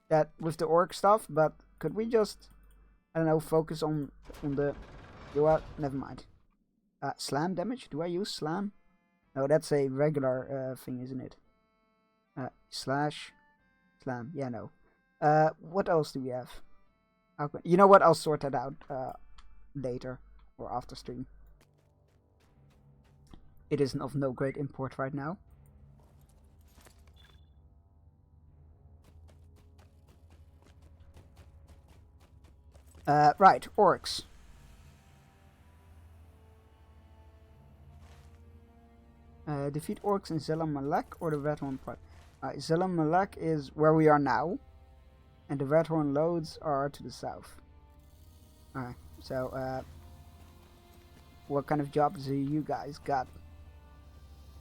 that with the orc stuff, but could we just, I don't know, focus on the... You know what? Never mind. Slam damage? Do I use slam? No, that's a regular thing, isn't it? Slash slam. Yeah, no. What else do we have? Okay. You know what? I'll sort that out later or after stream. It isn't of no great import right now. Right, orcs. Defeat orcs in Zelam Malak or the Redhorn part. Zelam Malak is where we are now, and the Redhorn Lodes are to the south. Alright, so what kind of jobs do you guys got?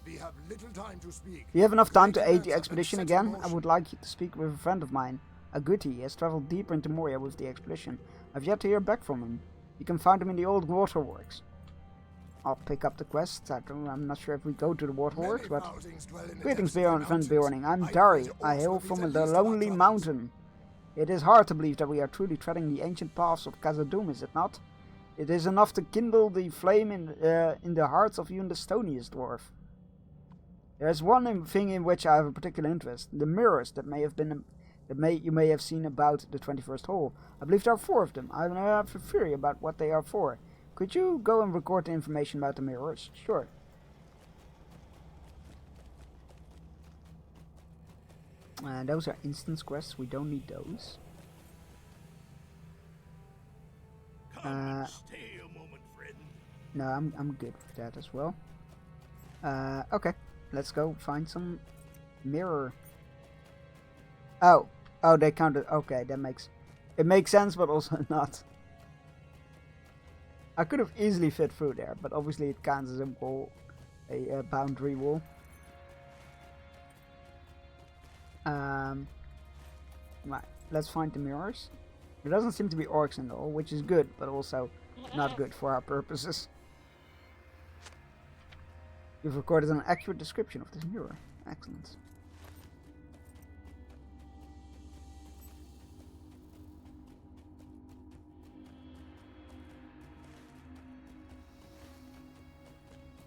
We have little time to speak. Do you have enough time to aid the expedition again? I would like to speak with a friend of mine, Aguti. He has traveled deeper into Moria with the expedition. I've yet to hear back from him. You can find him in the old waterworks. I'll pick up the quest. I'm not sure if we go to the waterworks, but... Greetings, Friend Bjorning. I'm Dari. I hail from the Lonely Mountain. It is hard to believe that we are truly treading the ancient paths of Khazad-dûm, is it not? It is enough to kindle the flame in the hearts of even the stoniest dwarf. There is one thing in which I have a particular interest: the mirrors that you may have seen about the 21st hole. I believe there are 4 of them. I have a theory about what they are for. Could you go and record the information about the mirrors? Sure. Those are instance quests. We don't need those. Stay a moment, friend. No, I'm good with that as well. Okay, let's go find some mirror. Oh, they counted. Okay, that makes sense, but also not. I could have easily fit through there, but obviously it counts as a wall, a boundary wall. Right, let's find the mirrors. There doesn't seem to be orcs in the hole, which is good, but also not good for our purposes. You've recorded an accurate description of this mirror. Excellent.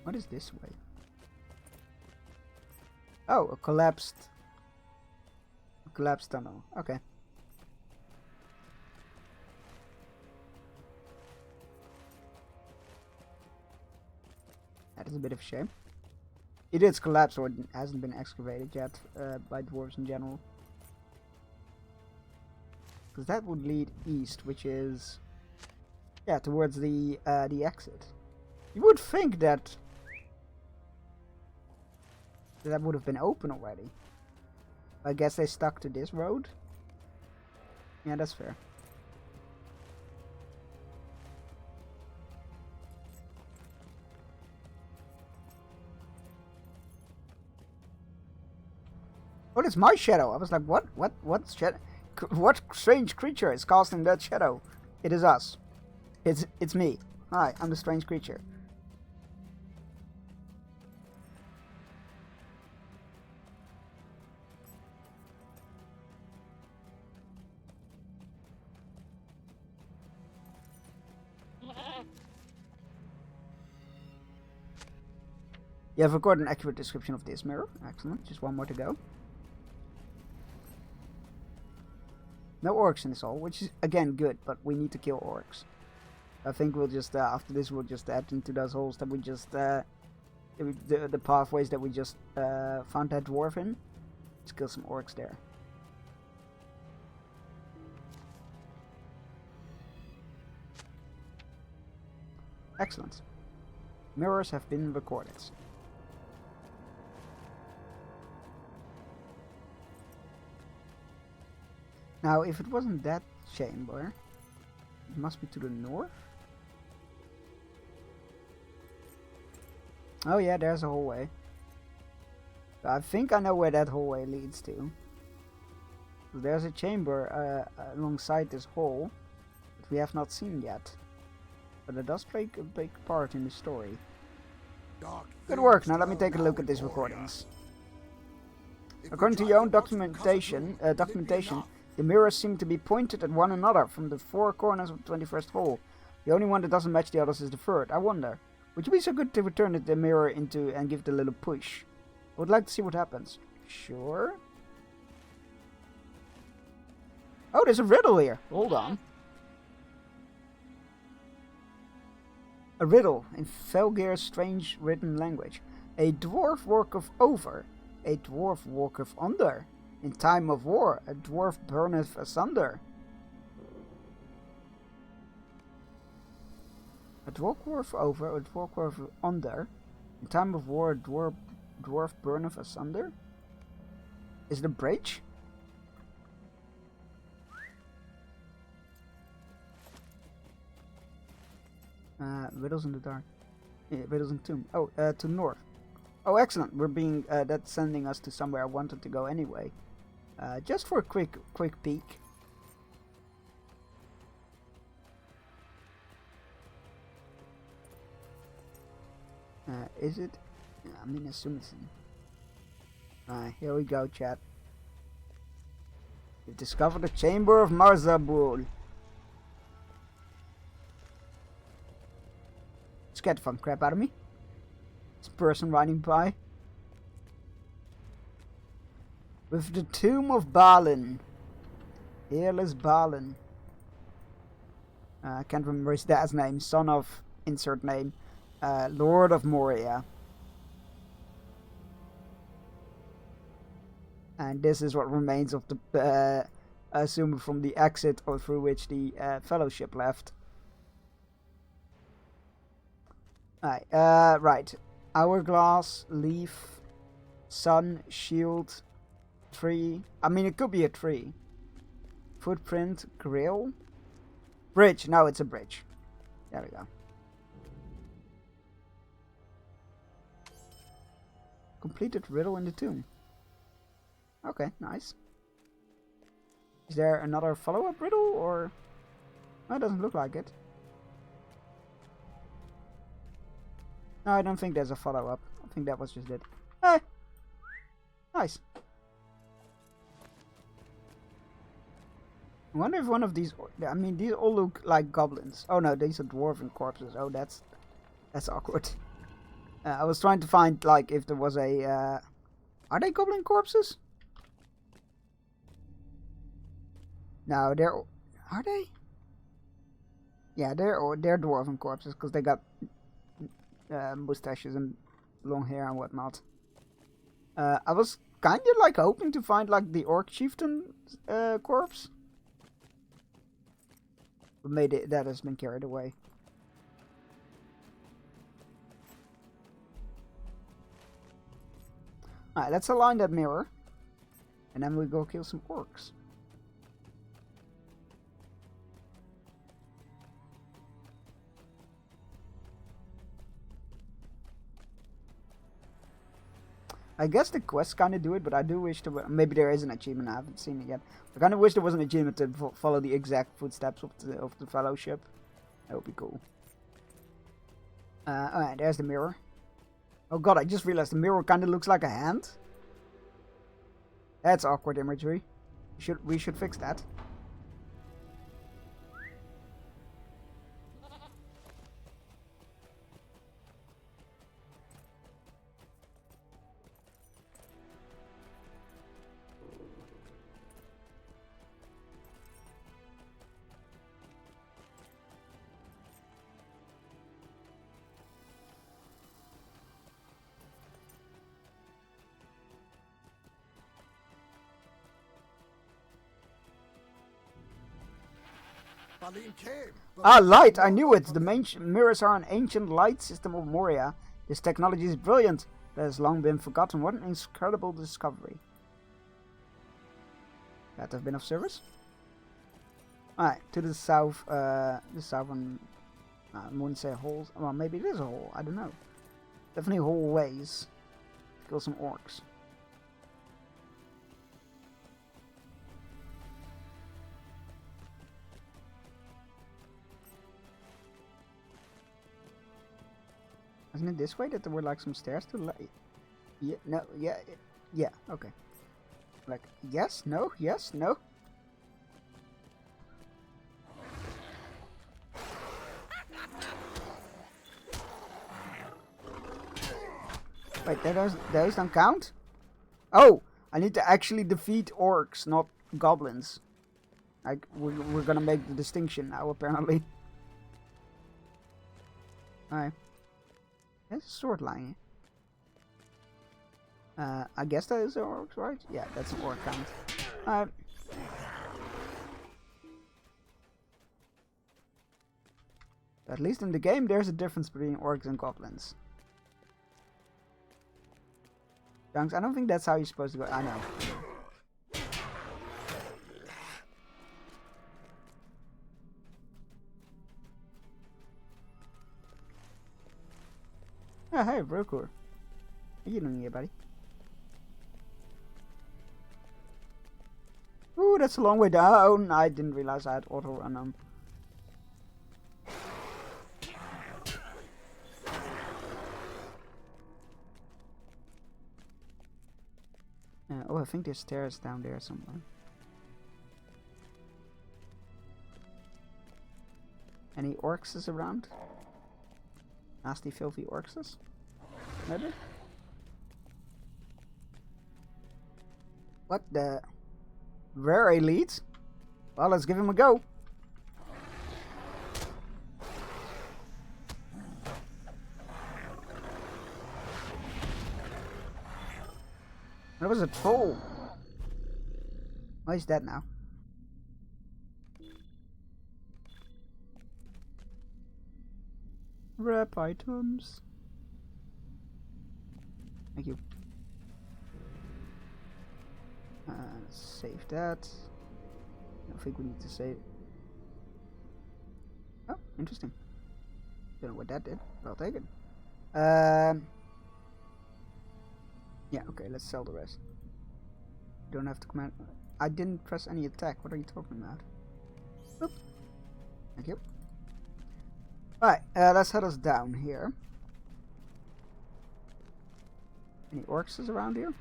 What is this way? Oh, a collapsed tunnel. Okay. That is a bit of a shame. Either it's collapsed or it hasn't been excavated yet by dwarves in general. Because that would lead east, which is, yeah, towards the exit. You would think that would have been open already. I guess they stuck to this road. Yeah, that's fair. Oh, it's my shadow. I was like, what shadow? What strange creature is casting that shadow? It is us. It's me. Hi, I'm the strange creature. You have recorded an accurate description of this mirror. Excellent. Just one more to go. No orcs in this hole, which is again good, but we need to kill orcs. I think we'll just after this we'll just add into those holes that we just the pathways that we just found that dwarf in. Let's kill some orcs there. Excellent. Mirrors have been recorded. Now, if it wasn't that chamber, it must be to the north. Oh yeah, there's a hallway. I think I know where that hallway leads to. There's a chamber alongside this hall that we have not seen yet. But it does play a big part in the story. Good work, now let me take a look at these recordings. According to your own documentation, the mirrors seem to be pointed at one another from the 4 corners of the 21st hall. The only one that doesn't match the others is the 3rd. I wonder, would you be so good to return the mirror into and give it a little push? I would like to see what happens. Sure. Oh, there's a riddle here. Hold on. A riddle in Felgear's strange written language. A dwarf worketh over, a dwarf walketh under. In time of war, a dwarf burneth asunder. A dwarf worketh over, a dwarf worketh under. In time of war, a dwarf burneth asunder. Is it a bridge? Riddles in the dark. Yeah, riddles in tomb. Oh, to north. Oh, excellent. We're being that's sending us to somewhere I wanted to go anyway. Just for a quick peek. Is it? Yeah, I mean, assume it's. Here we go, chat. We've discovered the chamber of Marzabul. Scared the fun crap out of me. This person riding by. With the tomb of Balin. Hairless Balin. I can't remember his dad's name. Son of insert name. Lord of Moria. And this is what remains of the I assume from the exit or through which the fellowship left. Right. Hourglass, leaf, sun, shield, tree. I mean, it could be a tree. Footprint, grill. Bridge. No, it's a bridge. There we go. Completed riddle in the tomb. Okay, nice. Is there another follow-up riddle, or... No, it doesn't look like it. No, I don't think there's a follow-up. I think that was just it. Hey! Nice. I wonder if one of these... I mean, these all look like goblins. Oh no, these are dwarven corpses. Oh, that's awkward. I was trying to find, like, if there was a... Are they goblin corpses? No, they're... Are they? Yeah, they're dwarven corpses, because they got... mustaches and long hair and whatnot. I was kind of like hoping to find like the orc chieftain corpse, but that has been carried away. Alright, let's align that mirror, and then we go kill some orcs. I guess the quests kind of do it, but I do wish there maybe there is an achievement. I haven't seen it yet. I kind of wish there was an achievement to follow the exact footsteps of the fellowship. That would be cool. Alright, there's the mirror. Oh god, I just realized the mirror kind of looks like a hand. That's awkward imagery. We should fix that. Ah, light! I knew it! The main mirrors are an ancient light system of Moria. This technology is brilliant, but has long been forgotten. What an incredible discovery. That have been of service? Alright, to the south, the southern, I wouldn't say holes, well maybe it is a hole, I don't know. Definitely whole ways. Kill some orcs. Isn't it this way that there were like some stairs to like? Yeah, no, yeah, yeah, okay. Like, yes, no, yes, no. Wait, those don't count? Oh, I need to actually defeat orcs, not goblins. Like, we're gonna make the distinction now, apparently. Alright. There's a sword lying here. I guess that is an orc, right? Yeah, that's an orc count. Alright. At least in the game, there's a difference between orcs and goblins. Dunks, I don't think that's how you're supposed to go. I know. Oh, hey, Brokur. How you doing here, buddy? Ooh, that's a long way down. I didn't realize I had auto run on. Oh, I think there's stairs down there somewhere. Any orcs around? Nasty, filthy orcs? Maybe? What the? Rare elite? Well, let's give him a go. That was a troll. Why is that now? Rep items. Thank you. Save that. I don't think we need to save. Oh, interesting. Don't know what that did, but I'll take it. Yeah, okay, let's sell the rest. Don't have to command. I didn't press any attack. What are you talking about? Oop. Thank you. Alright, let's head us down here. Any orcs around here?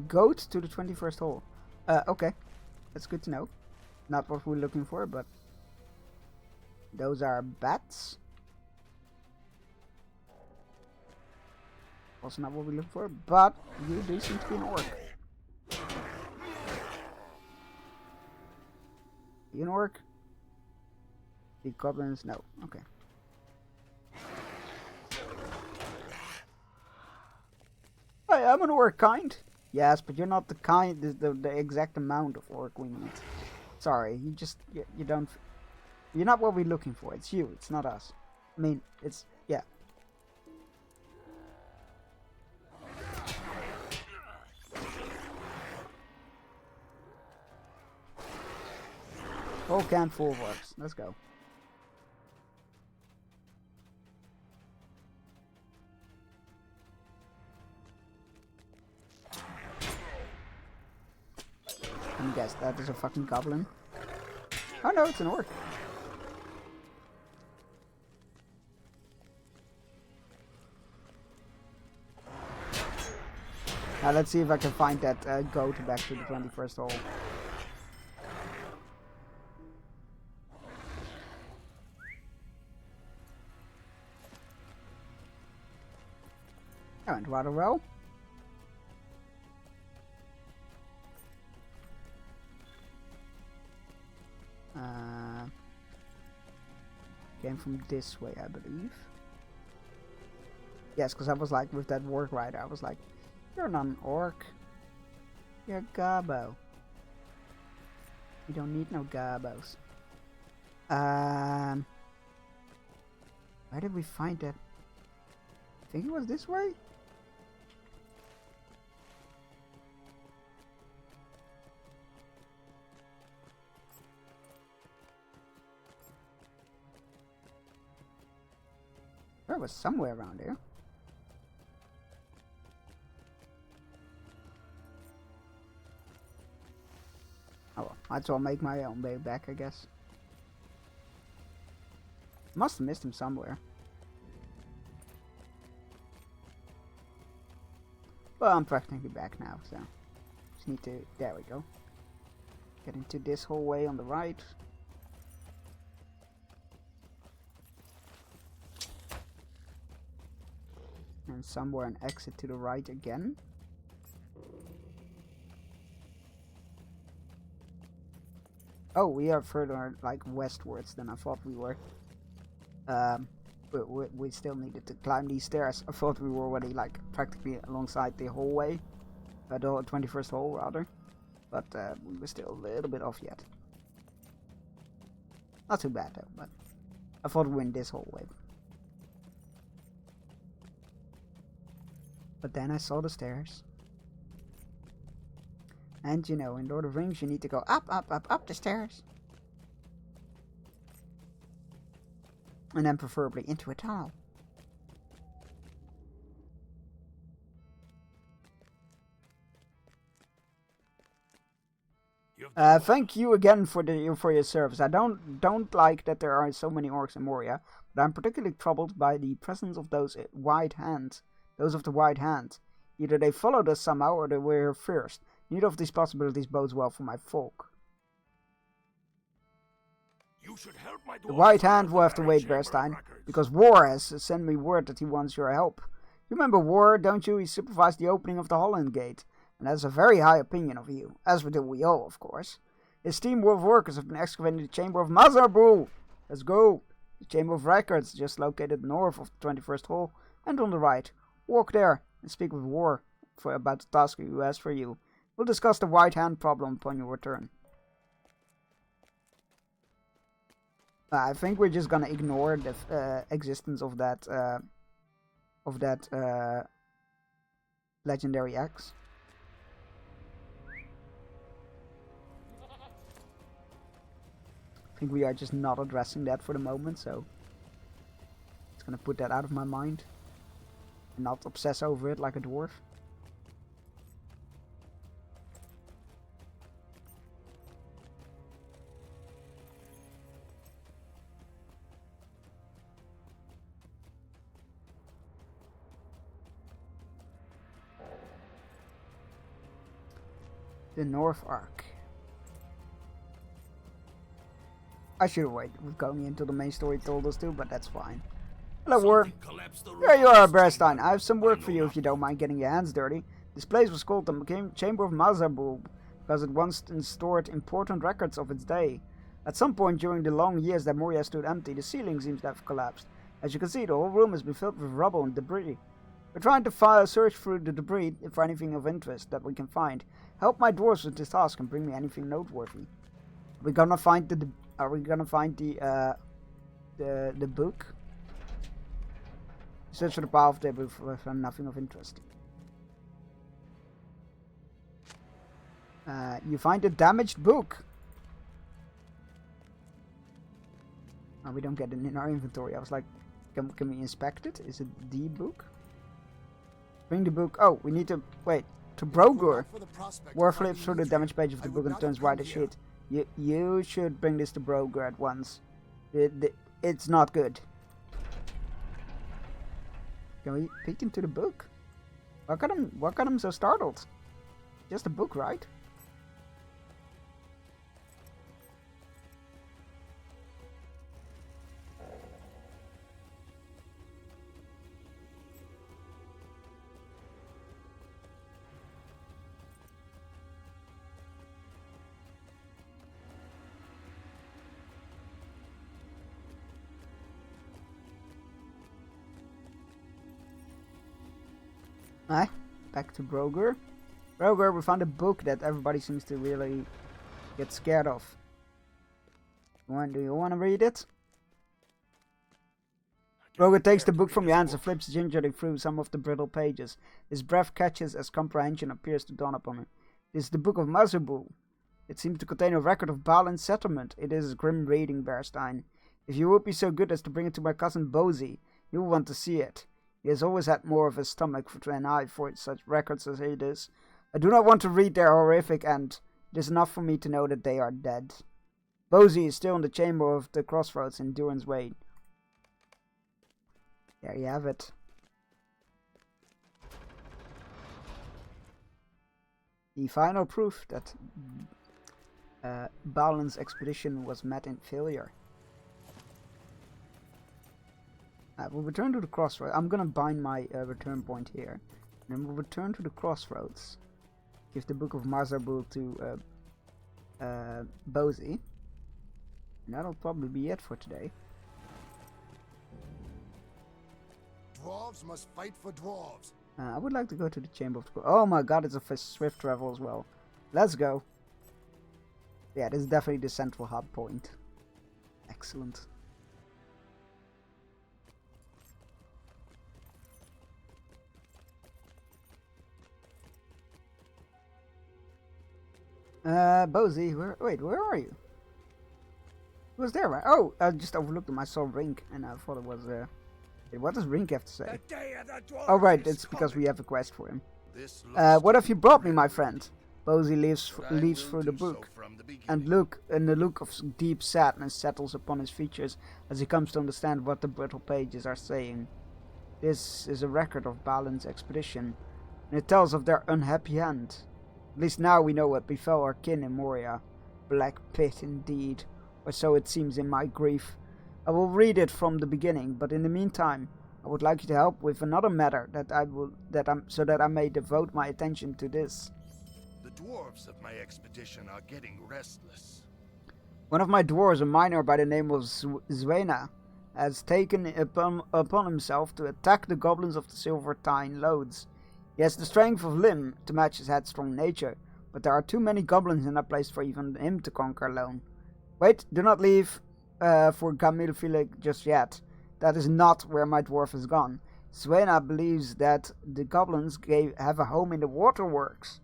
Goat to the 21st hole. Okay. That's good to know. Not what we're looking for, but those are bats. Also not what we're looking for, but you do seem to be an orc. You an orc? The goblins? No. Okay. I am an orc kind. Yes, but you're not the kind, the exact amount of orc we need. Sorry, you don't, you're not what we're looking for. It's you, it's not us. I mean, it's, yeah. Whole can full of orcs. Let's go. I guess that is a fucking goblin. Oh no, it's an orc. Now let's see if I can find that goat back to the 21st hole. That went rather well. Came from this way, I believe. Yes, because I was like, with that work rider, I was like, you're not an orc. You're a gobbo. You don't need no gobbos. Where did we find that? I think it was this way? There was somewhere around here. Oh well, might as well make my own way back, I guess. Must have missed him somewhere. Well, I'm practically back now, so just need to. There we go. Get into this hallway on the right. And somewhere an exit to the right again. Oh, we are further like westwards than I thought we were. But we still needed to climb these stairs. I thought we were already like practically alongside the hallway, the 21st hall rather. But we were still a little bit off yet. Not too bad though. But I thought we were in this hallway. But then I saw the stairs. And you know, in Lord of the Rings you need to go up, up, up, up the stairs. And then preferably into a tunnel. Thank you again for your service. I don't like that there are so many orcs in Moria, but I'm particularly troubled by the presence of those white hands. Those of the white hand. Either they followed us somehow or they were here first. Neither of these possibilities bodes well for my folk. You should help my The white hand will have to wait, Berstein, because War has sent me word that he wants your help. You remember War, don't you? He supervised the opening of the Holland Gate, and has a very high opinion of you, as do we all, of course. His team of workers have been excavating the Chamber of Mazarbul. Let's go. The Chamber of Records, just located north of the 21st Hall, and on the right. Walk there and speak with War about the task he has for you. We'll discuss the white hand problem upon your return. I think we're just gonna ignore the existence of that legendary axe. I think we are just not addressing that for the moment, so it's gonna put that out of my mind. Not obsess over it like a dwarf. The North Arc. I should have waited with going into the main story told us to, but that's fine. Hello, War. Here you are, Berstein. I have some work for you if you don't mind getting your hands dirty. This place was called the Chamber of Mazarbul because it once stored important records of its day. At some point during the long years that Moria stood empty, the ceiling seems to have collapsed. As you can see, the whole room has been filled with rubble and debris. We're trying to search through the debris for anything of interest that we can find. Help my dwarves with this task and bring me anything noteworthy. Are we gonna find the book? Search for the path there, but we found nothing of interest. You find a damaged book. Oh, we don't get it in our inventory. I was like, can we inspect it? Is it the book? Bring the book. Oh, we need to wait. To Brogur. War flips through the damaged page of the book and turns white as shit. You should bring this to Brogur at once. It's not good. Can we peek into the book? What got him so startled? Just a book, right? Back to Brogur. Brogur, we found a book that everybody seems to really get scared of. Do you want to read it? Roger takes the book from your hands and flips gingerly through some of the brittle pages. His breath catches as comprehension appears to dawn upon him. This is the Book of Mazarbul. It seems to contain a record of Balin's settlement. It is grim reading, Bearstein. If you would be so good as to bring it to my cousin Bozy, he will want to see it. He has always had more of a stomach for an eye for such records as it is. I do not want to read their horrific end. It is enough for me to know that they are dead. Bozy is still in the chamber of the crossroads in Duran's Way. There you have it. The final proof that Balin's expedition was met in failure. We'll return to the crossroads. I'm gonna bind my return point here. And then we'll return to the crossroads. Give the Book of Mazarbul to Bozy. And that'll probably be it for today. Dwarves must fight for dwarves. I would like to go to the Chamber of... Oh my god, it's a swift travel as well. Let's go. Yeah, this is definitely the central hub point. Excellent. Bozy, where are you? He was there, right? Oh, I just overlooked him. I saw Rink, and I thought it was, what does Rink have to say? Oh, right, it's because we have a quest for him. What have you brought me, my friend? Bozy leaves through the book, and the look of deep sadness settles upon his features as he comes to understand what the brittle pages are saying. This is a record of Balin's expedition, and it tells of their unhappy end. At least now we know what befell our kin in Moria. Black pit indeed, or so it seems in my grief. I will read it from the beginning, but in the meantime, I would like you to help with another matter so that I may devote my attention to this. The dwarves of my expedition are getting restless. One of my dwarves, a miner by the name of Zwena, has taken upon himself to attack the goblins of the Silvertine Lodes. He has the strength of limb to match his headstrong nature, but there are too many goblins in that place for even him to conquer alone. Wait, do not leave for Gamilfile just yet. That is not where my dwarf has gone. Zwena believes that the goblins have a home in the waterworks.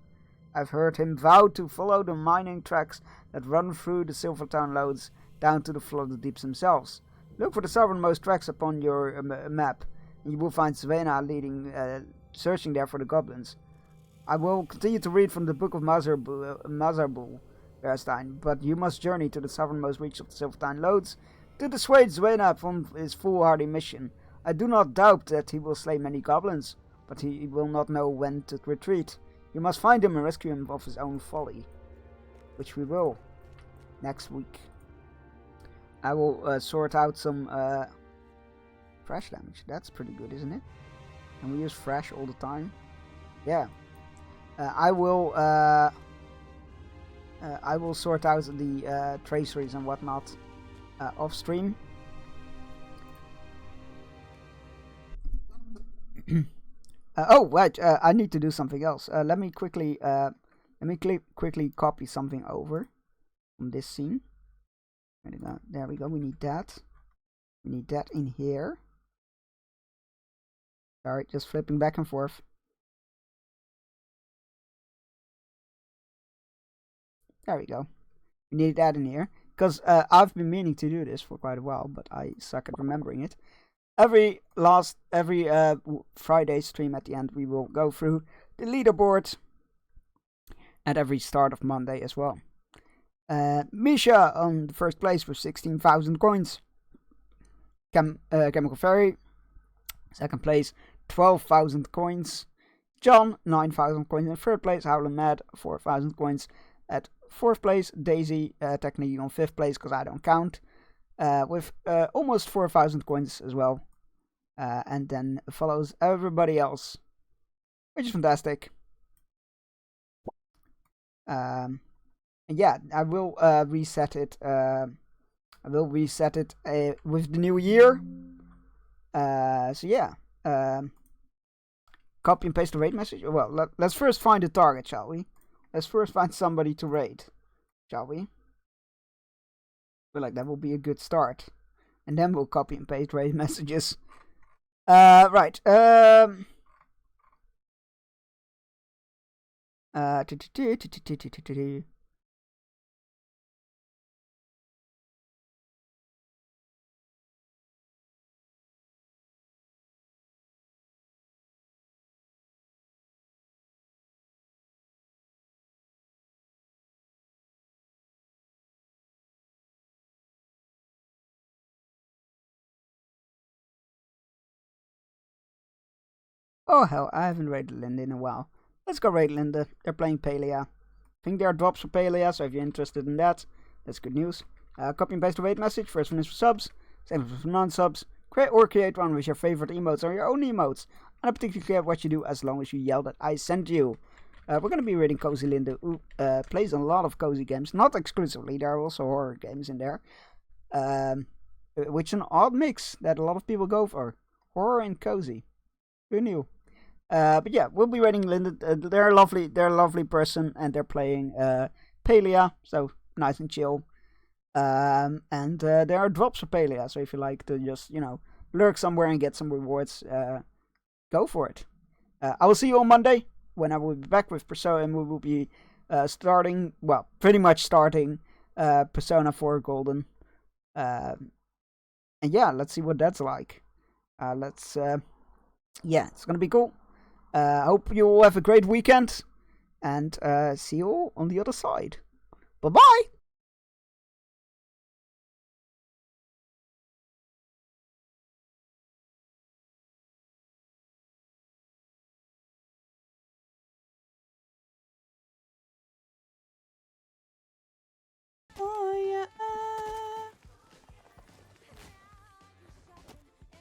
I've heard him vow to follow the mining tracks that run through the Silvertown Lodes down to the flooded deeps themselves. Look for the southernmost tracks upon your map, and you will find Zwena searching there for the goblins. I will continue to read from the Book of Mazarbul, Bearstein, but you must journey to the southernmost reach of the Silvertine Lodes to dissuade Zwena from his foolhardy mission. I do not doubt that he will slay many goblins, but he will not know when to retreat. You must find him and rescue him of his own folly, which we will next week. I will sort out some fresh damage. That's pretty good, isn't it? And we use fresh all the time. Yeah. I will sort out the traceries and whatnot off stream. Oh wait, I need to do something else. Let me quickly copy something over from this scene. There we go. We need that. We need that in here. Sorry, just flipping back and forth. There we go. We need that in here. Because I've been meaning to do this for quite a while, but I suck at remembering it. Every Friday stream at the end, we will go through the leaderboard. At every start of Monday as well. Misha on the first place with 16,000 coins. Chemical Fairy, second place, 12,000 coins. John, 9,000 coins. In third place, Howlin' Mad, 4,000 coins. At fourth place, Daisy, technically on fifth place because I don't count, with almost 4,000 coins as well. And then follows everybody else, which is fantastic. Yeah, I will reset it. I will reset it with the new year. So yeah, copy and paste the raid message. Well, let's first find a target, shall we? Let's first find somebody to raid, shall we? I feel like that will be a good start, and then we'll copy and paste raid messages. Right. Oh hell, I haven't raided Linda in a while. Let's go raid Linda. They're playing Palia. I think there are drops for Palia, so if you're interested in that, that's good news. Copy and paste the raid message. First one is for subs, second one is for non-subs. Create one with your favorite emotes or your own emotes. I don't particularly care what you do as long as you yell that I sent you. We're going to be raiding Cozy Linda, who plays a lot of cozy games. Not exclusively, there are also horror games in there. Which is an odd mix that a lot of people go for. Horror and cozy. Who knew? But yeah, we'll be raiding Linda. They're a lovely person, and they're playing Palia, so nice and chill. And there are drops for Palia, so if you like to just, lurk somewhere and get some rewards, go for it. I will see you on Monday, when I will be back with Persona, and we will be pretty much starting Persona 4 Golden. And yeah, let's see what that's like. It's gonna be cool. Hope you all have a great weekend, and see you all on the other side. Bye-bye!